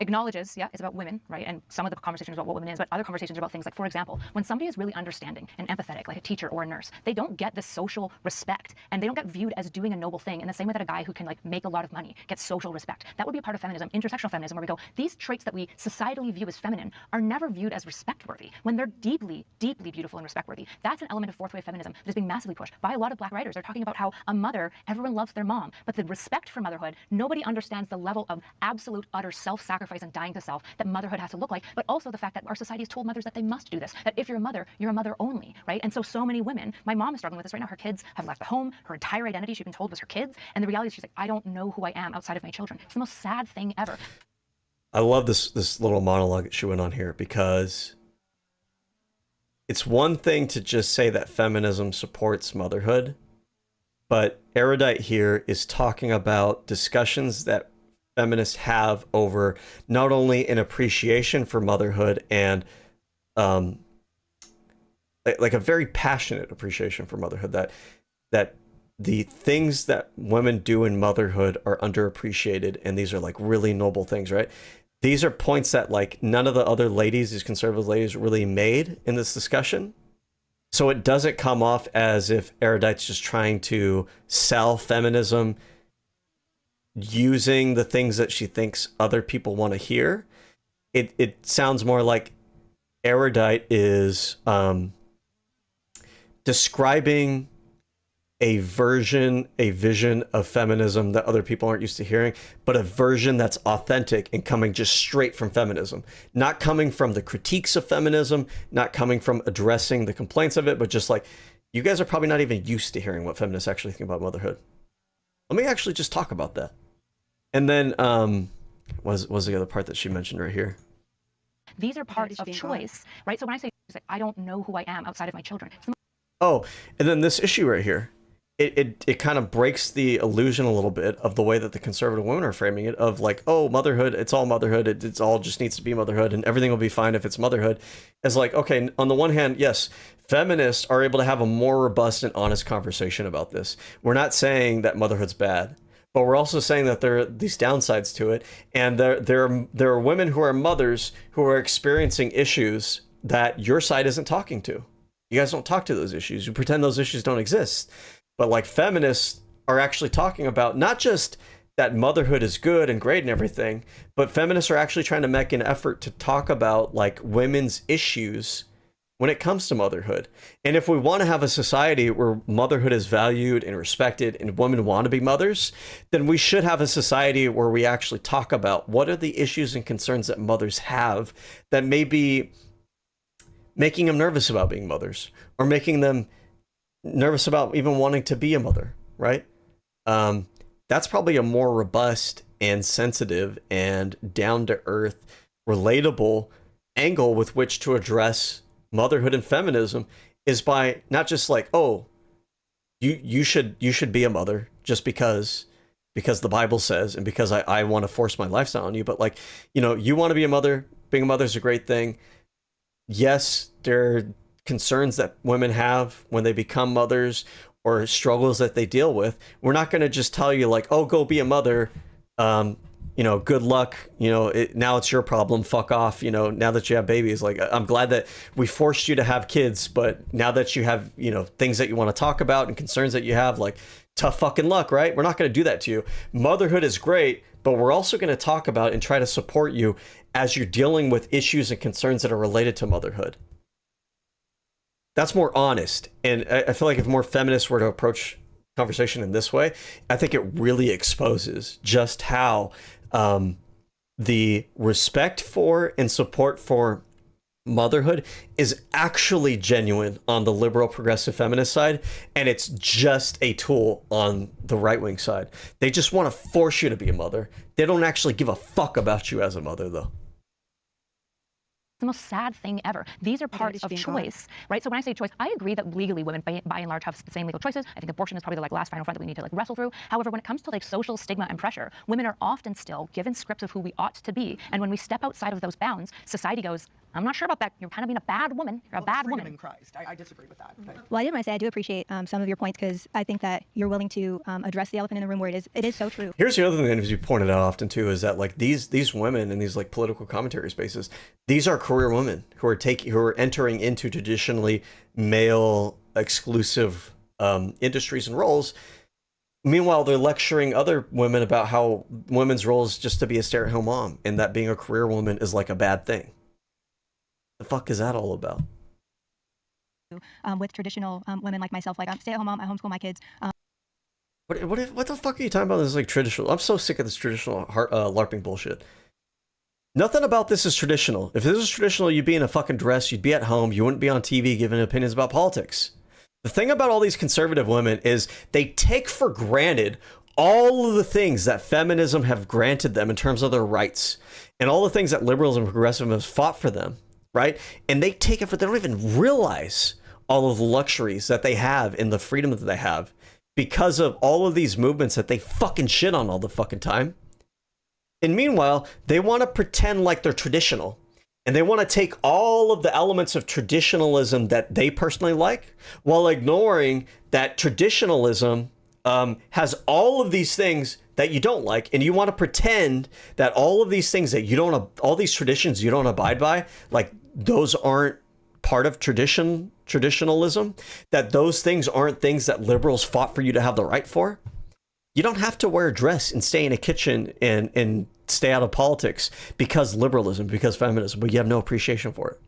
Acknowledges, yeah, it's about women, right? And some of the conversations about what women is, but other conversations are about things like, for example, when somebody is really understanding and empathetic, like a teacher or a nurse, they don't get the social respect, and they don't get viewed as doing a noble thing in the same way that a guy who can like make a lot of money gets social respect. That would be a part of feminism, intersectional feminism, where we go, these traits that we societally view as feminine are never viewed as respect-worthy when they're deeply, deeply beautiful and respect-worthy. That's an element of fourth wave feminism that is being massively pushed by a lot of black writers. They're talking about how a mother, everyone loves their mom, but the respect for motherhood, nobody understands the level of absolute, utter self-sacrifice and dying to self that motherhood has to look like, but also the fact that our society has told mothers that they must do this, that if you're a mother only, right? And so many women, my mom is struggling with this right now. Her kids have left the home. Her entire identity, she's been told, was her kids. And the reality is she's like, I don't know who I am outside of my children. It's the most sad thing ever. I love this little monologue that she went on here, because it's one thing to just say that feminism supports motherhood, but Erudite here is talking about discussions that feminists have over not only an appreciation for motherhood and like a very passionate appreciation for motherhood, that the things that women do in motherhood are underappreciated, and these are like really noble things, right? These are points that like none of the other ladies, these conservative ladies, really made in this discussion. So it doesn't come off as if Erudite's just trying to sell feminism using the things that she thinks other people want to hear. It sounds more like Erudite is describing a vision of feminism that other people aren't used to hearing, but a version that's authentic and coming just straight from feminism, not coming from the critiques of feminism, not coming from addressing the complaints of it, but just like, you guys are probably not even used to hearing what feminists actually think about motherhood. Let me actually just talk about that. And then what was the other part that she mentioned right here? These are parts of choice, right? So when I say I don't know who I am outside of my children. Oh, and then this issue right here, it kind of breaks the illusion a little bit of the way that the conservative women are framing it, of like, oh, motherhood, it's all motherhood, it's all just needs to be motherhood, and everything will be fine if it's motherhood. As like, okay, on the one hand, yes, feminists are able to have a more robust and honest conversation about this. We're not saying that motherhood's bad, but we're also saying that there are these downsides to it, and there are women who are mothers who are experiencing issues that your side isn't talking to. You guys don't talk to those issues. You pretend those issues don't exist. But like, feminists are actually talking about not just that motherhood is good and great and everything, but feminists are actually trying to make an effort to talk about like women's issues when it comes to motherhood. And if we want to have a society where motherhood is valued and respected and women want to be mothers, then we should have a society where we actually talk about what are the issues and concerns that mothers have that may be making them nervous about being mothers, or making them nervous about even wanting to be a mother, right? That's probably a more robust and sensitive and down-to-earth, relatable angle with which to address motherhood and feminism, is by not just like, oh, you should be a mother just because the Bible says, and because I want to force my lifestyle on you, but like, you know, you want to be a mother, being a mother is a great thing. Yes, there are concerns that women have when they become mothers, or struggles that they deal with. We're not going to just tell you like, oh, go be a mother. You know, good luck. You know, now it's your problem. Fuck off. You know, now that you have babies, like, I'm glad that we forced you to have kids, but now that you have, you know, things that you want to talk about and concerns that you have, like, tough fucking luck, right? We're not going to do that to you. Motherhood is great, but we're also going to talk about and try to support you as you're dealing with issues and concerns that are related to motherhood. That's more honest. And I feel like if more feminists were to approach conversation in this way, I think it really exposes just how the respect for and support for motherhood is actually genuine on the liberal progressive feminist side, and it's just a tool on the right-wing side. They just want to force you to be a mother. They don't actually give a fuck about you as a mother, though. The most sad thing ever. These are parts of choice, right? So when I say choice, I agree that legally women by and large have the same legal choices. I think abortion is probably the like last final front that we need to like wrestle through. However, when it comes to like social stigma and pressure, women are often still given scripts of who we ought to be. And when we step outside of those bounds, society goes, I'm not sure about that. You're kind of being a bad woman. You're a bad woman. In Christ. I disagree with that. But. Well, I did want to say I do appreciate some of your points, because I think that you're willing to address the elephant in the room where it is so true. Here's the other thing that needs to be pointed out often too, is that like these women in these like political commentary spaces, these are career women who are entering into traditionally male exclusive industries and roles. Meanwhile, they're lecturing other women about how women's role is just to be a stay-at-home mom, and that being a career woman is like a bad thing. The fuck is that all about? With traditional women like myself, like I'm stay-at-home mom, I homeschool my kids. What the fuck are you talking about? This is like traditional. I'm so sick of this traditional LARPing bullshit. Nothing about this is traditional. If this was traditional, you'd be in a fucking dress, you'd be at home, you wouldn't be on TV giving opinions about politics. The thing about all these conservative women is they take for granted all of the things that feminism have granted them in terms of their rights, and all the things that liberals and progressivism have fought for them, right? And they take it for, they don't even realize all of the luxuries that they have and the freedom that they have because of all of these movements that they fucking shit on all the fucking time. And meanwhile, they want to pretend like they're traditional. And they want to take all of the elements of traditionalism that they personally like, while ignoring that traditionalism has all of these things that you don't like. And you want to pretend that all of these things that you don't, all these traditions you don't abide by, like those aren't part of traditionalism, that those things aren't things that liberals fought for you to have the right for. You don't have to wear a dress and stay in a kitchen and stay out of politics because liberalism, because feminism, but you have no appreciation for it.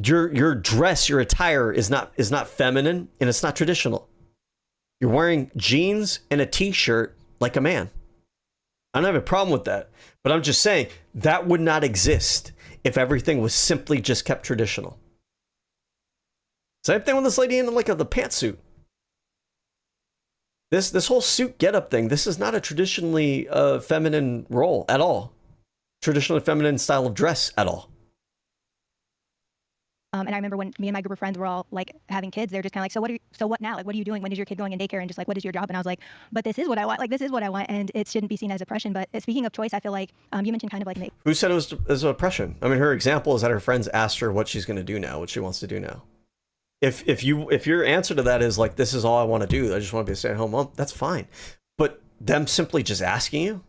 Your dress, your attire is not feminine, and it's not traditional. You're wearing jeans and a t-shirt like a man. I don't have a problem with that, but I'm just saying that would not exist if everything was simply just kept traditional. Same thing with this lady in like the pantsuit. This whole suit getup thing, this is not a traditionally feminine role at all. Traditionally feminine style of dress at all. And I remember when me and my group of friends were all like having kids, they're just kind of like, so what now? Like, what are you doing? When is your kid going in daycare? And just like, what is your job? And I was like, but this is what I want. Like, this is what I want. And it shouldn't be seen as oppression. But speaking of choice, I feel like you mentioned kind of like... Who said it was oppression? I mean, her example is that her friends asked her what she's going to do now, what she wants to do now. If your answer to that is like, this is all I want to do, I just want to be a stay-at-home mom, that's fine. But them simply just asking you,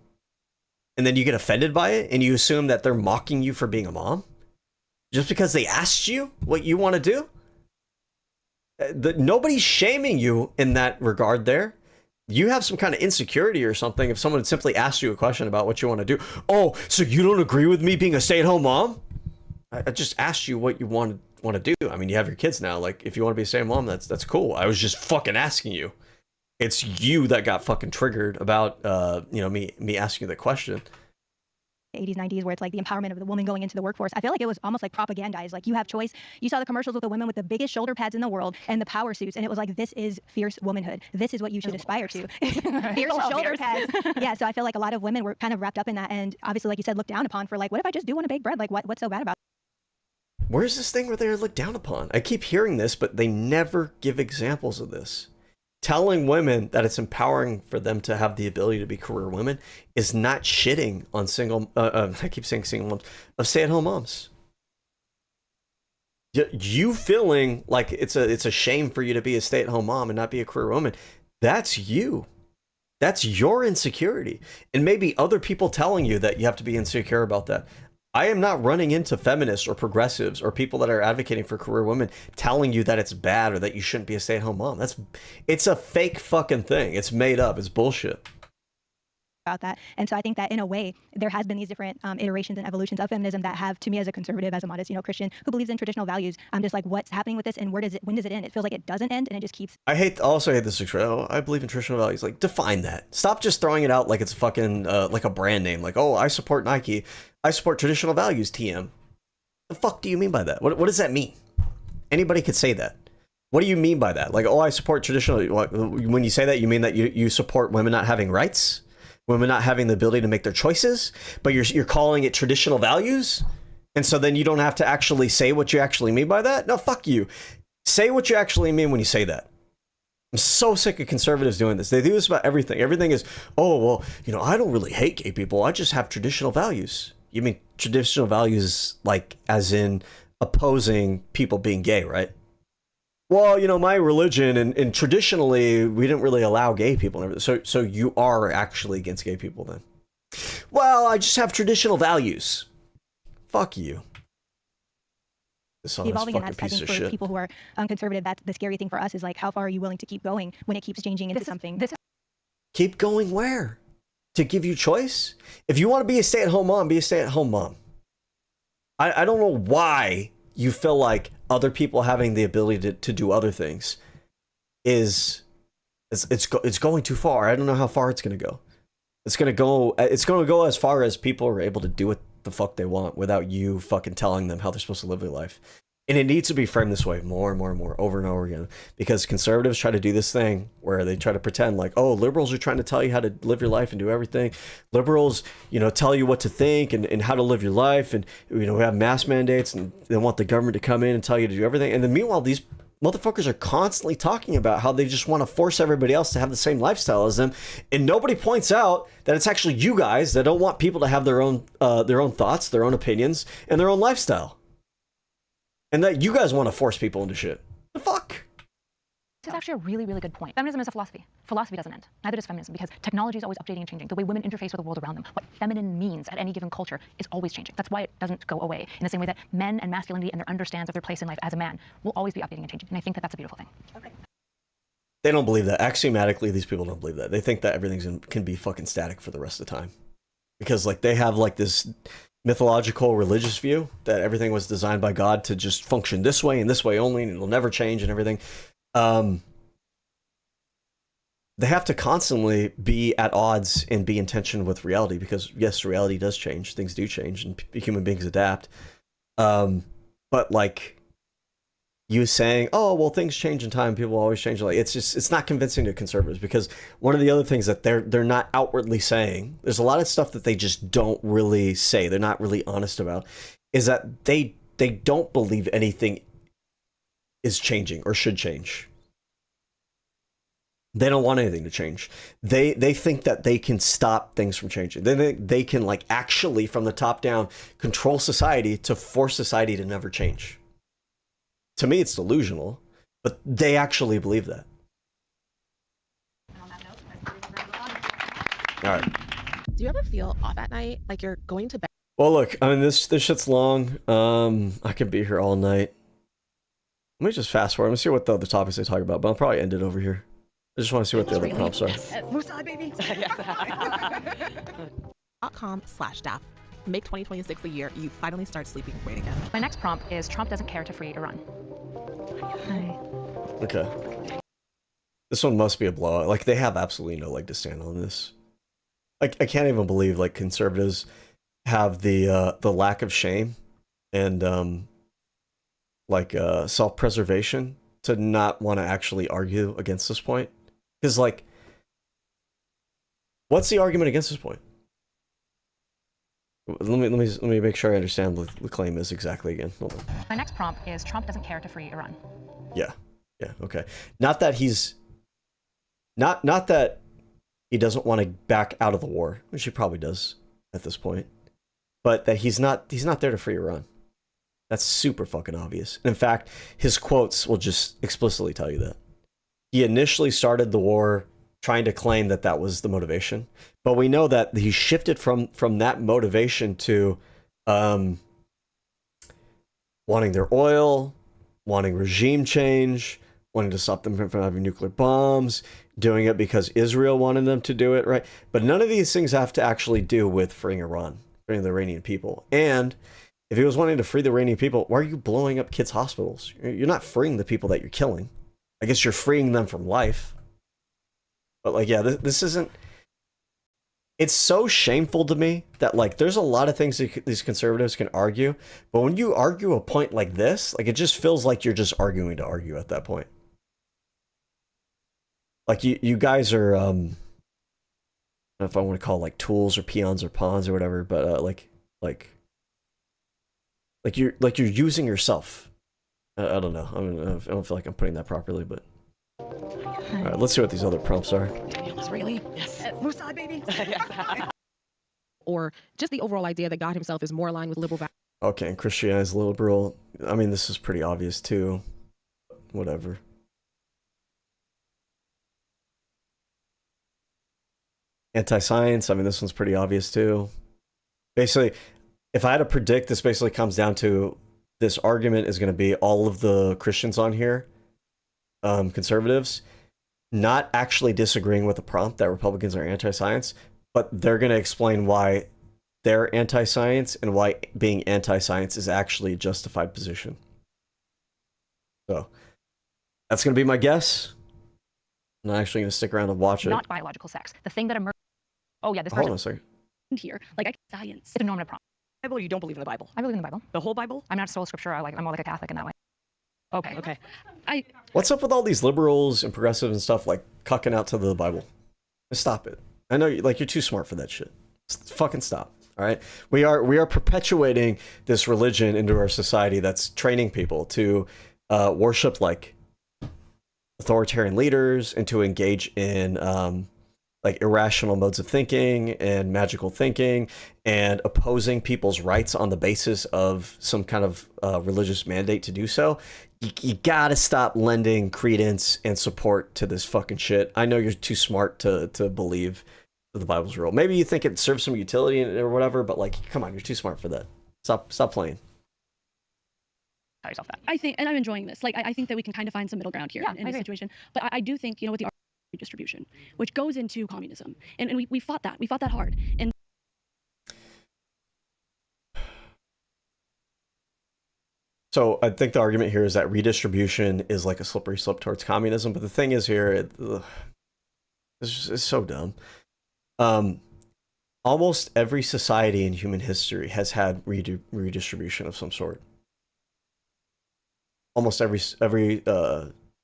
and then you get offended by it, and you assume that they're mocking you for being a mom, just because they asked you what you want to do? Nobody's shaming you in that regard there. You have some kind of insecurity or something if someone simply asks you a question about what you want to do. Oh, so you don't agree with me being a stay-at-home mom? I just asked you what you want to do. I mean, you have your kids now. Like, if you want to be a stay-at-home mom, that's cool. I was just fucking asking you. It's you that got fucking triggered about me asking you the question. 80s, 90s, where it's like the empowerment of the woman going into the workforce. I feel like it was almost like propagandized. Like, you have choice. You saw the commercials with the women with the biggest shoulder pads in the world and the power suits, and it was like, this is fierce womanhood. This is what you should aspire to. Fierce shoulder pads. Yeah, so I feel like a lot of women were kind of wrapped up in that, and obviously, like you said, looked down upon for like, what if I just do want to bake bread? Like, what's so bad about it? Where's this thing where they're looked down upon? I keep hearing this, but they never give examples of this. Telling women that it's empowering for them to have the ability to be career women is not shitting on I keep saying single moms, of stay-at-home moms. You feeling like it's a shame for you to be a stay-at-home mom and not be a career woman, that's you. That's your insecurity. And maybe other people telling you that you have to be insecure about that. I am not running into feminists or progressives or people that are advocating for career women telling you that it's bad or that you shouldn't be a stay-at-home mom. It's a fake fucking thing. It's made up. It's bullshit. About that. And so I think that in a way, there has been these different iterations and evolutions of feminism that have, to me as a conservative, as a modest, Christian who believes in traditional values, I'm just like, what's happening with this and when does it end? It feels like it doesn't end and it just keeps. I also hate this expression. Oh, I believe in traditional values. Like, define that. Stop just throwing it out like it's fucking like a brand name. Like, oh, I support Nike. I support traditional values, TM. The fuck do you mean by that? What does that mean? Anybody could say that. What do you mean by that? Like, oh, I support traditional. When you say that, you mean that you support women not having rights? Women not having the ability to make their choices? But you're calling it traditional values? And so then you don't have to actually say what you actually mean by that? No, fuck you. Say what you actually mean when you say that. I'm so sick of conservatives doing this. They do this about everything. Everything is, oh, well, I don't really hate gay people. I just have traditional values. You mean traditional values like as in opposing people being gay, right? Well, my religion and traditionally we didn't really allow gay people and everything. So you are actually against gay people then? Well, I just have traditional values. Fuck you. Evolving, and that's, I think, for people who are conservative, that's the scary thing for us is like, how far are you willing to keep going when it keeps changing into something? Keep going where? To give you choice? If you want to be a stay-at-home mom, be a stay-at-home mom. I don't know why you feel like other people having the ability to do other things it's going too far. I don't know how far it's going to go. It's going to go as far as people are able to do what the fuck they want without you fucking telling them how they're supposed to live their life. And it needs to be framed this way more and more and more, over and over again, because conservatives try to do this thing where they try to pretend like, oh, liberals are trying to tell you how to live your life and do everything. Liberals, tell you what to think and how to live your life. And, we have mask mandates and they want the government to come in and tell you to do everything. And then meanwhile, these motherfuckers are constantly talking about how they just want to force everybody else to have the same lifestyle as them, and nobody points out that it's actually you guys that don't want people to have their own thoughts, their own opinions, and their own lifestyle, and that you guys want to force people into shit. The fuck? This is actually a really, really good point. Feminism is a philosophy. Philosophy doesn't end. Neither does feminism, because technology is always updating and changing. The way women interface with the world around them, what feminine means at any given culture, is always changing. That's why it doesn't go away. In the same way that men and masculinity and their understands of their place in life as a man will always be updating and changing. And I think that that's a beautiful thing. Okay. They don't believe that. Axiomatically, these people don't believe that. They think that everything can be fucking static for the rest of the time. Because like they have like this mythological religious view that everything was designed by God to just function this way and this way only, and it'll never change and everything. They have to constantly be at odds and be in tension with reality, because yes, reality does change, things do change, and human beings adapt. But like you saying, oh well, things change in time, people always change, like it's not convincing to conservatives, because one of the other things that they're not outwardly saying, there's a lot of stuff that they just don't really say, they're not really honest about, is that they don't believe anything is changing or should change. They don't want anything to change. They think that they can stop things from changing. They can like actually from the top down control society to force society to never change. To me, it's delusional, but they actually believe that. All right. Do you ever feel off at night, like you're going to bed? Well, look, I mean, this shit's long. I could be here all night. Let me just fast forward. Let me see what the other topics they talk about, but I'll probably end it over here. I just want to see what the other prompts are. Musa, baby. .com/staff. Make 2026 the year you finally start sleeping great again. My next prompt is Trump doesn't care to free Iran. Hi. Okay. This one must be a blowout. Like, they have absolutely no leg to stand on this. Like, I can't even believe, like, conservatives have the lack of shame and, self-preservation to not want to actually argue against this point. Because, like, what's the argument against this point? Let me make sure I understand what the claim is exactly again. Hold on. My next prompt is Trump doesn't care to free Iran. Yeah, okay. Not that he's not that he doesn't want to back out of the war, which he probably does at this point, but that he's not there to free Iran. That's super fucking obvious. And in fact, his quotes will just explicitly tell you that. He initially started the war trying to claim that that was the motivation, but we know that he shifted from that motivation to wanting their oil, wanting regime change, wanting to stop them from having nuclear bombs, doing it because Israel wanted them to do it, right? But none of these things have to actually do with freeing Iran, freeing the Iranian people. And if he was wanting to free the Iranian people, why are you blowing up kids' hospitals? You're not freeing the people that you're killing. I guess you're freeing them from life. But like, yeah, this isn't... It's so shameful to me that, like, there's a lot of things that these conservatives can argue, but when you argue a point like this, like, it just feels like you're just arguing to argue at that point. Like, you guys are, I don't know if I want to call like tools or peons or pawns or whatever, but like you're using yourself. I don't know. I don't feel like I'm putting that properly, but all right, let's see what these other prompts are. Really? Yes. Musa, baby. Or just the overall idea that God himself is more aligned with liberal values. Okay, and Christianity is liberal. I mean, this is pretty obvious too. Whatever. Anti-science. I mean, this one's pretty obvious too. Basically, if I had to predict, this basically comes down to this argument is going to be all of the Christians on here, conservatives, not actually disagreeing with the prompt that Republicans are anti-science, but they're going to explain why they're anti-science and why being anti-science is actually a justified position. So that's going to be my guess. I'm not actually going to stick around and watch it. Not biological sex. The thing that emerged. Oh yeah, this Hold on a second. Here, like science. It's a normative prompt. Bible, you don't believe in the Bible? I believe in the Bible. The whole Bible? I'm not a sola scriptura. I'm more like a Catholic in that way. Okay. What's up with all these liberals and progressives and stuff like cucking out to the Bible? Just stop it. I know you're too smart for that shit. Fucking stop. All right. We are perpetuating this religion into our society that's training people to worship like authoritarian leaders and to engage in like irrational modes of thinking and magical thinking and opposing people's rights on the basis of some kind of religious mandate to do so, you gotta stop lending credence and support to this fucking shit. I know you're too smart to believe that the Bible's real. Maybe you think it serves some utility or whatever, but like, come on, you're too smart for that. Stop playing. I think, and I'm enjoying this. Like, I think that we can kind of find some middle ground here in this situation. But I do think, with the redistribution, which goes into communism, and we fought that. We fought that hard. And so I think the argument here is that redistribution is like a slippery slope towards communism. But the thing is here, it's so dumb. Almost every society in human history has had redistribution of some sort. Almost every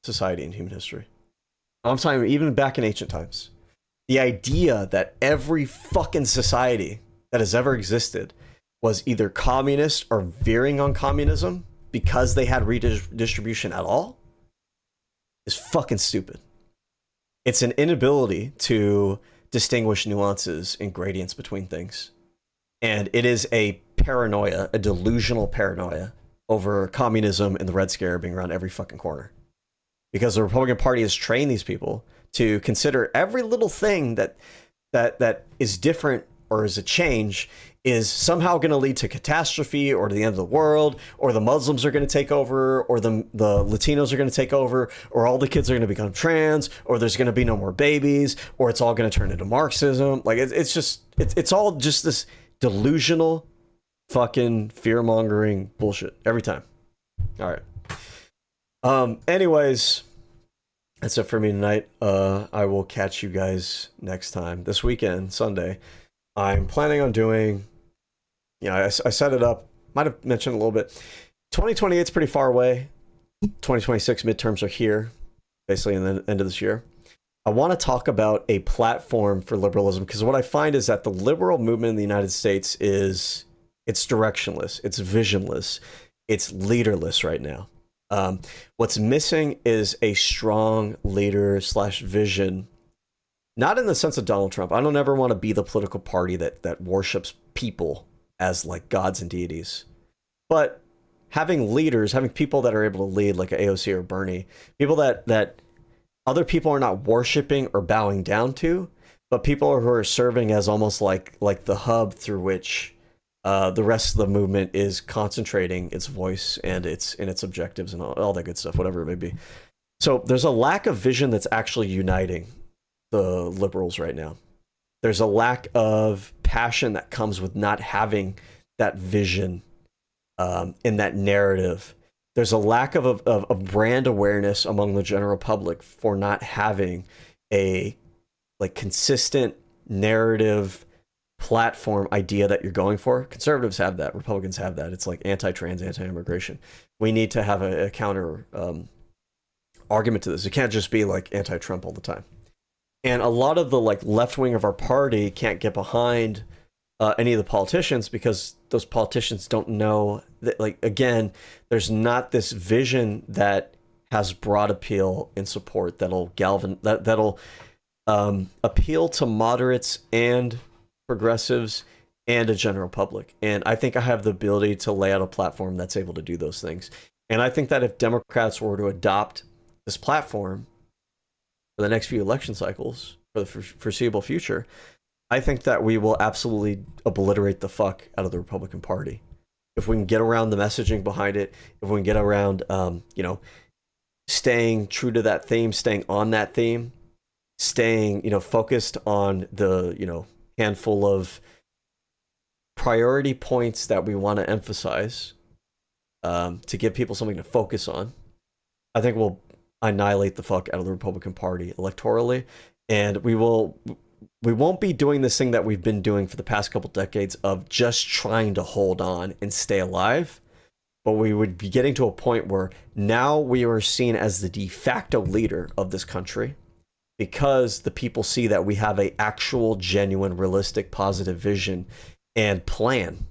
society in human history. I'm talking even back in ancient times. The idea that every fucking society that has ever existed was either communist or veering on communism because they had redistribution at all is fucking stupid. It's an inability to distinguish nuances and gradients between things. And it is a paranoia, a delusional paranoia over communism and the Red Scare being around every fucking corner. Because the Republican Party has trained these people to consider every little thing that is different or is a change is somehow going to lead to catastrophe or to the end of the world, or the Muslims are going to take over, or the Latinos are going to take over, or all the kids are going to become trans, or there's going to be no more babies, or it's all going to turn into Marxism. Like it's all just this delusional fucking fear-mongering bullshit every time. All right. Anyways, that's it for me tonight. I will catch you guys next time. This weekend, Sunday, I'm planning on doing, I set it up, might have mentioned a little bit. 2028 is pretty far away. 2026 midterms are here, basically in the end of this year. I want to talk about a platform for liberalism, because what I find is that the liberal movement in the United States it's directionless, it's visionless, it's leaderless right now. What's missing is a strong leader / vision, not in the sense of Donald Trump. I don't ever want to be the political party that worships people as like gods and deities, but having leaders, having people that are able to lead, like a AOC or Bernie, people that other people are not worshiping or bowing down to, but people who are serving as almost like the hub through which the rest of the movement is concentrating its voice and its objectives and all that good stuff, whatever it may be. So there's a lack of vision that's actually uniting the liberals right now. There's a lack of passion that comes with not having that vision in that narrative. There's a lack of brand awareness among the general public for not having a like consistent narrative platform idea that you're going for. Conservatives have that. Republicans have that. It's like anti-trans, anti-immigration. We need to have a counter argument to this. It can't just be like anti-Trump all the time. And a lot of the like left wing of our party can't get behind any of the politicians because those politicians don't know that, like, again, there's not this vision that has broad appeal and support that'll appeal to moderates and progressives and a general public. And I think I have the ability to lay out a platform that's able to do those things. And I think that if Democrats were to adopt this platform for the next few election cycles, for the foreseeable future, I think that we will absolutely obliterate the fuck out of the Republican Party. If we can get around the messaging behind it, if we can get around, staying true to that theme, staying on that theme, staying, focused on the, handful of priority points that we want to emphasize to give people something to focus on, I think we'll annihilate the fuck out of the Republican Party electorally. And we won't be doing this thing that we've been doing for the past couple decades of just trying to hold on and stay alive. But we would be getting to a point where now we are seen as the de facto leader of this country because the people see that we have a actual, genuine, realistic, positive vision and plan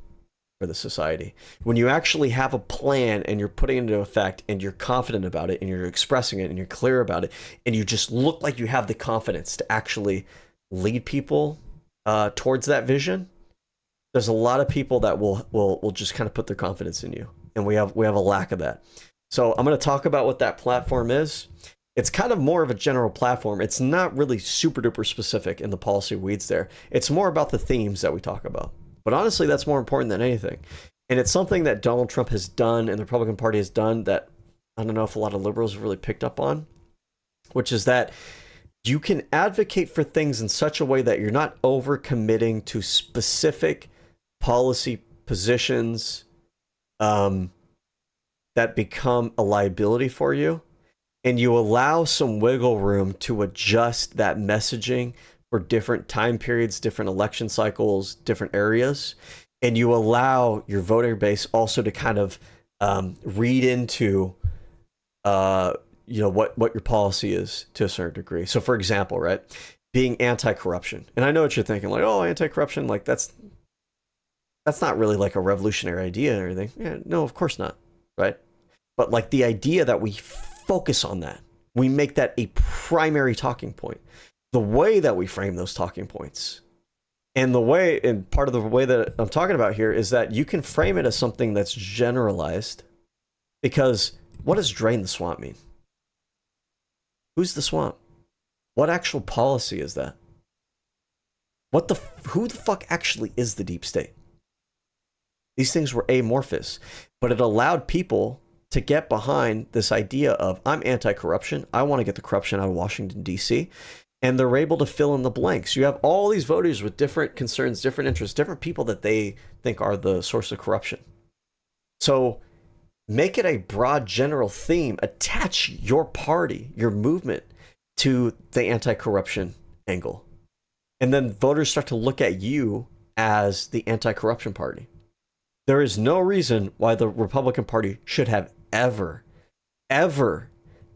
for the society. When you actually have a plan and you're putting it into effect and you're confident about it and you're expressing it and you're clear about it and you just look like you have the confidence to actually lead people towards that vision, there's a lot of people that will just kind of put their confidence in you, and we have a lack of that. So I'm going to talk about what that platform is. It's kind of more of a general platform. It's not really super duper specific in the policy weeds there. It's more about the themes that we talk about. But honestly, that's more important than anything. And it's something that Donald Trump has done and the Republican Party has done that I don't know if a lot of liberals have really picked up on, which is that you can advocate for things in such a way that you're not over-committing to specific policy positions that become a liability for you, and you allow some wiggle room to adjust that messaging for different time periods, different election cycles, different areas, and you allow your voter base also to kind of read into what your policy is to a certain degree. So for example, right, being anti-corruption, and I know what you're thinking, like, oh, anti-corruption, like that's not really like a revolutionary idea or anything. Yeah, no, of course not, right? But like the idea that we focus on that, we make that a primary talking point. The way that we frame those talking points, and part of the way that I'm talking about here is that you can frame it as something that's generalized, because what does drain the swamp mean? Who's the swamp? What actual policy is that? Who the fuck actually is the deep state? These things were amorphous, but it allowed people to get behind this idea of, I'm anti-corruption. I want to get the corruption out of Washington, D.C. And they're able to fill in the blanks. You have all these voters with different concerns, different interests, different people that they think are the source of corruption. So make it a broad general theme. Attach your party, your movement to the anti-corruption angle. And then voters start to look at you as the anti-corruption party. There is no reason why the Republican Party should have ever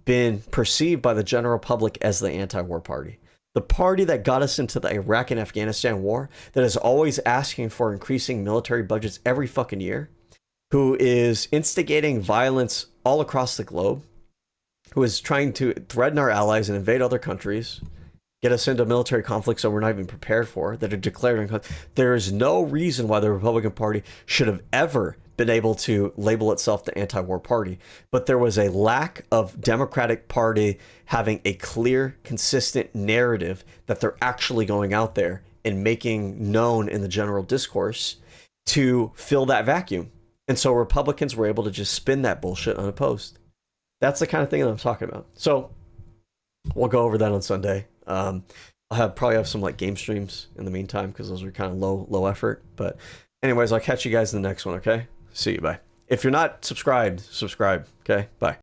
been perceived by the general public as the anti-war party. The party that got us into the Iraq and Afghanistan war, that is always asking for increasing military budgets every fucking year, who is instigating violence all across the globe, who is trying to threaten our allies and invade other countries, get us into military conflicts that we're not even prepared for, that are declared. There is no reason why the Republican Party should have ever been able to label itself the anti-war party. But there was a lack of Democratic Party having a clear, consistent narrative that they're actually going out there and making known in the general discourse to fill that vacuum. And so Republicans were able to just spin that bullshit unopposed. That's the kind of thing that I'm talking about. So we'll go over that on Sunday. I'll probably have some like game streams in the meantime, because those are kind of low effort. But anyways, I'll catch you guys in the next one. Okay, see you. Bye. If you're not subscribed, subscribe. Okay, bye.